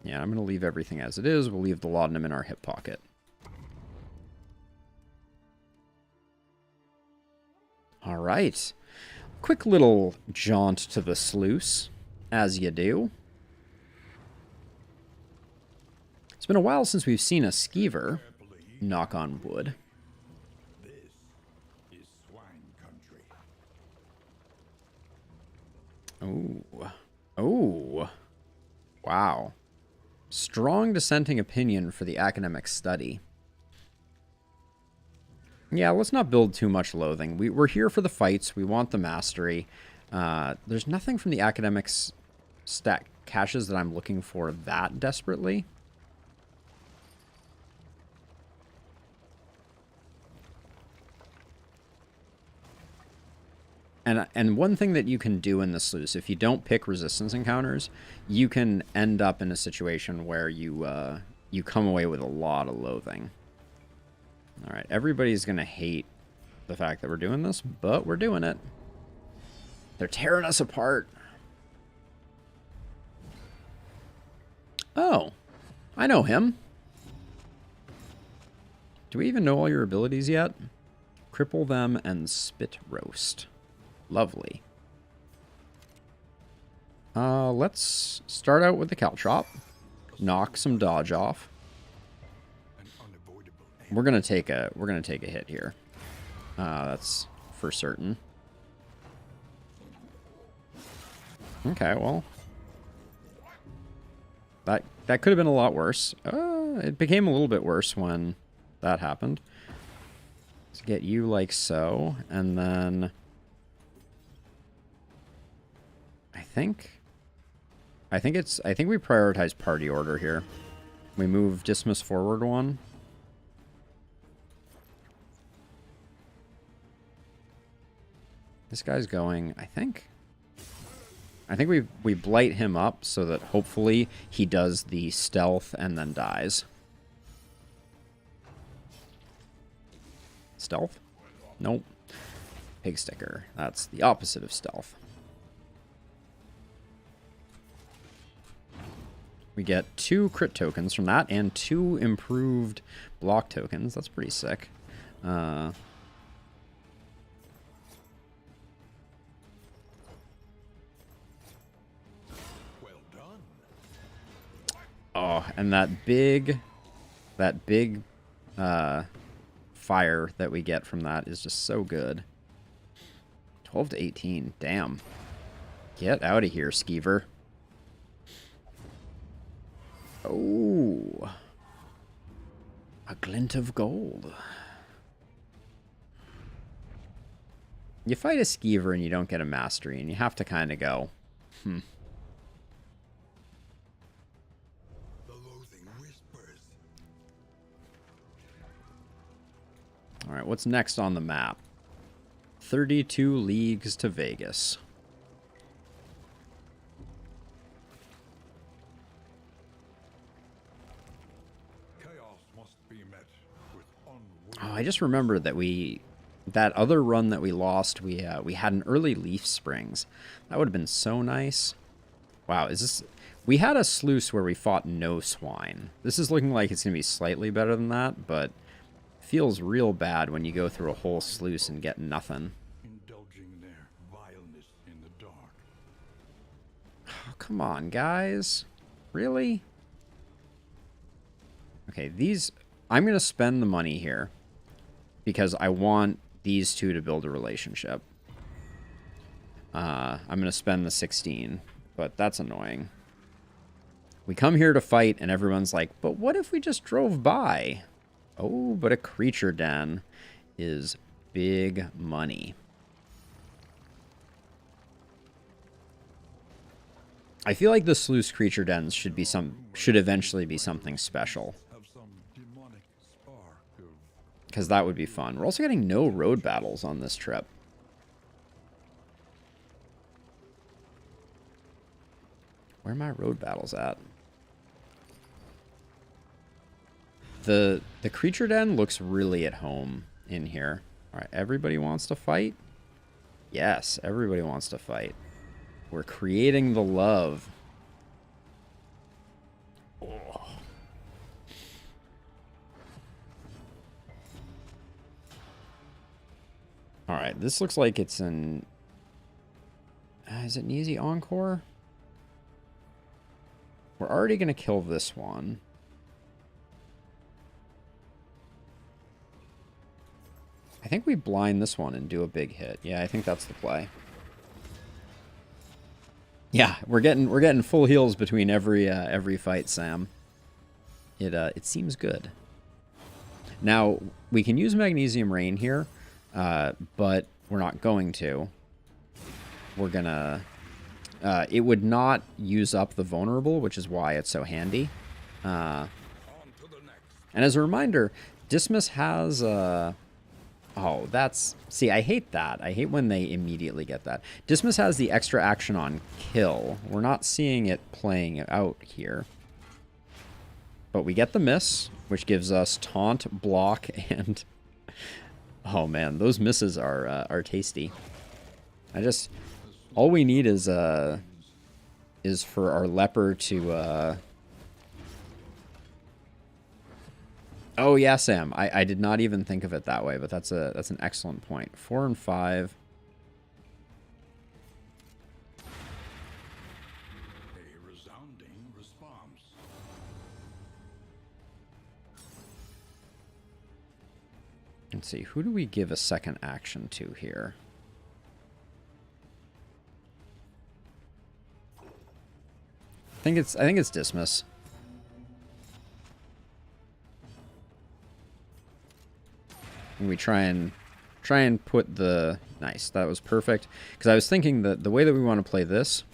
Yeah, I'm going to leave everything as it is. We'll leave the laudanum in our hip pocket. All right. Quick little jaunt to the sluice, as you do. It's been a while since we've seen a skeever, knock on wood. This is swine country. Oh. Oh. Wow. Strong dissenting opinion for the academic study. Yeah, let's not build too much loathing. We're here for the fights. We want the mastery. There's nothing from the academics stat caches that I'm looking for that desperately. And one thing that you can do in this sluice, if you don't pick resistance encounters, you can end up in a situation where you come away with a lot of loathing. All right, everybody's going to hate the fact that we're doing this, but we're doing it. They're tearing us apart. Oh, I know him. Do we even know all your abilities yet? Cripple them and spit roast. Lovely. Let's start out with the caltrop. Knock some dodge off. We're gonna take a hit here. That's for certain. Okay, well, that could have been a lot worse. It became a little bit worse when that happened. Let's get you like so, and then I think we prioritize party order here. We move Dismas forward one. This guy's going, I think we blight him up so that hopefully he does the stealth and then dies. Stealth? Nope. Pig sticker. That's the opposite of stealth. We get 2 crit tokens from that and 2 improved block tokens. That's pretty sick. Well done. Oh, and that big fire that we get from that is just so good. 12 to 18. Damn. Get out of here, Skeever. Oh. A glint of gold. You fight a Skeever and you don't get a mastery, and you have to kind of go, The loathing whispers. All right, what's next on the map? 32 leagues to Vegas. Oh, I just remembered that that other run that we lost, we had an early leaf springs. That would have been so nice. Wow, is this... We had a sluice where we fought no swine. This is looking like it's going to be slightly better than that, but feels real bad when you go through a whole sluice and get nothing. Indulging their vileness in the dark. Oh, come on, guys. Really? Okay, these... I'm going to spend the money here because I want these two to build a relationship. I'm going to spend the 16, but that's annoying. We come here to fight, and everyone's like, but what if we just drove by? Oh, but a creature den is big money. I feel like the sluice creature dens should eventually be something special. Because that would be fun. We're also getting no road battles on this trip. Where are my road battles at? The creature den looks really at home in here. All right, everybody wants to fight? Yes, everybody wants to fight. We're creating the love. Oh. All right, this looks like it's an... is it an easy encore? We're already going to kill this one. I think we blind this one and do a big hit. Yeah, I think that's the play. Yeah, we're getting full heals between every fight, Sam. It seems good. Now, we can use Magnesium Rain here, but we're not going to. We're gonna... it would not use up the vulnerable, which is why it's so handy. And as a reminder, Dismas has... oh, that's... See, I hate that. I hate when they immediately get that. Dismas has the extra action on kill. We're not seeing it playing out here. But we get the miss, which gives us taunt, block, and... oh, man, those misses are tasty. All we need is for our leper to... Oh, yeah, Sam. I did not even think of it that way, but that's an excellent point. 4 and 5. A resounding response. Let's see. Who do we give a second action to here? I think it's Dismas. And we try and put the... Nice, that was perfect. Because I was thinking that the way that we want to play this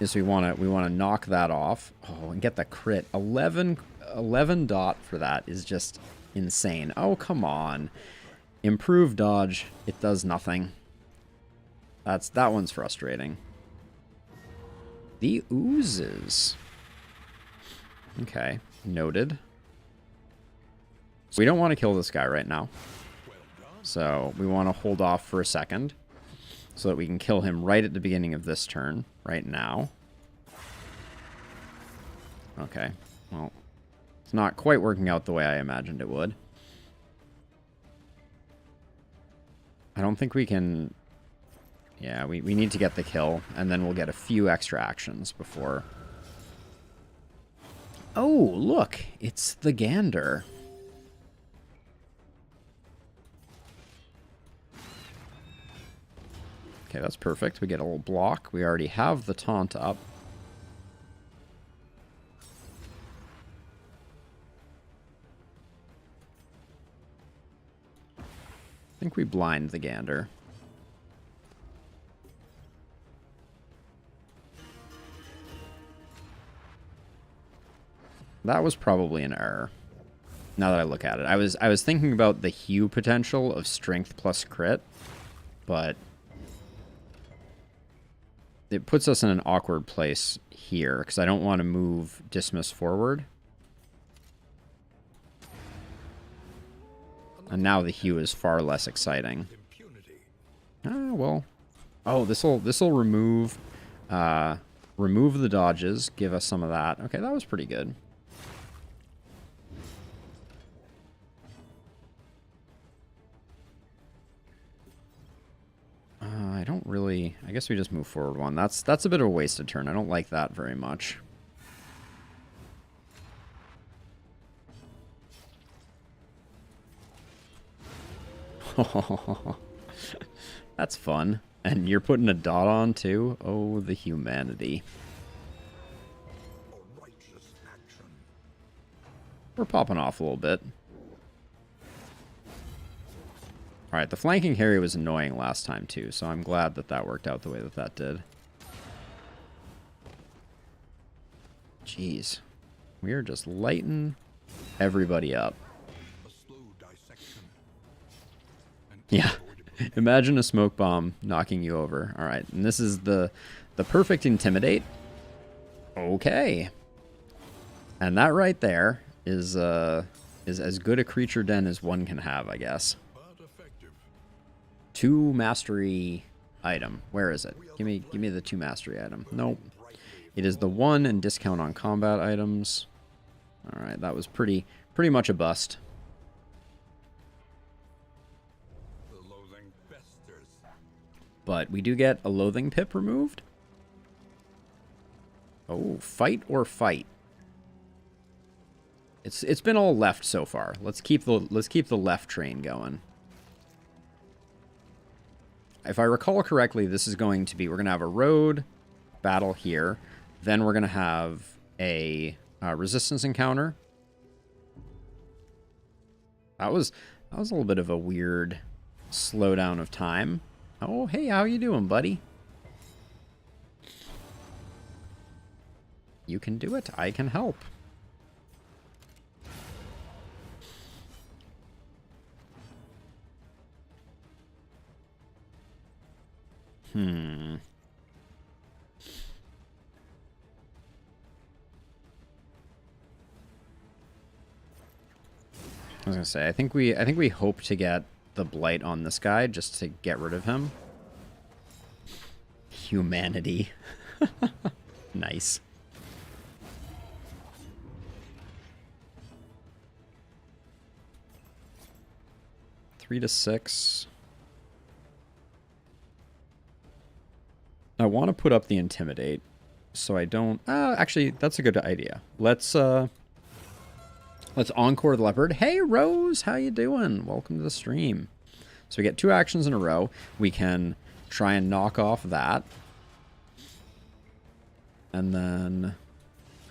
is we want to knock that off. Oh, and get the crit. 11 dot for that is just insane. Oh, come on. Improve dodge. It does nothing. That one's frustrating. The oozes. Okay, noted. We don't want to kill this guy right now. So we want to hold off for a second so that we can kill him right at the beginning of this turn, right now. Okay, well, it's not quite working out the way I imagined it would. I don't think we can... Yeah, we need to get the kill, and then we'll get a few extra actions before... Oh, look! It's the gander. Okay, that's perfect. We get a little block. We already have the taunt up. I think we blind the gander. That was probably an error. Now that I look at it. I was thinking about the hue potential of strength plus crit, but it puts us in an awkward place here because I don't want to move Dismas forward. And now the hue is far less exciting. Ah, well. Oh, this'll remove the dodges, give us some of that. Okay, that was pretty good. I don't really... I guess we just move forward one. That's a bit of a wasted turn. I don't like that very much. That's fun. And you're putting a dot on too? Oh, the humanity. We're popping off a little bit. Alright, the flanking Harry was annoying last time too, so I'm glad that that worked out the way that that did. Jeez. We are just lighting everybody up. Yeah. Imagine a smoke bomb knocking you over. Alright, and this is the perfect intimidate. Okay. And that right there is as good a creature den as one can have, I guess. 2 mastery item. Where is it? Give me the 2 mastery item. Nope. It is the 1 and discount on combat items. Alright, that was pretty much a bust. But we do get a loathing pip removed. Oh, fight or fight. It's been all left so far. Let's keep the left train going. If I recall correctly, this is going to be... We're going to have a road battle here. Then we're going to have a resistance encounter. That was a little bit of a weird slowdown of time. Oh, hey, how you doing, buddy? You can do it. I can help. I was gonna say, I think we hope to get the blight on this guy just to get rid of him. Humanity. Nice. Three to 6. I want to put up the intimidate, so I don't. Actually, that's a good idea. Let's encore the leopard. Hey, Rose, how you doing? Welcome to the stream. So we get 2 actions in a row. We can try and knock off that. And then,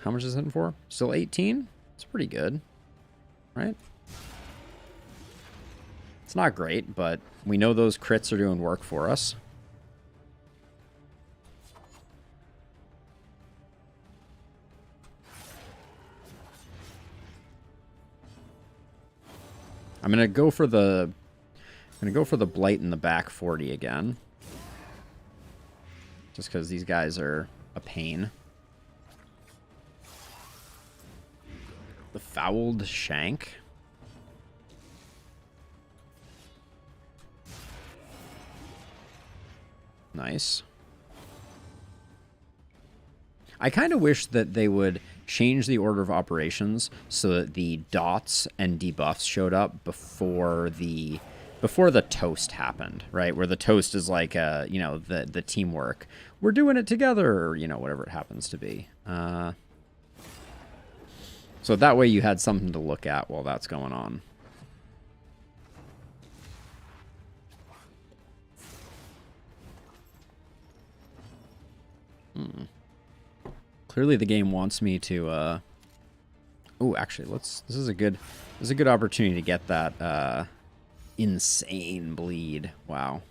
how much is it hitting for? Still 18? It's pretty good, right? It's not great, but we know those crits are doing work for us. I'm gonna go for the blight in the back 40 again. Just because these guys are a pain. The fouled shank. Nice. I kind of wish that they would change the order of operations so that the dots and debuffs showed up before the toast happened, right? Where the toast is like, you know, the teamwork. We're doing it together, or, you know, whatever it happens to be. So that way you had something to look at while that's going on. Clearly the game wants me to oh, actually, this is a good opportunity to get that insane bleed. Wow.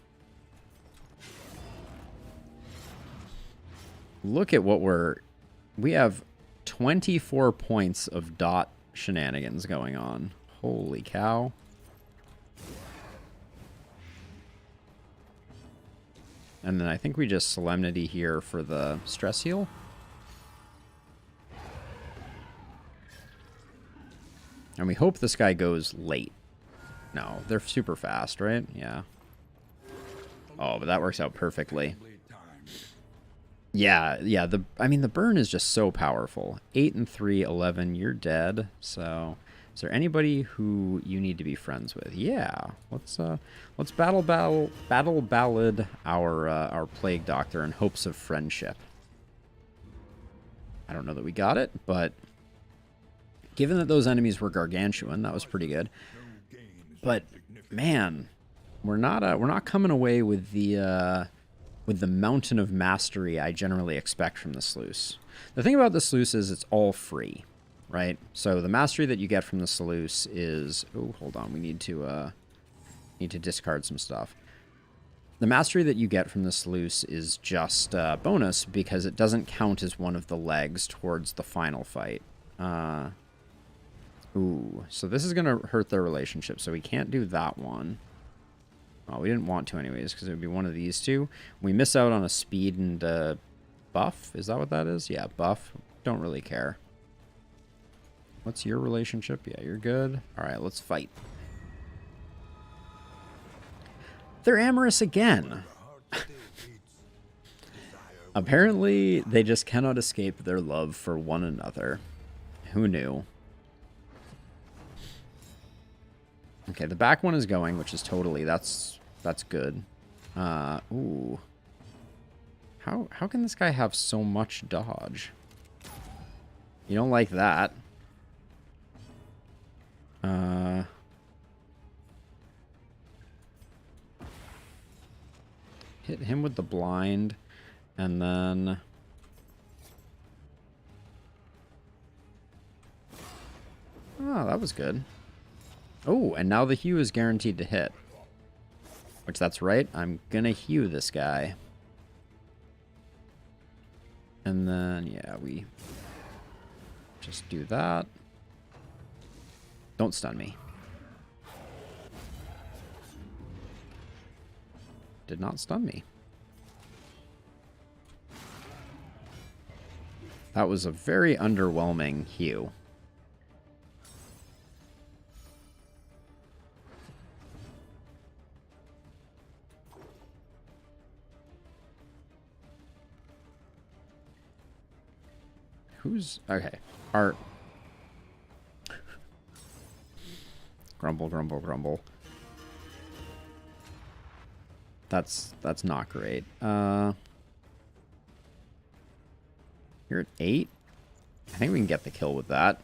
Look at what we have 24 points of dot shenanigans going on. Holy cow. And then I think we just Solemnity here for the stress heal. And we hope this guy goes late. No, they're super fast, right? Yeah. Oh, but that works out perfectly. Yeah. I mean, the burn is just so powerful. 8 and 3, 11. You're dead. So, is there anybody who you need to be friends with? Yeah. Let's battle ballad our plague doctor in hopes of friendship. I don't know that we got it, but given that those enemies were gargantuan, that was pretty good. But man, we're not coming away with the mountain of mastery I generally expect from the sluice. The thing about the sluice is it's all free, right? So the mastery that you get from the sluice is, oh, hold on, we need to discard some stuff. The mastery that you get from the sluice is just bonus because it doesn't count as one of the legs towards the final fight. Ooh, so this is going to hurt their relationship, so we can't do that one. Oh, we didn't want to anyways, because it would be one of these two. We miss out on a speed and buff. Is that what that is? Yeah, buff. Don't really care. What's your relationship? Yeah, you're good. All right, let's fight. They're amorous again. Apparently, they just cannot escape their love for one another. Who knew? Okay, the back one is going, which is totally, that's good. Ooh. How can this guy have so much dodge? You don't like that. Hit him with the blind, and then... Oh, that was good. Oh, and now the hew is guaranteed to hit. Which, that's right, I'm gonna hew this guy. And then, yeah, we just do that. Don't stun me. Did not stun me. That was a very underwhelming hew. Who's... Okay. Our... Grumble, grumble, grumble. That's not great. You're at 8? I think we can get the kill with that.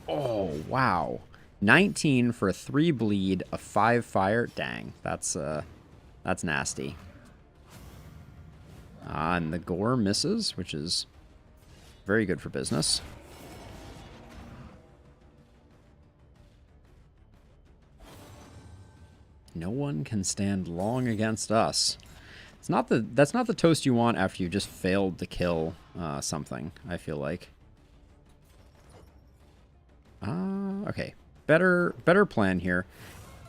Oh, wow. 19 for a 3 bleed, a 5 fire. Dang, that's nasty. And the gore misses, which is very good for business. No one can stand long against us. It's not that's not the toast you want after you just failed to kill something, I feel like. Okay. Better plan here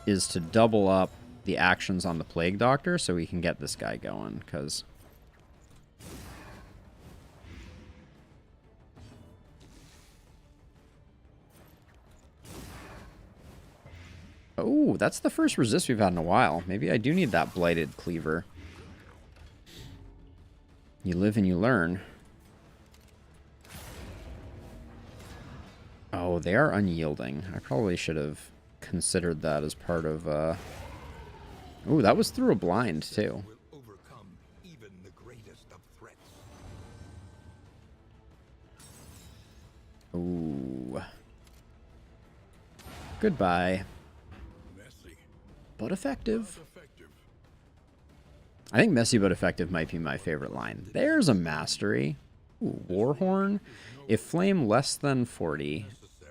is to double up the actions on the Plague Doctor so we can get this guy going, because... Oh, that's the first resist we've had in a while. Maybe I do need that Blighted Cleaver. You live and you learn. Oh, they are unyielding. I probably should have considered that as part of... Oh, that was through a blind, too. Ooh. Goodbye. But effective. I think messy but effective might be my favorite line. There's a mastery. Ooh, Warhorn. If flame less than 40,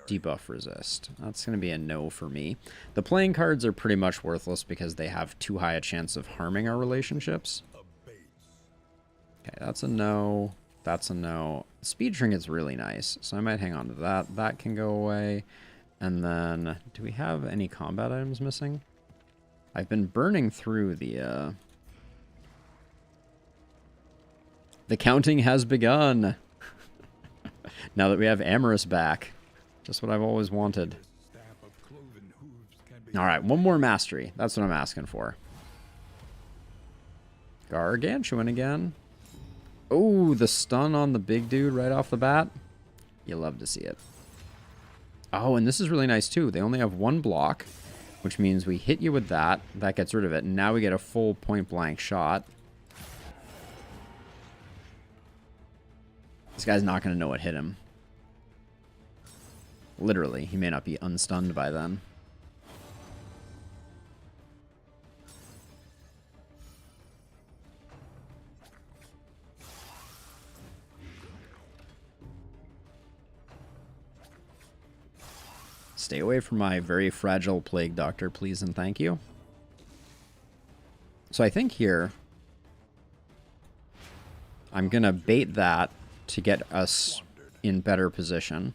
debuff resist. That's going to be a no for me. The playing cards are pretty much worthless because they have too high a chance of harming our relationships. Okay, that's a no. That's a no. Speed Trinket's really nice, so I might hang on to that. That can go away. And then, do we have any combat items missing? I've been burning through the counting has begun. Now that we have Amorous back. Just what I've always wanted. Alright, one more mastery. That's what I'm asking for. Gargantuan again. Oh, the stun on the big dude right off the bat. You love to see it. Oh, and this is really nice too. They only have one block, which means we hit you with that. That gets rid of it. And now we get a full point-blank shot. This guy's not going to know what hit him. Literally, he may not be unstunned by then. Stay away from my very fragile Plague Doctor, please and thank you. So I think here, I'm going to bait that to get us in better position.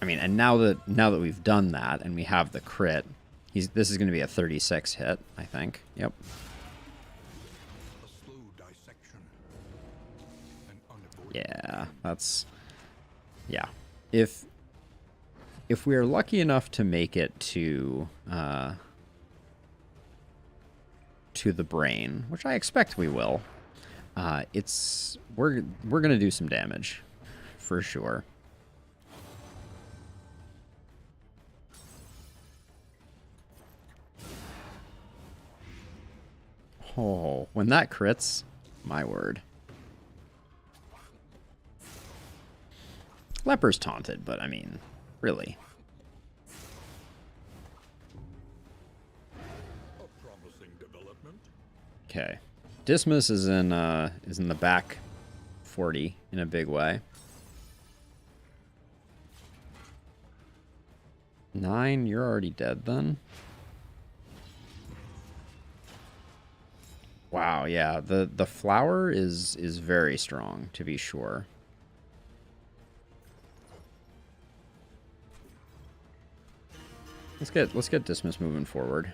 I mean, and now that we've done that and we have the crit, this is going to be a 36 hit, I think. Yep. Yeah, that's... Yeah. If we are lucky enough to make it to the brain, which I expect we will, we're gonna do some damage for sure. Oh, when that crits, my word. Leper's taunted, but I mean, Really? A promising development. Okay. Dismas is in the back 40 in a big way. 9, you're already dead then? Wow, yeah, the flower is very strong, to be sure. Let's get Dismas moving forward.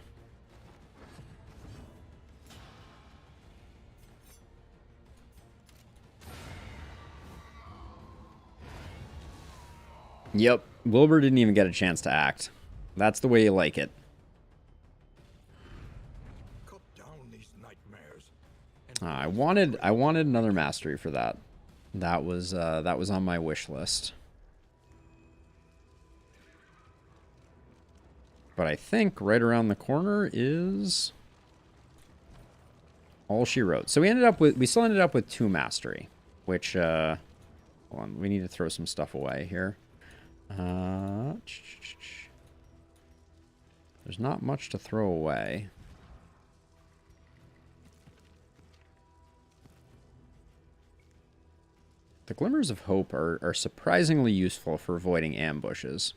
Yep, Wilbur didn't even get a chance to act. That's the way you like it. Cut down these nightmares. I wanted another mastery for that. That was on my wish list. But I think right around the corner is all she wrote. So we still ended up with 2 mastery, which hold on, we need to throw some stuff away here. There's not much to throw away. The Glimmers of Hope are surprisingly useful for avoiding ambushes.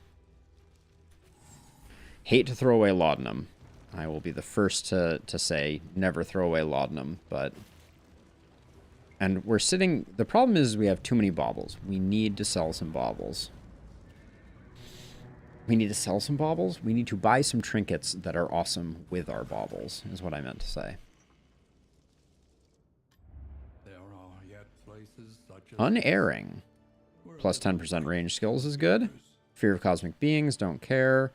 Hate to throw away Laudanum. I will be the first to say never throw away Laudanum, but... And we're sitting... The problem is we have too many baubles. We need to sell some baubles. We need to sell some baubles. We need to buy some trinkets that are awesome with our baubles, is what I meant to say. There are yet places such as Unerring. Plus 10% range skills is good. Fear of Cosmic Beings, don't care.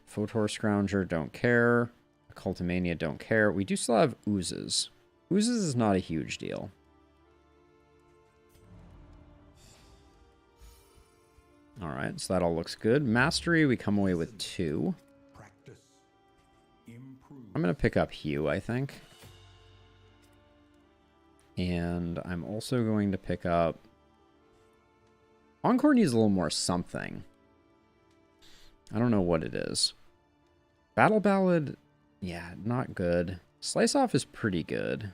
Photor Scrounger, don't care. Occultomania, don't care. We do still have Oozes. Oozes is not a huge deal. Alright, so that all looks good. Mastery, we come away with 2. practice. Improve. I'm going to pick up Hue, I think. And I'm also going to pick up... Encore needs a little more something. I don't know what it is. Battle Ballad, yeah, not good. Slice Off is pretty good.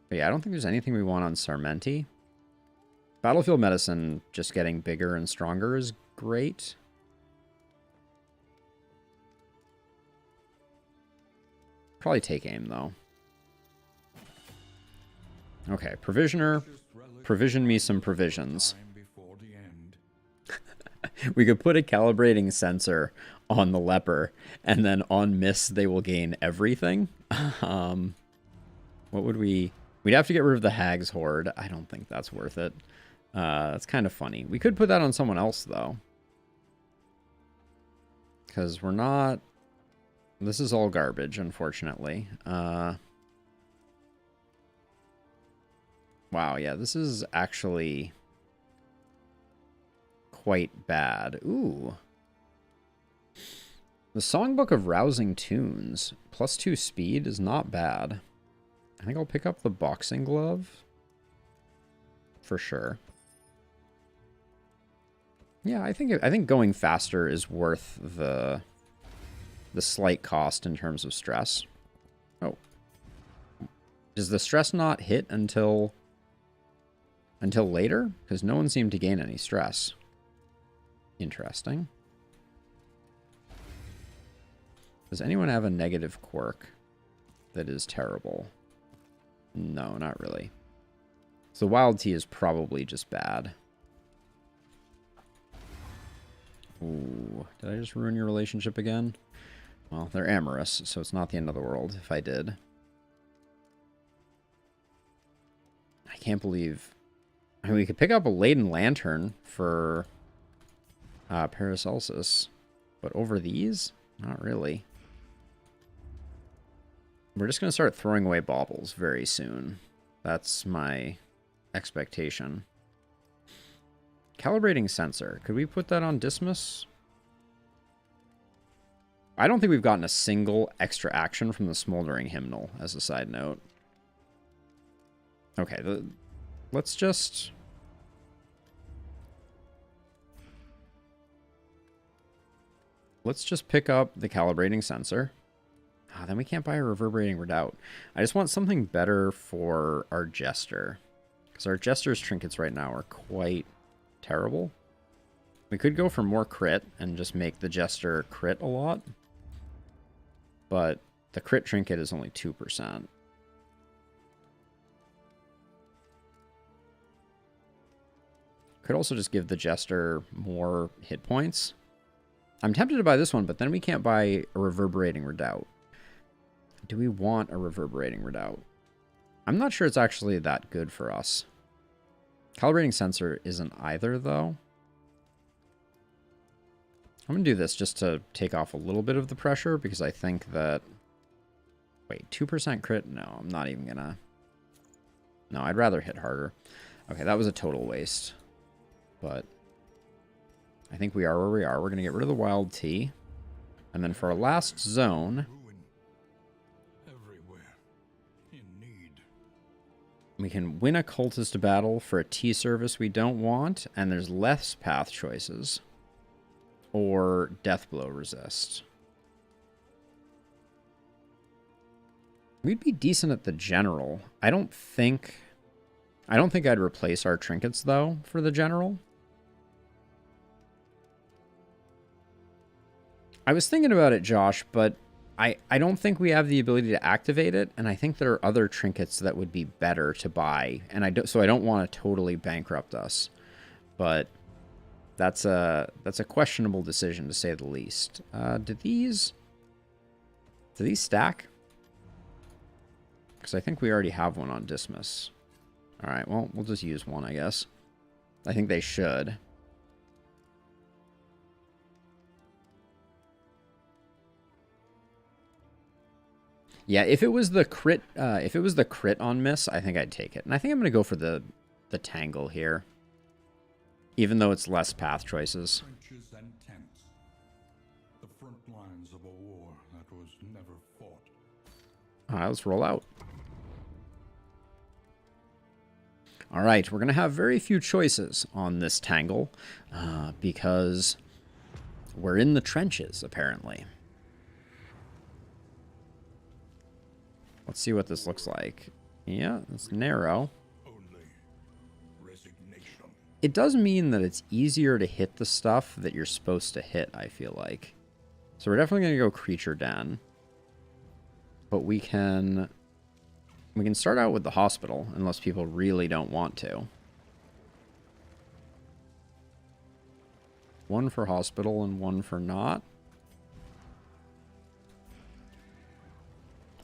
But yeah, I don't think there's anything we want on Sarmenti. Battlefield Medicine just getting bigger and stronger is great. Probably take aim, though. Okay, Provisioner. Provision me some provisions. We could put a calibrating sensor on the leper, and then on miss they will gain everything. What would we... We'd have to get rid of the Hag's Horde. I don't think that's worth it. That's kind of funny. We could put that on someone else, though. Because we're not... This is all garbage, unfortunately. Wow, yeah, this is actually quite bad. Ooh. The Songbook of Rousing Tunes. +2 speed is not bad. I think I'll pick up the Boxing Glove. For sure. Yeah, I think going faster is worth the slight cost in terms of stress. Oh. Does the stress not hit until later? Because no one seemed to gain any stress. Interesting. Does anyone have a negative quirk that is terrible? No, not really. So Wild Tea is probably just bad. Ooh, did I just ruin your relationship again? Well, they're amorous, so it's not the end of the world if I did. I can't believe... I mean, we could pick up a Laden Lantern for Paracelsus, but over these? Not really. We're just going to start throwing away baubles very soon. That's my expectation. Calibrating sensor. Could we put that on Dismas? I don't think we've gotten a single extra action from the Smoldering Hymnal, as a side note. Okay, let's just... let's just pick up the calibrating sensor. Then we can't buy a reverberating redoubt. I just want something better for our jester, because our jester's trinkets right now are quite terrible. We could go for more crit and just make the jester crit a lot, but the crit trinket is only 2%. Could also just give the jester more hit points. I'm tempted to buy this one, but then we can't buy a reverberating redoubt. Do we want a reverberating redoubt? I'm not sure it's actually that good for us. Calibrating sensor isn't either, though. I'm going to do this just to take off a little bit of the pressure, because I think that... Wait, 2% crit? No, I'm not even going to... No, I'd rather hit harder. Okay, that was a total waste. But I think we are where we are. We're going to get rid of the wild tea. And then for our last zone... We can win a cultist battle for a tea service we don't want, and there's less path choices. Or death blow resist. We'd be decent at the general. I don't think I'd replace our trinkets though for the general. I was thinking about it, Josh, but I don't think we have the ability to activate it, and I think there are other trinkets that would be better to buy, and so I don't want to totally bankrupt us. But that's a questionable decision, to say the least. Do these stack? Because I think we already have one on Dismas. All right, well, we'll just use one, I guess. I think they should. Yeah, if it was the crit, on miss, I think I'd take it. And I think I'm going to go for the tangle here, even though it's less path choices. Trenches and tents. The front lines of a war that was never fought. All right, let's roll out. All right, we're going to have very few choices on this tangle because we're in the trenches, apparently. Let's see what this looks like. Yeah, it's narrow. Only resignation. It does mean that it's easier to hit the stuff that you're supposed to hit, I feel like. So we're definitely going to go Creature Den. But we can start out with the hospital, unless people really don't want to. One for hospital and one for not.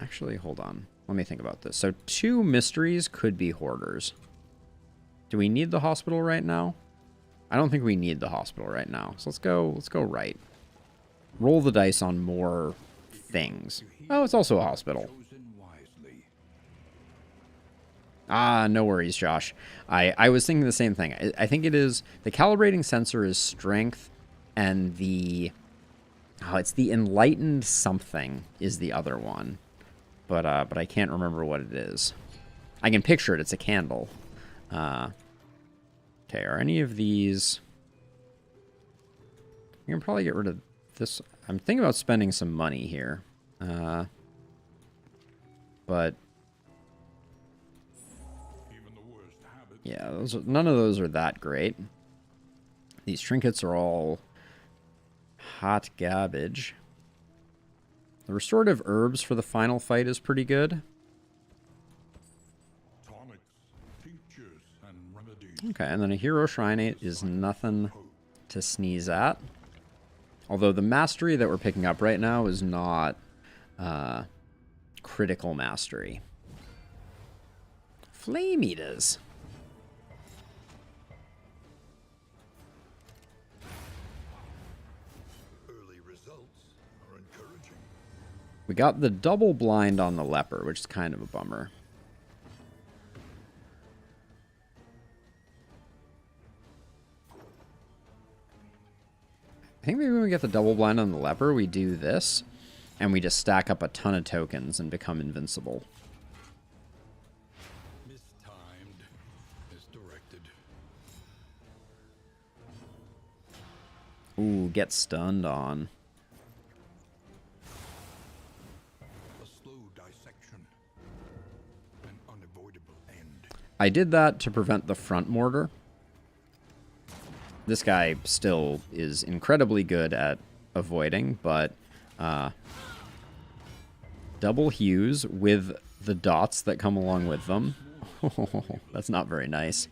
Actually, hold on. Let me think about this. So 2 mysteries could be hoarders. Do we need the hospital right now? I don't think we need the hospital right now. So let's go right. Roll the dice on more things. Oh, it's also a hospital. Ah, no worries, Josh. I was thinking the same thing. I think it is... The calibrating sensor is strength, and the... Oh, it's the enlightened something is the other one. But I can't remember what it is. I can picture it. It's a candle. Okay, are any of these... I can probably get rid of this. I'm thinking about spending some money here. But... Yeah, none of those are that great. These trinkets are all hot garbage. The restorative herbs for the final fight is pretty good. Tonics, tinctures, and remedies. Okay, and then a hero shrineate is nothing to sneeze at. Although the mastery that we're picking up right now is not critical mastery. Flame eaters. We got the double blind on the leper, which is kind of a bummer. I think maybe when we get the double blind on the leper, we do this, and we just stack up a ton of tokens and become invincible. Mistimed, misdirected. Ooh, get stunned on. I did that to prevent the front mortar. This guy still is incredibly good at avoiding, but double hues with the dots that come along with them. That's not very nice.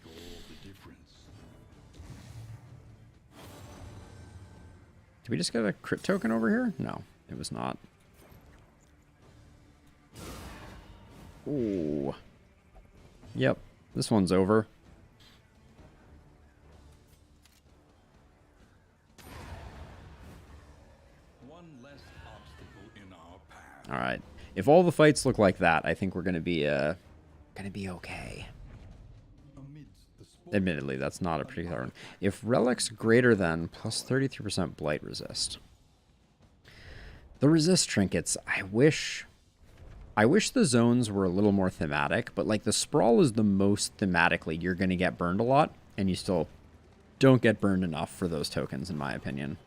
Did we just get a crit token over here? No, it was not. Ooh. Yep, this one's over. One less obstacle in our path. All right. If all the fights look like that, I think we're gonna be okay. Admittedly, that's not a particular one. If relics greater than plus 33% blight resist. The resist trinkets, I wish the zones were a little more thematic, but like the sprawl is the most thematically you're going to get burned a lot, and you still don't get burned enough for those tokens, in my opinion.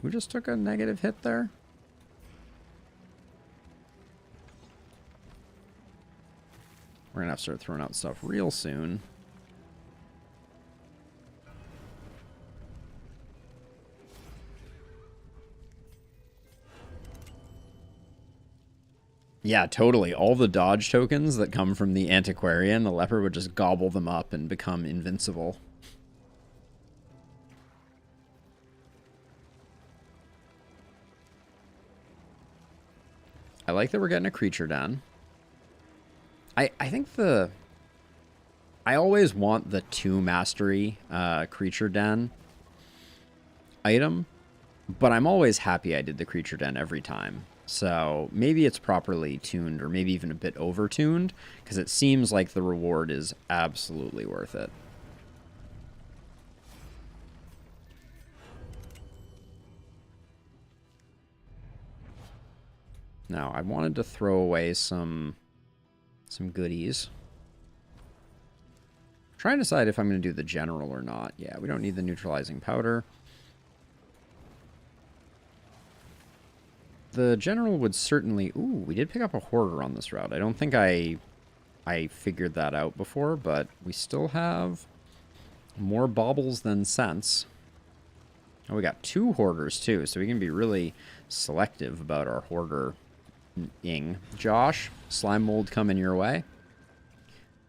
Who just took a negative hit there? We're going to have to start throwing out stuff real soon. Yeah, totally. All the dodge tokens that come from the Antiquarian, the leper would just gobble them up and become invincible. I like that we're getting a creature down. I think I always want the 2 mastery creature den item, but I'm always happy I did the creature den every time. So maybe it's properly tuned, or maybe even a bit over-tuned, because it seems like the reward is absolutely worth it. Now, I wanted to throw away some goodies. Trying to decide if I'm going to do the general or not. Yeah, we don't need the neutralizing powder. The general would certainly... Ooh, we did pick up a hoarder on this route. I don't think I figured that out before, but we still have more baubles than sense. Oh, we got 2 hoarders too, so we can be really selective about our hoarder-ing. Josh, slime mold coming your way.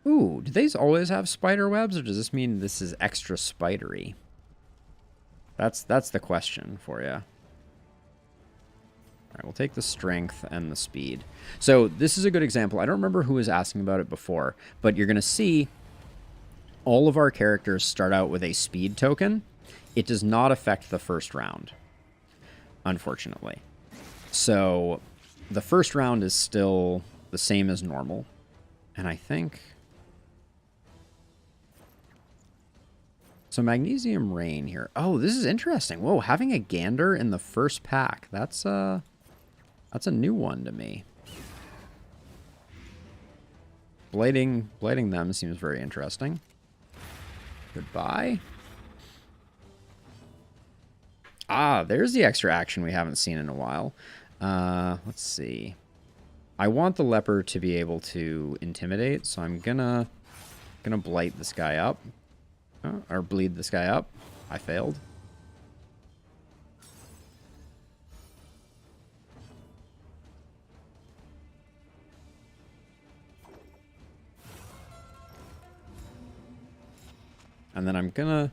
Ooh, do these always have spider webs, or does this mean this is extra spidery? That's the question for you. All right, we'll take the strength and the speed. So this is a good example. I don't remember who was asking about it before, but you're going to see all of our characters start out with a speed token. It does not affect the first round, unfortunately. So the first round is still the same as normal. And I think... So Magnesium Rain here. Oh, this is interesting. Whoa, having a Gander in the first pack. That's a new one to me. Blighting them seems very interesting. Goodbye. Ah, there's the extra action we haven't seen in a while. Let's see. I want the leper to be able to intimidate, so I'm gonna blight this guy up. Or bleed this guy up. I failed. And then I'm gonna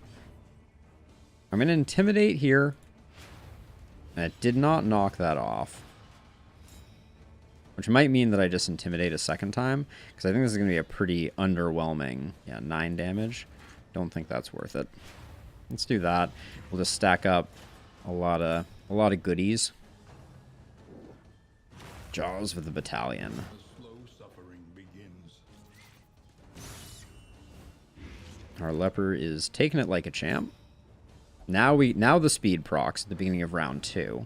intimidate here. And it did not knock that off. Which might mean that I just intimidate a second time, because I think this is going to be a pretty underwhelming, yeah, 9 damage. Don't think that's worth it. Let's do that. We'll just stack up a lot of goodies. Jaws with the battalion. The slow suffering begins. Our leper is taking it like a champ. Now the speed procs at the beginning of round 2.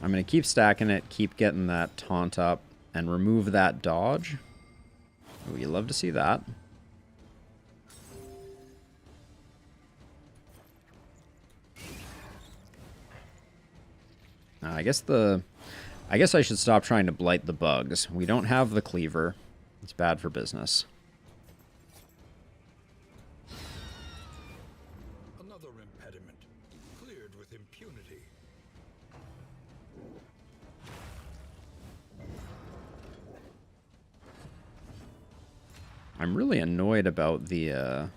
I'm going to keep stacking it, keep getting that taunt up. and remove that dodge. Ooh, you love to see that. I guess I should stop trying to blight the bugs. We don't have the cleaver. It's bad for business. Another impediment cleared with impunity. I'm really annoyed about the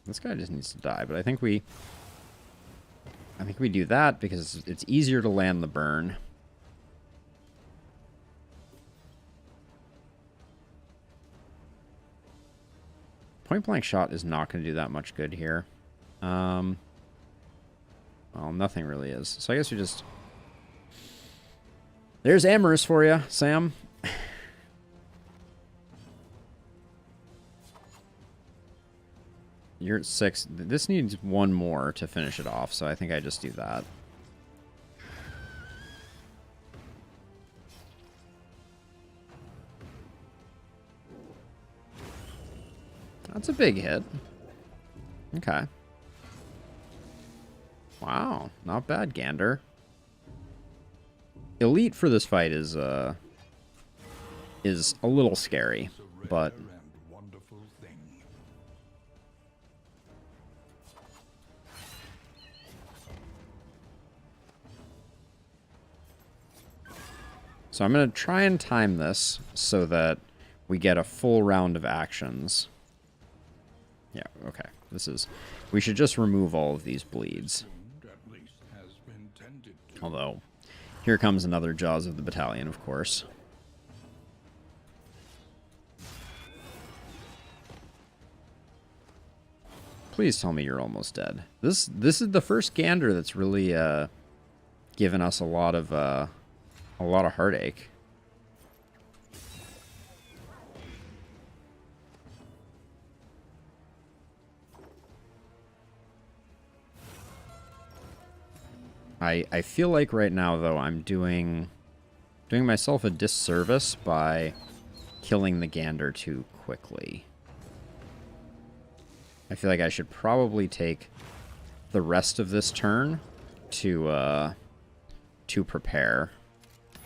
this guy just needs to die, but I think we do that because it's easier to land the burn. Point blank shot is not going to do that much good here. Well, nothing really is. So I guess we just... There's Amorous for you, Sam. You're at 6. This needs one more to finish it off, so I think I just do that. That's a big hit. Okay. Wow, not bad, Gander. Elite for this fight is a little scary, but so I'm going to try and time this so that we get a full round of actions. Yeah, okay. We should just remove all of these bleeds. Although, here comes another Jaws of the Battalion, of course. Please tell me you're almost dead. This is the first Gander that's really given us a lot of heartache. I feel like right now, though, I'm doing myself a disservice by killing the Gander too quickly. I feel like I should probably take the rest of this turn to prepare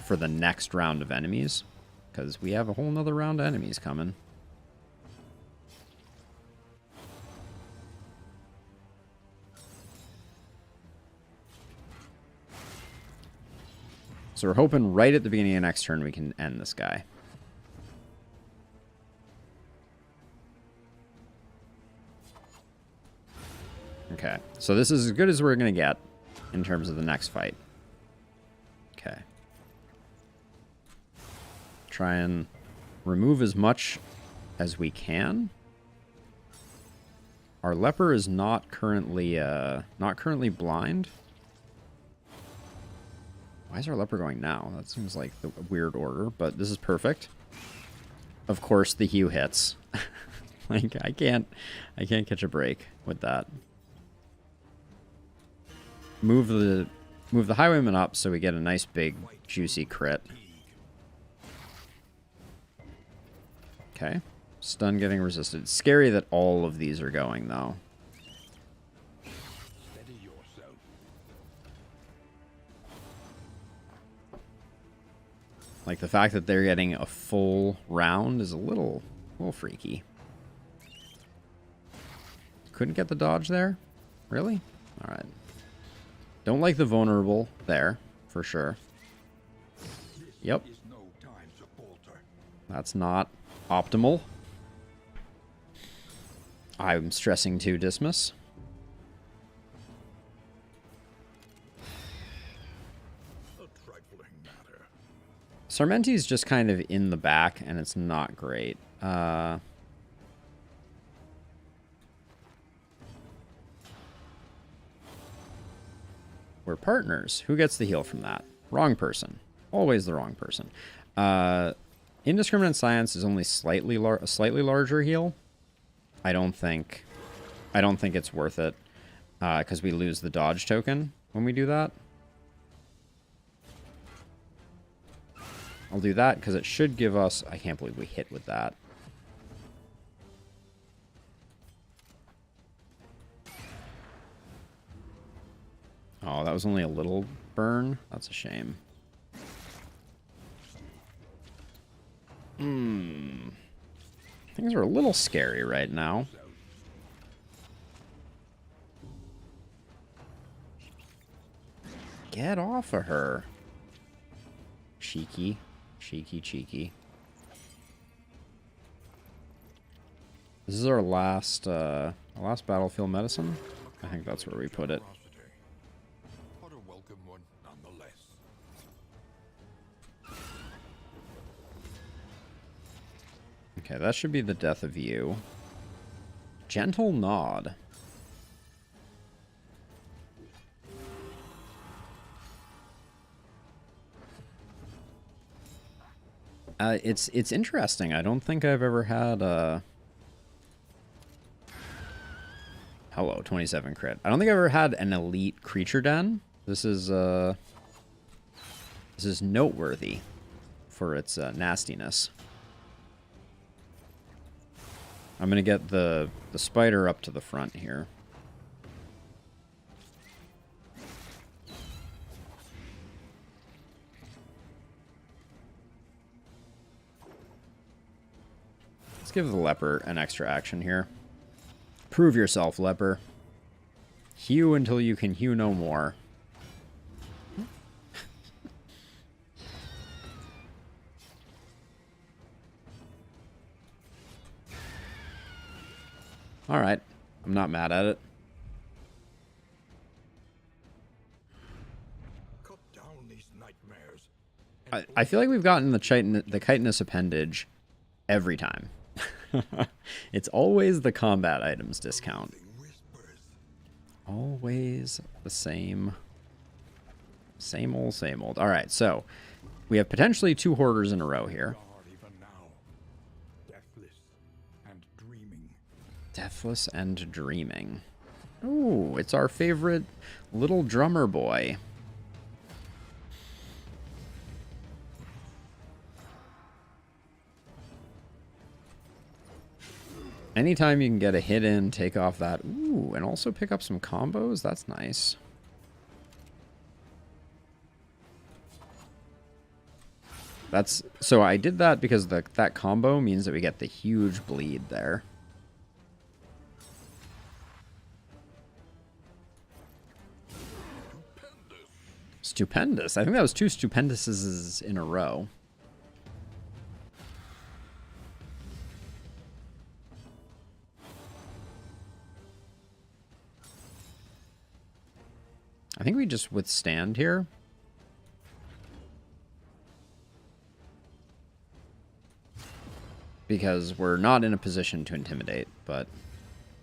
for the next round of enemies, because we have a whole nother round of enemies coming. So we're hoping right at the beginning of next turn we can end this guy. Okay, so this is as good as we're going to get in terms of the next fight. Okay. Try and remove as much as we can. Our leper is not currently blind. Why is our leper going now? That seems like the weird order, but this is perfect. Of course, the Hue hits. Like I can't catch a break with that. Move the highwayman up so we get a nice big juicy crit. Okay. Stun getting resisted. It's scary that all of these are going though. Like the fact that they're getting a full round is a little freaky. Couldn't get the dodge there? Really? Alright. Don't like the vulnerable there, for sure. Yep. That's not optimal. I'm stressing too, Dismas. Sarmenti's just kind of in the back, and it's not great. We're partners. Who gets the heal from that? Wrong person. Always the wrong person. Indiscriminate Science is only a slightly larger heal. I don't think it's worth it because we lose the dodge token when we do that. I'll do that because it should give us... I can't believe we hit with that. Oh, that was only a little burn? That's a shame. Things are a little scary right now. Get off of her. Cheeky. Cheeky, cheeky. This is our last battlefield medicine. I think that's where we put it. What a welcome one, nonetheless. Okay, that should be the death of you. Gentle nod. It's interesting. I don't think I've ever had a... Hello, 27 crit. I don't think I've ever had an elite creature den. This is noteworthy for its nastiness. I'm gonna get the spider up to the front here. Let's give the leper an extra action here. Prove yourself, leper. Hew until you can hew no more. Alright. I'm not mad at it. Cut down these nightmares. I feel like we've gotten the chitinous appendage every time. It's always the combat items discount. Always the same. Same old, same old. Alright, so we have potentially 2 hoarders in a row here. Even now, deathless and dreaming. Deathless and dreaming. Ooh, it's our favorite little drummer boy. Anytime you can get a hit in, take off that. Ooh, and also pick up some combos. That's nice. So I did that because that combo means that we get the huge bleed there. Stupendous. I think that was 2 stupenduses in a row. I think we just withstand here. Because we're not in a position to intimidate, but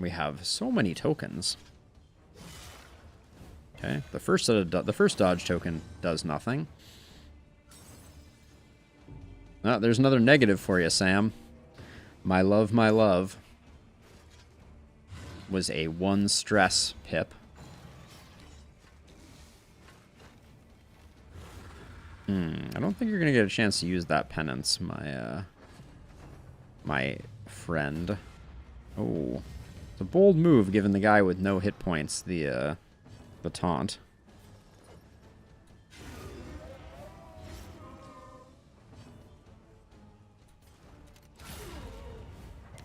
we have so many tokens. Okay, the first dodge token does nothing. Oh, there's another negative for you, Sam. My love was a 1 stress pip. I don't think you're gonna get a chance to use that penance, my friend. Oh, it's a bold move, given the guy with no hit points the taunt.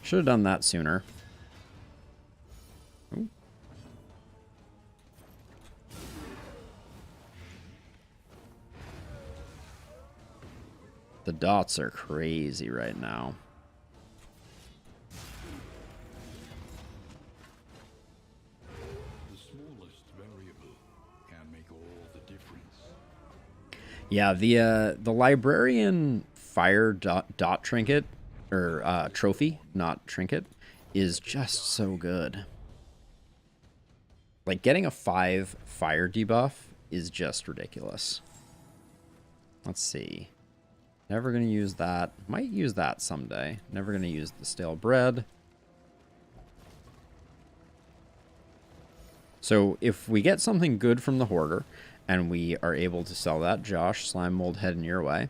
Should have done that sooner. Ooh. The dots are crazy right now. The smallest variable can make all the difference. Yeah, the librarian fire dot trinket, or trophy, not trinket, is just so good. Like, getting a 5 fire debuff is just ridiculous. Let's see. Never gonna use that. Might use that someday. Never gonna use the stale bread. So if we get something good from the hoarder, and we are able to sell that, Josh, slime mold heading your way.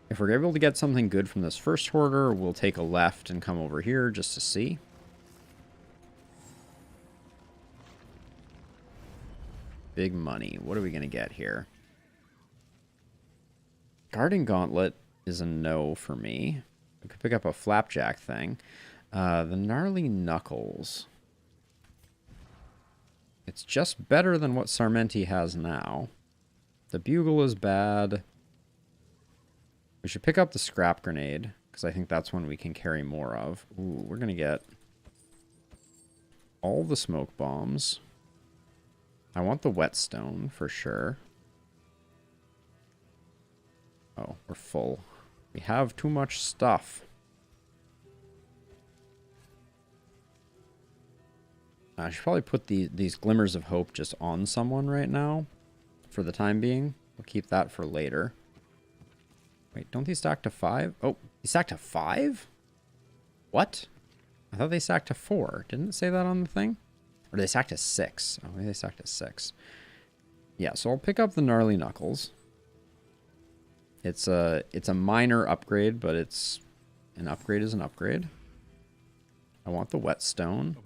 If we're able to get something good from this first hoarder, we'll take a left and come over here just to see. Big money. What are we going to get here? Guarding Gauntlet is a no for me. We could pick up a Flapjack thing. The Gnarly Knuckles. It's just better than what Sarmenti has now. The Bugle is bad. We should pick up the Scrap Grenade, because I think that's one we can carry more of. Ooh, we're going to get all the smoke bombs. I want the Whetstone for sure. Oh, we're full. We have too much stuff. I should probably put these Glimmers of Hope just on someone right now for the time being. We'll keep that for later. Wait, don't they stack to 5? Oh, they stack to 5? What? I thought they stacked to 4. Didn't it say that on the thing? Or did they stack to 6? Oh, maybe they stacked to 6. Yeah, so I'll pick up the Gnarly Knuckles. It's a minor upgrade, but it's an upgrade is an upgrade. I want the Whetstone.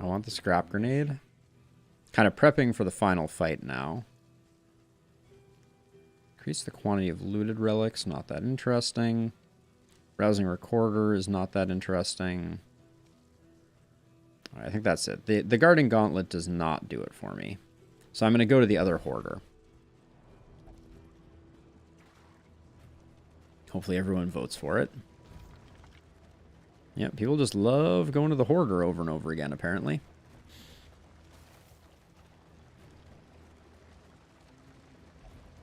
I want the Scrap Grenade. Kind of prepping for the final fight now. Increase the quantity of looted relics, not that interesting. Rousing Recorder is not that interesting. I think that's it. The Guarding Gauntlet does not do it for me. So I'm going to go to the other Hoarder. Hopefully everyone votes for it. Yeah, people just love going to the Hoarder over and over again, apparently.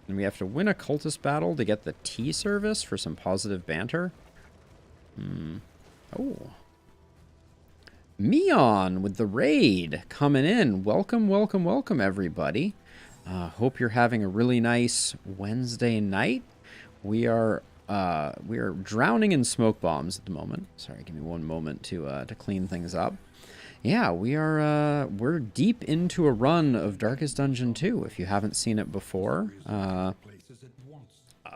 And we have to win a cultist battle to get the tea service for some positive banter. Oh. Meon with the raid coming in. Welcome, welcome, welcome, everybody. Hope you're having a really nice Wednesday night. We are drowning in smoke bombs at the moment. Sorry, give me one moment to clean things up. Yeah, we're deep into a run of Darkest Dungeon 2, if you haven't seen it before.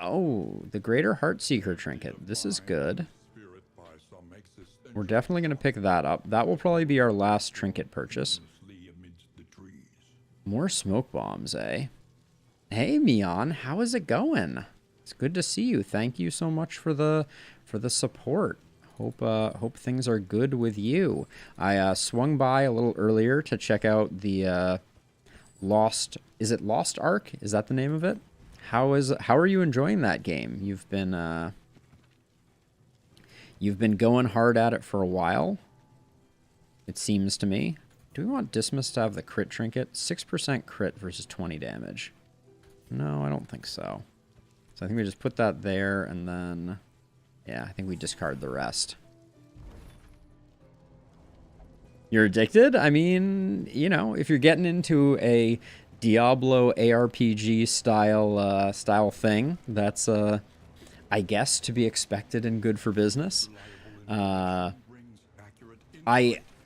Oh, the Greater Heartseeker Trinket. This is good. We're definitely going to pick that up. That will probably be our last trinket purchase. More smoke bombs, eh? Hey, Meon, how is it going? It's good to see you. Thank you so much for the support. Hope things are good with you. I swung by a little earlier to check out the Lost. Is it Lost Ark? Is that the name of it? How are you enjoying that game? You've been going hard at it for a while. It seems to me. Do we want Dismas to have the crit trinket? 6% crit versus 20 damage. No, I don't think so. So I think we just put that there, and then, yeah, I think we discard the rest. You're addicted? I mean, you know, if you're getting into a Diablo ARPG style thing, that's, I guess, to be expected and good for business.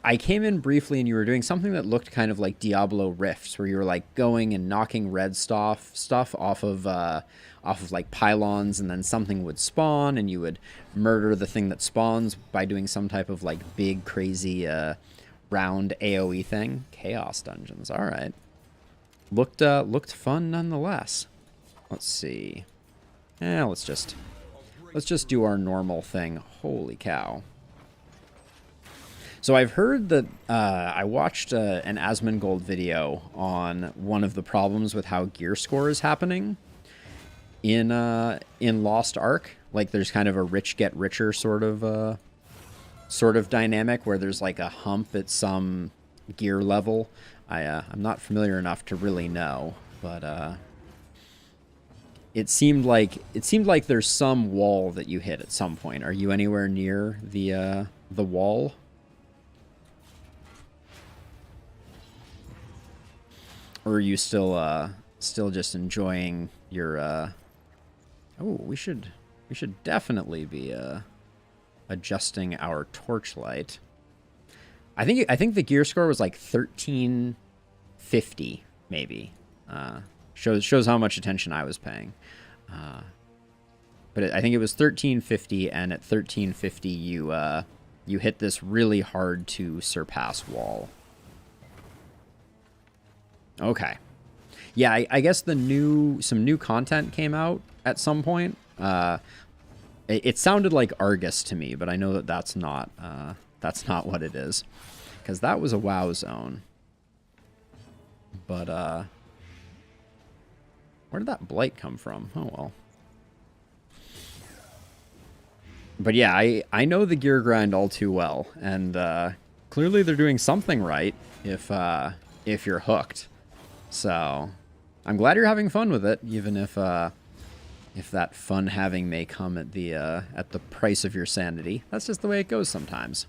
I came in briefly, and you were doing something that looked kind of like Diablo Rifts, where you were like going and knocking red stuff off of like pylons, and then something would spawn, and you would murder the thing that spawns by doing some type of like big crazy round AOE thing. Chaos Dungeons, all right. Looked fun nonetheless. Let's see. Let's just do our normal thing. Holy cow. So I've heard that I watched an Asmongold video on one of the problems with how gear score is happening in Lost Ark. Like there's kind of a rich get richer sort of dynamic where there's like a hump at some gear level. I'm not familiar enough to really know, but it seemed like there's some wall that you hit at some point. Are you anywhere near the wall? Or are you still just enjoying your oh, we should definitely be adjusting our torchlight. I think the gear score was like 1350 maybe. Shows how much attention I was paying. but I think it was 1350, and at 1350 you hit this really hard to surpass wall. Okay. Yeah, I guess some new content came out at some point. It sounded like Argus to me, but I know that that's not what it is, because that was a WoW zone. But where did that blight come from? Oh well. But yeah, I know the gear grind all too well, and clearly they're doing something right if you're hooked. So I'm glad you're having fun with it, even if that fun having may come at the price of your sanity. That's just the way it goes sometimes.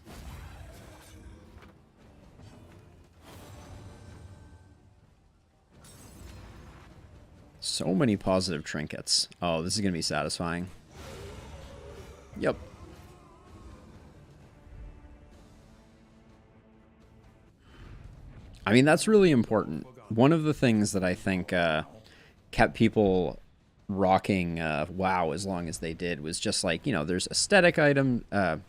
So many positive trinkets. Oh, this is gonna be satisfying. Yep. I mean, that's really important. One of the things that I think kept people rocking WoW as long as they did was just like, there's aesthetic items to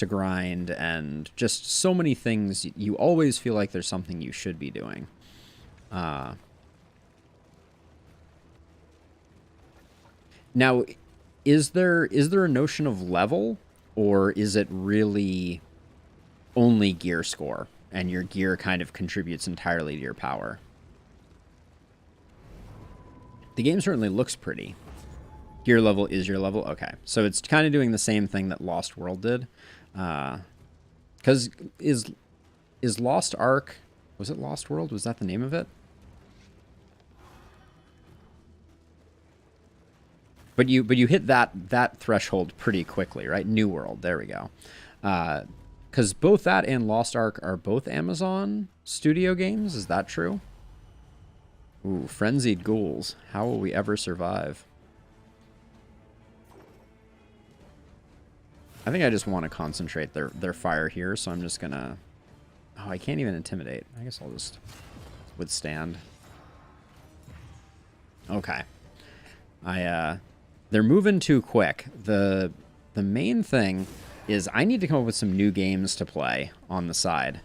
grind, and just so many things. You always feel like there's something you should be doing. Now, is there a notion of level, or is it really only gear score, and your gear kind of contributes entirely to your power? The game certainly looks pretty. Gear level is your level? Okay. So it's kind of doing the same thing that Lost World did. Because is Lost Ark... Was it Lost World? Was that the name of it? But you hit that threshold pretty quickly, right? New World. There we go. Because both that and Lost Ark are both Amazon Studio games. Is that true? Ooh, Frenzied Ghouls. How will we ever survive? I think I just want to concentrate their fire here, so I'm just gonna... Oh, I can't even intimidate. I guess I'll just withstand. Okay. They're moving too quick. The main thing is I need to come up with some new games to play on the side.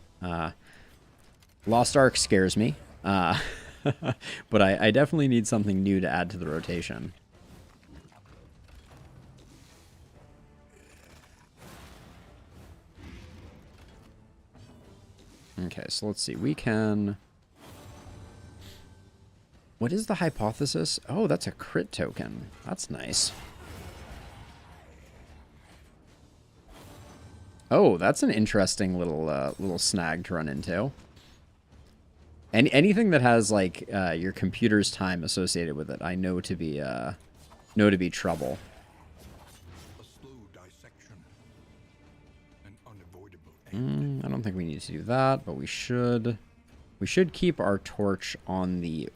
Lost Ark scares me. But I definitely need something new to add to the rotation. Okay, so let's see. We can... What is the hypothesis? Oh, that's a crit token. That's nice. Oh, that's an interesting little snag to run into. And anything that has like your computer's time associated with it, I know to be trouble. I don't think we need to do that, but we should keep our torch on the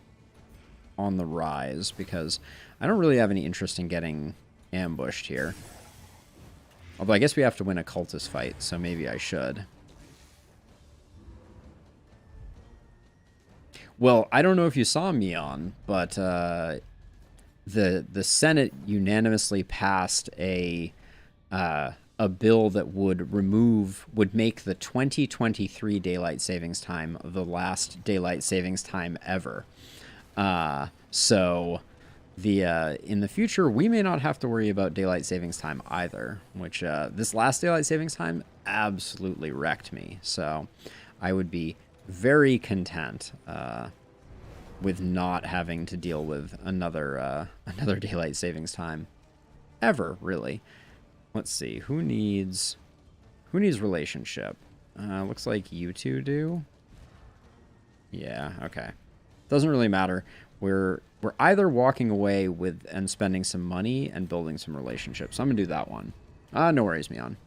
rise, because I don't really have any interest in getting ambushed here. Although I guess we have to win a cultist fight, so maybe I should. Well, I don't know if you saw Meon, but the Senate unanimously passed a bill that would make the 2023 daylight savings time the last daylight savings time ever. So in the future, we may not have to worry about daylight savings time either, which this last daylight savings time absolutely wrecked me. So I would be very content with not having to deal with another daylight savings time ever, really. Let's see, who needs relationship? Looks like you two do. Yeah, okay. Doesn't really matter. We're either walking away with and spending some money and building some relationships. So I'm gonna do that one. No worries, Meon.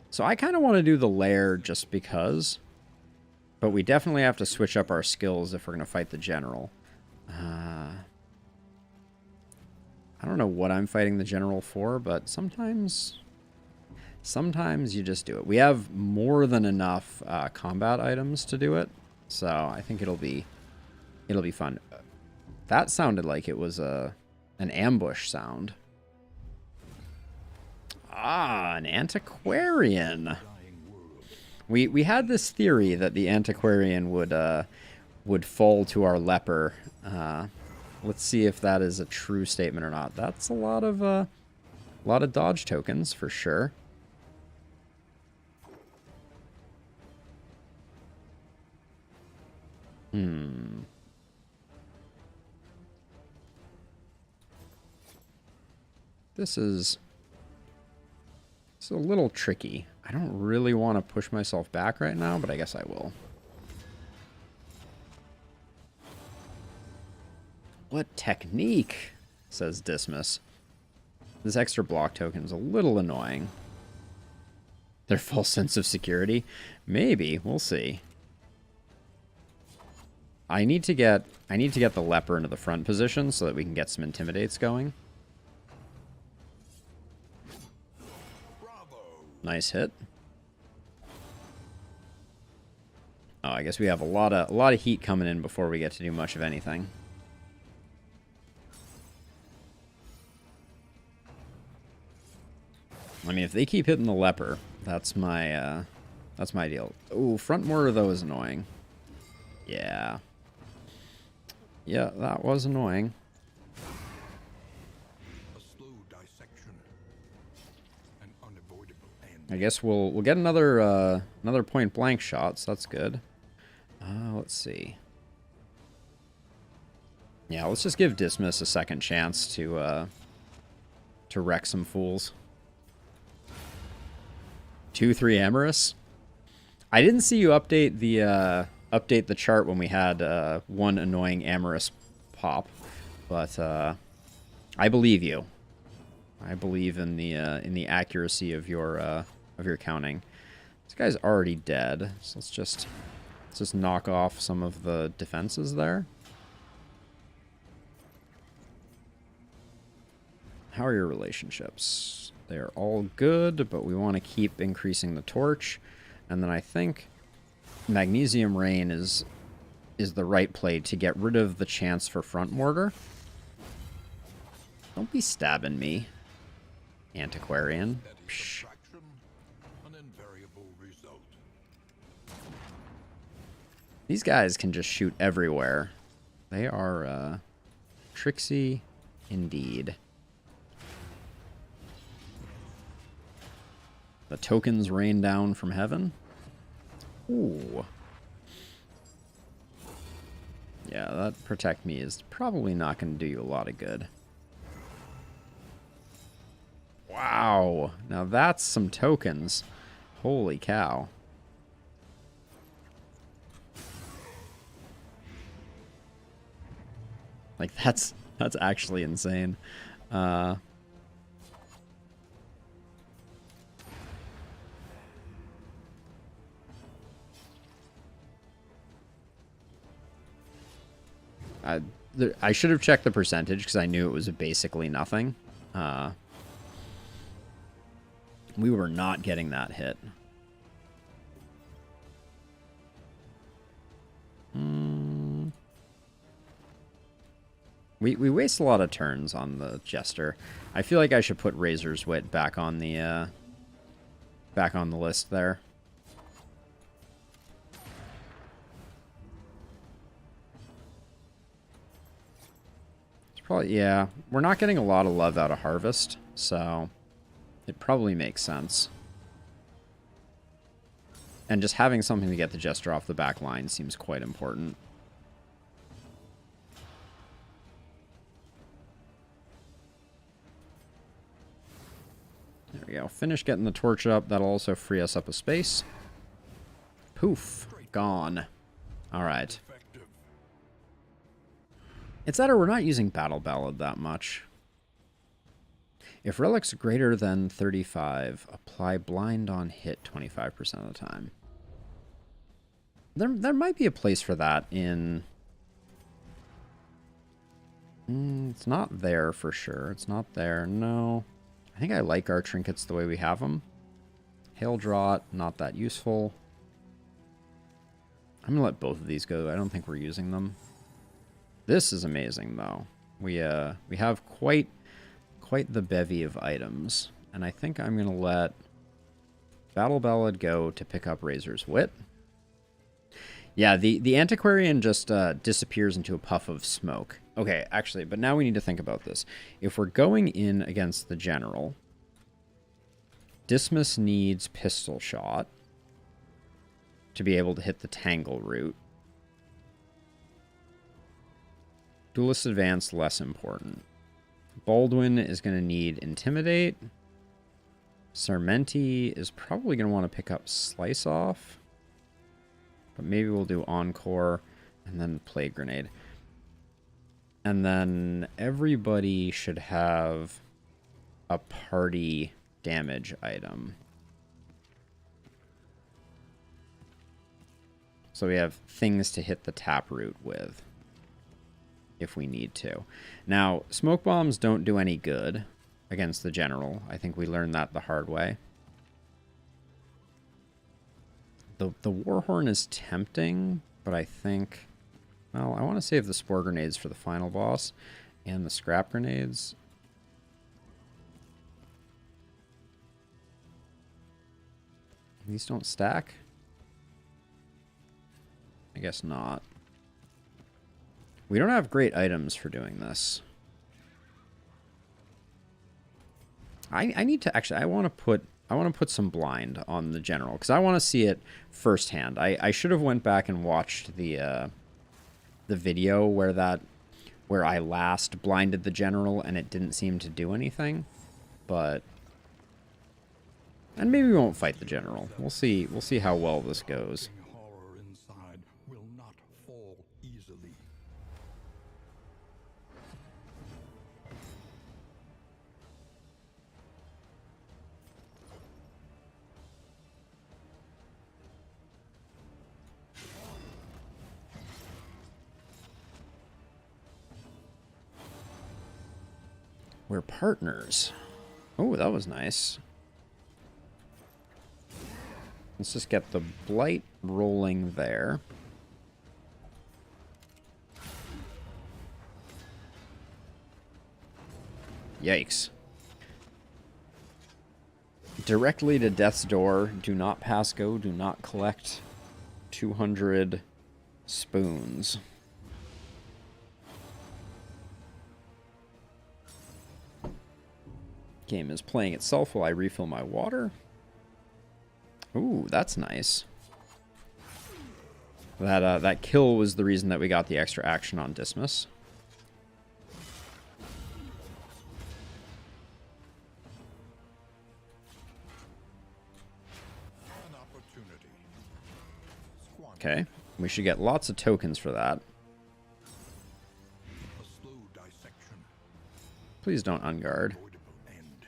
So I kind of want to do the lair just because, but we definitely have to switch up our skills if we're gonna fight the general. I don't know what I'm fighting the general for, but sometimes you just do it. We have more than enough combat items to do it, so I think it'll be It'll be fun. That sounded like it was an ambush sound. Ah, an antiquarian. We had this theory that the antiquarian would fall to our leper. Let's see if that is a true statement or not. That's a lot of dodge tokens for sure. This is a little tricky. I don't really want to push myself back right now, but I guess I will. What technique, says Dismas. This extra block token is a little annoying. Their false sense of security? Maybe. We'll see. I need to get the leper into the front position so that we can get some intimidates going. Nice hit. Oh, I guess we have a lot of heat coming in before we get to do much of anything. I mean, if they keep hitting the leper, that's my deal. Ooh, front mortar though is annoying. Yeah. Yeah, that was annoying. I guess we'll get another point blank shot, so that's good. Let's see. Yeah, let's just give Dismas a second chance to wreck some fools. 2-3 Amorous. I didn't see you update the chart when we had one annoying Amorous pop, but I believe you. I believe in the accuracy of your counting. This guy's already dead, so let's just knock off some of the defenses there. How are your relationships? They're all good, but we want to keep increasing the torch. And then I think Magnesium Rain is the right play to get rid of the chance for front mortar. Don't be stabbing me, Antiquarian. Psh. These guys can just shoot everywhere. They are tricksy indeed. The tokens rain down from heaven. Ooh. Yeah, that protect me is probably not going to do you a lot of good. Wow. Now that's some tokens. Holy cow. Like, that's actually insane. I should have checked the percentage because I knew it was basically nothing. We were not getting that hit. We waste a lot of turns on the Jester. I feel like I should put Razor's Wit back on the list there. It's probably, yeah, we're not getting a lot of love out of Harvest, so it probably makes sense. And just having something to get the Jester off the back line seems quite important. There we go. Finish getting the torch up. That'll also free us up a space. Poof. Gone. Alright. It's that or we're not using Battle Ballad that much. If Relic's greater than 35, apply blind on hit 25% of the time. There might be a place for that in... it's not there for sure. It's not there. No. I think I like our trinkets the way we have them. Hail Draught, not that useful. I'm going to let both of these go. I don't think we're using them. This is amazing, though. We have quite the bevy of items, and I think I'm gonna let Battle Ballad go to pick up Razor's Wit. Yeah, the Antiquarian just disappears into a puff of smoke. Okay, actually, but now we need to think about this. If we're going in against the General, Dismas needs Pistol Shot to be able to hit the Tangle route. Duelist Advance, less important. Baldwin is going to need Intimidate. Sarmenti is probably going to want to pick up Slice Off. But maybe we'll do Encore and then Plague Grenade. And then everybody should have a party damage item. So we have things to hit the taproot with if we need to. Now, smoke bombs don't do any good against the General. I think we learned that the hard way. The Warhorn is tempting, but I think... Well, I want to save the Spore Grenades for the final boss and the Scrap Grenades. These don't stack? I guess not. We don't have great items for doing this. I need to actually... I want to put some blind on the General because I want to see it firsthand. I should have went back and watched the video where I last blinded the General and it didn't seem to do anything. And maybe we won't fight the General. We'll see how well this goes. Horror inside will not fall easily. We're partners. Oh, that was nice. Let's just get the Blight rolling there. Yikes. Directly to Death's Door. Do not pass go. Do not collect 200 spoons. Game is playing itself while I refill my water. Ooh, that's nice. That kill was the reason that we got the extra action on Dismas. An opportunity. Okay, we should get lots of tokens for that. A slow dissection. Please don't unguard. Avoidable end.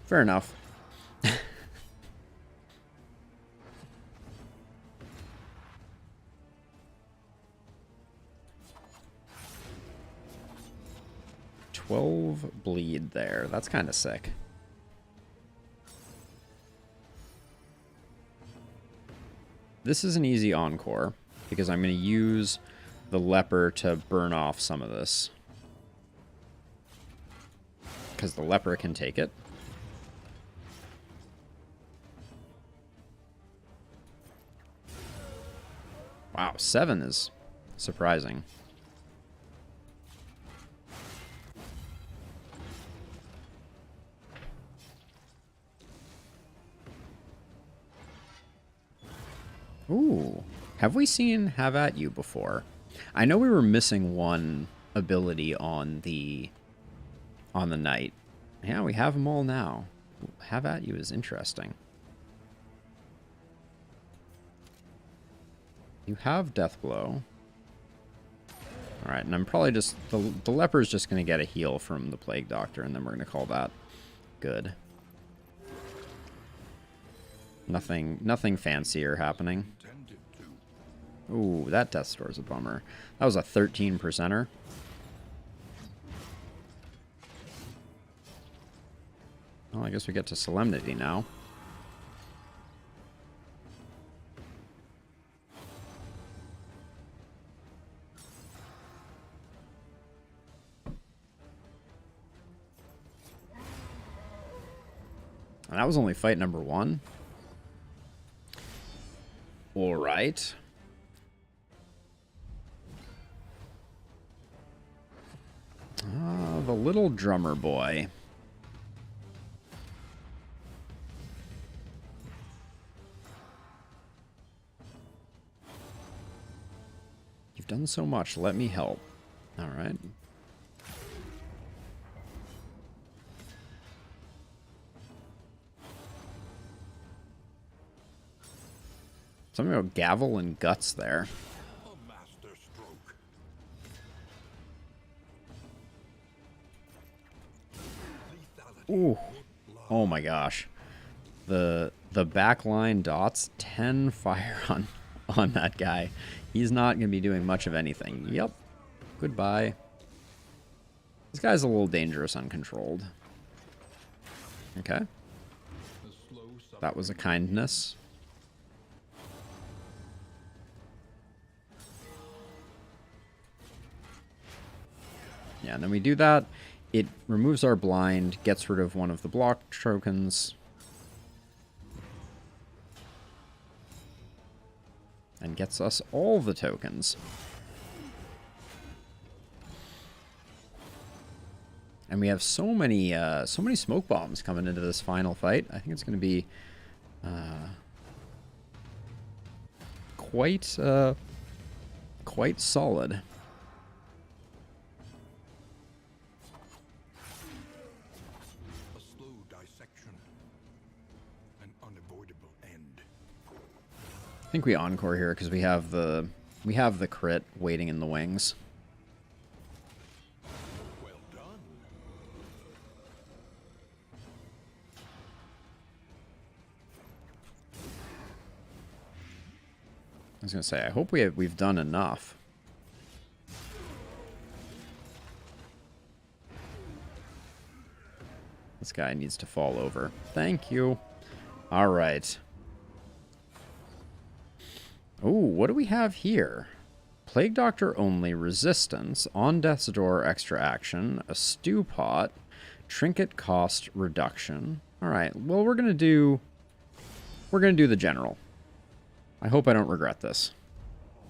Fair enough. Bleed there. That's kind of sick. This is an easy encore because I'm going to use the leper to burn off some of this. Because the leper can take it. Wow, 7 is surprising. Ooh, have we seen Have At You before? I know we were missing one ability on the knight. Yeah, we have them all now. Have At You is interesting. You have Death Blow. Alright, and I'm probably just... The leper's just going to get a heal from the Plague Doctor, and then we're going to call that good. Nothing fancier happening. Ooh, that Death Store's a bummer. That was a 13%er. Well, I guess we get to Solemnity now. And that was only fight number 1. All right. Ah, the little drummer boy. You've done so much. Let me help. All right. Something about gavel and guts there. A master stroke. Ooh. Oh my gosh. The backline dots 10 fire on that guy. He's not going to be doing much of anything. Yep. Goodbye. This guy's a little dangerous uncontrolled. Okay. That was a kindness. Yeah, and then we do that. It removes our blind, gets rid of one of the block tokens. And gets us all the tokens. And we have so many smoke bombs coming into this final fight. I think it's going to be quite solid. A slow dissection. An unavoidable end. I think we encore here because we have the crit waiting in the wings. Well done. I was gonna say, I hope we've done enough. This guy needs to fall over. Thank you. All right. Ooh, what do we have here? Plague Doctor only, resistance, on death's door extra action, a stew pot, trinket cost reduction. All right. Well, we're gonna do the general. I hope I don't regret this.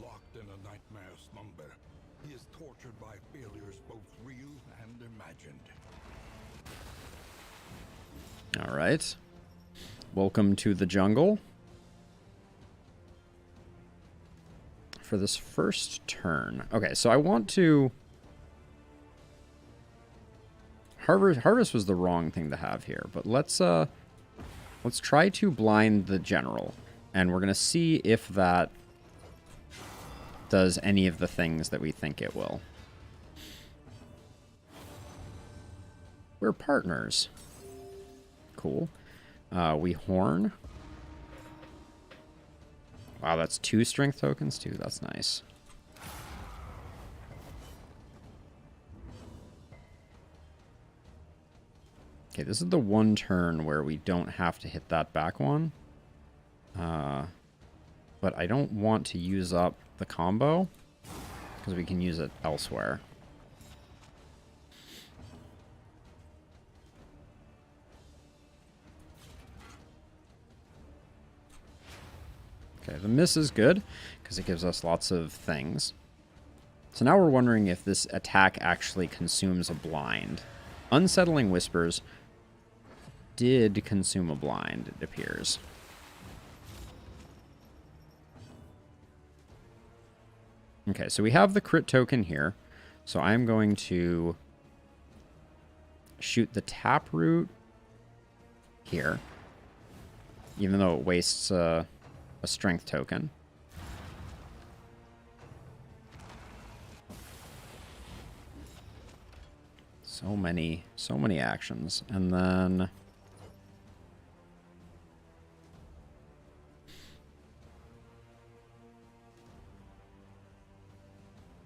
Locked in a nightmare slumber, he is tortured by failures both real and imagined. All right. Welcome to the jungle. For this first turn. Okay, so I want to... Harvest was the wrong thing to have here, but let's try to blind the general. And we're going to see if that does any of the things that we think it will. We're partners. Cool. We horn. Wow, that's 2 strength tokens too. That's nice. Okay, this is the one turn where we don't have to hit that back one. But I don't want to use up the combo because we can use it elsewhere. Okay, the miss is good because it gives us lots of things. So now we're wondering if this attack actually consumes a blind. Unsettling Whispers did consume a blind, it appears. Okay, so we have the crit token here. So I'm going to shoot the taproot here, even though it wastes a strength token. So many actions. And then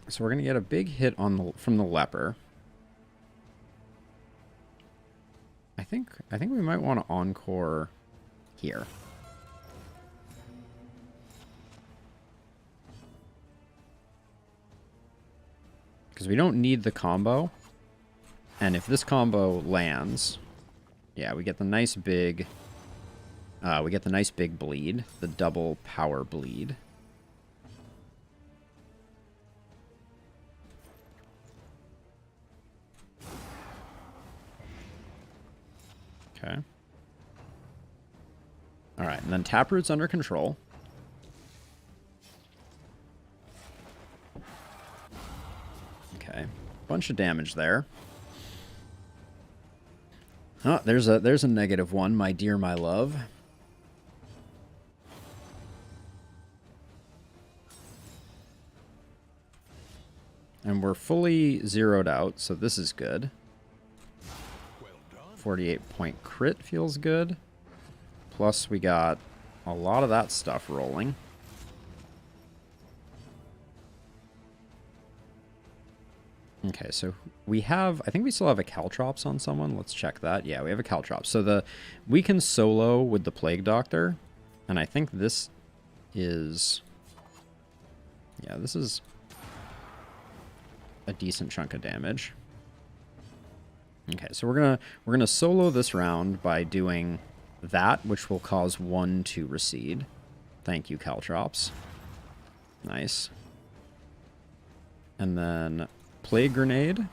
so we're going to get a big hit on from the leper. I think we might want to encore here. Because we don't need the combo. And if this combo lands, yeah, we get the nice big We get the nice big bleed, the double power bleed. Okay. All right, and then Taproot's under control. Okay, bunch of damage there. Oh, there's a -1, my dear, my love. And we're fully zeroed out, so this is good. 48-point crit feels good. Plus, we got a lot of that stuff rolling. Okay, so we have... I think we still have a Caltrops on someone. Let's check that. Yeah, we have a Caltrops. So we can solo with the Plague Doctor. And I think this is... Yeah, this is a decent chunk of damage. Okay, so we're gonna solo this round by doing that, which will cause 1 to recede. Thank you, Caltrops. Nice. And then Plague Grenade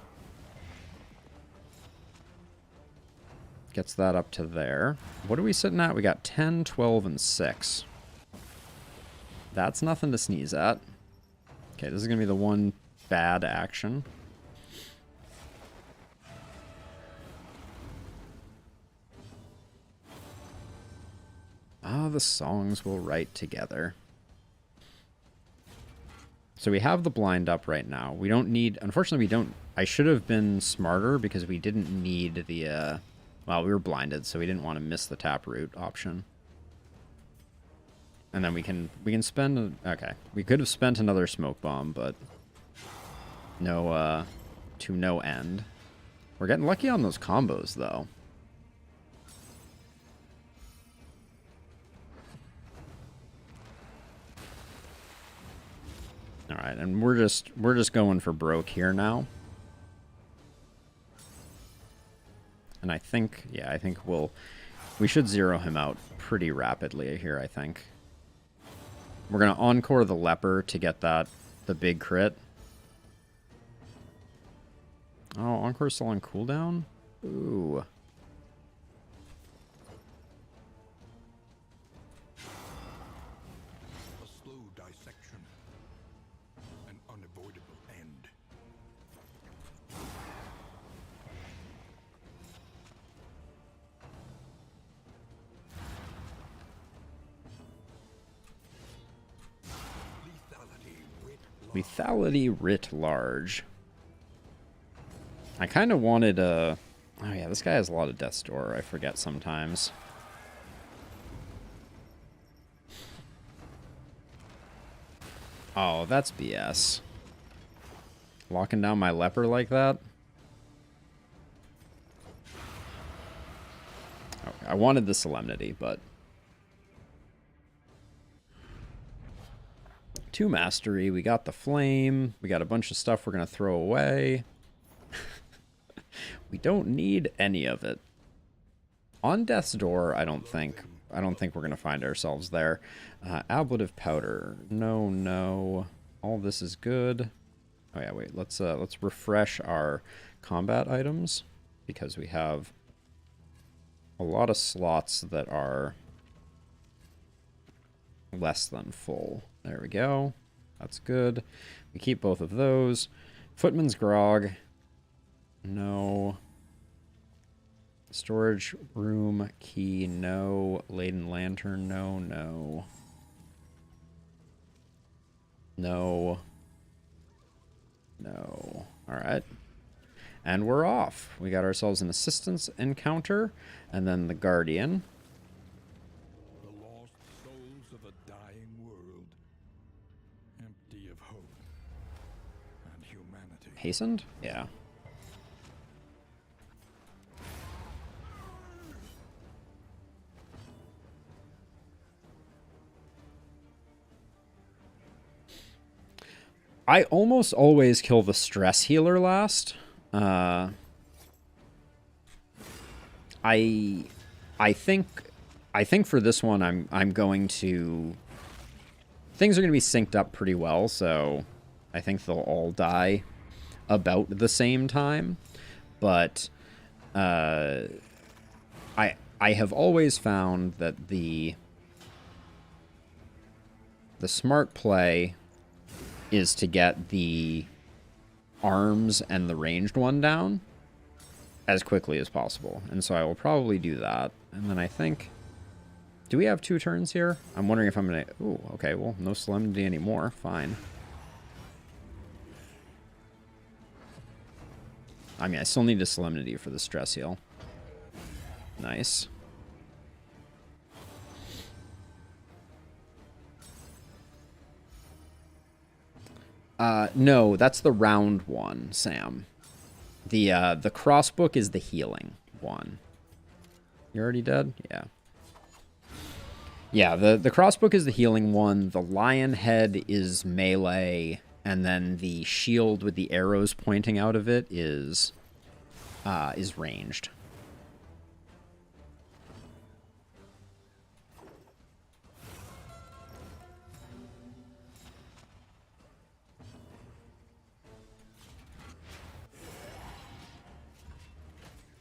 gets that up to there. What are we sitting at? We got 10, 12, and 6. That's nothing to sneeze at. Okay, this is gonna be the one bad action. Ah, the songs will write together. So we have the blind up right now. We don't need... Unfortunately, we don't... I should have been smarter because we didn't need the... Well, we were blinded, so we didn't want to miss the Taproot option. And then we can spend... Okay. We could have spent another Smoke Bomb, but... No, to no end. We're getting lucky on those combos, though. All right, and we're just going for broke here now. And I think, yeah, I think we should zero him out pretty rapidly here, I think. We're gonna encore the leper to get the big crit. Oh, encore's still on cooldown? Ooh. A slow dissection. An unavoidable end. Lethality writ large. I kind of wanted a... Oh yeah, this guy has a lot of Death's Door. I forget sometimes. Oh, that's BS. Locking down my leper like that? Okay, I wanted the Solemnity, but... 2 Mastery, we got the Flame, we got a bunch of stuff we're going to throw away. We don't need any of it. On Death's Door, I don't think we're going to find ourselves there. Ablative Powder. No, no. All this is good. Oh yeah, wait. Let's refresh our combat items because we have a lot of slots that are less than full. There we go. That's good. We keep both of those. Footman's Grog. No. Storage room key, no. Laden Lantern, no, no. No. No. Alright. And we're off. We got ourselves an assistance encounter, and then the Guardian. The lost souls of a dying world, empty of hope and humanity. Hastened? Yeah. I almost always kill the stress healer last. I think I think for this one, I'm going to... Things are going to be synced up pretty well, so I think they'll all die about the same time. But I have always found that the smart play is to get the arms and the ranged one down as quickly as possible. And so I will probably do that. And then I think... Do we have 2 turns here? I'm wondering if I'm going to... Ooh, okay, well, no solemnity anymore. Fine. I mean, I still need a solemnity for the stress heal. Nice. No, that's the round one, Sam. The crossbook is the healing one. You already dead? Yeah. Yeah, the crossbook is the healing one. The lion head is melee, and then the shield with the arrows pointing out of it is ranged.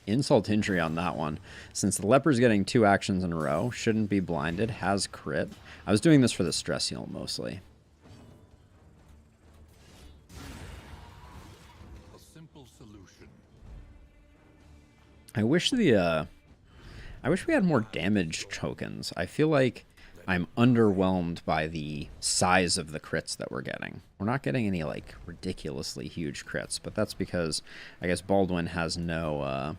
Insult injury on that one. Since the leper's getting 2 actions in a row, shouldn't be blinded, has crit. I was doing this for the stress heal mostly. A simple solution. I wish we had more damage tokens. I feel like I'm underwhelmed by the size of the crits that we're getting. We're not getting any like ridiculously huge crits, but that's because I guess Baldwin has no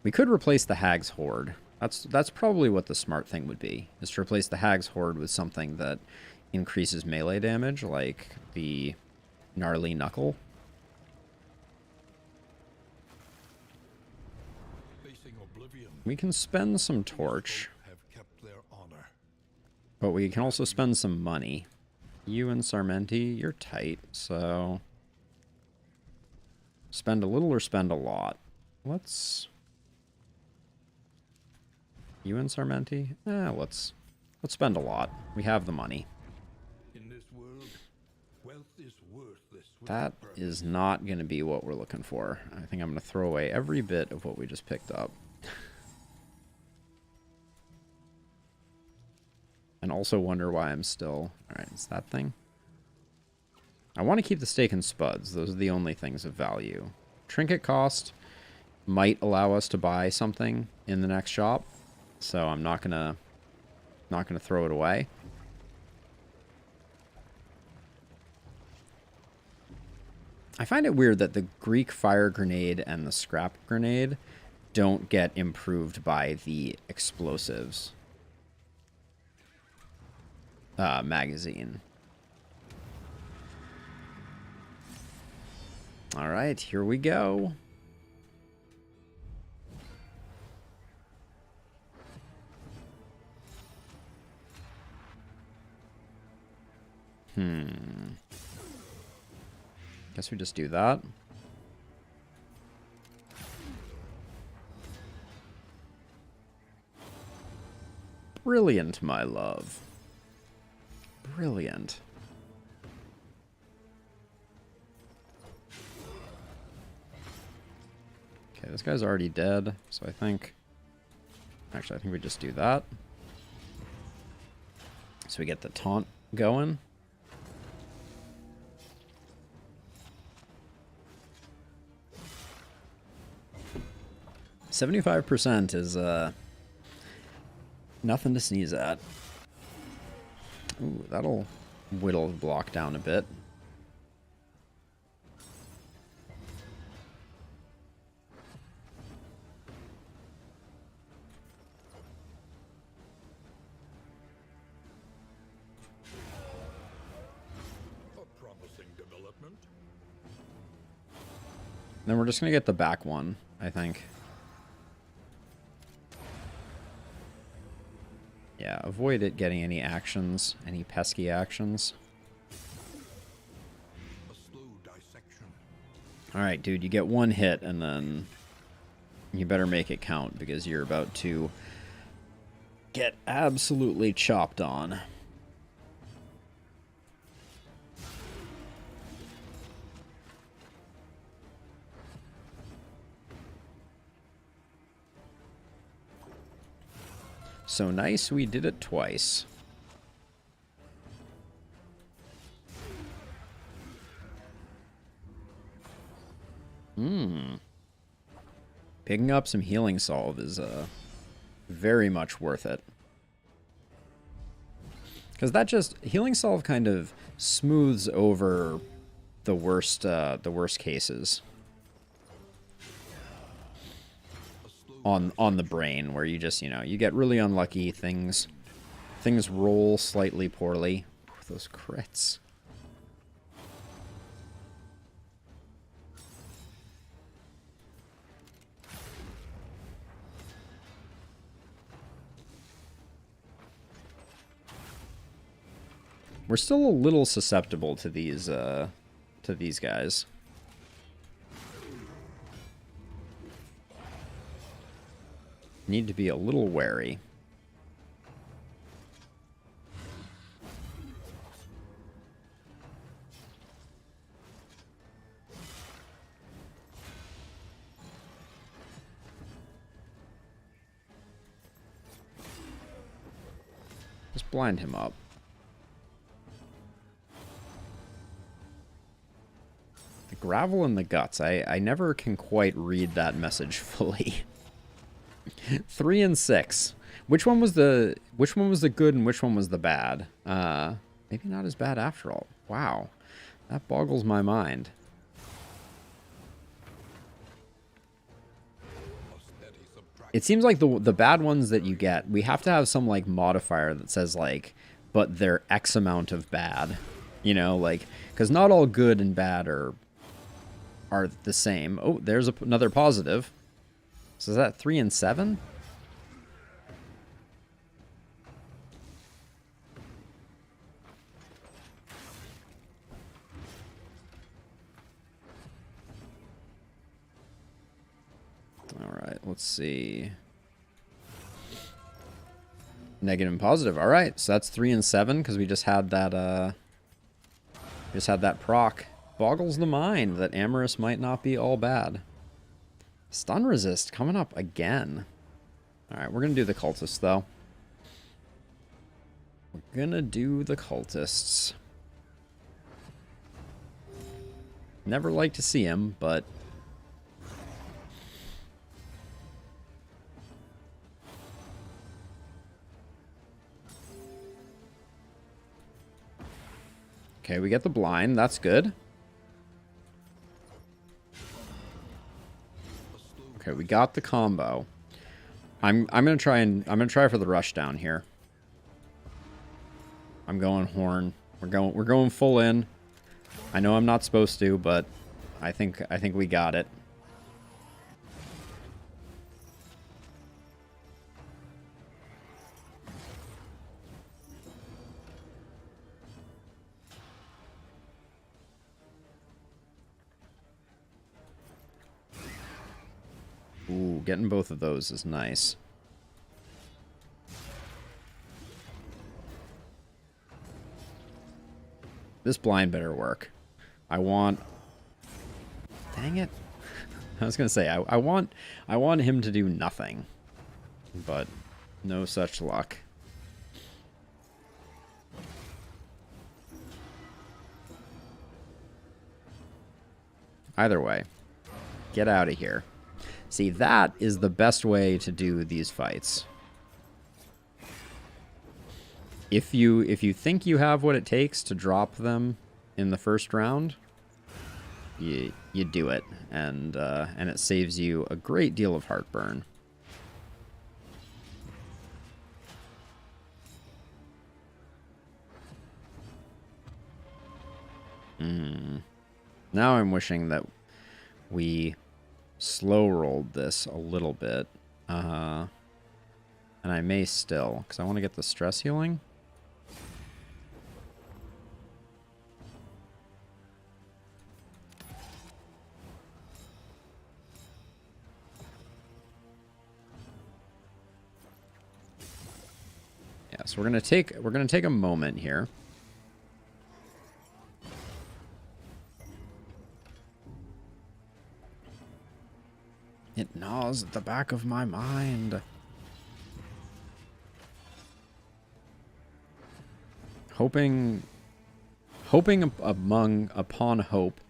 we could replace the Hag's Horde. That's probably what the smart thing would be, is to replace the Hag's Horde with something that increases melee damage, like the Gnarly Knuckle. We can spend some torch, but we can also spend some money. You and Sarmenti, you're tight, so spend a little or spend a lot. Let's... You and Sarmenti? Let's spend a lot. We have the money. In this world, wealth is worthless. That is not going to be what we're looking for. I think I'm going to throw away every bit of what we just picked up. And also wonder why I'm still... Alright, it's that thing. I want to keep the steak and spuds. Those are the only things of value. Trinket cost might allow us to buy something in the next shop. So I'm not gonna throw it away. I find it weird that the Greek fire grenade and the scrap grenade don't get improved by the explosives magazine. All right, here we go. Guess we just do that. Brilliant, my love. Brilliant. Okay, this guy's already dead, so I think... Actually, I think we just do that. So we get the taunt going. $75% is nothing to sneeze at. Ooh, that'll whittle the block down a bit. A promising development. Then we're just gonna get the back one, I think. Yeah, avoid it getting any actions, any pesky actions. A slow dissection. Alright, dude, you get one hit, and then you better make it count, because you're about to get absolutely chopped on. So nice, we did it twice. Picking up some healing salve is very much worth it. Because that just, healing salve kind of smooths over the worst cases. On the brain, where you just, you know, you get really unlucky, things roll slightly poorly. Ooh, those crits. We're still a little susceptible to these guys. Need to be a little wary. Just blind him up. The gravel in the guts. I never can quite read that message fully. 3 and 6. Which one was the good and which one was the bad? Maybe not as bad after all. Wow. That boggles my mind. It seems like the bad ones that you get, we have to have some like modifier that says like, but they're X amount of bad. You know, like, because not all good and bad are the same. Oh, there's another positive. So is that 3 and 7? All right, let's see. Negative and positive. All right, so that's 3 and 7 because we just had that. Proc. Boggles the mind that Amorous might not be all bad. Stun resist coming up again. All right, we're gonna do the cultists though. We're gonna do the cultists. Never like to see him, but okay, we get the blind. That's good. Okay, we got the combo. I'm gonna try for the rush down here. I'm going horn. We're going full in. I know I'm not supposed to, but I think we got it. Ooh, getting both of those is nice. This blind better work. I want... Dang it. I was gonna say, I want him to do nothing. But no such luck. Either way, get out of here. See, that is the best way to do these fights. If you think you have what it takes to drop them in the first round, you do it, and it saves you a great deal of heartburn. Now I'm wishing that we slow rolled this a little bit, and I may still, because I want to get the stress healing. So we're gonna take a moment here. It gnaws at the back of my mind. Hoping upon hope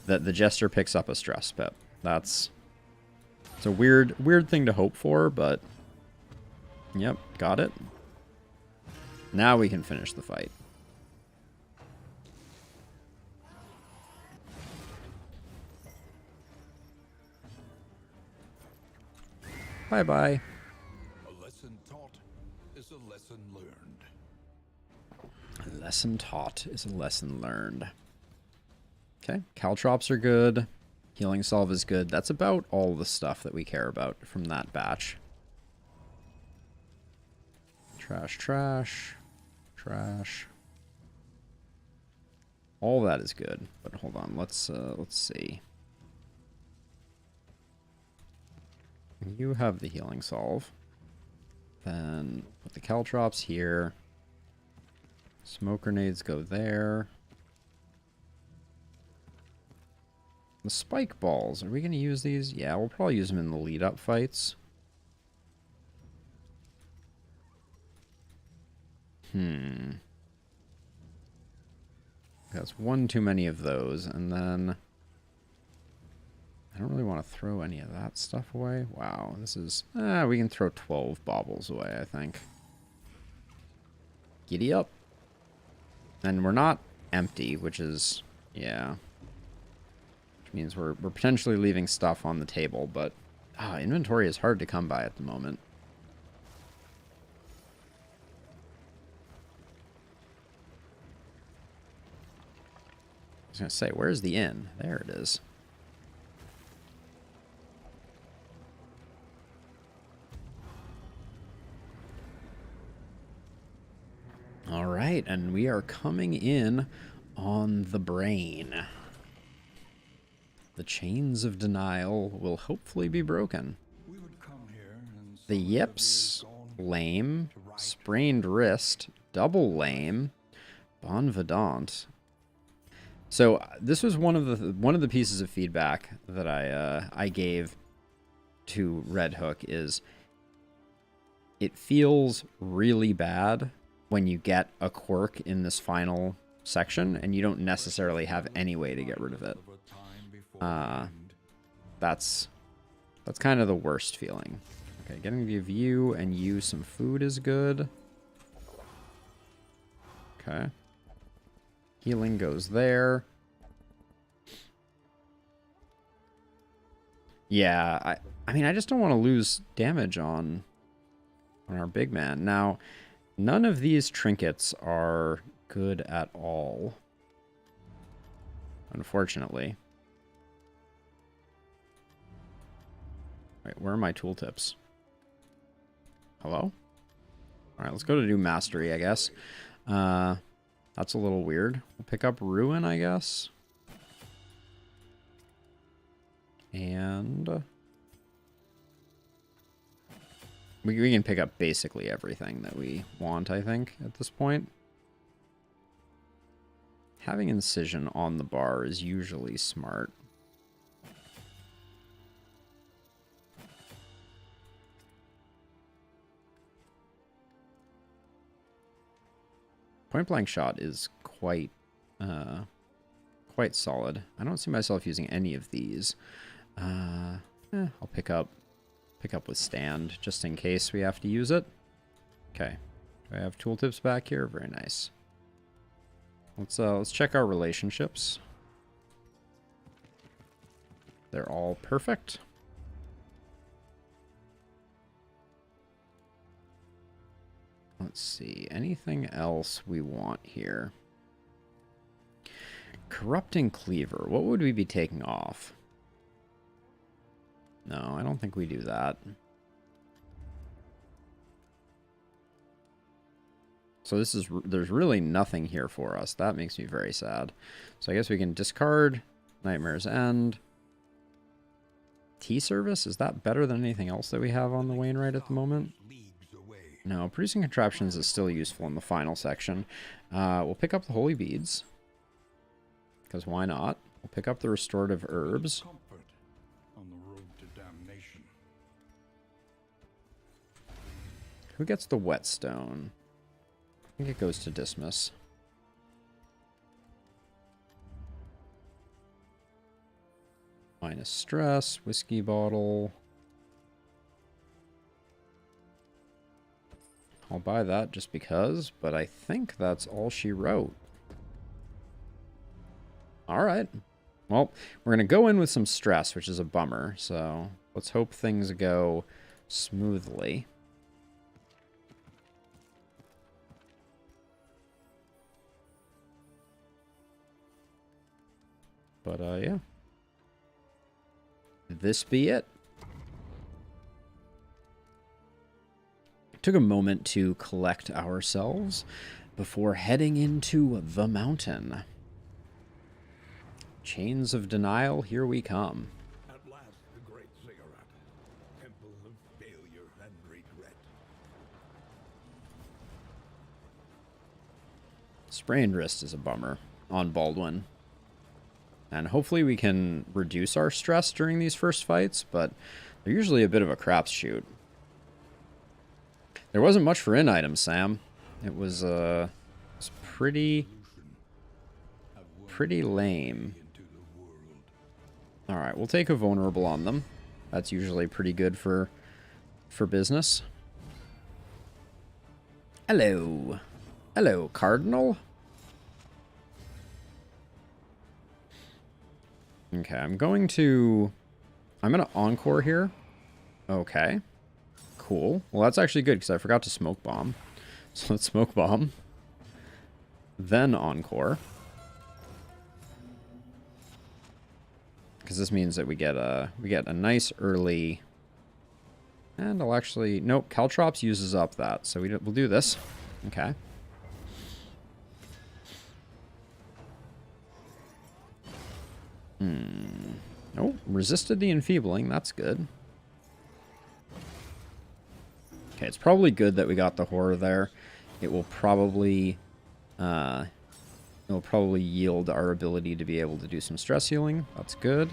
that the Jester picks up a stress pip. It's a weird thing to hope for, but yep, got it. Now we can finish the fight. Bye-bye. A lesson taught is a lesson learned. A lesson taught is a lesson learned. Okay, caltrops are good. Healing Salve is good. That's about all the stuff that we care about from that batch. Trash, trash, trash. All that is good. But hold on, let's see. You have the Healing Salve. Then put the caltrops here. Smoke grenades go there. The spike balls, are we going to use these? Yeah, we'll probably use them in the lead-up fights. That's one too many of those, and then I don't really want to throw any of that stuff away. Wow, this is... we can throw 12 baubles away, I think. Giddy up. And we're not empty, which is... yeah. Which means we're potentially leaving stuff on the table, but... inventory is hard to come by at the moment. I was going to say, where's the inn? There it is. All right, and we are coming in on the brain. The chains of denial will hopefully be broken. The yips, lame, sprained wrist, double lame, bon vivant. So this was one of the pieces of feedback that I gave to Red Hook is it feels really bad when you get a quirk in this final section and you don't necessarily have any way to get rid of it. That's kind of the worst feeling. Okay, getting to give you and you some food is good. Okay. Healing goes there. Yeah, I mean, I just don't want to lose damage on our big man. Now, none of these trinkets are good at all, unfortunately. Wait, where are my tooltips? Hello? Alright, let's go to do mastery, I guess. That's a little weird. We'll pick up Ruin, I guess. And we can pick up basically everything that we want, I think, at this point. Having Incision on the bar is usually smart. Point blank shot is quite solid. I don't see myself using any of these. I'll pick up Withstand just in case we have to use it. Okay. Do I have tooltips back here? Very nice. Let's check our relationships. They're all perfect. Let's see. Anything else we want here? Corrupting Cleaver. What would we be taking off? No, I don't think we do that. So there's really nothing here for us. That makes me very sad. So I guess we can discard Nightmare's End. Tea Service? Is that better than anything else that we have on the Wainwright at the moment? No, producing contraptions is still useful in the final section. We'll pick up the holy beads. Because why not? We'll pick up the restorative herbs. Comfort on the road to damnation. Who gets the whetstone? I think it goes to Dismas. Minus stress, whiskey bottle. I'll buy that just because, but I think that's all she wrote. Alright. Well, we're going to go in with some stress, which is a bummer, so let's hope things go smoothly. But, yeah. This be it. Took a moment to collect ourselves before heading into the mountain. Chains of denial, here we come. At last, the great ziggurat, temple of failure and regret. Sprained wrist is a bummer on Baldwin. And hopefully we can reduce our stress during these first fights, but they're usually a bit of a crapshoot. There wasn't much for in items, Sam. It was pretty lame. Alright, we'll take a vulnerable on them. That's usually pretty good for business. Hello. Hello, Cardinal. Okay, I'm going to encore here. Okay. Cool. Well, that's actually good because I forgot to smoke bomb. So let's smoke bomb. Then encore. Because this means that we get a nice early. And I'll actually nope. Caltrops uses up that, so we'll do this. Okay. Oh, resisted the enfeebling. That's good. Okay, it's probably good that we got the horror there. It will probably yield our ability to be able to do some stress healing. That's good.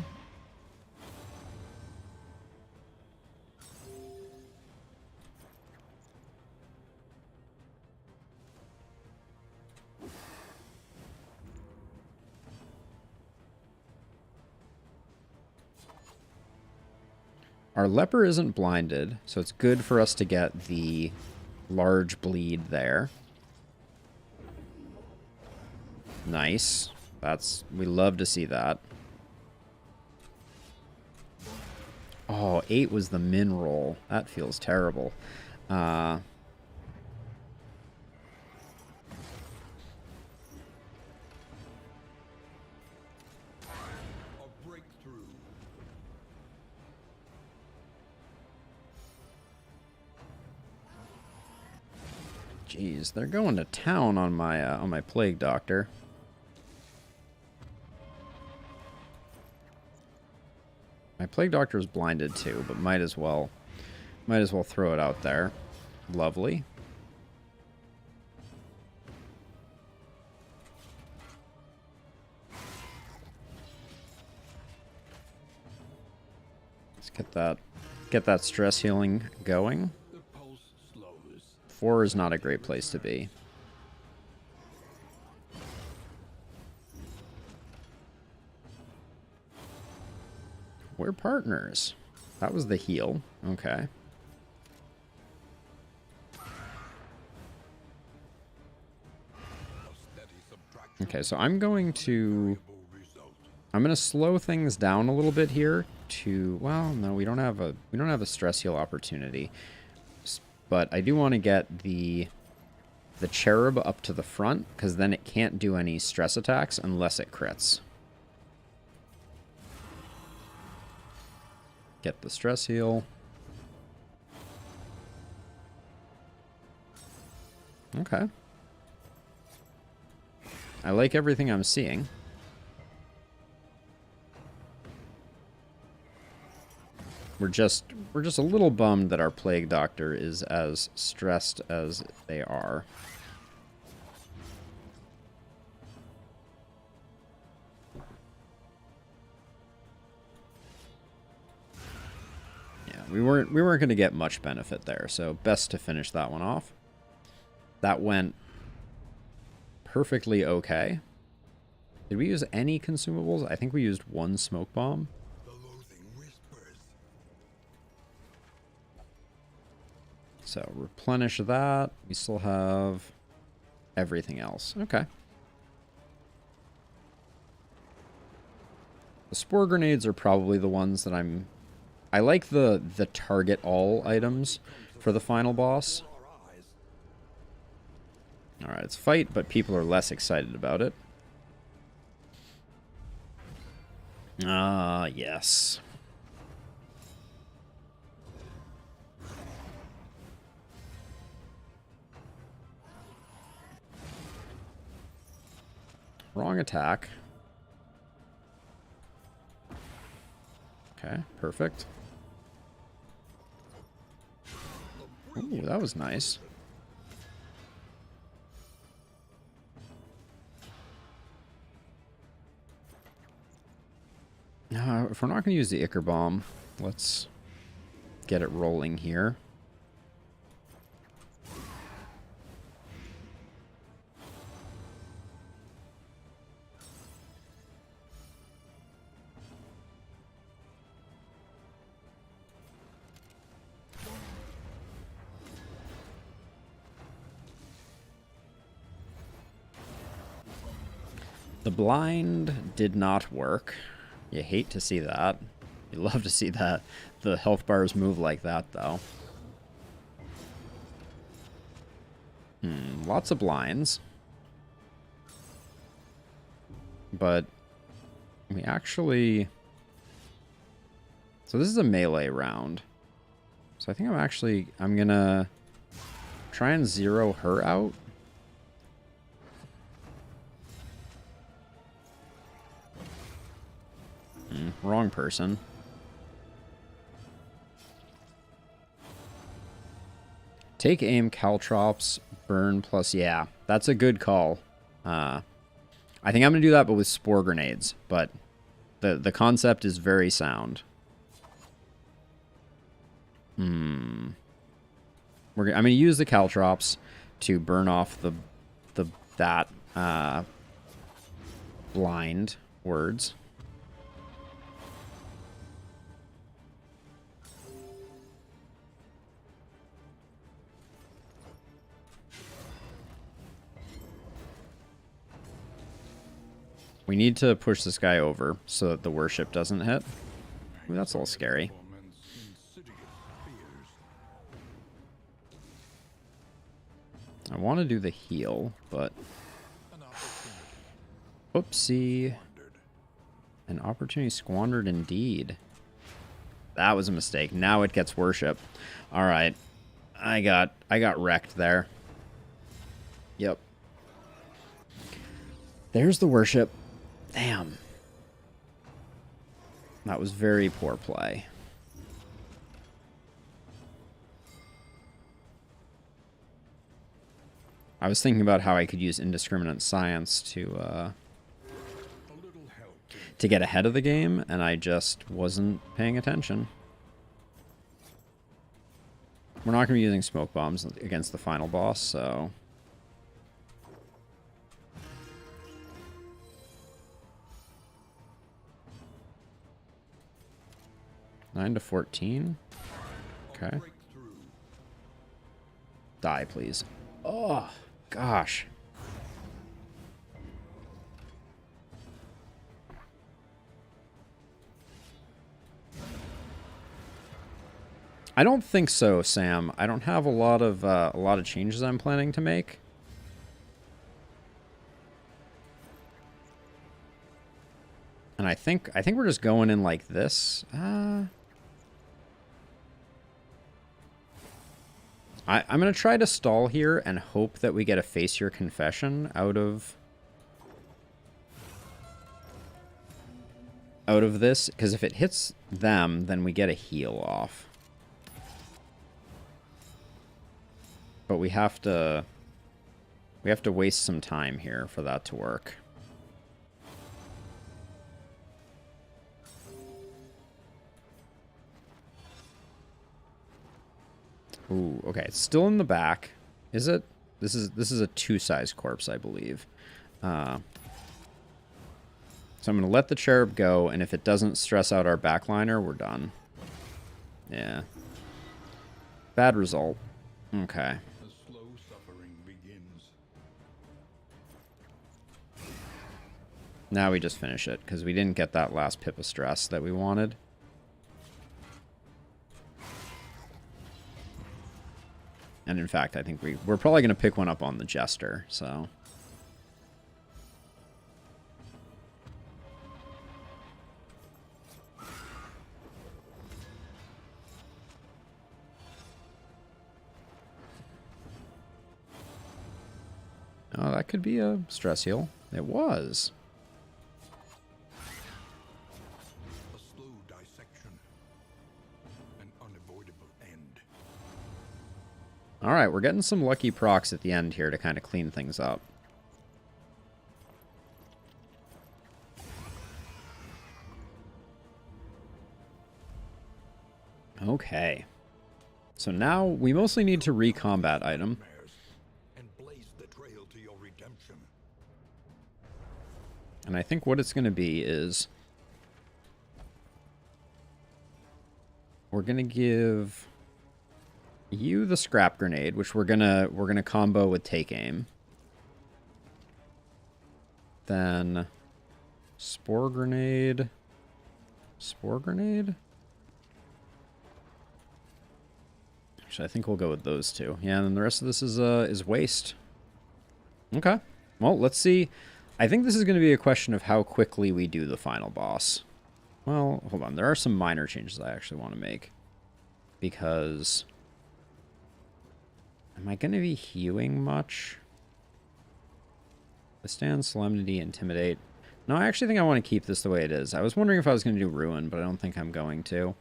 Our leper isn't blinded, so it's good for us to get the large bleed there. Nice. We love to see that. Oh, 8 was the min roll. That feels terrible. Jeez, they're going to town on my plague doctor. My plague doctor is blinded too, but might as well throw it out there. Lovely. Let's get that stress healing going. 4 is not a great place to be. We're partners. That was the heal. Okay. Okay, so I'm going to slow things down a little bit here to, well, no, we don't have a stress heal opportunity. But I do want to get the cherub up to the front, because then it can't do any stress attacks unless it crits. Get the stress heal. Okay. I like everything I'm seeing. We're just a little bummed that our plague doctor is as stressed as they are. Yeah, we weren't going to get much benefit there, so best to finish that one off. That went perfectly okay. Did we use any consumables? I think we used one smoke bomb. So replenish that. We still have everything else. Okay. The spore grenades are probably the ones that I like the target all items for the final boss. Alright, it's fight, but people are less excited about it. Ah, yes. Wrong attack. Okay, perfect. Ooh, that was nice. If we're not going to use the Ichor Bomb, let's get it rolling here. The blind did not work. You hate to see that. You love to see that. The health bars move like that, though. Lots of blinds. But we actually... So this is a melee round. So I think I'm gonna try and zero her out. Wrong person. Take aim, caltrops, burn plus... Yeah, that's a good call. I think I'm going to do that, but with spore grenades. But the concept is very sound. I'm going to use the caltrops to burn off that blind words. We need to push this guy over so that the worship doesn't hit. Ooh, that's a little scary. I want to do the heal, but... Oopsie. An opportunity squandered indeed. That was a mistake. Now it gets worship. Alright. I got wrecked there. Yep. There's the worship. Damn. That was very poor play. I was thinking about how I could use indiscriminate science to get ahead of the game, and I just wasn't paying attention. We're not going to be using smoke bombs against the final boss, so... Nine to 14. Okay. Die, please. Oh, gosh. I don't think so, Sam. I don't have a lot of changes I'm planning to make. And I think we're just going in like this. I'm going to try to stall here and hope that we get a Face Your Confession out of... out of this, because if it hits them, then we get a heal off. But we have to waste some time here for that to work. Ooh, okay, it's still in the back. Is it? This is a 2-size corpse, I believe. So I'm going to let the cherub go, and if it doesn't stress out our backliner, we're done. Yeah. Bad result. Okay. The slow suffering begins. Now we just finish it, because we didn't get that last pip of stress that we wanted. And in fact, I think we're probably going to pick one up on the Jester, so... Oh, that could be a stress heal. It was. A slow dissection. An unavoidable end. Alright, we're getting some lucky procs at the end here to kind of clean things up. Okay. So now we mostly need to recombat item. And blaze the trail to your redemption. And I think what it's going to be is... We're going to give... you the scrap grenade, which we're gonna combo with take aim. Then spore grenade. Spore grenade? Actually, I think we'll go with those two. Yeah, and then the rest of this is waste. Okay. Well, let's see. I think this is going to be a question of how quickly we do the final boss. Well, hold on. There are some minor changes I actually want to make. Because... am I going to be hewing much? Withstand, Solemnity, Intimidate. No, I actually think I want to keep this the way it is. I was wondering if I was going to do Ruin, but I don't think I'm going to.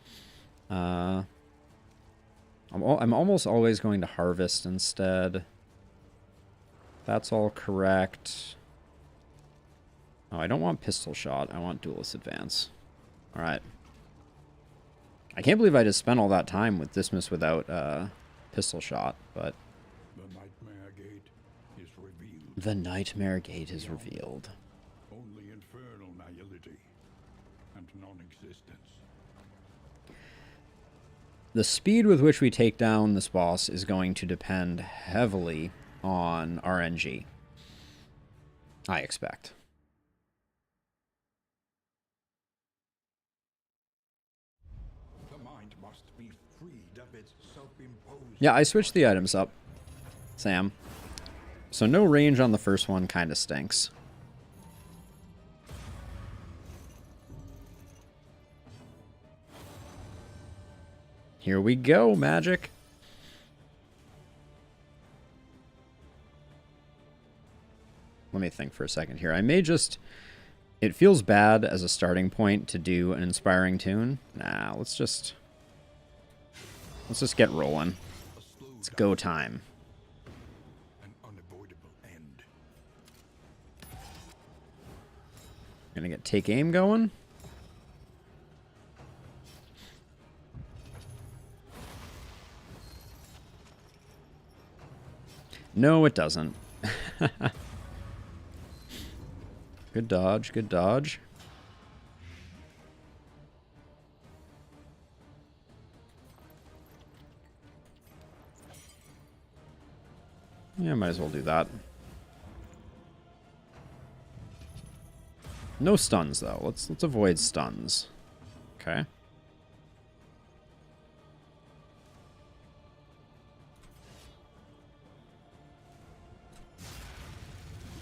I'm almost always going to Harvest instead. That's all correct. Oh, I don't want Pistol Shot. I want Duelist Advance. Alright. I can't believe I just spent all that time with Dismiss without Pistol Shot, but... The Nightmare Gate is revealed. the Nightmare Gate is revealed. Only infernal nihility and non-existence. The speed with which we take down this boss is going to depend heavily on RNG. I expect. The mind must be freed of its self-imposed... Yeah, I switched the items up, Sam. So no range on the first one kind of stinks. Here we go, magic. Let me think for a second here. I may just... it feels bad as a starting point to do an inspiring tune. Nah, let's just get rolling. It's go time. An unavoidable end. Gonna get take aim going. No, it doesn't. Good dodge, good dodge. Yeah, might as well do that. No stuns though. Let's avoid stuns. Okay.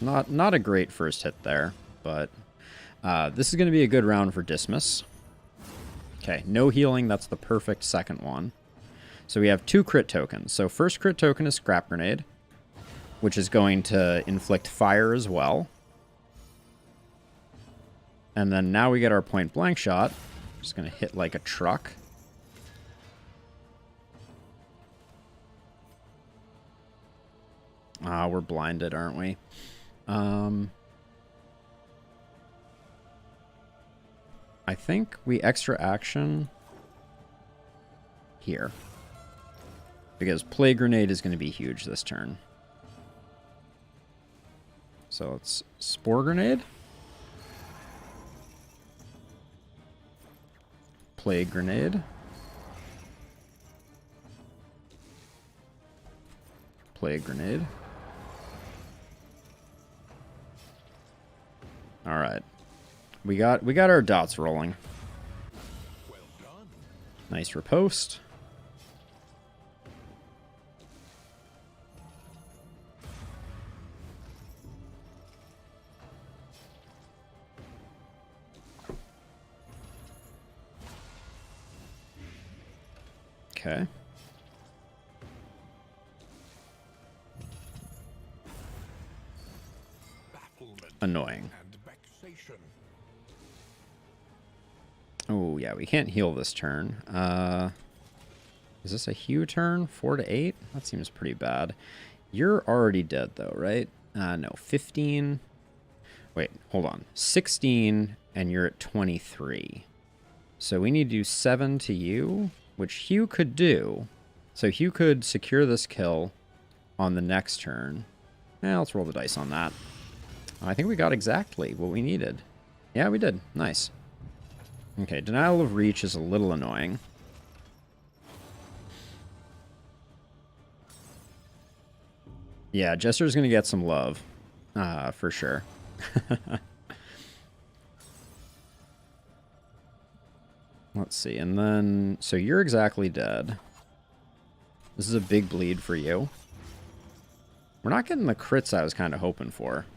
Not a great first hit there, but this is going to be a good round for Dismiss. Okay, no healing. That's the perfect second one. So we have 2 crit tokens. So first crit token is Scrap Grenade, which is going to inflict fire as well. And then now we get our point blank shot. Just going to hit like a truck. Ah, we're blinded, aren't we? I think we extra action here. Because Plague Grenade is going to be huge this turn. So it's Spore Grenade. Plague Grenade. Plague Grenade. All right. We got our dots rolling. Well done. Nice riposte. Okay. Bafflement Annoying. and vexation. Oh, yeah, we can't heal this turn. Is this a Hue turn? 4 to 8? That seems pretty bad. You're already dead, though, right? No, 15. Wait, hold on. 16, and you're at 23. So we need to do 7 to you, which Hue could do. So Hue could secure this kill on the next turn. Let's roll the dice on that. I think we got exactly what we needed. Yeah, we did. Nice. Okay, Denial of Reach is a little annoying. Yeah, Jester's going to get some love. For sure. Let's see, and then... So you're exactly dead. This is a big bleed for you. We're not getting the crits I was kind of hoping for.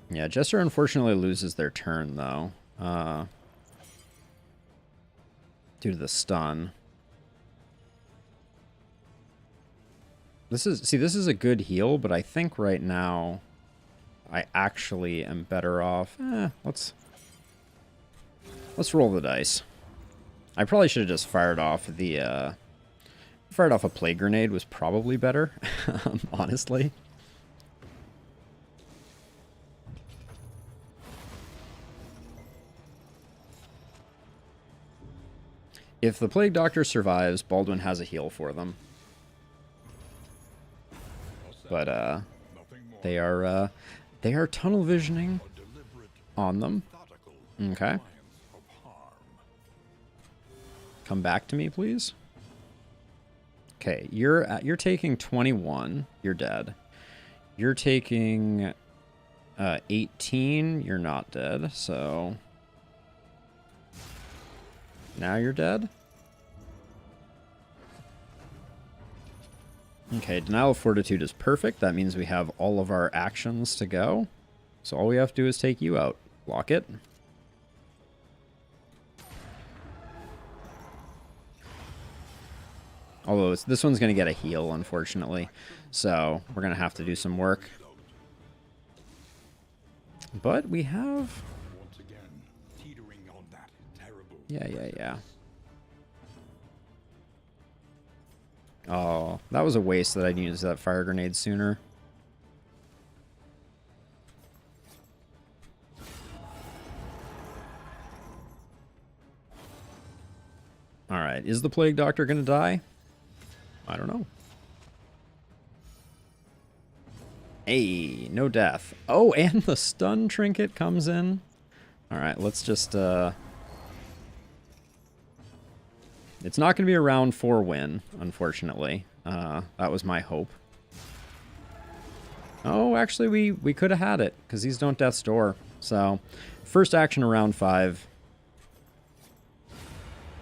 Yeah, Jester unfortunately loses their turn, though. Due to the stun. This is a good heal, but I think right now I actually am better off. Let's roll the dice. I probably should have just fired off a Plague Grenade was probably better, honestly. If the Plague Doctor survives, Baldwin has a heal for them. But they are tunnel visioning on them. Okay. Come back to me, please. Okay, you're taking 21. You're dead. You're taking 18. You're not dead. So now you're dead. Okay, Denial of Fortitude is perfect. That means we have all of our actions to go. So all we have to do is take you out. Block it. Although this one's going to get a heal, unfortunately. So we're going to have to do some work. But we have... Once again, teetering on that terrible Yeah. Oh, that was a waste that I didn't use that fire grenade sooner. Alright, is the Plague Doctor going to die? I don't know. Hey, no death. Oh, and the stun trinket comes in. Alright, let's just... It's not going to be a round 4 win, unfortunately. That was my hope. Oh, actually, we could have had it, because these don't Death's Door. So, first action of round 5.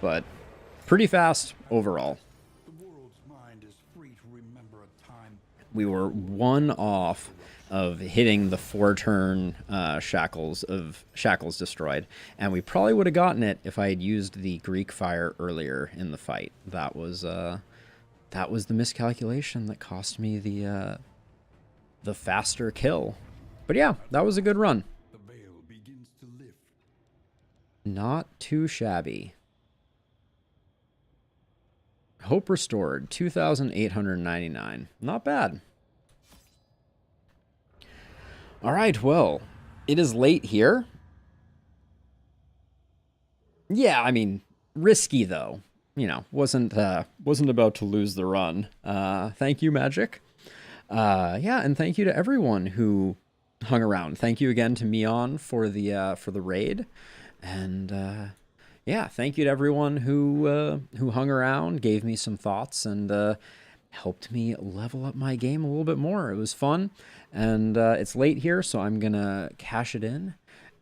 But pretty fast overall. The world's mind is free to remember a time. We were 1 off of hitting the 4-turn shackles destroyed, and we probably would have gotten it if I had used the Greek fire earlier in the fight. That was that was the miscalculation that cost me the faster kill. But yeah, that was a good run. The veil begins to lift. Not too shabby. Hope restored, 2,899. Not bad. All right, well, it is late here. Yeah, I mean, risky though. You know, wasn't about to lose the run. Thank you, Magic. Yeah, and thank you to everyone who hung around. Thank you again to Mion for the raid, and yeah, thank you to everyone who hung around, gave me some thoughts, and helped me level up my game a little bit more. It was fun, and it's late here, so I'm gonna cash it in,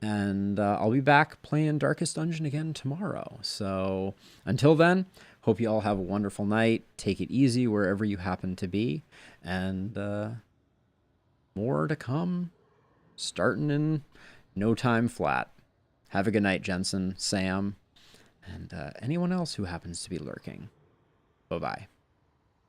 and I'll be back playing Darkest Dungeon again tomorrow. So until then, hope you all have a wonderful night. Take it easy wherever you happen to be, and more to come, starting in no time flat. Have a good night, Jensen, Sam, and anyone else who happens to be lurking. Bye-bye.